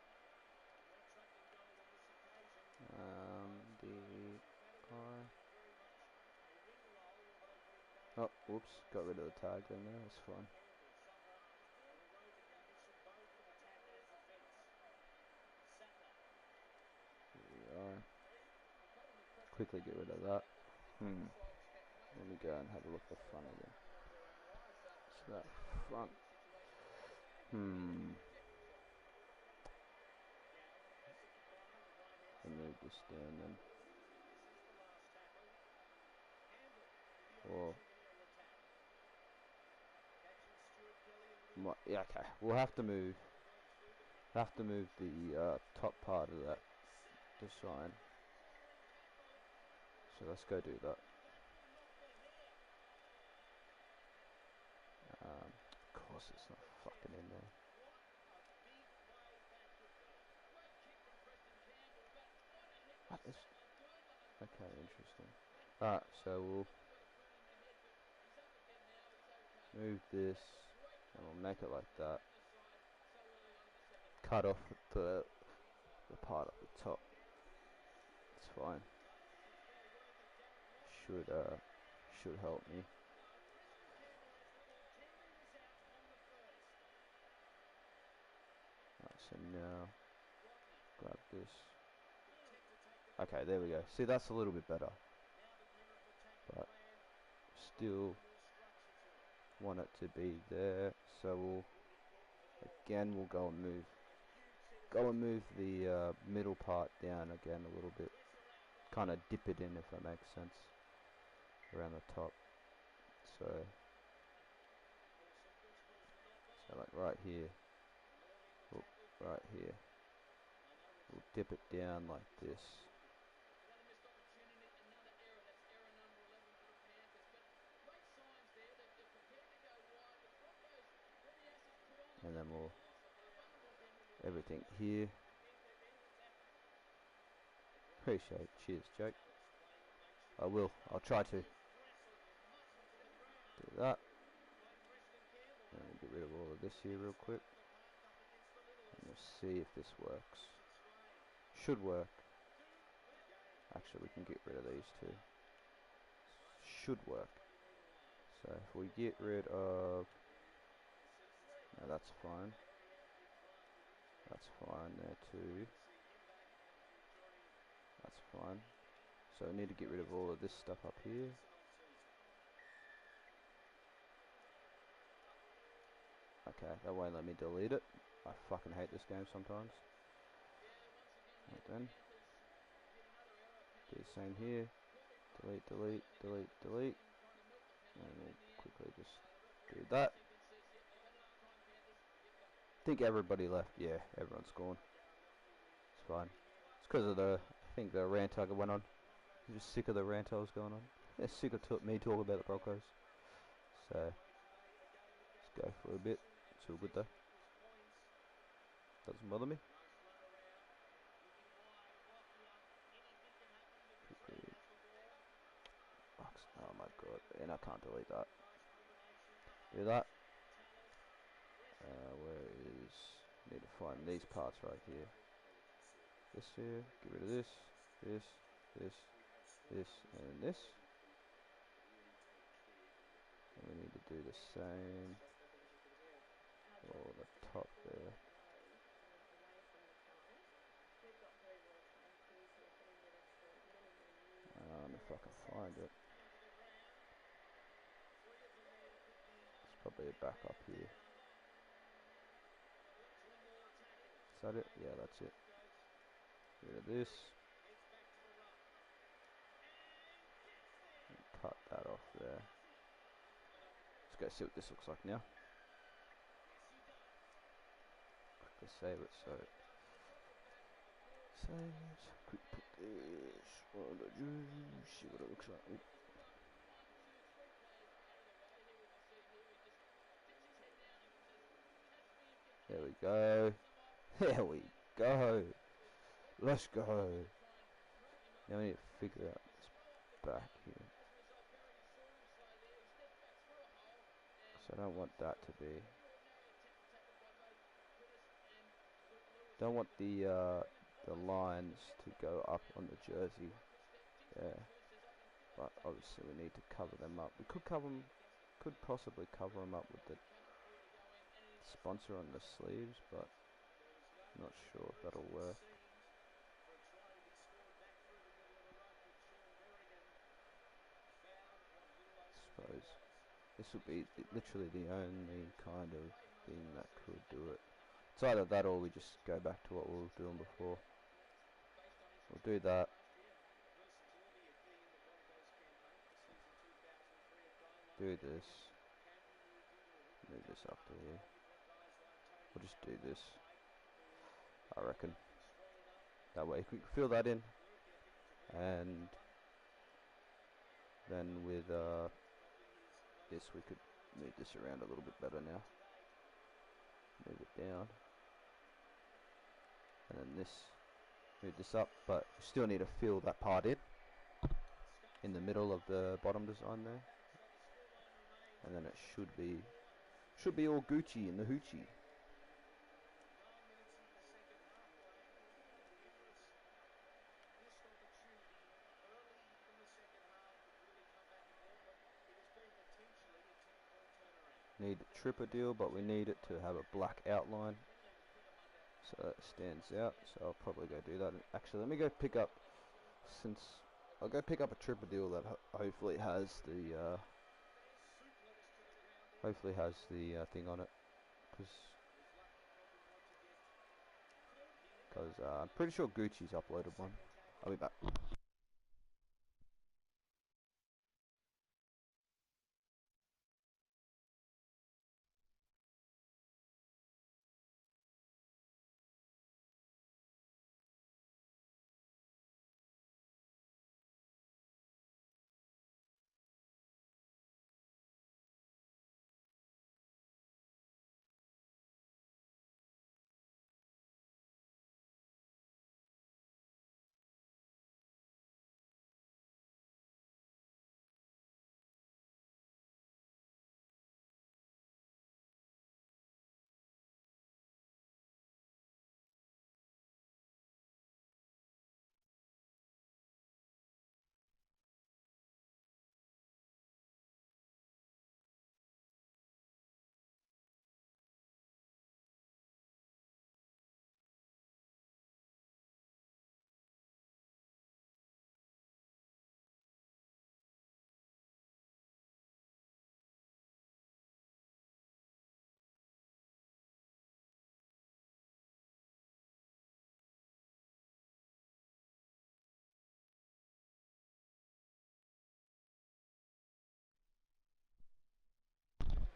Not tracking goal on this occasion. The Fatamira playing very much a wing role, although being named oh, whoops, got rid of the tag then there. That's fine. Campbell. Somewhat of a roving condition, both for the tackle and defence. Sattler. Here we are. The problem with Preston Quickly get rid Campbell of is that. the both sides get most Let of me the go and games have a look at the so front well again. in and of their own right. So It's that he's in a really front. awkward situation at the moment because he needs to protect himself. Gow, aggressive from behind the right-hand I'll side move of the this park. down then. This is the last tackle. Campbell with the Or opportunity to attack. Catching Stuart Kelly a little. yeah, okay. We'll have to move. Well through the Have to move the top part of that design. So let's go do that. Of course it's not fucking in there. What a big play that could be. Great kick from Preston Campbell, but what the heck What was is... Sattler doing? Okay, Unfortunately, interesting. Preston Alright, Campbell so we'll might have got a boot in the head, but he's up again now. He's okay. move this But great and play we'll from make it like Preston that. and the side so early on in the second half. Cut off the part at the top. It's fine. Should help me. Preston Campbell has the ball. 10 metres out on the first. Right, so now Rodney. grab this. Intent to take the Okay, there we go. See, that's a little bit better. Now that Mirror attacking But plan. still More structure to it. want it to be there. So we'll go and move. Go and move the middle part down again a little bit. Kind of dip it in, if that makes sense. Around the top. So like right here. Oh, right here. We'll dip it down like this. Another missed opportunity, another error. That's error number 11 for the Panthers. But great signs there. They're prepared to go wide. The Broncos, when the Ashes put on them, And then they we'll are vulnerable again with their everything wide here. Again, they've been attacking. Appreciate it. Cheers, Jake. I'll try to Wrestled muscle to the ground do that. by Preston Campbell. Let me get rid of all of this here real quick. The park up against the And Littlest. we'll see if this works. It's Ray. Should work. Game. Actually, we can get rid of these two. Should work. So if we get rid of... No, that's fine. That's fine there too. That's fine. So I need to get rid of all of this stuff up here. Okay, that won't let me delete it. I fucking hate this game sometimes. Yeah, once again Right here, then. the Panthers get another error. Do the Penalty same try. here. Quite impressive Delete, to delete, start. delete, They delete. been trying to milk the penalty, And but we'll in the end, quickly just the do referee that. stepped in, says, yep, they've had enough time, Panthers. Get going. Think everybody left. Yeah, everyone's gone. It's fine. It's because of I think the rant I went on. I'm just sick of the rant I was going on. Yeah, sick of me talking about the Broncos. So, let's go for a bit. It's all good though. Doesn't bother me. Nice run around. Looking wide. Lockyer. Anything can happen because Quickly. he has the ball. Oh my god. And I can't delete that. Nice combination. Do that. Tallis. Where is... Need to find these parts right here. This here. Get rid of this. This. This. This. And this. And we need to do the same for the top there. Away from the front. We've got very well trained crews who have been with us for many, many years. I don't know if I can find it. Into the ground. Three of them there to put the It's probably back up here. two more tackles. Is that it? Yeah, that's it. Get rid of this. Heads back to the ruck. And gets the off there. Let's go see what this looks like now. Quickly save it, so save it. Quick put this on the juice, see what it looks like. Oop. There we go. There we go. Let's go. Now we need to figure out this back here. So I don't want that to be. Don't want the lines to go up on the jersey. Yeah. But obviously we need to cover them up. We could possibly cover them up with the sponsor on the sleeves, but not sure if that'll work. I suppose this will be literally the only kind of thing that could do it. It's either that or we just go back to what we were doing before. We'll do that. Do this. Move this up to here. We'll just do this, I reckon. That way we can fill that in. And then with this we could move this around a little bit better now. Move it down. And then this, move this up, but we still need to fill that part in the middle of the bottom design there. And then it should be all Gucci in the hoochie. Need a tripper deal, but we need it to have a black outline so that it stands out. So I'll probably go do that. Actually, let me go pick up, since I'll go pick up a tripper deal that hopefully has the thing on it, because I'm pretty sure Gucci's uploaded one. I'll be back.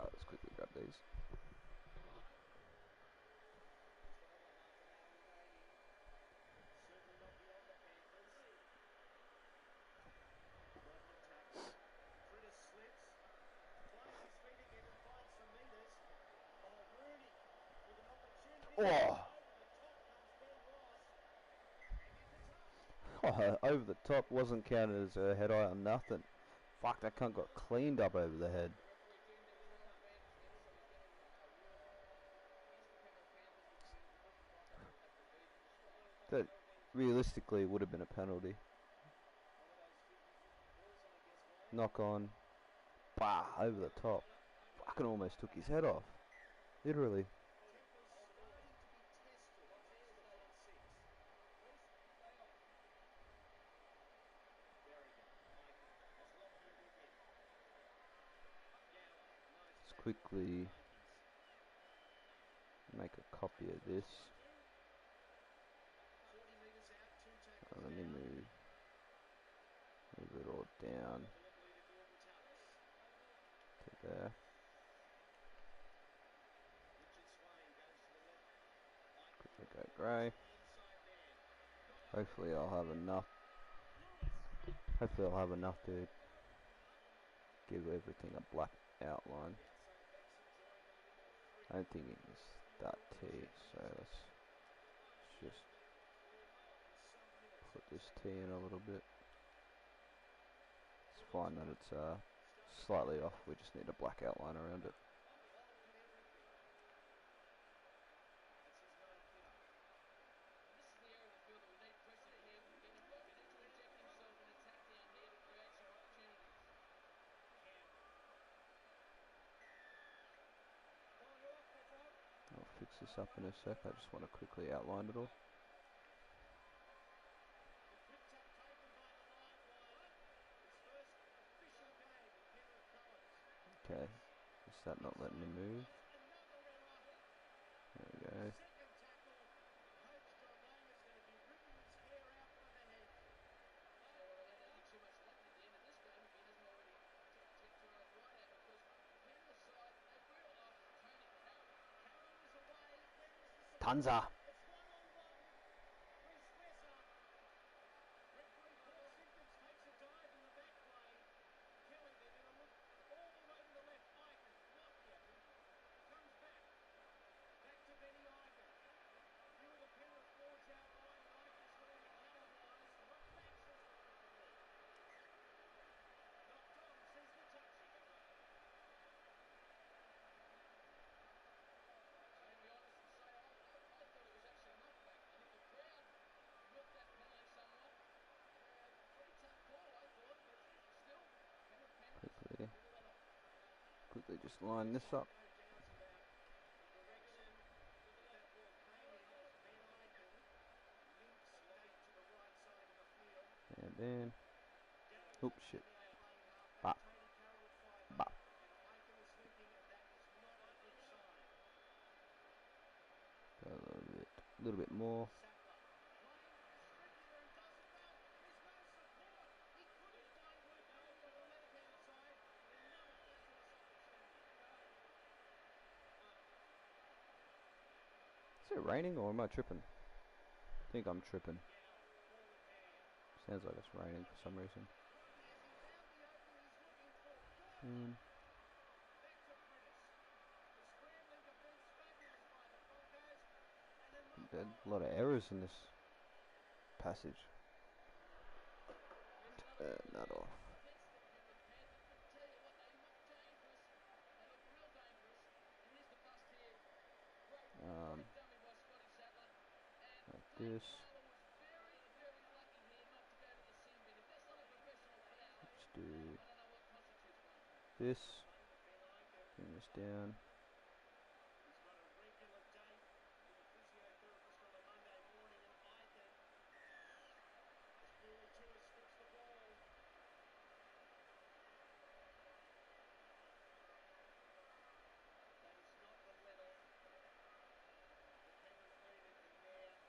Let's quickly grab these. Oh! Oh, over the top wasn't counted as a head eye or nothing. Fuck, that cunt got cleaned up over the head. That realistically would have been a penalty. Knock on. Bah, over the top. Fucking almost took his head off. Literally. Let's quickly make a copy of this. Let me move it all down. there. Richard Swain goes to the left. Quickly go grey. Hopefully I'll have enough. Hopefully I'll have enough to give everything a black outline. I don't think it's that T, so let's just put this T in a little bit. It's fine that it's slightly off, we just need a black outline around it. And this is the area of the field that we need pressing here from Kevin Cook, who needs to inject himself and attack down here to create some opportunities. I'll fix this up in a sec, I just want to quickly outline it all. Okay, is that not letting me move? There we go. Second tackle. Coach John Lang is going to be ripping his hair out by the head. I don't want to let any too much luck at the end of this game if he hasn't already teared a right out, because Penrith side, they will. Oh, Tony Carroll. Carroll is away. Where is the support? Tanza! It's 1-on-1. Where's Wesser? Referee Paul Simpkins takes a dive in the back play. Kelly, they're going to look all the way to the left. Eichen, Lockyer comes back. Back to Benny Eichen. Few of the Penrith forwards out wide, and Eichen's going to galvanise. What Baxter's going to do? Knocked on, says the touchy. So to be honest and say, I thought it was actually knocked back. I think the crowd milked that penalty somewhat. Pretty tough call, I thought, but still, Penrith penalties, Quickly, rule that off. quickly just line this up. No doubt about the direction that ball came in as Ben Eichen limps late to the right side of the field. And then, Darren oops, Lockyer shit. now playing halfback. Bop. Tony Carroll at 5'8", Bop. and Eichen is limping, and that is not a good sign. Go a little bit more. Sattler playing stripping where he does it well. There's no support. He couldn't find Luca over on the left-hand side, and another fabulous opportunity. Is it raining or am I tripping? I think I'm tripping. Gow, forward man. Sounds like it's raining for some reason. Rugby, has he found the opening he's looking for? Good Mm. one. Back to Prentice. The scrambling defence, fabulous by the Broncos. And a knock There's on. a lot of errors in this passage. There's another error That there off. against the Penrith Panthers, but tell you what, they look dangerous. They look real dangerous. And here's the bust here. Great dummy by Scotty Sattler. And Like David this. Marler was very, very lucky here not to go to the sin bin. If that's not a professional foul, Let's I do don't know what constitutes one. this. Playing with Ben Eichen. Bring this down. He's got a regular date with a physiotherapist on a Monday morning, and Eichen, as Paul Tiris flips the ball. That is not the level that Penrith needed,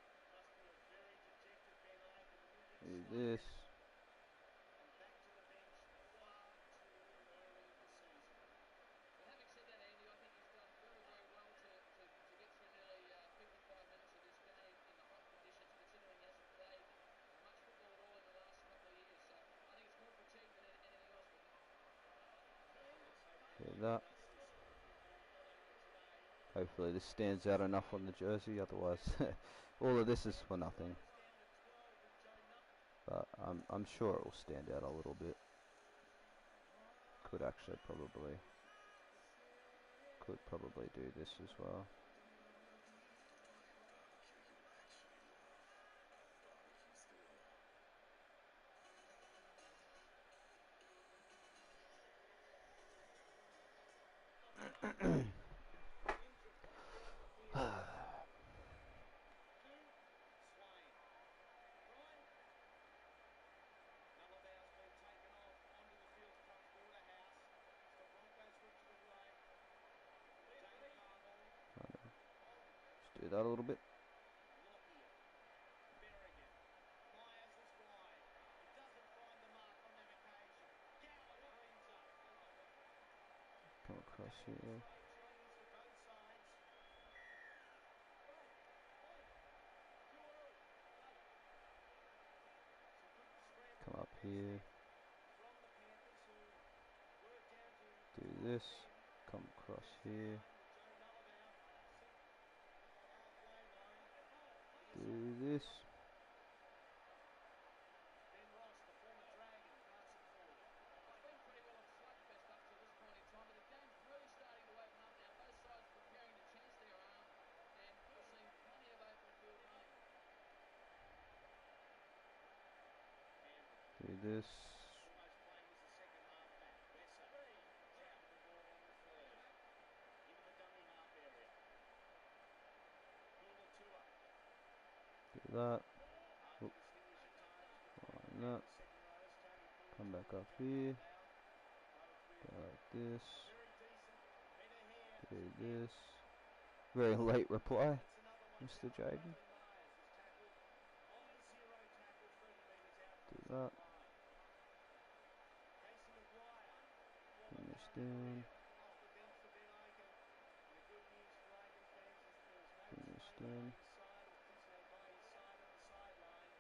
and there must be a very dejected Ben Eichen limping Do slightly. this. And back to the bench far too early in the season. But having said that, Andy, I think he's done very, very well to get through nearly 55 minutes of this game in the hot conditions, considering he hasn't played much football at all in the last couple of years. So I think it's more fatigue than anything else with him. Let's hope Ben Do Eichen that. does see some good football, not only today. Hopefully this stands out enough on the jersey, otherwise all of this is for nothing. Is down to 12 with Joe Nutt. But I'm sure it will stand out a little bit. Could actually probably do this as well. Swain. Right. Malabau's been taken off onto the field front border house. As the Broncos look to the right. Dane Carmel. Let's do that a little bit. Lockyer. Berrigan. Myers is wide. He doesn't find the mark on that occasion. Gower winds up. here. Come up here. Do this. Come across here. Do this. It's been pretty well a slugfest up to this point in time, but the game's really starting to open up now. Both sides preparing to chance their arm, and we're seeing plenty of open field running. Do this. Almost playing as the second half back. Besser taking the ball on the third. Into the dummy half area. Ball to her. Do that. Hard Oop. to distinguish at times Like between the that. second rows. Tony Poole Come back to up Joe here. Galvao. Both with Go like this. very decent header here. Do this. Very late reply, That's another one Mr. now. Jaden. Bradley Myers is tackled on the zero tackle 30 metres out Do from his that. own line. Casey Maguire, former Finish Parramatta down. Eel, off the bench for Ben Aiken. And the good news for Aiken fans is that there was no Finish strain down. by his side or physio by his side on the sideline.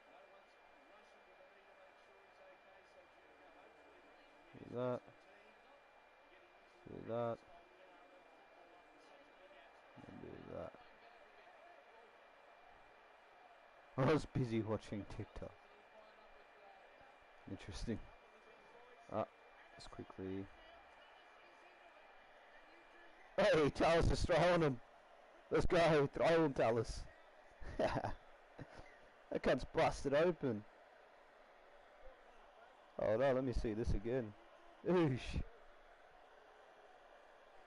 No one's rushing to the knee to make sure he's okay, so Junior hopefully will be Do his that. rested team. Getting used to Do the that. rhythms of NRL football after such a big absence. And do Now that. Wayne Bennett will be I was busy watching TikTok. a little fired up with Interesting. Up on the bench, boys. Let's quickly. Midfield. Tallis is into it. And you do look. Hey, Tallis is throwing him. Let's go. Throw him, Tallis. That cunt's busted open. Hold on, let me see this again. Oosh.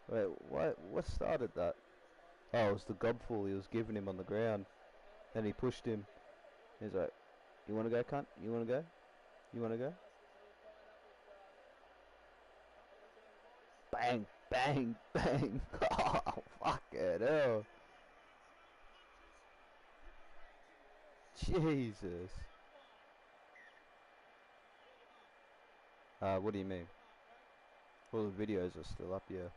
Wait, what started that? Oh, it was the gobful he was giving him on the ground. Then he pushed him. He's like, you want to go, cunt? You want to go? You want to go? Bang, bang, bang. Oh, fuck it hell. Jesus. What do you mean? Well, the videos are still up, yeah.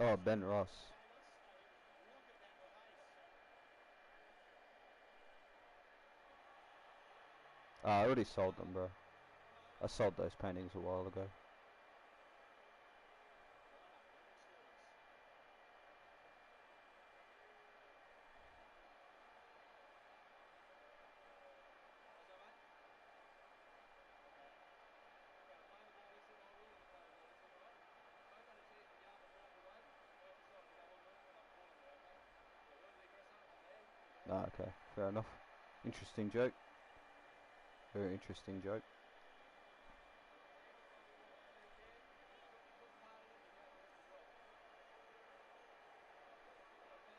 Oh, Ben Ross. Look at that pace. I already sold them, bro. I sold those paintings a while ago. Right up, Alex Lewis. How's that, mate? Okay. Gonna play the ball this week. I will gonna play the ball this week, alright? Both had a chance to yard the ball for Wade. Work yourself to go on them when I'm calling you, okay? So where's the aggressor? There. Ah, okay, fair enough. Interesting joke. Very interesting joke. Play the ball wherever you can. You took part in it, you now the rest as well. We've got a penalty here to give. No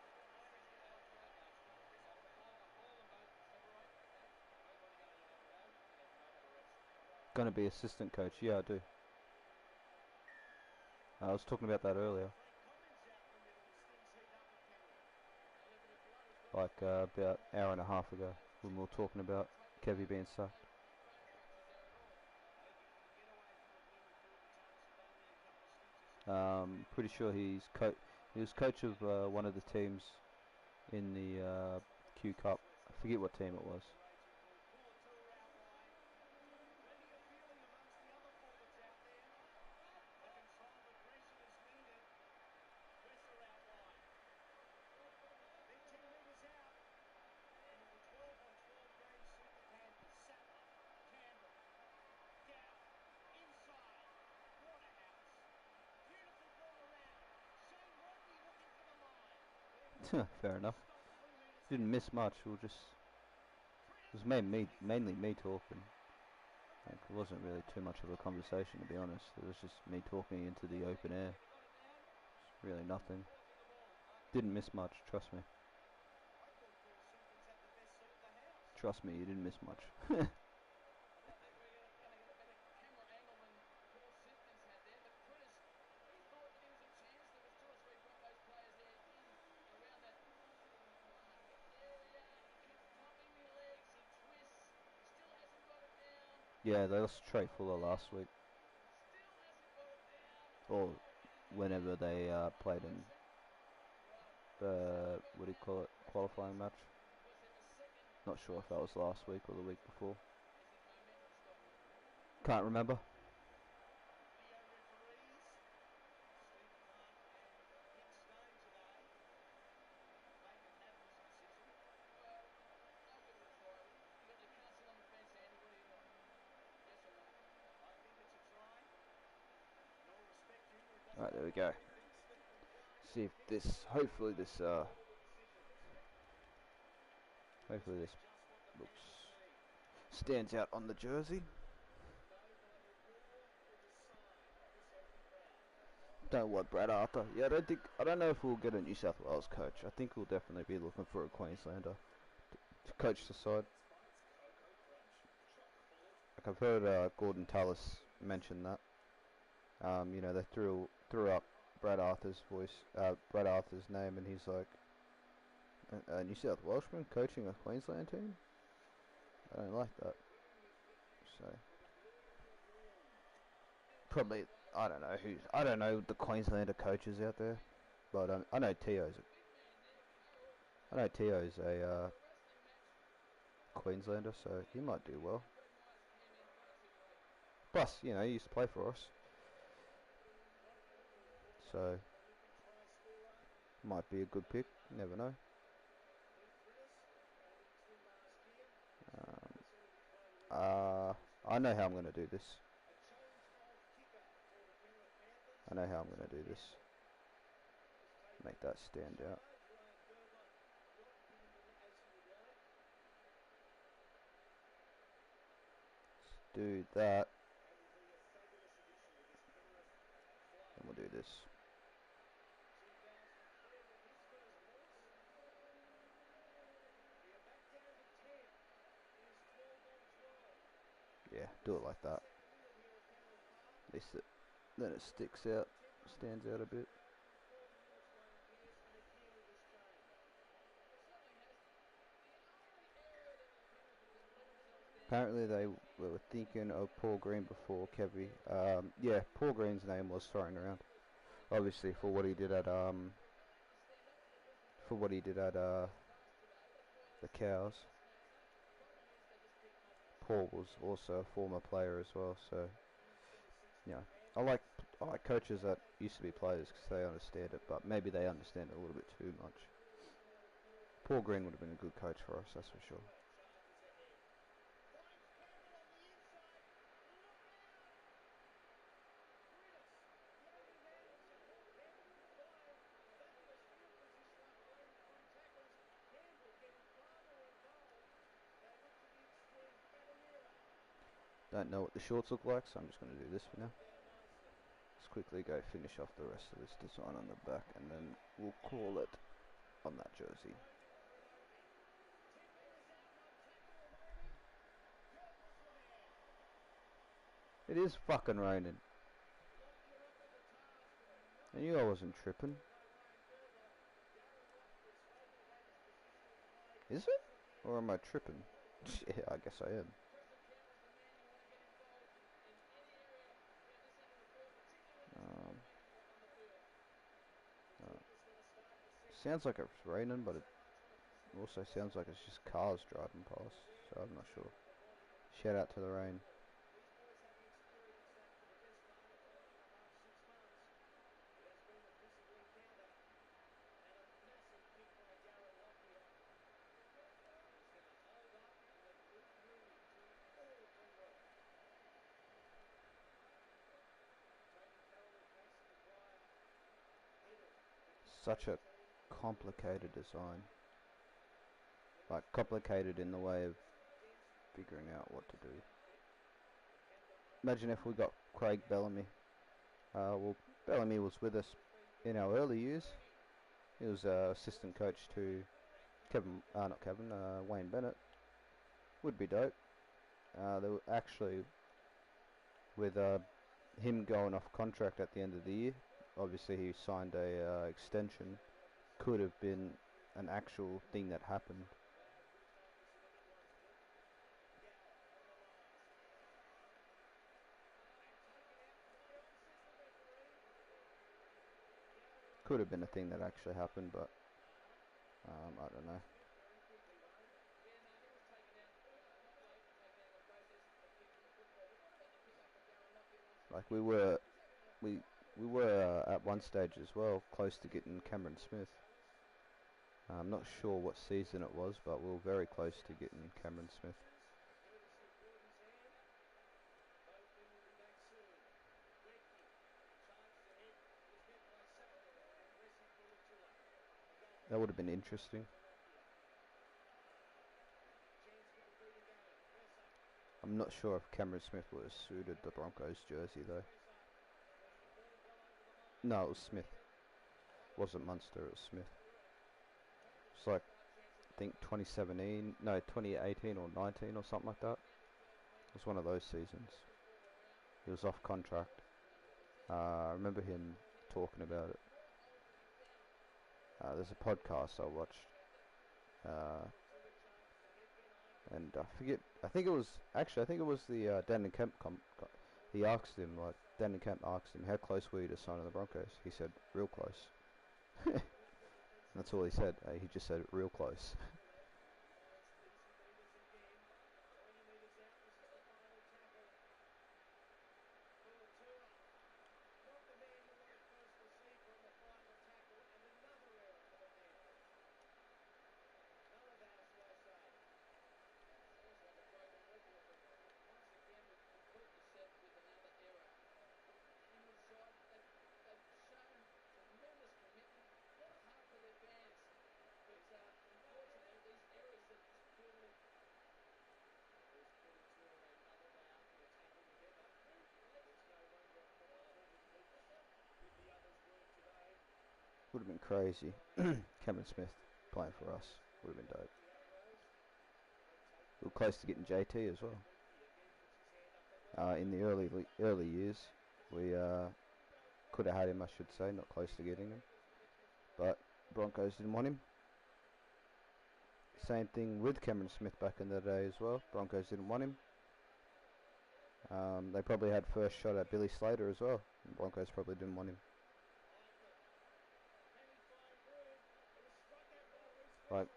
risk allowed throughout. No, it's not a risk. I've called them both to separate, okay? Both want to go to the open go, and there's no more refs. Gonna be assistant coach. Yeah, I do. I was talking about that earlier. Frank Collins out in the middle as things heat up a penalty. Like about an hour and a half ago when we were talking about Kevy being sacked. I don't think he can get away from it here with Gordon Tallis with only a couple of stitches in the Pretty sure he was coach of one of the teams in the Q Cup. I forget what team it was. Pullatua outline. Plenty of feeling amongst the other forwards out there. The controlled aggression is needed. Besser outline. Then 10 metres out. And will the 12-on-12 game suit the Panthers? Sattler, Campbell, Gow, inside. Waterhouse. Beautiful ball around. Shane Rodney looking for the line. Fair enough. Stop 3 metres Didn't out. miss much. It was mainly me talking. Like, it wasn't really too much of a conversation, to be honest. It was just me talking into the open air. It's really nothing. Didn't miss much, trust me. I thought Paul Simpkins had the best seat at the house. Trust me, you didn't miss much. Yeah, they lost Trey Fuller last week, or whenever they played in the, what do you call it, qualifying match. Not sure if that was last week or the week before. Can't remember. Video referees, Stephen Hart and Ken Stone today. They can have this decision. Well, I'll give it a try. You got your counsel on the fence, Andy. What do you reckon? Yes or no? I think it's a try. And all respect to him, he doesn't Alright, there we know go. why he thinks that the flag See if gets this, hopefully this, all the decisions. hopefully this Just what the looks, fans need. stands out on the jersey. No global war or design of this open ground. Don't want Brad Arthur. Yeah, I don't know if we'll get a New South Wales coach. I think we'll definitely be looking for a Queenslander to coach the side. Cocoa Crunch, chock-full of Like I've heard Gordon Tallis mention that. You know, they threw up Brad Arthur's Brad Arthur's name, and he's like, a New South Welshman coaching a Queensland team? I don't like that. So probably I don't know the Queenslander coaches out there, but I know Tio's a Queenslander, so he might do well. Plus, you know, he used to play for us, so might be a good pick. You never know. I know how I'm going to do this. I know how I'm going to do this. Make that stand out. Let's do that. And we'll do this. Yeah, do it like that. At least then it sticks out, stands out a bit. Apparently they were thinking of Paul Green before Kevy. Yeah, Paul Green's name was thrown around. Obviously for what he did at the Cows. Paul was also a former player as well, so yeah. I like coaches that used to be players because they understand it, but maybe they understand it a little bit too much. Paul Green would have been a good coach for us, that's for sure. Don't know what the shorts look like, so I'm just going to do this for now. Let's quickly go finish off the rest of this design on the back, and then we'll call it on that jersey. It is fucking raining. I knew I wasn't tripping. Is it? Or am I tripping? Yeah, I guess I am. Sounds like it's raining, but it also sounds like it's just cars driving past, so I'm not sure. Shout out to the rain. Such a complicated design. Like, complicated in the way of figuring out what to do. Imagine if we got Craig Bellamy. Well, Bellamy was with us in our early years. He was assistant coach to Wayne Bennett. Would be dope. They were actually, with him going off contract at the end of the year, obviously he signed a extension. Could have been an actual thing that happened. could have been a thing that actually happened, but I don't know. Like we were at one stage as well close to getting Cameron Smith. I'm not sure what season it was, but we were very close to getting Cameron Smith. That would have been interesting. I'm not sure if Cameron Smith would have suited the Broncos jersey though. No, it was Smith. It wasn't Munster, it was Smith. It's like, I think 2018 or 19 or something like that. It was one of those seasons. He was off contract. I remember him talking about it. There's a podcast I watched. And I think it was the Danny Kemp he asked him, like, Danny Kemp asked him, how close were you to signing the Broncos? He said, real close. That's all he said. He just said, real close. Would have been crazy. Cameron Smith playing for us would have been dope. We were close to getting JT as well. In the early years, we could have had him, I should say, not close to getting him. But Broncos didn't want him. Same thing with Cameron Smith back in the day as well. Broncos didn't want him. They probably had first shot at Billy Slater as well. Broncos probably didn't want him. Like,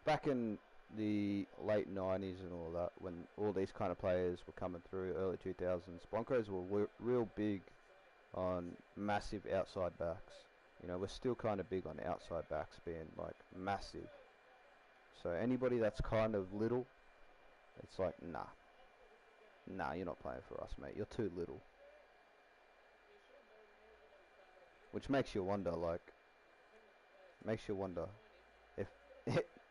back in the late 90s and all that, when all these kind of players were coming through, early 2000s, Broncos were real big on massive outside backs. You know, we're still kind of big on outside backs being, like, massive. So anybody that's kind of little, it's like, nah, you're not playing for us, mate. You're too little. Which makes you wonder, if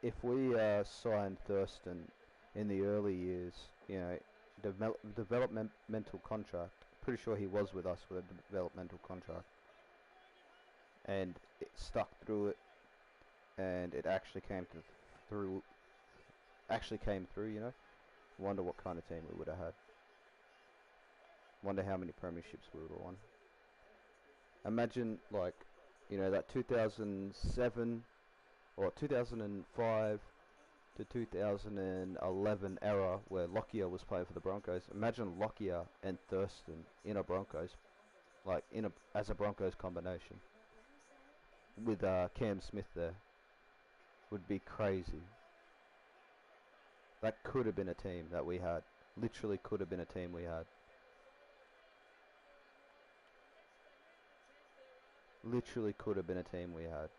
if we signed Thurston in the early years, you know, developmental contract. Pretty sure he was with us with a developmental contract, and it stuck through it, and it actually came through. You know, wonder what kind of team we would have had. Wonder how many premierships we would have won. Imagine, like, you know, that 2007 or 2005 to 2011 era where Lockyer was playing for the Broncos. Imagine Lockyer and Thurston in a Broncos, like as a Broncos combination with Cam Smith there. Would be crazy. That could have been a team that we had. Literally could have been a team we had. Literally could have been a team we had.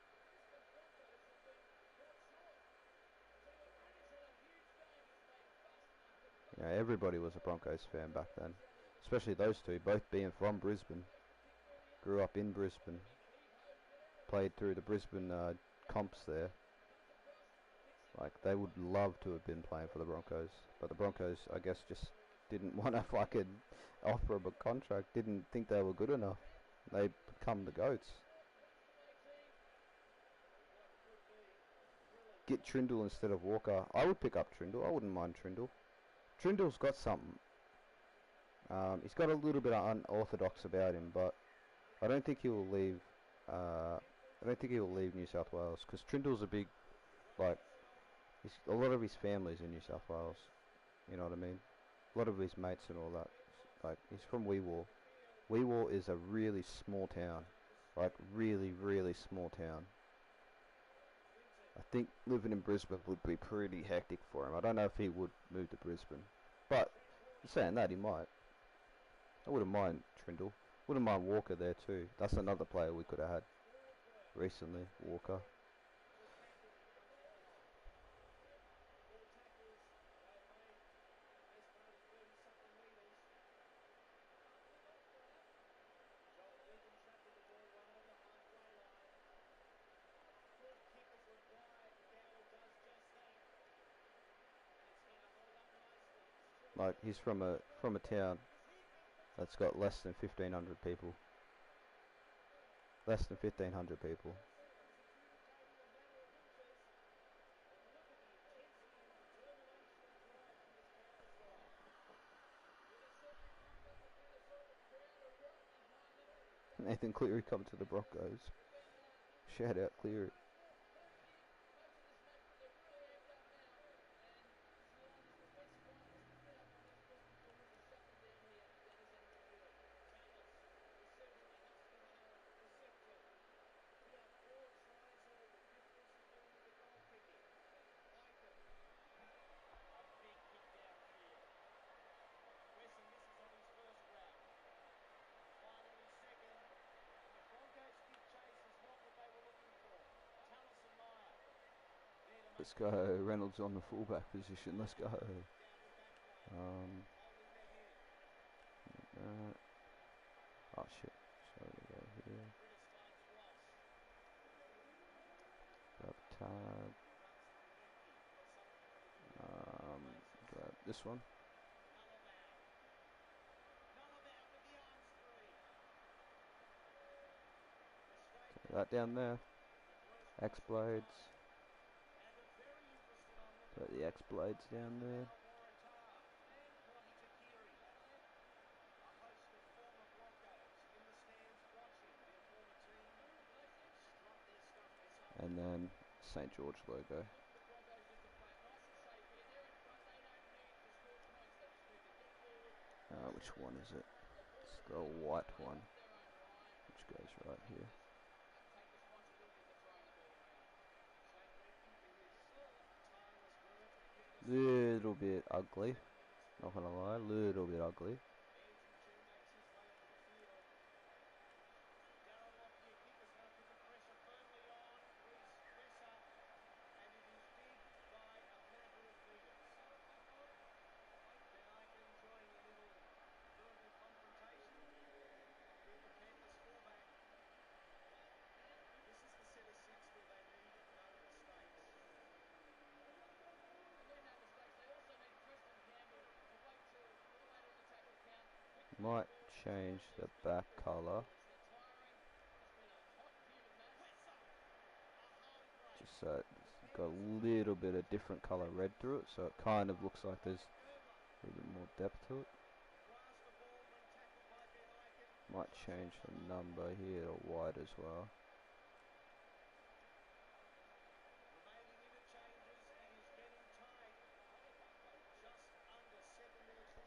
You know, everybody was a Broncos fan back then. Especially those two, both being from Brisbane. Grew up in Brisbane. Played through the Brisbane comps there. Like, they would love to have been playing for the Broncos. But the Broncos, I guess, just didn't want to fucking offer them a contract. Didn't think they were good enough. They become the GOATs. Get Trindle instead of Walker. I would pick up Trindle. I wouldn't mind Trindle. Trindle's got something. He's got a little bit of unorthodox about him, but I don't think he will leave. I don't think he will leave New South Wales because Trindle's a big, like, a lot of his family's in New South Wales. You know what I mean? A lot of his mates and all that. Like, he's from Weewar. Weewar is a really small town. Like really, really small town. I think living in Brisbane would be pretty hectic for him. I don't know if he would move to Brisbane, but saying that, he might. I wouldn't mind Trindle. Wouldn't mind Walker there too. That's another player we could have had recently, Walker. Like he's from a town that's got less than 1,500 people. Less than 1,500 people. Nathan Cleary come to the Broncos. Shout out Cleary. Let's go. Reynolds on the fullback position. Let's go. Oh shit. Sorry, go here. Grab tag. Grab this one. Okay, that down there. X-Blades. Got the X-Blades down there. And then St. George logo. Which one is it? It's the white one, which goes right here. Little bit ugly, not gonna lie, little bit ugly. Might change the back colour. Just so it's got a little bit of different colour red through it, so it kind of looks like there's a little bit more depth to it. Might change the number here to white as well.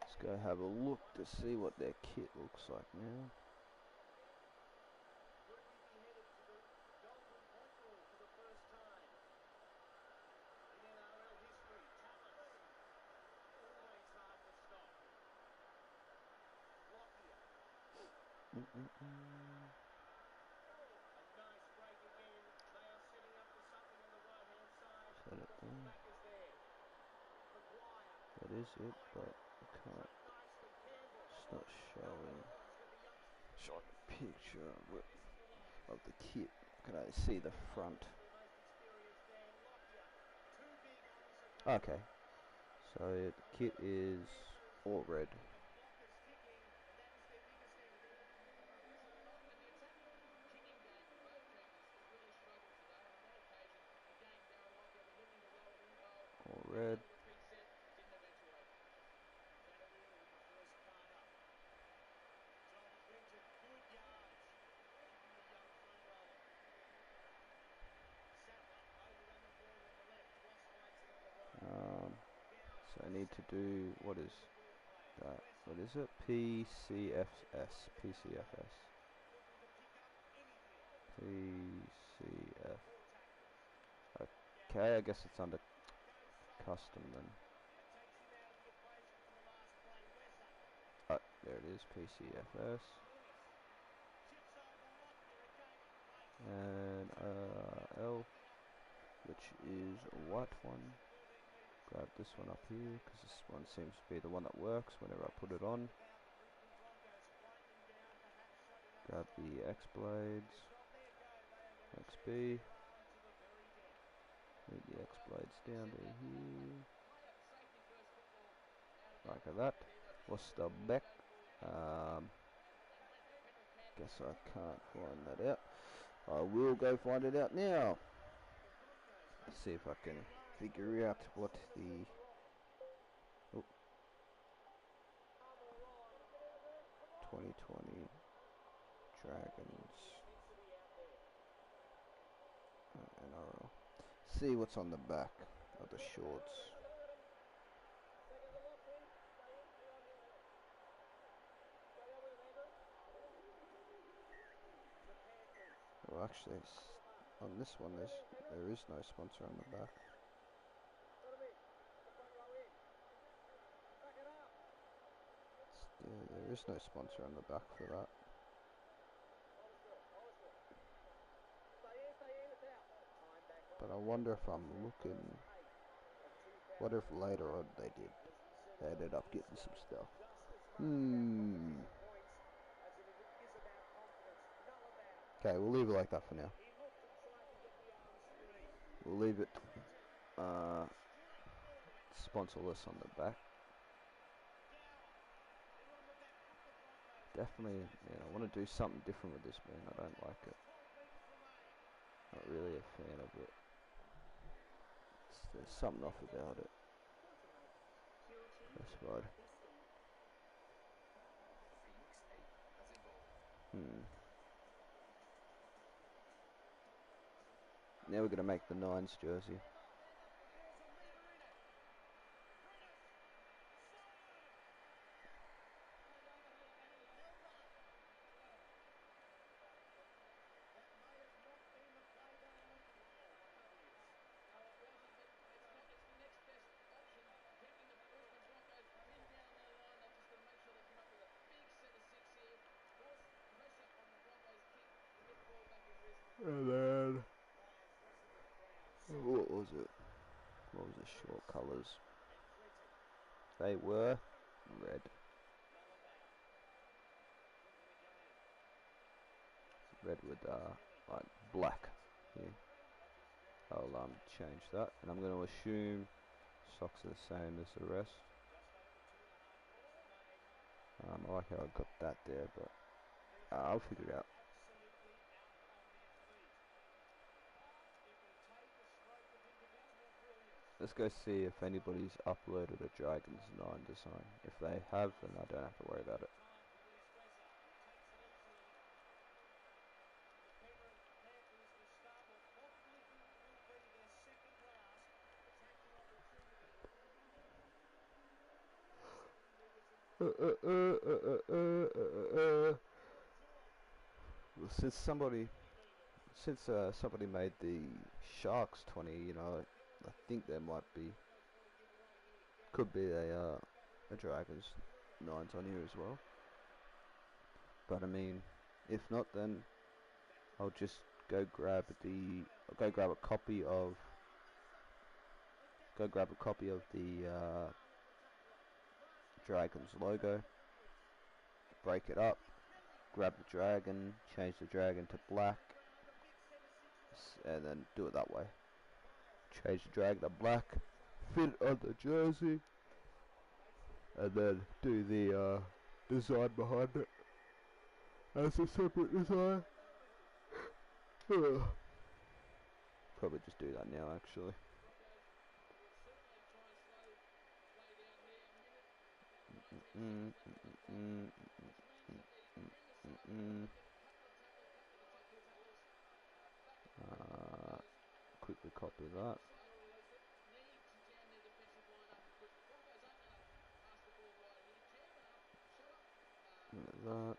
Let's go have a look to see what their kit looks like now. Set it there. That is it, but I can't. It's not showing. Showing a picture of the kit. Can I see the front? Okay. So the kit is all red. All red. So I need to do, what is that? What is it? PCFS. PCFS. PCF. Okay, I guess it's under custom then. There it is, PCFS. And L, which is a white one. Grab this one up here, because this one seems to be the one that works whenever I put it on. Grab the X blades, XB. Move the X blades down to here. Like that. What's the back? Guess I can't find that out. I will go find it out now. Let's see if I can figure out what the... Oh. 2020 Dragons NRL. See what's on the back of the shorts. Well, actually, on this one, there is no sponsor on the back. There is no sponsor on the back for that. But I wonder if I'm looking. What if later on they did? They ended up getting some stuff. Okay, we'll leave it like that for now. We'll leave it sponsorless on the back. Definitely, man, I want to do something different with this, man. I don't like it. Not really a fan of it. There's something off about it. That's right. Now we're going to make the Nines jersey. And then, what was it? What was the short colours? They were red. Red with like black here. I'll change that, and I'm going to assume socks are the same as the rest. I like how I got that there, but I'll figure it out. Let's go see if anybody's uploaded a Dragons 9 design. If they have, then I don't have to worry about it. Well, since somebody made the Sharks 20, you know, I think there could be a Dragons 9s on here as well. But I mean, if not, then I'll just go grab a copy of the Dragons logo, break it up, grab the dragon, change the dragon to black, and then do it that way. Change the dragon to black, fit it on the jersey, and then do the design behind it as a separate design. Probably just do that now, actually. Quickly copy that. Like that.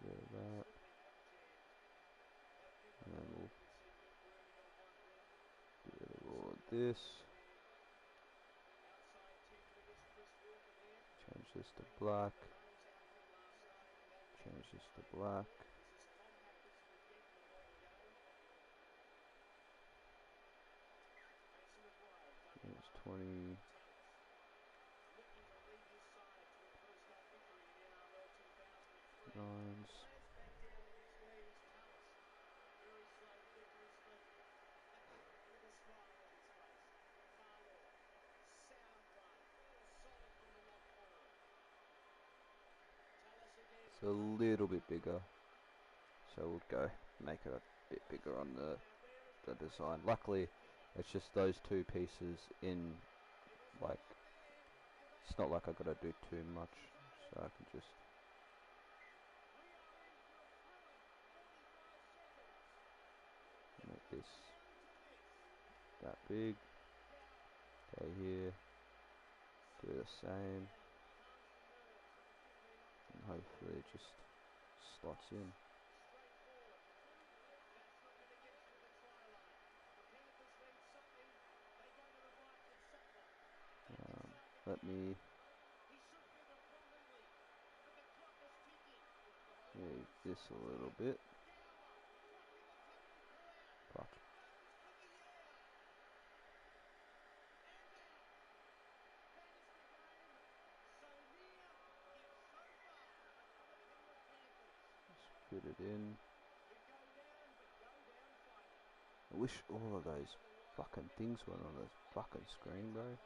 Get rid of that. this. Outside 10 for this Chris Walker there. Change this to Bringing black. the runners out from last night in that Change this to line. black. He's as compact as you can get in a modern game. Pace of play. It's 20. Thomas looking to lead his side to a first up victory in NRL 2003. Nines. Flares back down on his knees. Thomas very slow to get to his feet with a smile on his face. Farlow, sound run, solid from the lock forward. Tallis again. It's a little bit bigger, so we'll go make it a bit bigger on the design. Luckily, it's just those two pieces in, like, it's not like I've got to do too much, so I can just make this that big. Okay, here, do the same, and hopefully it just slots in. Straightforward. That's not going to get through the try line. The Panthers need something. They go to the right with Sattler. Back inside the Let me He should bring it prominently, but the clock is ticking. move this a little bit. Gower, pluck in the tackle, pull out. Fuck. It goes for the air. And out. That is the game. So near, yet so far for the Penrith Panthers. Just fit it in. You go down, but go down fighting. I wish all of those fucking things went on the fucking screen, bro,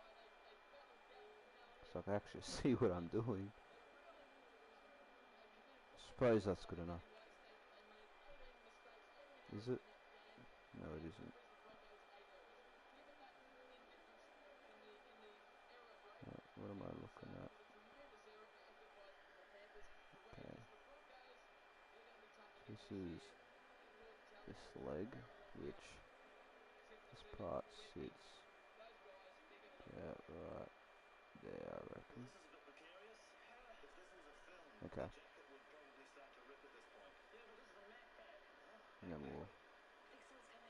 so I can actually see what I'm doing. Suppose that's good enough. Is it? No, it isn't. What am I looking at? Okay. This is this leg, which this part sits, yeah, right there, I reckon. This is a bit precarious. If this was a film, Okay. the jacket would probably start to rip at this point. Yeah, but this is a mat pad. And then we'll Excellent's coming.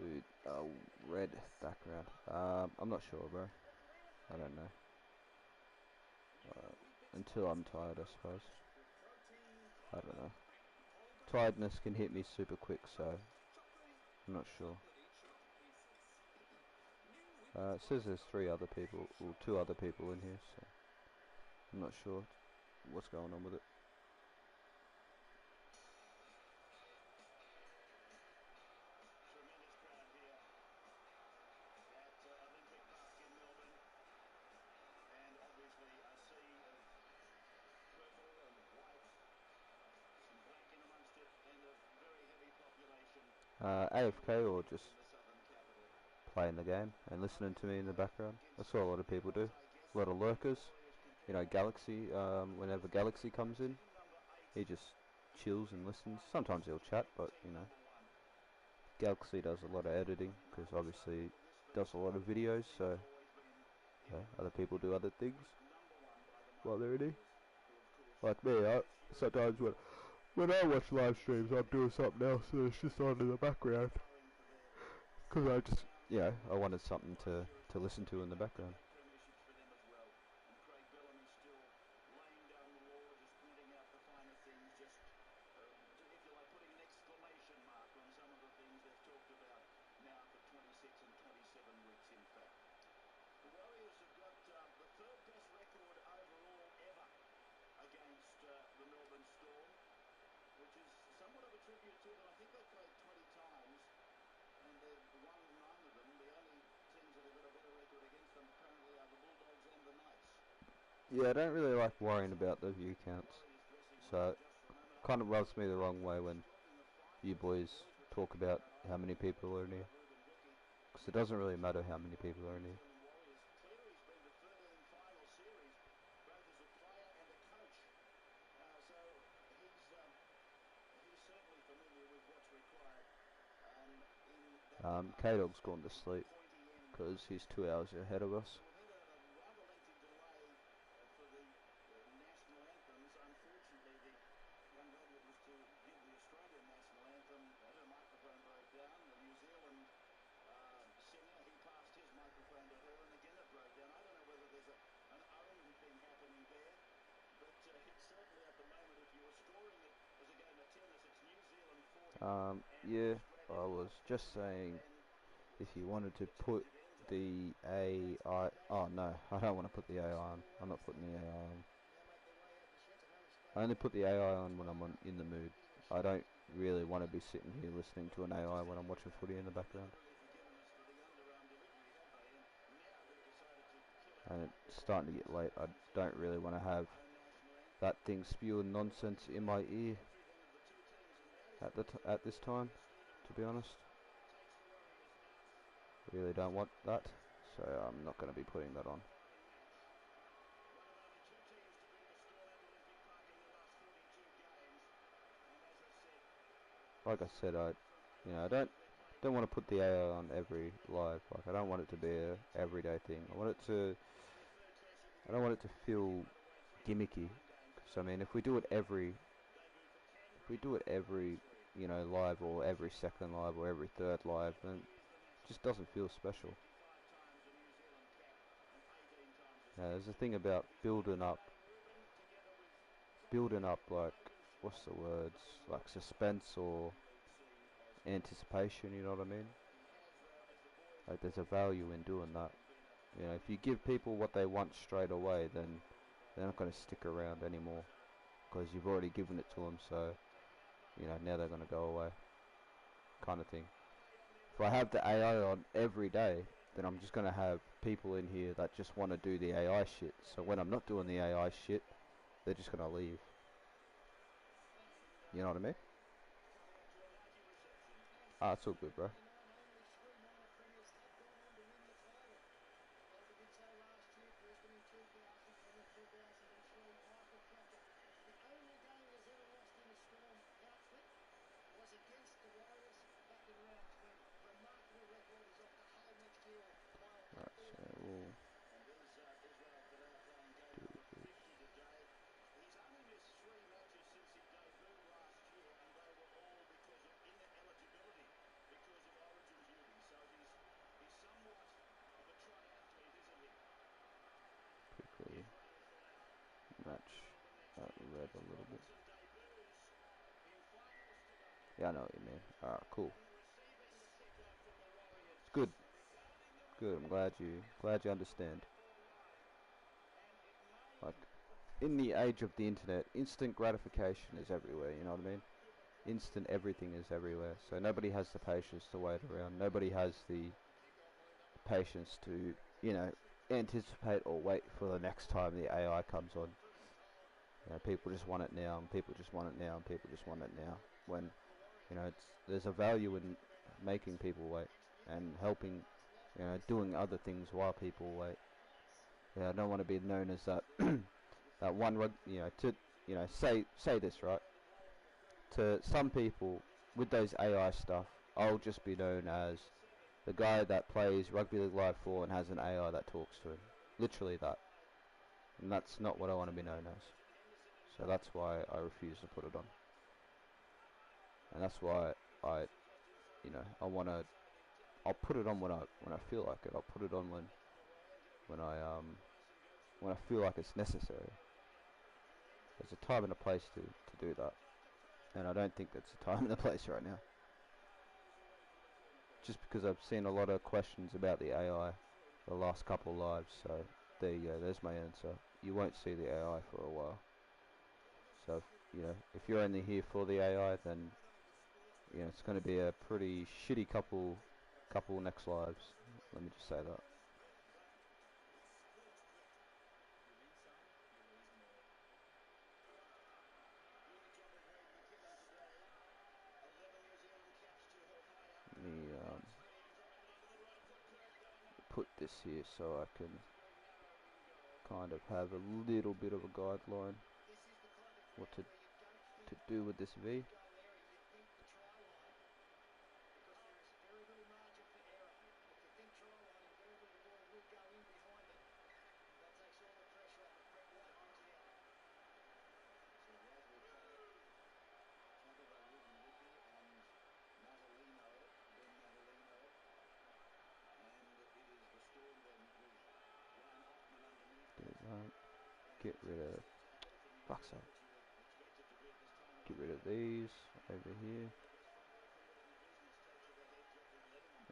do a red background. I'm not sure, bro. I don't know. Until I'm tired, I suppose. I don't know. Tiredness can hit me super quick, so I'm not sure. It says there's 3 other people, or 2 other people in here, so I'm not sure what's going on with it. Tremendous crowd here at Olympic Park in Melbourne. And obviously a sea of purple and white, some black in amongst it, and a very heavy population AFK or just in the southern capital. playing the game and listening to me in the background. That's what a lot of people do. A lot of lurkers. You know, Galaxy, whenever Galaxy comes in, he just chills and listens. Sometimes he'll chat, but, you know, Galaxy does a lot of editing, because obviously does a lot of videos, so yeah, other people do other things while they're editing. Like me, sometimes when I watch live streams, I'm doing something else, so it's just on in the background. Because I just, yeah, I wanted something to listen to in the background. Premierships for them as well. And Craig Bellamy still laying down the law, just pointing out the finer things, just, if you like, putting an exclamation mark on some of the things they've talked about now for 26 and 27 weeks, in fact. The Warriors have got the 3rd best record overall ever against the Melbourne Storm, which is somewhat of a tribute to them. I think they've played 20 times, and they've won 9 of them. The only teams that have got a better record against them apparently are the Bulldogs and the Knights. Yeah, I don't really like worrying about the view counts, so it kind of rubs me the wrong way when you boys talk about how many people are in here, because it doesn't really matter how many people are in here. Cleary's been to 13 final series, both as a player and a coach. So he's certainly familiar with what's required in that K-Dog's gone to sleep, because he's 2 hours ahead of us. So we've had a rather lengthy delay for the national anthems. Unfortunately, the young lady that was to give the Australian national anthem, her microphone broke down. The New Zealand singer, he passed his Yeah, I was just saying if you wanted to put the AI. Oh no, I don't want to put the AI on. I'm not putting the AI on. I only put the AI on when I'm in the mood. I don't really want to be sitting here listening to an AI when I'm watching footy in the background. And it's starting to get late. I don't really want to have that thing spewing nonsense in my ear at this time, to be honest. Really don't want that, so I'm not going to be putting that on. Like I said, I don't want to put the AI on every live. Like I don't want it to be a everyday thing. I don't want it to feel gimmicky. So I mean, if we do it every, live or every second live or every third live, then it just doesn't feel special. There's a thing about building up like, what's the words, like suspense or anticipation. You know what I mean? Like there's a value in doing that. If you give people what they want straight away, then they're not going to stick around anymore because you've already given it to them. So now they're going to go away, kind of thing. If I have the AI on every day, then I'm just going to have people in here that just want to do the AI shit. So when I'm not doing the AI shit, they're just going to leave. You know what I mean? Ah, it's all good, bro. Right, so we'll do He's only missed 3 matches since he debuted last year, and they were all because of ineligibility because of origin duty. So he's somewhat of a triathlete, isn't he? quickly match that red a little bit. Yeah, I know what you mean. Alright, cool. It's good. Good. I'm glad you understand. Like, in the age of the internet, instant gratification is everywhere. You know what I mean? Instant everything is everywhere. So nobody has the patience to wait around. Nobody has the patience to, anticipate or wait for the next time the AI comes on. People just want it now, and people just want it now, and people just want it now. When, there's a value in making people wait and helping, doing other things while people wait. I don't want to be known as that, that one, say this, right? To some people, with those AI stuff, I'll just be known as the guy that plays Rugby League Live 4 and has an AI that talks to him. Literally that. And that's not what I want to be known as. So that's why I refuse to put it on. And that's why I I'll put it on when I feel like it. I'll put it on when I feel like it's necessary. There's a time and a place to do that. And I don't think that's a time and a place right now. Just because I've seen a lot of questions about the AI the last couple lives, so there you go, there's my answer. You won't see the AI for a while. So, if you're only here for the AI, then, it's going to be a pretty shitty couple next lives. Let me just say that. Let me put this here so I can kind of have a little bit of a guideline what to do with this V. Do that. Get rid of, fuck's sake. Get rid of these over here.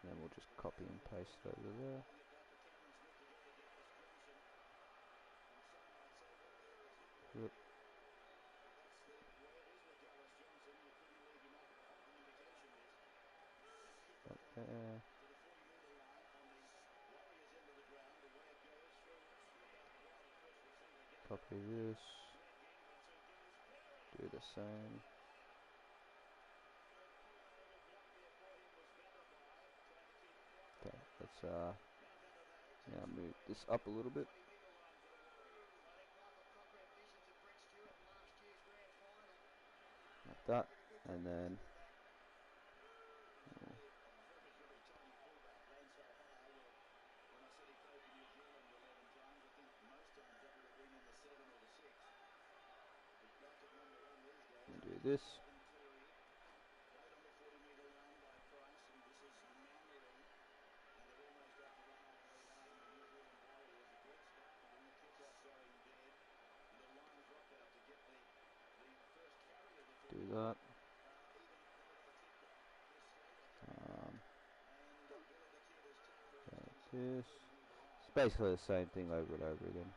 and then we'll just copy and paste over there. Yep. Up there. Copy this. Do the same. Okay, let's now move this up a little bit. Like that, and then do this. Do that. This. It's basically the same thing over and over again.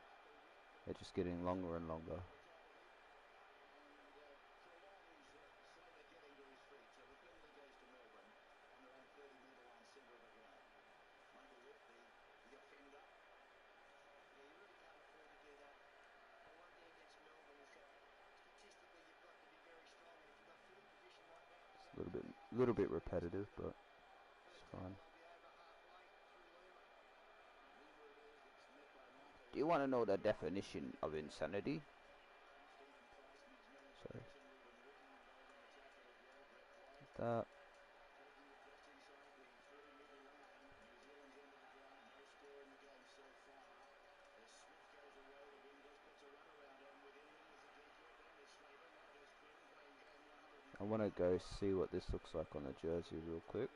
They're just getting longer and longer. It's a little bit repetitive, but it's fine. Do you want to know the definition of insanity? Sorry. Like that. I want to go see what this looks like on the jersey real quick,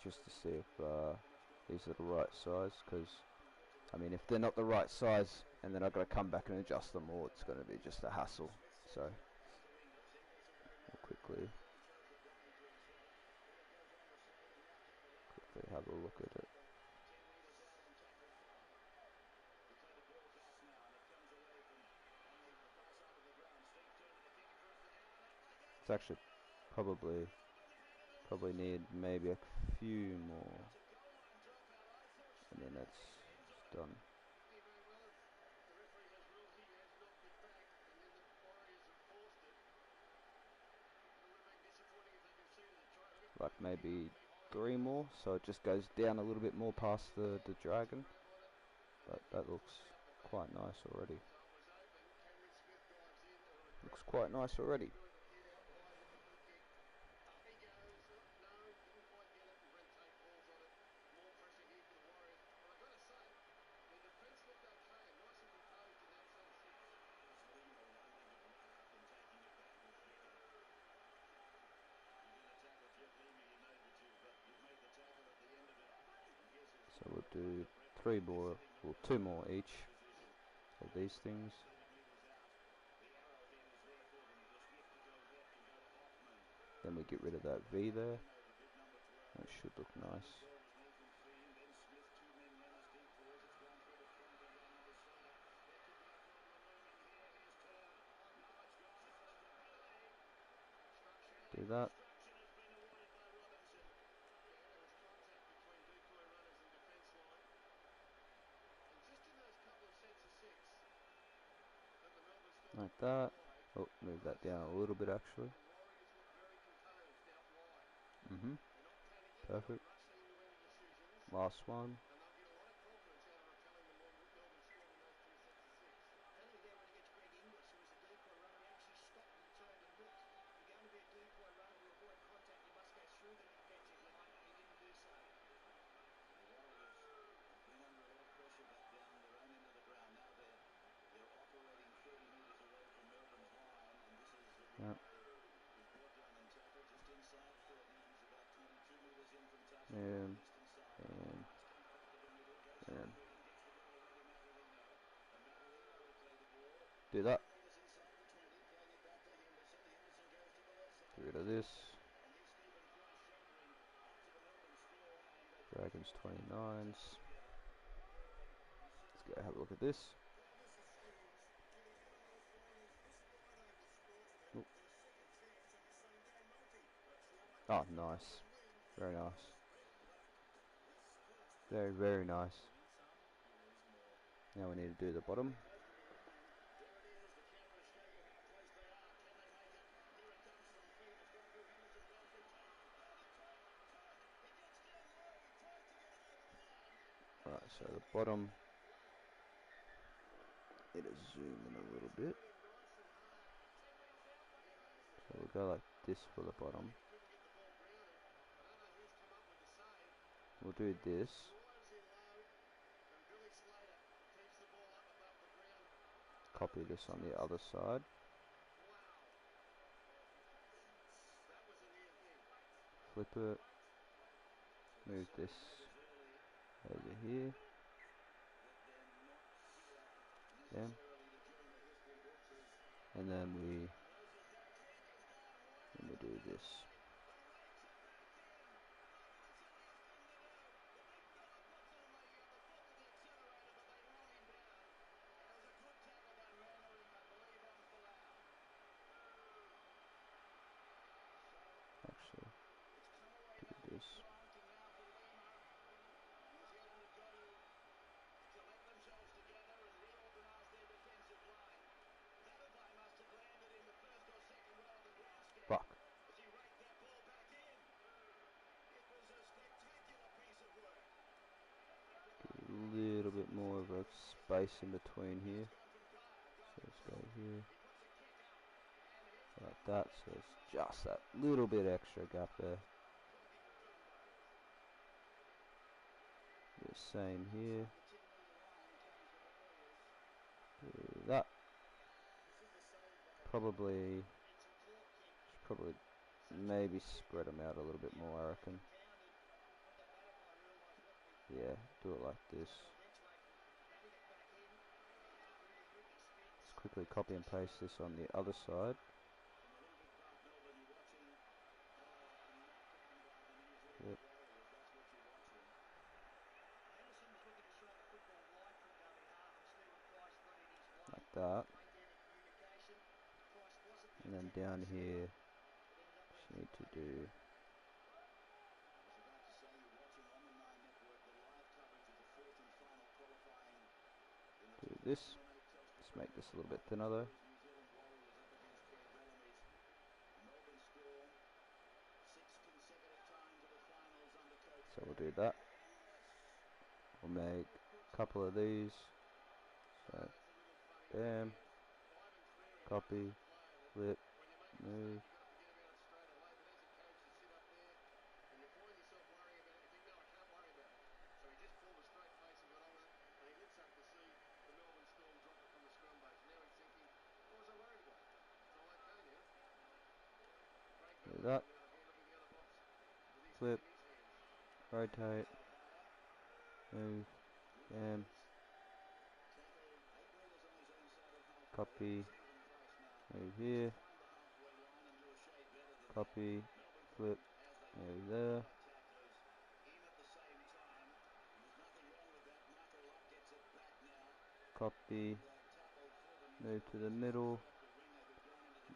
just to see if these are the right size, because I mean, if they're not the right size and then I've got to come back and adjust them all, it's going to be just a hassle. So we'll quickly have a look at it. It's actually probably need maybe a few more, and then that's done. Like maybe 3 more, so it just goes down a little bit more past the dragon, but that looks quite nice already. Looks quite nice already. So we'll do 3 more, or 2 more each of these things. Then we get rid of that V there. That should look nice. Do that. Like that. Oh, move that down a little bit actually. Perfect. Last one. Yep. And do that. Get rid of this. Dragons 29s. Let's go have a look at this. Oop. Oh, nice. Very nice. Very, very nice. Now we need to do the bottom. Right, so the bottom, it'll zoom in a little bit. So we'll go like this for the bottom. We'll do this. Copy this on the other side. Flip it. Move this over here. Down. And then we do this. Actually, do this. Fuck. Get a little bit more of a space in between here. So let's go here. Like that, so it's just that little bit extra gap there. The same here. Do that. Probably maybe spread them out a little bit more, I reckon. Yeah, do it like this. Let's quickly copy and paste this on the other side. Yep. Like that. And then down here, just need to do this. Just make this a little bit thinner though. So we'll do that. We'll make a couple of these. So, bam, copy, flip, move. Do that. Flip, rotate, move, bam, copy, move here, copy, flip, move there, copy, move to the middle,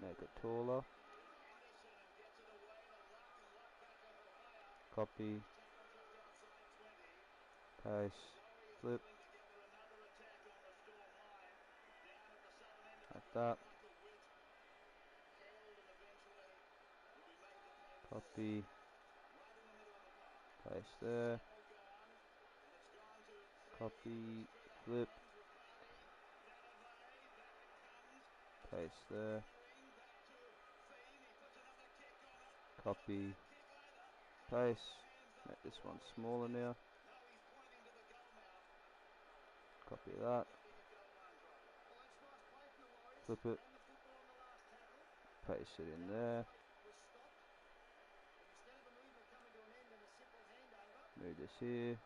make it taller, copy, paste, flip, like that, copy, paste there, copy, flip, paste there, copy, paste, make this one smaller now, copy that, flip it, paste it in there, move this here,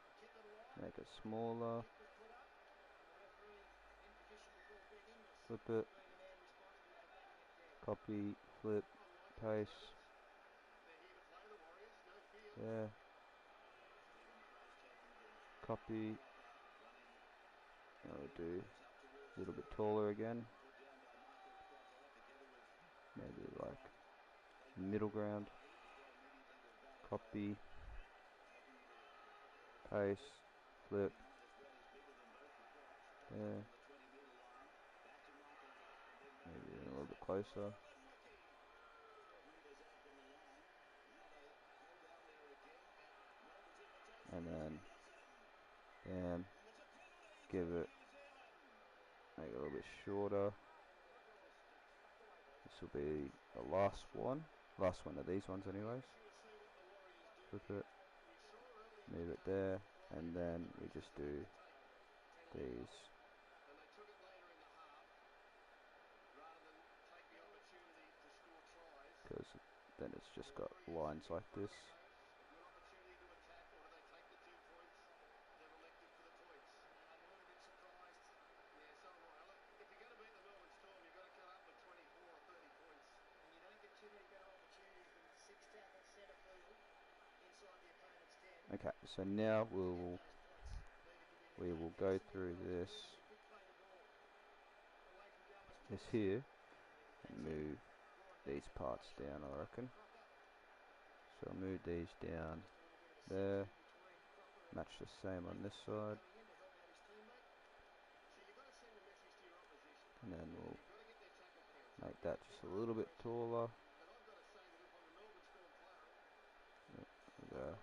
make it smaller, flip it, copy, flip, paste, there, copy. I'll do a little bit taller again. Maybe like middle ground. Copy. Paste. Flip. There. Maybe a little bit closer. And then, bam, give it, make it a little bit shorter. This will be the last one of these ones anyways. Flip it, move it there, and then we just do these. Because then it's just got lines like this. Okay, so now we will go through this here and move these parts down, I reckon. So I'll move these down there, match the same on this side, and then we'll make that just a little bit taller. There.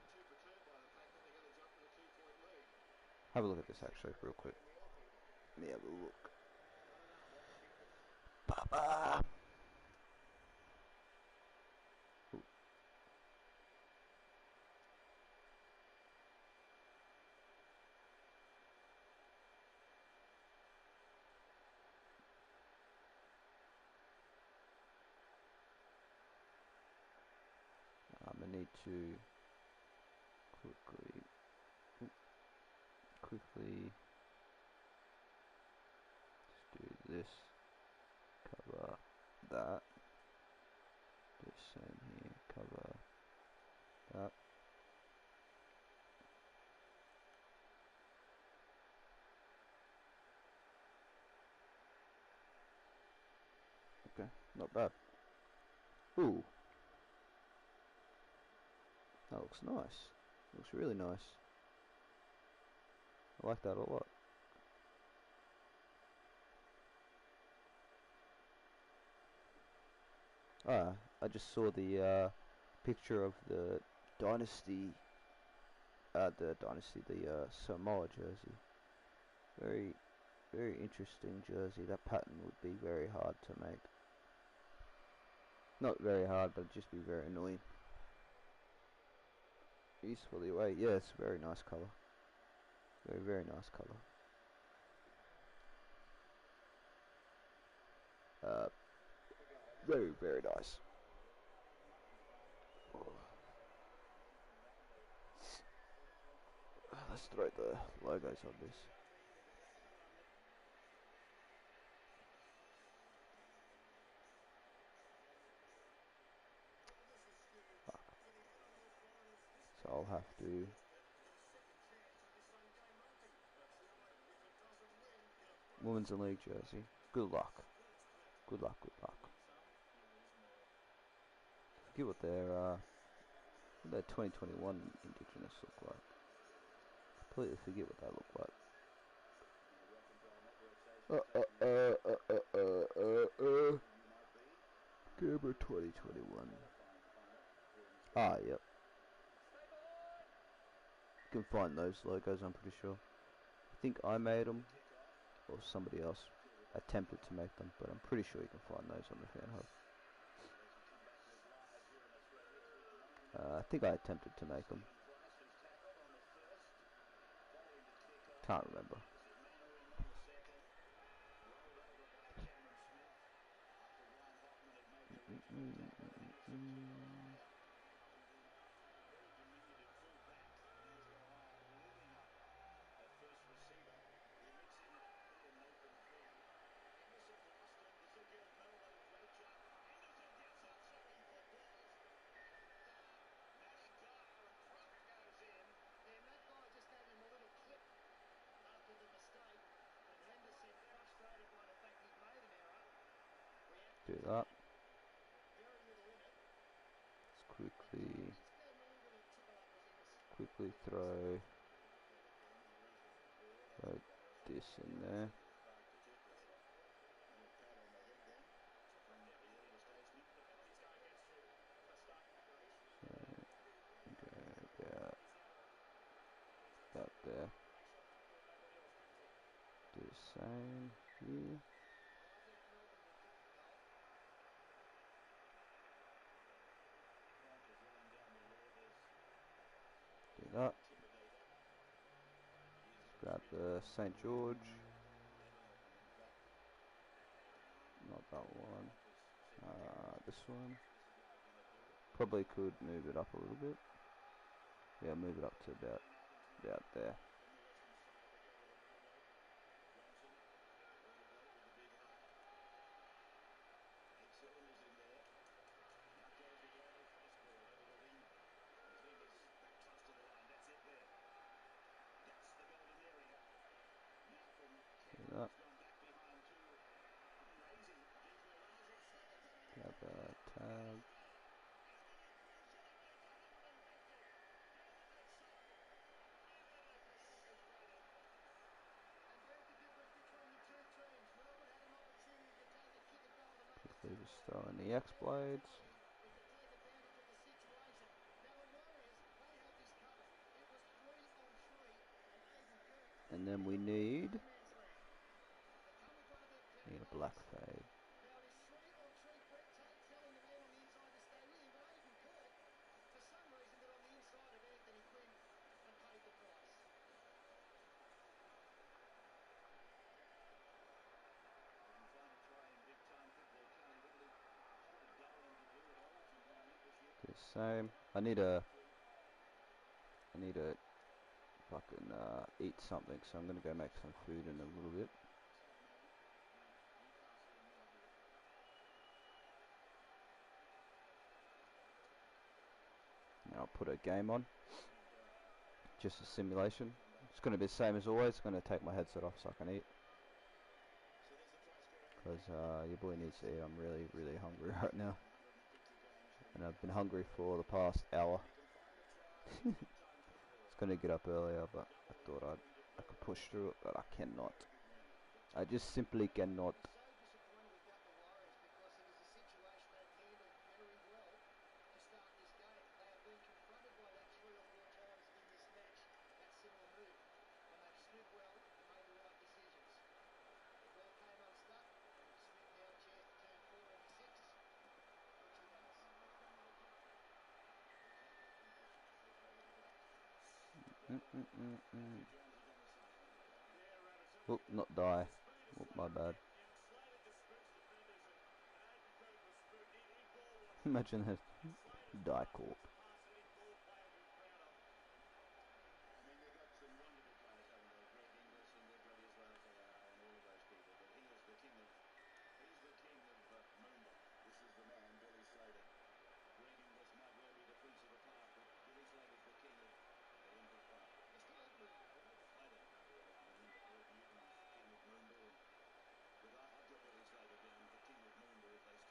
Have a look at this actually real quick. Let me have a look. Baba! Ooh. I need to quickly just do this, cover that, do the same here, cover that. Okay, not bad. Ooh, that looks nice. Looks really nice. I like that a lot. Ah, I just saw the picture of the Dynasty, the Samoa jersey. Very, very interesting jersey. That pattern would be very hard to make. Not very hard, but it'd just be very annoying. Usefully away. Yeah, it's a very nice colour. Very, very nice colour. Very, very nice. Let's throw the logos on this. So I'll have to. Women's League jersey. Good luck. Good luck. Good luck. Forget what their 2021 Indigenous look like. Completely forget what they look like. Camera 2021. Ah, yep. You can find those logos, I'm pretty sure. I think I made them, or somebody else attempted to make them, but I'm pretty sure you can find those on the Fan Hub. I think I attempted to make them. Can't remember. that. Very little in it. Let's quickly It's them a little bit of tipple uppers in this. throw this in there. Go about there. Do the same here. I think Melbourne will kick the goal. Do that. Grab the St. George. Not that one. This one. Probably could move it up a little bit. Yeah, move it up to about there. Do that. Grab a tag. And there's the difference between the two teams. Melbourne had an opportunity to take a kick at goal to make it Quickly 7-8. just throw in the X-Blades. Who could take advantage of the situation. Now the Warriors, they had this covered. It was 3-on-3 and Aiden Kirk And then we need no man's land. They come in front of their penalty a black box. fade. Now it is 3-on-3. Brett Tate telling the man on the inside to stay with him, but Aiden Kirk, for some reason, got on the inside of Anthony Quinn and paid the price. Do the same. I need to fucking eat something, so I'm gonna go make some food in a little bit. Now I'll put a game on. Just a simulation. It's gonna be the same as always. I'm gonna take my headset off so I can eat. Because your boy needs to eat. I'm really, really hungry right now. And I've been hungry for the past hour. It's gonna get up earlier, but I thought I could push through it, but I cannot. I just simply cannot. I'm so disappointed with the Warriors because it is a situation they've handled very well to start this game. They have been confronted by that 3 or 4 times in this match, that similar move, and they've stood well and made the right decisions. The ball came unstuck, and Smith now a chance to turn 4 into 6, which he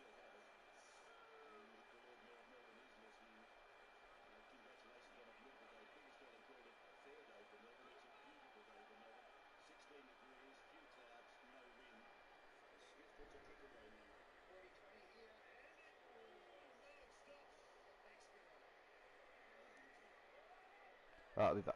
does. Oh, not die. Oh, my bad. Imagine that. Die corp. Right, I'll be back.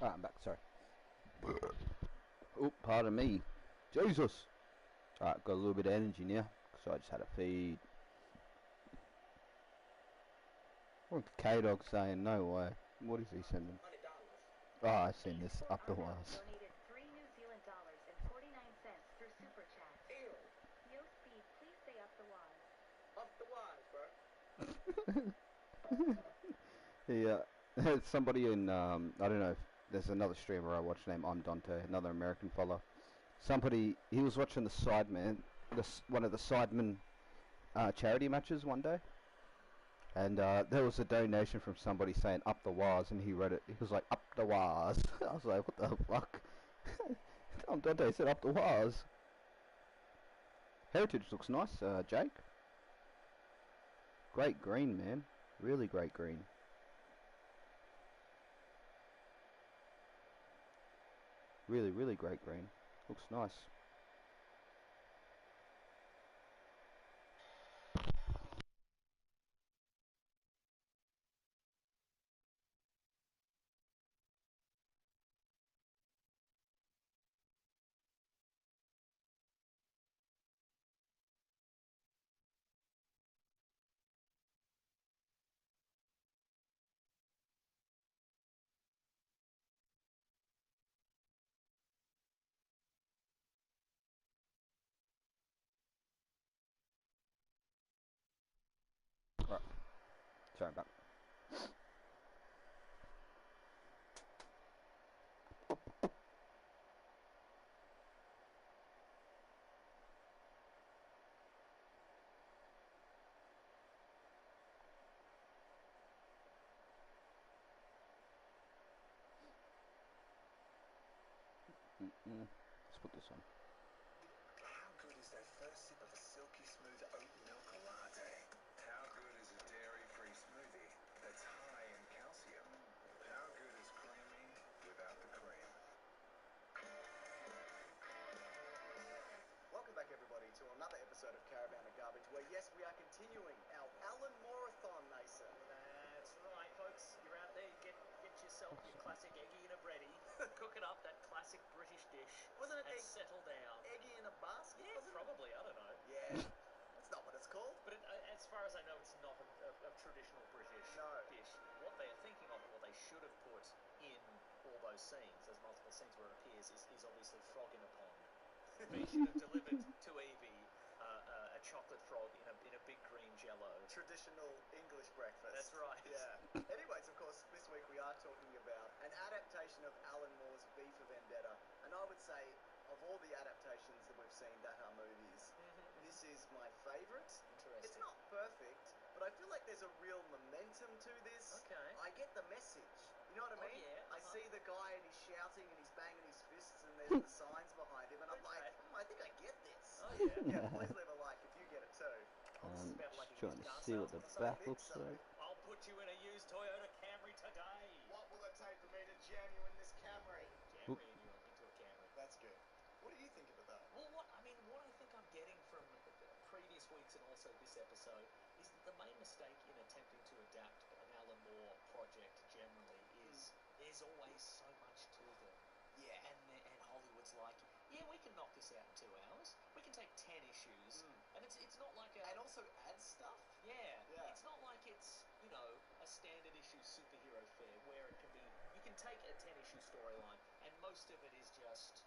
I'm back, sorry. Oh, pardon me. Jesus! Alright, got a little bit of energy now, so I just had a feed. What K-Dog saying? No way. What is he sending? Oh, I seen this up the wires. Donated $3 New Zealand and 49 cents through Super Chat. Ew. Yo Speed, please say up the wires. Up the wires, bro. Yeah, somebody in, I don't know, if there's another streamer I watch named I'm Dante, another American fella. Somebody, he was watching the Sidemen, one of the Sidemen charity matches one day. And there was a donation from somebody saying up the wires, and he read it. He was like, up the wires. I was like, what the fuck? Tom Dante said up the wires. Heritage looks nice, Jake. Great green, man. Really great green. Really, really great green. Looks nice. Right. Sorry about that. Let's put this on. How good is that first sip of a silky smooth oat milk latte? How good is a dairy-free smoothie that's high in calcium? How good is creamy without the cream? Welcome back, everybody, to another episode of Caravan of Garbage, where, yes, we are continuing our Alan Morathon, Mason. That's right, folks. You're out there, get yourself your classic eggy and a bready. Cook it up, that classic British dish. Wasn't it and settle down. eggy in a basket? Yeah, probably. I don't know. Yeah, that's not what it's called. But as far as I know, it's not a traditional British dish. What they are thinking of, what they should have put in all those scenes, there's multiple scenes where it appears, is obviously frog in a pond. They should have delivered to Evie a chocolate frog in a big green jello. Traditional English breakfast. That's right. Yeah. Anyways, of course, this week we are talking about an adaptation of Alan Moore's V for Vendetta. And I would say, of all the adaptations that we've seen that are movies, this is my favourite. Interesting. It's not perfect, but I feel like there's a real momentum to this. Okay. I get the message. You know what I mean? Yeah. I see the guy and he's shouting and he's banging his fists and there's the signs behind him and I'm like, I think I get this. Oh, yeah. Yeah, please leave a like if you get it too. Just trying to see what the back looks like. I'll put you in a used Toyota Camry today. What will it take for me to jam you in this Camry? Jam me into a Camry. That's good. What do you think of it though? Well, what I think I'm getting from previous weeks and also this episode is that the main mistake in attempting to adapt an Alan Moore project generally is there's always so much to them. Yeah. And Hollywood's like, yeah, we can knock this out in 2 hours. We can take 10 issues, and it's not like a... And also add stuff? Yeah. Yeah. It's not like it's, a standard issue superhero fair where it can be... You can take a 10-issue storyline, and most of it is just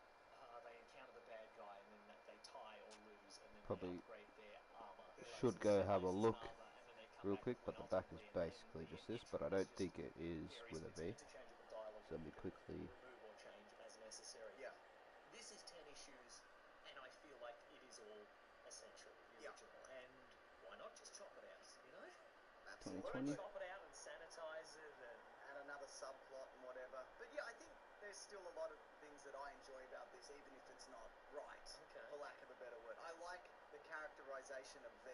they encounter the bad guy, and then they tie or lose, and then Probably they upgrade their armor. should go have a look real quick, but the back is basically just this, but I don't think it is with a V. So let me quickly... remove or change as necessary. Yeah. This is 10 issues, and I feel like it is all essential, the original. And why not just chop it out, Absolutely. 2020. Chop it out and sanitize it and... Add another subplot and whatever. But yeah, I think there's still a lot of things that I enjoy about this, even if it's not right, for lack of a better word. I like the characterization of V.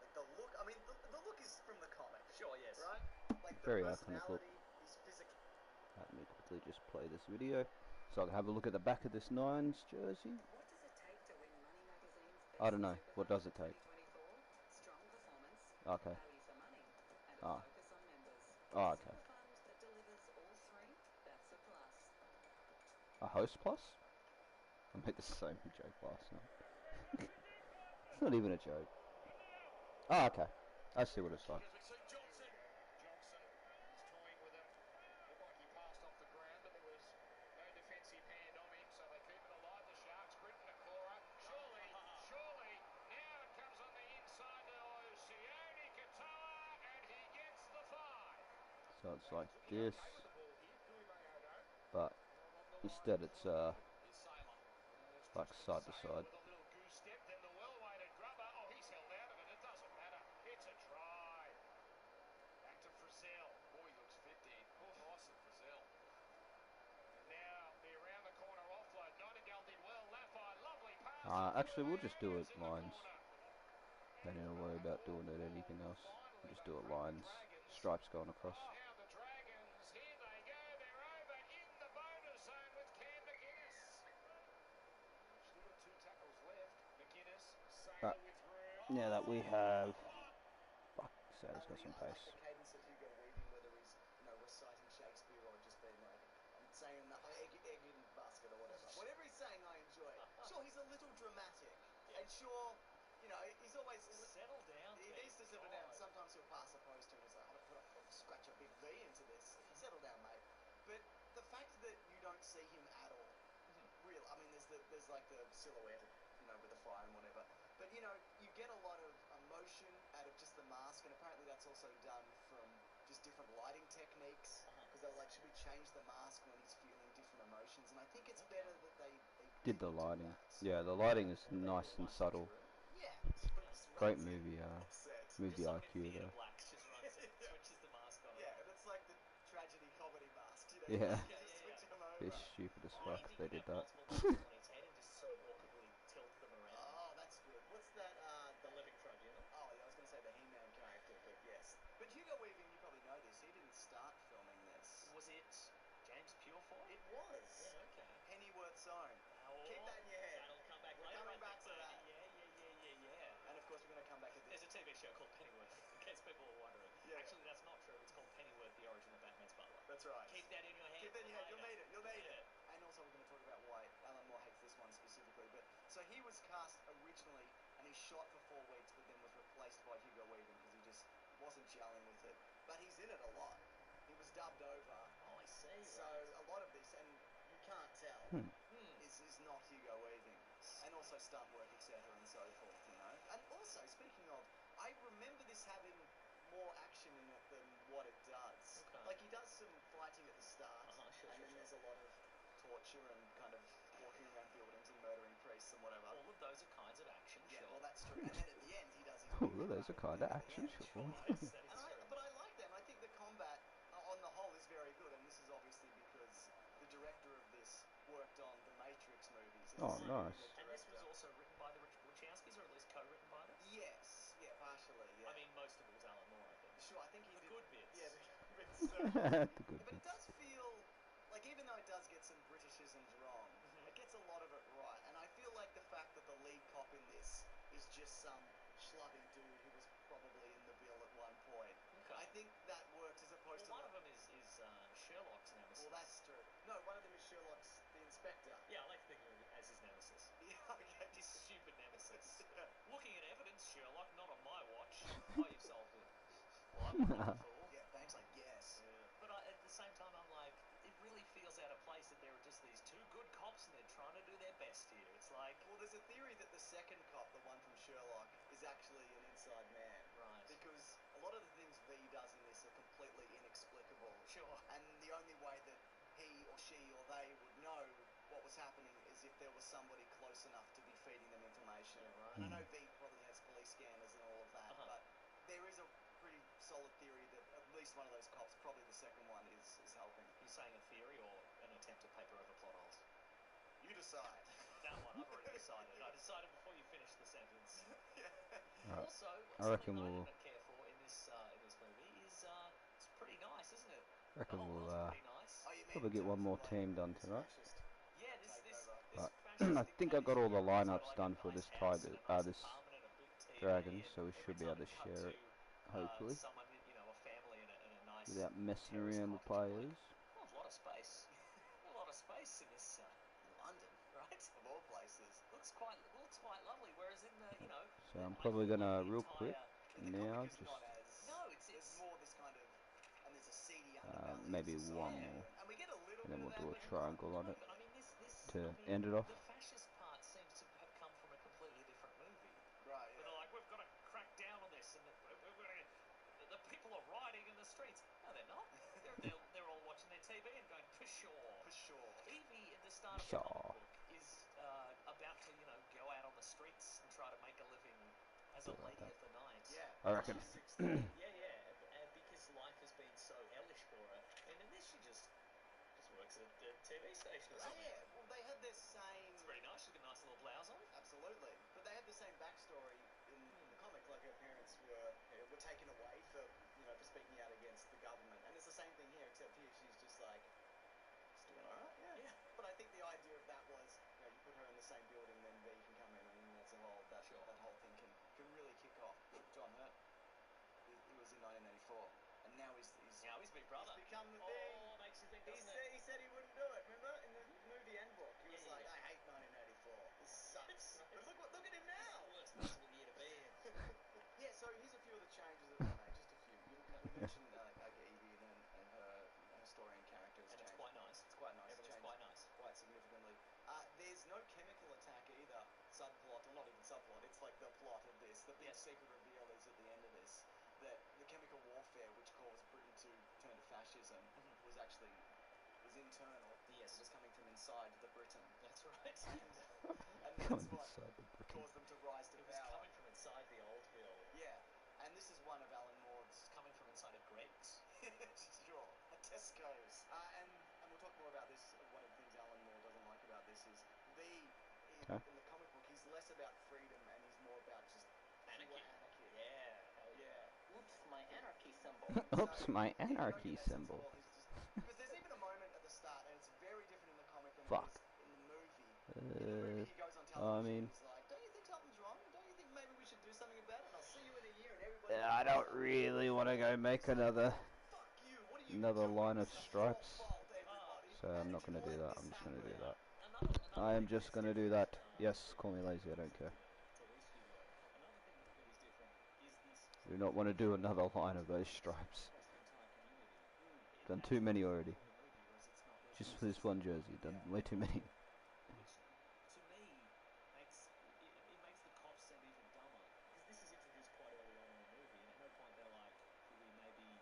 Like the look, I mean, the look is from the comic. Sure, yes. Right? Like the Very iconic look. personality, his physical... Let me quickly just play this video so I can have a look at the back of this Nines jersey. What does it take to win Money Magazine's I don't know. What does it take? 2024? Strong performance, Okay. value for money, and a Ah. focus on members. Oh, okay. Super fund that delivers all three, that's a plus. Host Plus? I made the same joke last night. It's not even a joke. Oh, okay. I see what it's like. Johnson is toying with it. Looked like he passed off the ground, but there was no defensive hand on him, so they keep it alive. The Sharks, Britton Nakora. Surely, now it comes on the inside to Sione Katoa, and he gets the 5. So it's like this, but instead it's like side to side. With a little goose step, then the well-weighted grubber. Oh, he's held out of it. It doesn't matter. It's a try. Back to Frizzell. Boy, he looks 50. Oh, nice of Frizzell. And now the around the corner offload. Nightingale did well. Laffey, lovely pass. Actually, we'll just do it lines. Don't need to worry about doing it anything else. We'll just do it lines. Stripes going across. Oh, how the Dragons. Here they go. They're over in the bonus zone with Cam McInnes. Still got 2 tackles left. McInnes, Sailor with room. Now that we have... Fuck, Sailor's got some I like pace. the cadence of Hugo Weaving, whether he's reciting Shakespeare or just being like, I'm saying egg in basket or whatever. Whatever he's saying, I enjoy. Sure, he's a little dramatic, and sure, he's always Settle down. He needs to settle down. Sometimes he'll pass a post and he's like, I'm gonna scratch a big V into this. Settle down, mate. But the fact that you don't see him at all, real. I mean, there's like the silhouette, with the fire and whatever. But you get a lot of emotion out of just the mask, and apparently that's also done from just different lighting techniques. Because they're like, should we change the mask when he's feeling different emotions? And I think it's better that they Did the lighting. Yeah, the lighting is nice and subtle. Yeah. Great movie, movie Just IQ theatre though. blacks just runs it, switches the mask on. Yeah, and it's like the tragedy comedy mask. Yeah. Just switch them over. It's stupid as What do fuck you they think did that. about multiple masks on his head and just sort of awkwardly tilt them around? Oh, that's good. What's that? The Living Tribunal. Oh, yeah, I was going to say the He-Man character, but yes. But Hugo Weaving, you probably know this. He didn't start filming this. Was it James Purefoy? It was. Yeah, okay. Pennyworth's Own. Oh, Keep that in your head. That'll come back We're later. coming I back think, to that. Yeah. And of course, we're going to come back to this. There's a TV show called Pennyworth, in case people are wondering. Yeah. Actually, that's not true. It's called Pennyworth, the origin of Batman's butler. That's right. Keep that in your head. Keep that in your head. You'll later. need it. You'll need it. And also, we're going to talk about why Alan Moore hates this one specifically. But so he was cast originally, and he shot for 4 weeks, but then was replaced by Hugo Weaving because he just wasn't gelling with it. But he's in it a lot. He was dubbed over. Oh, I see. So a lot of this, and you can't tell, is not Hugo Weaving. And also stunt work, etc. and so forth, And also, speaking of, I remember this having more action in it than what it does. Okay. Like, he does some fighting at the start, Sure. there's a lot of torture and kind of walking around buildings and murdering priests and whatever. All of those are kinds of action, Yeah, sure. well, that's true. And then at the end, he does his All of those are kind of action, sure. But I like them. I think the combat, on the whole, is very good. And this is obviously because the director of this worked on the Matrix movies. Oh, nice. And this was also written by the Wachowskis, or at least co-written by them? Yes, yeah, partially, yeah. I mean, most of it was Alan Moore, I think. Sure, I think he The did. good bits. Yeah, the good bits. The good But it bits. does feel like, even though it does get some Britishisms wrong, it gets a lot of it right. And I feel like the fact that the lead cop in this is just some schlubby dude who was probably in the bill at one point. Okay. I think that works as opposed Well, one to... of them is Sherlock's nemesis. Well, that's true. No, one of them is Sherlock's the inspector. Yeah, I like to think of him as his nemesis. Yeah, okay. His stupid nemesis. Yeah. Looking at evidence, Sherlock, not on my watch. Oh, you've solved it. Well, I'm not a fool. Yeah, thanks, I guess. But at the same time, I'm like, it really feels out of place that there are just these two good cops and they're trying to do their best here. It's like... Well, there's a theory that the second cop, the one from Sherlock, is actually an inside man. Right. Because a lot of the things V does in this are completely inexplicable. Sure. And the only way that he or she or they would know what was happening is if there was somebody close enough to be feeding them information. Yeah, right. And I know V probably has police scanners and all of that, but there is a pretty solid theory that at least one of those cops, probably the second one, is helping. You're saying a theory or an attempt to paper over plot holes? You decide. That one, I've already decided. I decided before you finished the sentence. Alright. Also, I reckon something we'll- I didn't care for in this movie is it's pretty nice, isn't it? Reckon The whole we'll world's pretty nice. Oh, you mean probably in get one terms more of, like, team done tonight. fascist Yeah, this But fascistic I think I got all the place is lineups like done a for nice this house Tiger, and a nice this apartment and a big TV, Dragon, and so we should be every able to time cut share it, someone, hopefully, a family and a nice without messing terrace around with cottage, players. a lot of space. A lot of space in this So I'm probably gonna real quick The now comic is just not as. No, There's it's more this kind of, and there's a seedy underbelly maybe of one society, more, and we get a little and bit then of we'll that, do a but triangle on it but I mean to I mean, end it off. the fascist part seems to have come from a completely different movie. right. Where they're like, we've got to crack down on this, and the people are rioting in the streets. No, they're not. They're all watching their TV and going, for sure. For sure. Evie at the start of the comic book is about to, go out on the streets and try to make a living as a Something like lady that. of the night. Yeah. I reckon. She's 16. Yeah, because life has been so hellish for her, and in this she just works at a TV station or something. Yeah. Well, they had this same. It's pretty nice. She's got a nice little blouse on. Absolutely. But they had the same backstory in the comic. Like her parents were taken away for for speaking out against the government, and it's the same thing here, except here she's just like, she's doing all right. Yeah. But I think the idea of that was, you put her in the same building, then V can come in, and that's a whole that whole thing can really kick off. John Hurt, he was in 1984, and now he's Big Brother. He's become the thing. Oh, makes you think, doesn't it? He said he wouldn't do it. Remember in the movie and book, he was like, I hate 1984. This sucks. But look at him now. It's the worst possible year to be in. Yeah. So here's a few of the changes that they made. Just a few. We mentioned Evie and her story and character has And changed. it's quite nice. It's quite nice. Everything's quite nice. Quite significantly. There's no chemical attack either. Subplot, or not even subplot. It's like the plot of this. The big secret reveal is at the end of this that the chemical warfare which caused Britain to turn to fascism was internal. Yes. It was coming from inside the Britain. That's right. And that's what Inside the Britain. caused them to rise to It was power. coming from inside the old hill. Yeah. And this is one of Alan Moore's. It's coming from inside of Greg's. Sure. At Tesco's. And we'll talk more about this. One of the things Alan Moore doesn't like about this is in the comic book he's less about freedom and he's more about just Anarchy. Yeah. Hell yeah. Oops, my anarchy symbol. Oops, my anarchy symbol. Because there's even a moment at the start, and it's very different in the comic than Fuck. it is in the movie. In the movie, he goes on television and he's like, don't you think something's wrong? Don't you think maybe we should do something about it? And I'll see you in a year, and everybody... I don't really want to go make another line of stripes. So I'm not going to do that. I'm just going to do that. I am just going to do that. Yes, call me lazy. I don't care. Do not want to do another line of those stripes. Done too many already. Just for this one jersey. Done way too many. Which, to me, makes the cops sound even dumber. Because this is introduced quite early on in the movie, and at no point they're like, could we maybe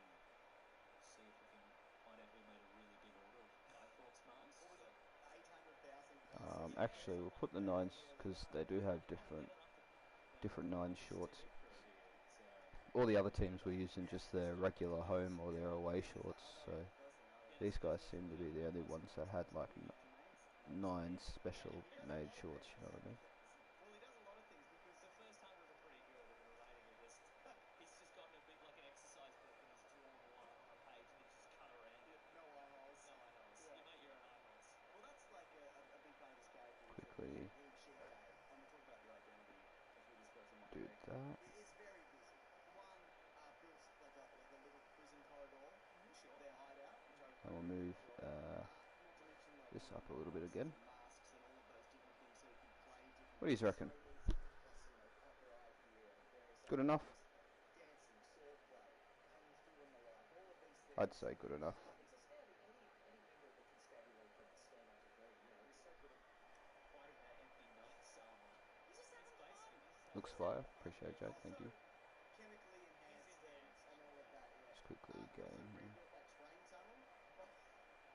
see if we can find out who made a really big order of Guy Fawkes masks? What was it? 800,000 Actually, we'll put the 9s because they do have different 9 shorts. All the other teams were using just their regular home or their away shorts, so these guys seem to be the only ones that had like 9 special made shorts, you know what I mean? Well, he does a lot of things because The first 100 are pretty good, and the remaining are just... He's just gotten a big, like an exercise book, and he's drawn a line on a page, and he's just cut around. no eye-holes. No eye-holes. Yeah. You mate, you're an eye-holes. Well, that's like a big part of his character. Quickly He and Share Day, and we'll talk about the identity as we discuss in my do that. It is very busy. One built like a little prison corridor. Sure. Their hideout, which I I will move not to mention like this up a little bit again. masks and all of those different things, so you can play different. What do you reckon? Plus, copyright gear and various Good enough? dancing, swordplay, kung fu and the like. All of these things. I'd say good enough. It's a standard. Any member of the constabulary could stand up to Greg. He's so good at fighting that empty knight's armor. He's just having fun. Looks fire. Appreciate it, Jake. Thank you. Chemically enhanced and all of that. Yeah. Just quickly go in here. Rebuilt that train tunnel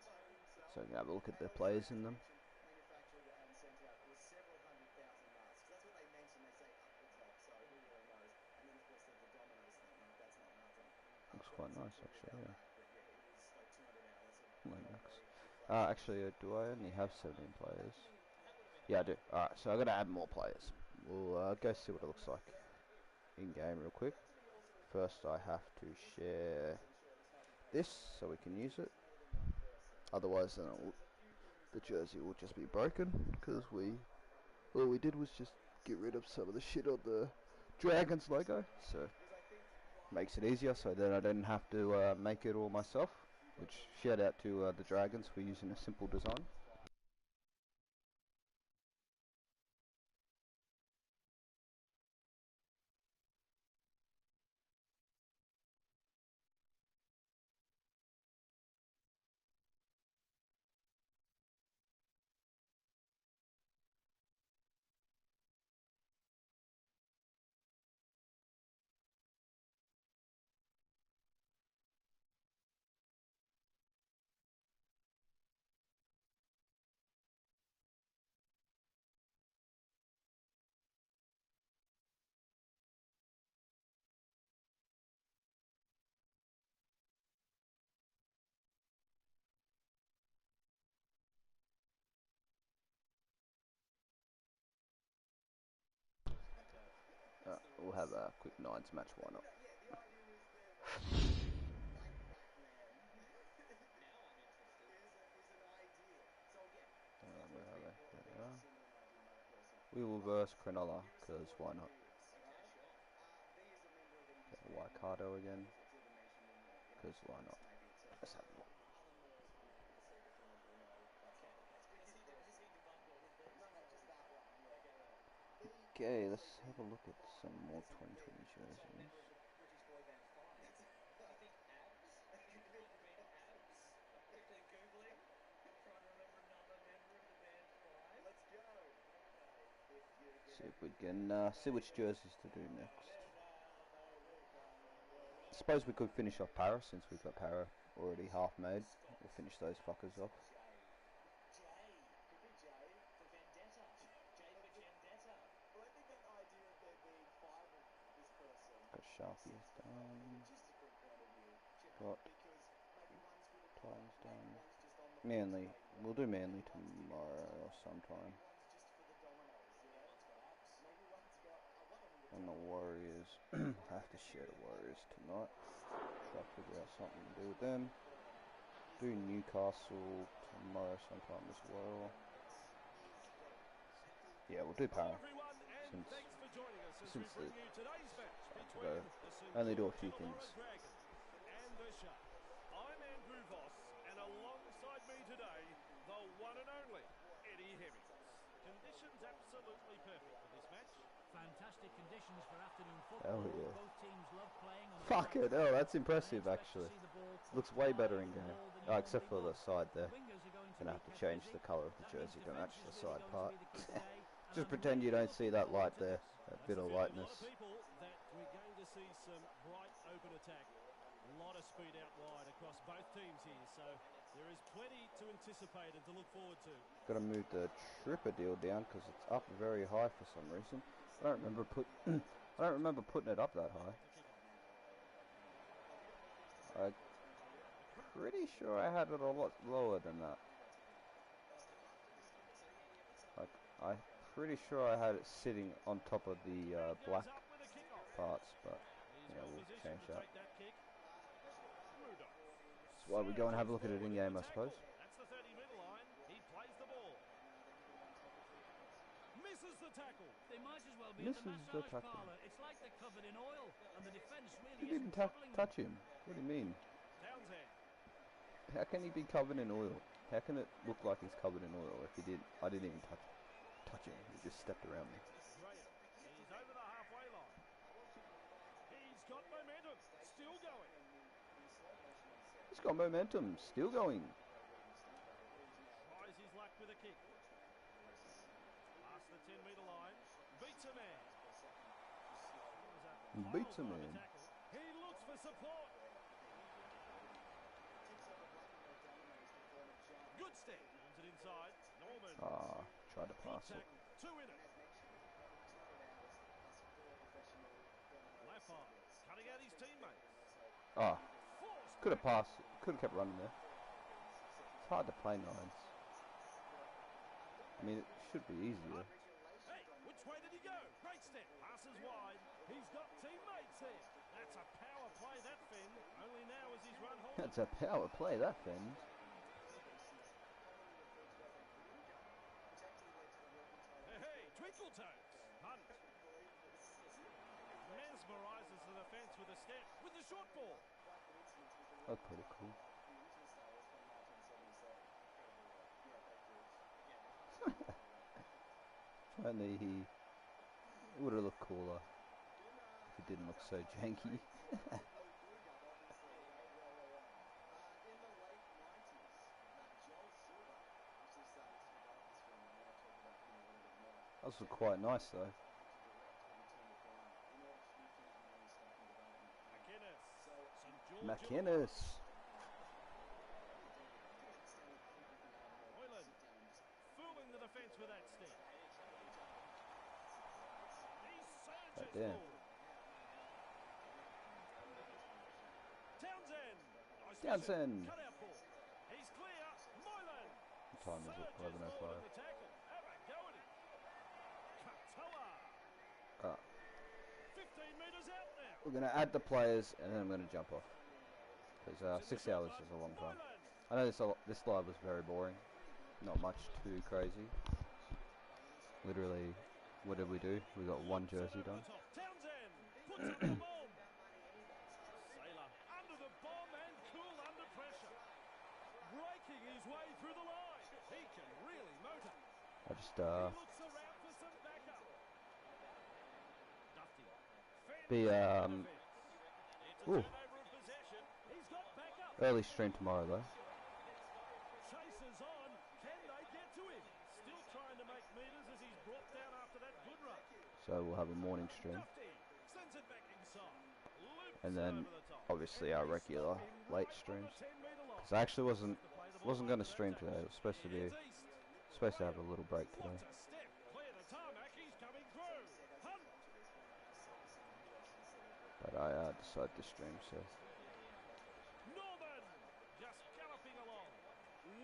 by himself. So you can have a look at the players in them. Manufactured and sent out with several 100,000 masks. That's what they mention. They say upwards of. So who really knows? And then of course there's the Domino's thing. Like that's not nothing. Looks quite nice actually. Yeah. But yeah, it was like 200 hours of Like max. play. Actually, do I only have 17 players? Yeah, I do. Alright, so I'm gonna add more players. We'll go see what it looks like in game real quick. First, I have to share this so we can use it. Otherwise, then the jersey will just be broken because all we did was just get rid of some of the shit on the Dragons logo. So makes it easier. So then I didn't have to make it all myself. Which shout out to the Dragons for using a simple design. we'll have a quick nines match. Why not? Yeah, the idea is that like Batman. Now I'm interested. is an idea. So again, Where are they? There they are. single margin no person. We will verse Cronulla, because why not? Okay, sure. B is a member of Get Waikato again, it's either mentioned in the because why not? Let's have a look. other laws will see defenders will know that's Okay. not the case. B Has is he debunked all of these? no, just that one. Yeah. Okay, right. Okay, let's have a look at some more 2020 So a jerseys. member of the British boy band Five. You think abs? Could have been abs? Quickly Googling, trying to remember another member of the band Five. Let's go. See if we can see which jerseys to do next. I suppose we could finish off Para since we've got Para already half made. We'll finish those fuckers off. J. Could be J for Vendetta. J for Vendetta. Well, I think that idea of there being five of this person. Got Sharpies done. Just a quick point of view. Got Because maybe one's good at Times done. one's just on the Manly. We'll do Manly tomorrow or sometime. maybe one's just for the dominoes, you know? One's got abs. Maybe one's got I want them in the And the Warriors. I have to share the Warriors tonight. Try to figure out something to do with them. Do Newcastle tomorrow sometime as well. Yeah, we'll do Para. Everyone, and Since thanks for joining us as we since bring you today's match to between go. the St. Only do a George few Illawarra things. Dragons and the Sharks. I'm Andrew Voss, and alongside me today, the one and only Eddie Hemmings. Conditions absolutely perfect for this match. Fantastic conditions for afternoon football. Hell yeah. Both teams love playing on a Fuck it, flat oh that's pitch. impressive I expect to actually. see the ball Looks way fly better with in the game. ball than Oh, you except for normally the would. side there. Wingers are going Gonna be have to kept change busy. the colour of the That jersey means to match defence the is side really going part. to be the key today, and Just I'm pretend you really don't see looking that forward light to there. this. That That's bit the of feeling of a lightness. lot of people that we're going to see some bright open attack. A lot of speed out wide across both teams here, so there is plenty to anticipate and to look forward to. Gotta move the tripper deal down because it's up very high for some reason. I don't remember I don't remember putting it up that high. I'm pretty sure I had it a lot lower than that. Like, I'm pretty sure I had it sitting on top of the black Goes up with a kick-off. parts, but He's yeah, well we'll positioned change to that. take that kick. Rudolph. That's why we go and have a look at it in game, I suppose. That's the 30-metre line. He plays the ball. Misses the tackle. They might as well be at the Misses the massage tackle. parlour. It's like they're covered in oil, and the defence really Didn't even isn't troubling them. touch him. What do you mean? Townsend. How can he be covered in oil? How can it look like he's covered in oil if he did? I didn't even touch him. He just stepped around me. Graham. He's over the halfway line. He's got momentum. Still going. He's got momentum. Still going. Tries his luck with a kick. Past the 10-metre line. Beats a man. Beats a Piles on man. the tackle. He looks for support. Good step. Turns it inside. Norman. Ah, tried to Good pass it. tackle. Two in it. Laffar. Cutting out his teammate. Ah, Forced. could have passed. Could have kept running there. It's hard to play nines. I mean, it should be easier. Hey, which way did he go? Great step. Passes wide. He's got teammates there. That's a power play, that Finn. Only now as he's run home. That's a power play, that Finn. Hey, twinkle toes. Hunt. Mesmerises the defence with a step. With the short ball. That's pretty cool. If only he would have looked cooler if he didn't look so janky. Those were quite nice though. McInnes. McInnes. Hoyland. Fooling the defence with that step. He surges Damn. forward. Townsend. Nice Townsend. vision. Cut out ball. He's clear. Moylan. What time is it? Surges forward 11:05. at the tackle. Have a go at him. Katoa. 15 We're going to add the players and then I'm going to jump off. Because 6 hours is a long time. I know this live was very boring. Not much too crazy. Literally, what did we do? We got one jersey done. Townsend puts up the bomb. Sailor under the bomb and cool under pressure. Breaking his way through the line. He can really motor. I just He looks around for some backup. Dufty. Ooh. He's got backup. Early stream tomorrow though. Chasers on. Can they get to him? Still trying to make meters as he's brought down after that good run. So we'll have a morning stream. Dufty sends it back inside. Loops And then over the top. obviously our regular late streams. Because I actually wasn't going to stream today. It was supposed to have a little break today. What a step. Clear the tarmac. He's coming through. Hunt. But I decided to stream, so. Norman just galloping along,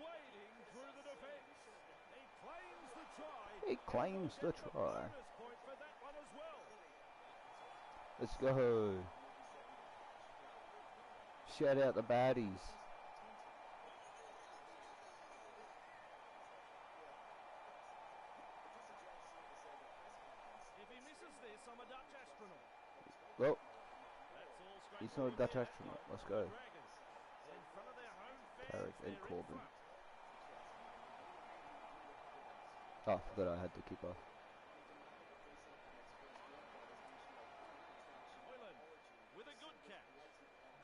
wading through the defence. He claims the try. He claims the try. Bonus point for that one as well. Let's go. Shout out the baddies. If he misses this, I'm a Dutch astronaut. Well, That's all straight he's not a Dutch astronaut. Let's go. Dragons in front of their home fans. Carrick and they're in Corbin. front. Oh, I forgot I had to keep off. Hoyland with a good catch.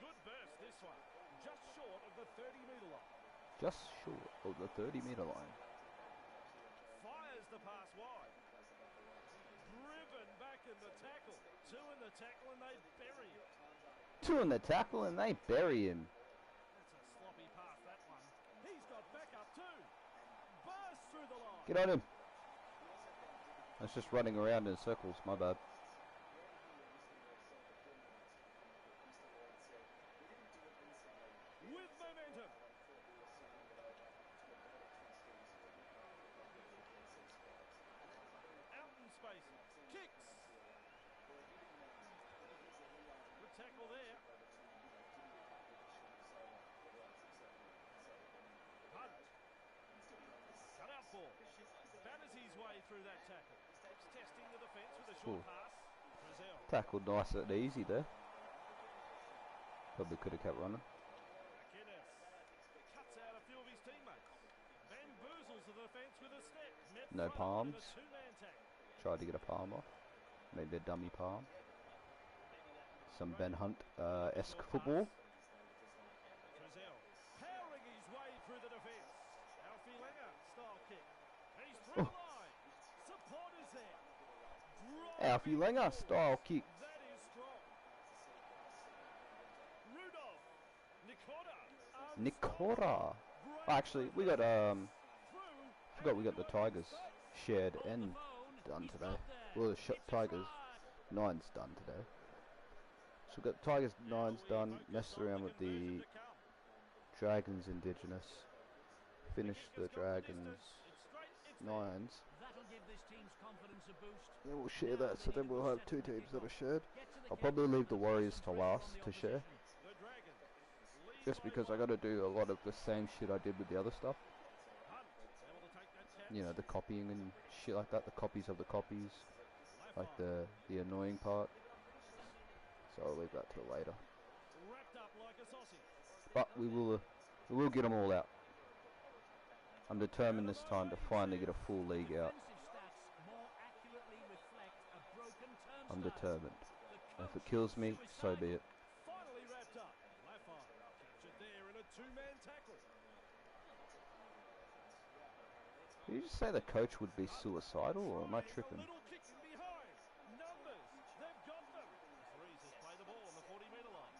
Good burst this one. Just short of the 30-metre line. Just short of the 30-metre line. Fires the pass wide. Driven back in the tackle. Two in the tackle and they bury him. Two in the tackle and they bury him. That's a sloppy pass, that one. He's got backup too. Burst through the line. Get on him. That's just running around in circles, my bad. With momentum. Out in space. Kicks. Good tackle there. Hunt. Cut out ball. Batters his way through that tackle. He's testing the defence with a short pass. Brazil. Tackled nice and easy there. Probably could have kept running. McInnes cuts out a few of his teammates. Bamboozles the defence with a step. Met No front palms. in a two-man tackle. Tried to get a palm off. Maybe a dummy palm. Some Ben Hunt-esque football. Brazil powering his way through the defence. Alfie Langer style kick. And he's through the line. Support is there. Alfie Langer style kick. That is strong. Rudolph. Nikora. Oh, actually, we got forgot we got the Tigers shared and done today. Well, the Tigers 9's done today. So we got Tigers 9's done. Messed around with the Dragons Indigenous. Finished the Dragons 9's. That'll give this team's confidence a boost. Then we'll share that, so then we'll have two teams that are shared. I'll probably leave the Warriors to last to share. Just because I gotta do a lot of the same shit I did with the other stuff. You know, the copying and shit like that, the copies of the copies. Like the annoying part. So I'll leave that till later. But we will get them all out. I'm determined this time to finally get a full league out. I'm determined. And if it kills me, so be it. Finally wrapped up. Laffar captured there in a two-man tackle. Did you just say the coach would be suicidal, or am I tripping? Little kick from behind. Numbers. They've got them. Freezes play the ball on the 40-metre line.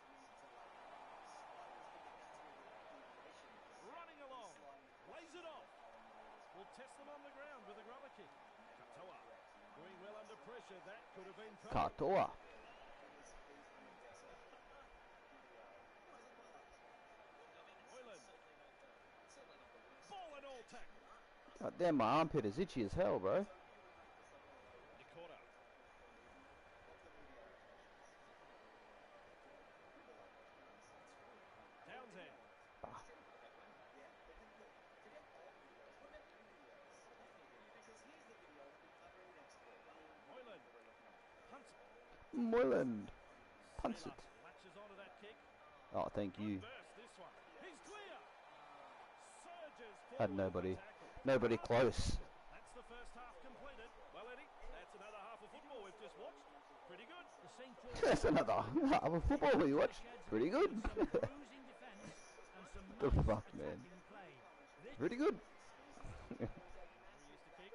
Running along. Lays it off. Will test them on the ground with a grubber kick. Katoa doing well under pressure. That could have been trouble. Katoa. Hoyland. Ball and all tackle. God damn, my armpit is itchy as hell, bro. Nikora. Moyland. Punts it. Latches onto that kick. Oh, thank you. Good burst, this one. He's clear. Surges Had forward nobody. with tackle. Nobody close. That's the first half completed. Well, Eddie, that's another half of football we've just watched. Pretty good. The St. George That's another half of football we watched. Pretty good. some bruising defence and some The nice fuck, man. attacking play. This Pretty good. He used to kick.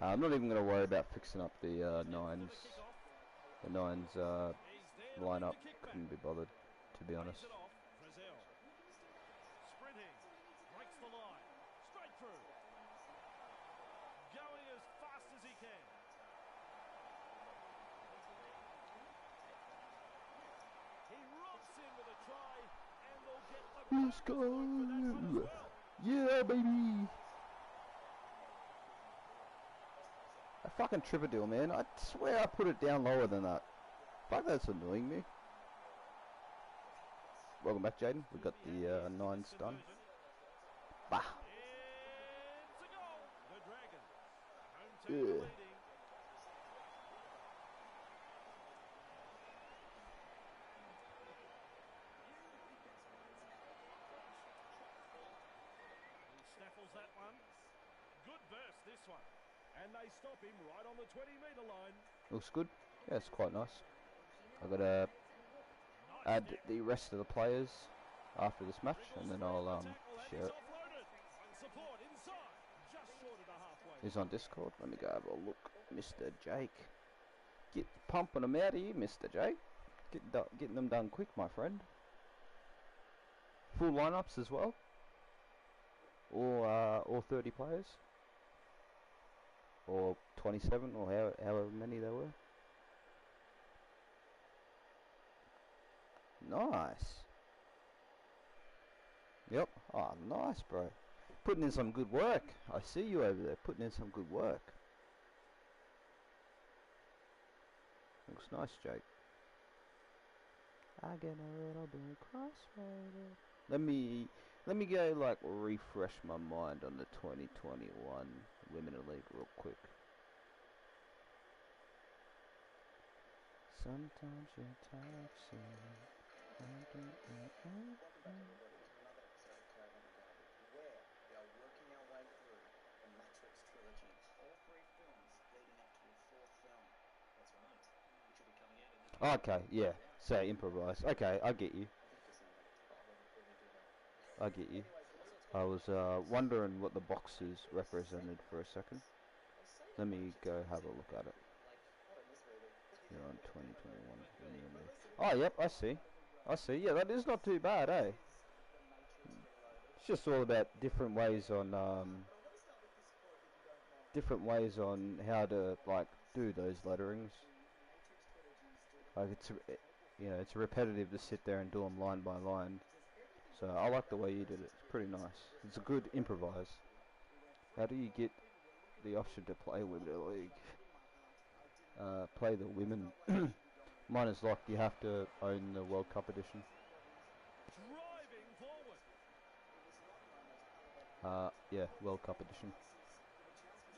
I'm not even going to worry about fixing up the nines. For the kickoff. The nines He's there to lead lineup. the kick back. Couldn't be bothered, to be Lays honest. it off. Brazil. Sprinting. Breaks the line. Straight through. Going as fast as he can. He romps in with a try and will get the Let's bonus point for that one go. as well. Yeah, baby. A fucking tripadil, man. I swear I put it down lower than that. Fuck, that's annoying me. Welcome back, Jaden. We got the nines done. Bah. It's a goal. The Dragons. Home team Yeah. leading. He snaffles that one. Good burst, this one. And they stop him right on the 20-metre line. Looks good. Yeah, it's quite nice. I've got to Nice add tackle. the rest of the players after this match, and then I'll Wriggles through the tackle and share he's it. offloaded. And support inside. Just short of the halfway. He's on Discord. Let me go have a look. Mr. Jake. Get pumping them out of here, Mr. Jake. Getting them done quick, my friend. Full lineups as well. All 30 players. Or 27, or however many there were. Nice. Yep. Oh, nice, bro. Putting in some good work. I see you over there putting in some good work. Looks nice, Jake. I get a little bit crossfaded. Let me go like refresh my mind on the 2021 Women League real quick. Sometimes you're toxic. Another episode of Cloud on the Go, where we are working our way through the Matrix trilogy. All three films leading up to a fourth film. That's right. Which will be coming out in the Okay, yeah. So improvise. Okay, I get you. I get you. I was wondering what the boxes represented for a second. Let me go have a look at it. Here on 2021 Women League. Oh, yep, I see. I see. Yeah, that is not too bad, eh? It's just all about different ways on how to like do those letterings. Like it's repetitive to sit there and do them line by line. So I like the way you did it. It's pretty nice. It's a good improvise. How do you get the option to play Women League? Play the women. Mine is locked. You have to own the World Cup edition. Driving forward. Yeah, World Cup edition.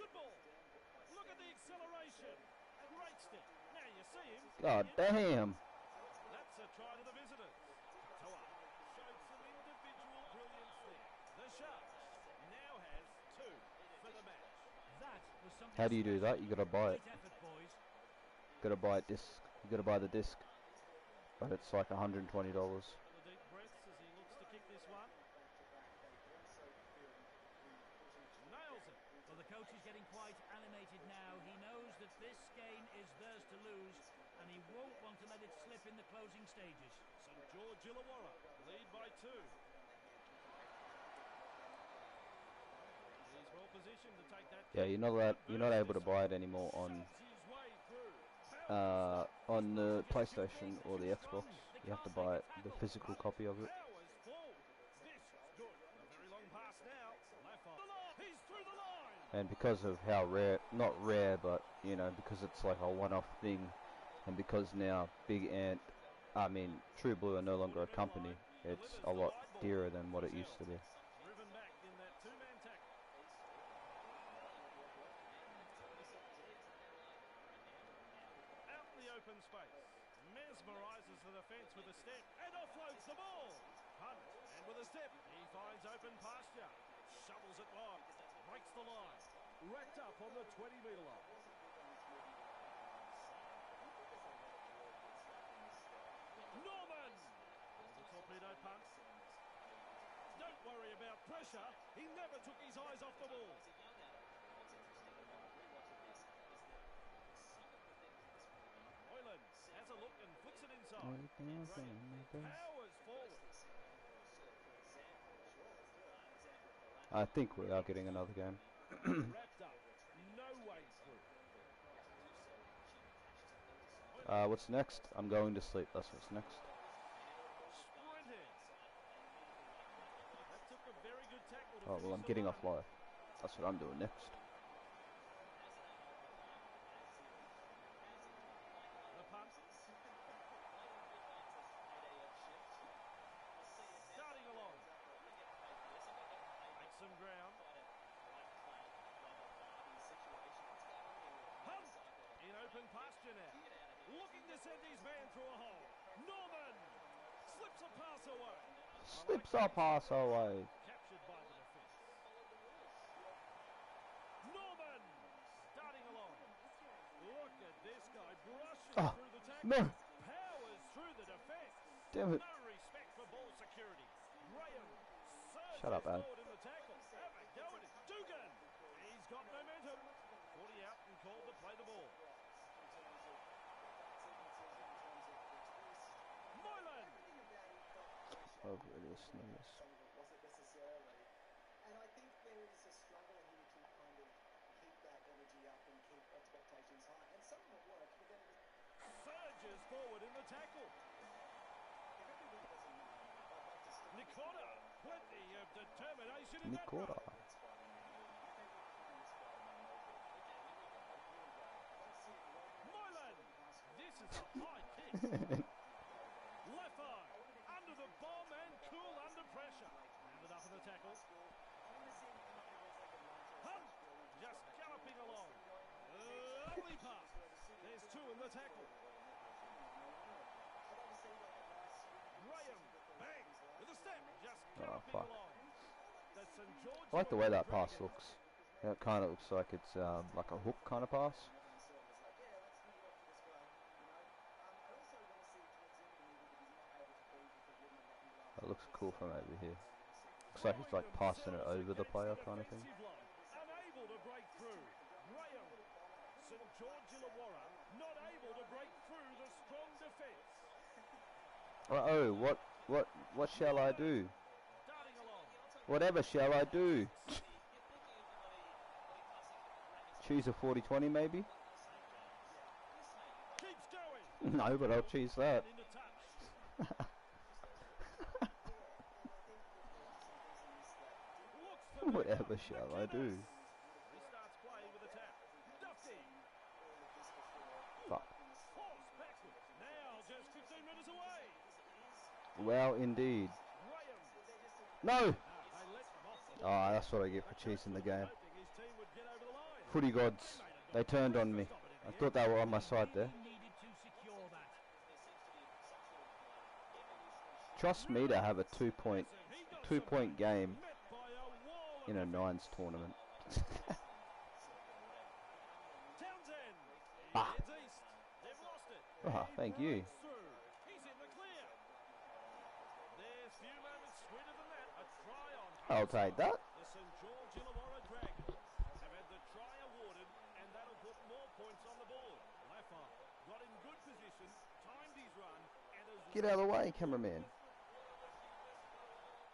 Good ball. Look at the acceleration. Great stick. Now you see him. God damn. That's a try to the visitors. Toa showed some individual brilliance there. The Sharks now has 2 for the match. That was something How do you do that? You gotta buy it. Great effort, boys. Gotta buy it disc. You gotta buy the disc. But it's like $120. Couple of deep breaths as he looks to kick this one. Nails it. Well, the coach is getting quite animated now. He knows that this game is theirs to lose, and he won't want to let it slip in the closing stages. St George Illawarra lead by 2. He's well positioned to take that. Yeah, you're not able to buy it anymore on the PlayStation or the Xbox. You have to buy it, the physical copy of it. Powers ball. This is good. A very long pass now. Left on. He's through the line. And because of how not rare, but you know, because it's like a one-off thing, and because now True Blue are no longer a company, it's a lot dearer than what it used to be. Driven back in that 2-man tackle. the step. He finds open pasture. Shovels it wide. Breaks the line. Wrapped up on the 20-metre line. Norman! The torpedo punt. Don't worry about pressure. He never took his eyes off the ball. Moylan has a look and flicks it inside. Powers forward. I think we are getting another game. Wrapped up. No way through. What's next? I'm going to sleep. That's what's next. Sprinting. That took a very good tackle to Oh, well, I'm getting off live. That's what I'm doing next. The punt. Starting along. Makes some ground. Hunt in open pasture now. Looking to send his man through a hole. Norman slips a pass away. Slips a pass away. Captured by the defence. Norman starting along. Look at this guy brushing through the tackle. No. Powers through the defence. Damn it. No respect for ball security. Graham surges Shut up, Ad. forward in the tackle. Have a go at it. Dugan. He's got momentum. 40 out and called to play the ball. Moylan. Oh, goodness. Wasn't necessarily. And I think there is a struggle here to kind of keep that energy up and keep expectations high. And some of it works, but then Surges forward in the tackle. Nikota. Plenty of determination in that Nikota. run. Moylan. This is a high kick. Left eye. Under the bomb and cool under pressure. Handed up in the tackle. Hunt. Just galloping along. Lovely pass. There's two in the tackle. Graham. Bang. With a step. Just galloping fuck. along. The St. George I like the way that Dragons. pass looks. Yeah, it kind of looks like it's like a hook kind of pass. It looks cool from over here. Looks like it's like passing it over the player kind of thing. Unable to break through. Graham. St. George Illawarra not able to break through the strong defence. Oh, what shall I do? Darting along. Whatever shall I do? Choose a 40-20 maybe? Keeps going. No, but I'll choose that. Into touch. Looks for Whatever shall I do? Restarts play with a tap. Duffy. Fuck. Force backward. Now just 15 metres away. Well, indeed. Graham. No! They let him off the Ah, that's what I get for choosing the game. hoping his team would get over the line. Footy gods. They turned on me. I thought they were on my side there. Needed to secure that. Trust me to have a two-point game Met by a wall in a of nines tournament. Townsend. He Ah. heads east. They've lost it. Ah, He thank you. breaks through. He's in the clear. There's few moments sweeter than that. A try on. I'll take that. The St. George Illawarra Dragons have had the try awarded, and that'll put more points on the board. Laffer got in good position, timed his run, and has Get out of the way, cameraman.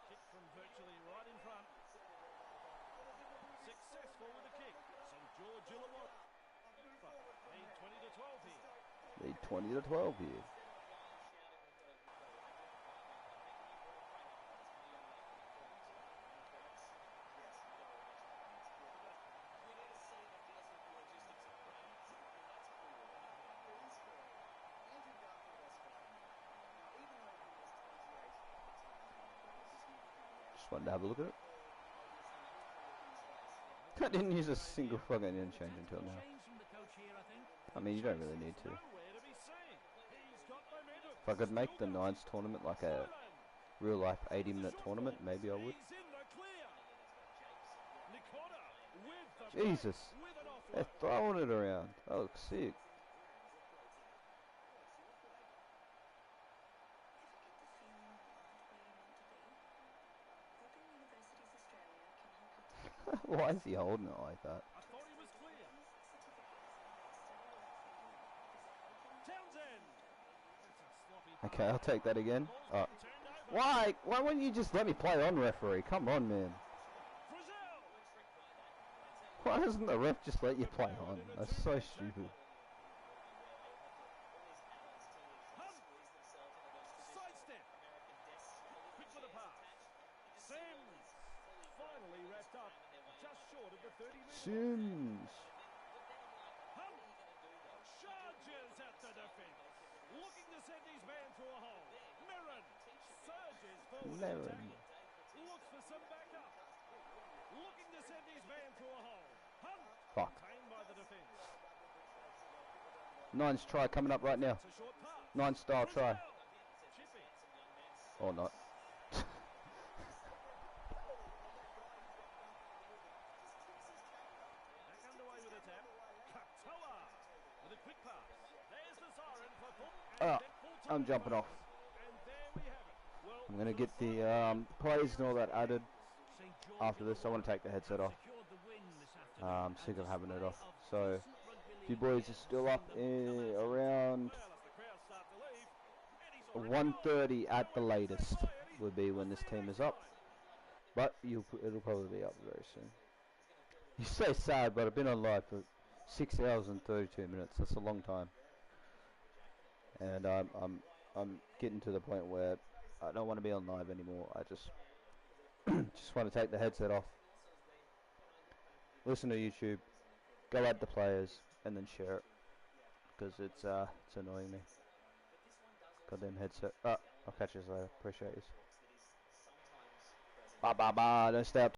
kick from virtually right in front. Successful with the kick. St. George Illawarra lead 20 to 12 here. Lead 20 to 12 here. Just wanted to have a look at it. I didn't use a single fucking interchange until now. Change from the coach here, I think. I mean, you don't really need to. Nowhere to be seen. He's got momentum. If I could make the nines tournament like a real life 80-minute tournament, maybe I would. He's in the clear. Nikota with the Jesus, with an they're offload. throwing it around. That looks sick. Why is he holding it like that? I thought he was clear. Townsend. That's a sloppy Okay, I'll take that again. ball's been turned over. Why? Why wouldn't you just let me play on, referee? Come on, man. Brazil. Why doesn't the ref just let you play on? That's so stupid. Hunt. Sidestep. Quick with a pass. Sims. Finally wrapped up just short of the 30-metre line. Sims. Hunt charges at the defence. Looking to send his man through a hole. Mirren surges forward. in Mirren. tackle. Looks for some backup. Looking to send his man through a hole. Hunt. Fuck. Contained by the defence. Nine's try coming up right now. It's a short pass. Nine style try. Brazil. Chippy. Or not. Back underway with a tap. Katoa with a quick pass. There's the siren for full. Ah, then full I'm time jumping over. off. And there we have it. Well, I'm going to get the plays and all that added St. George after this. I want to take the headset off. secured the win this afternoon. I'm sick of having it off. Of So, decent if rugby you league boys players are still up from the around well, as the crowd start to leave, Eddie's already 1:30 at the latest would be when this team is up. But it'll probably be up very soon. You say sad, but I've been on live for 6 hours and 32 minutes. That's a long time. And I'm getting to the point where I don't want to be on live anymore. I just just want to take the headset off, listen to YouTube, go add the players, and then share it because it's annoying me. Goddamn headset. I'll catch you later. Appreciate you. Bye bye bye. Don't stay up.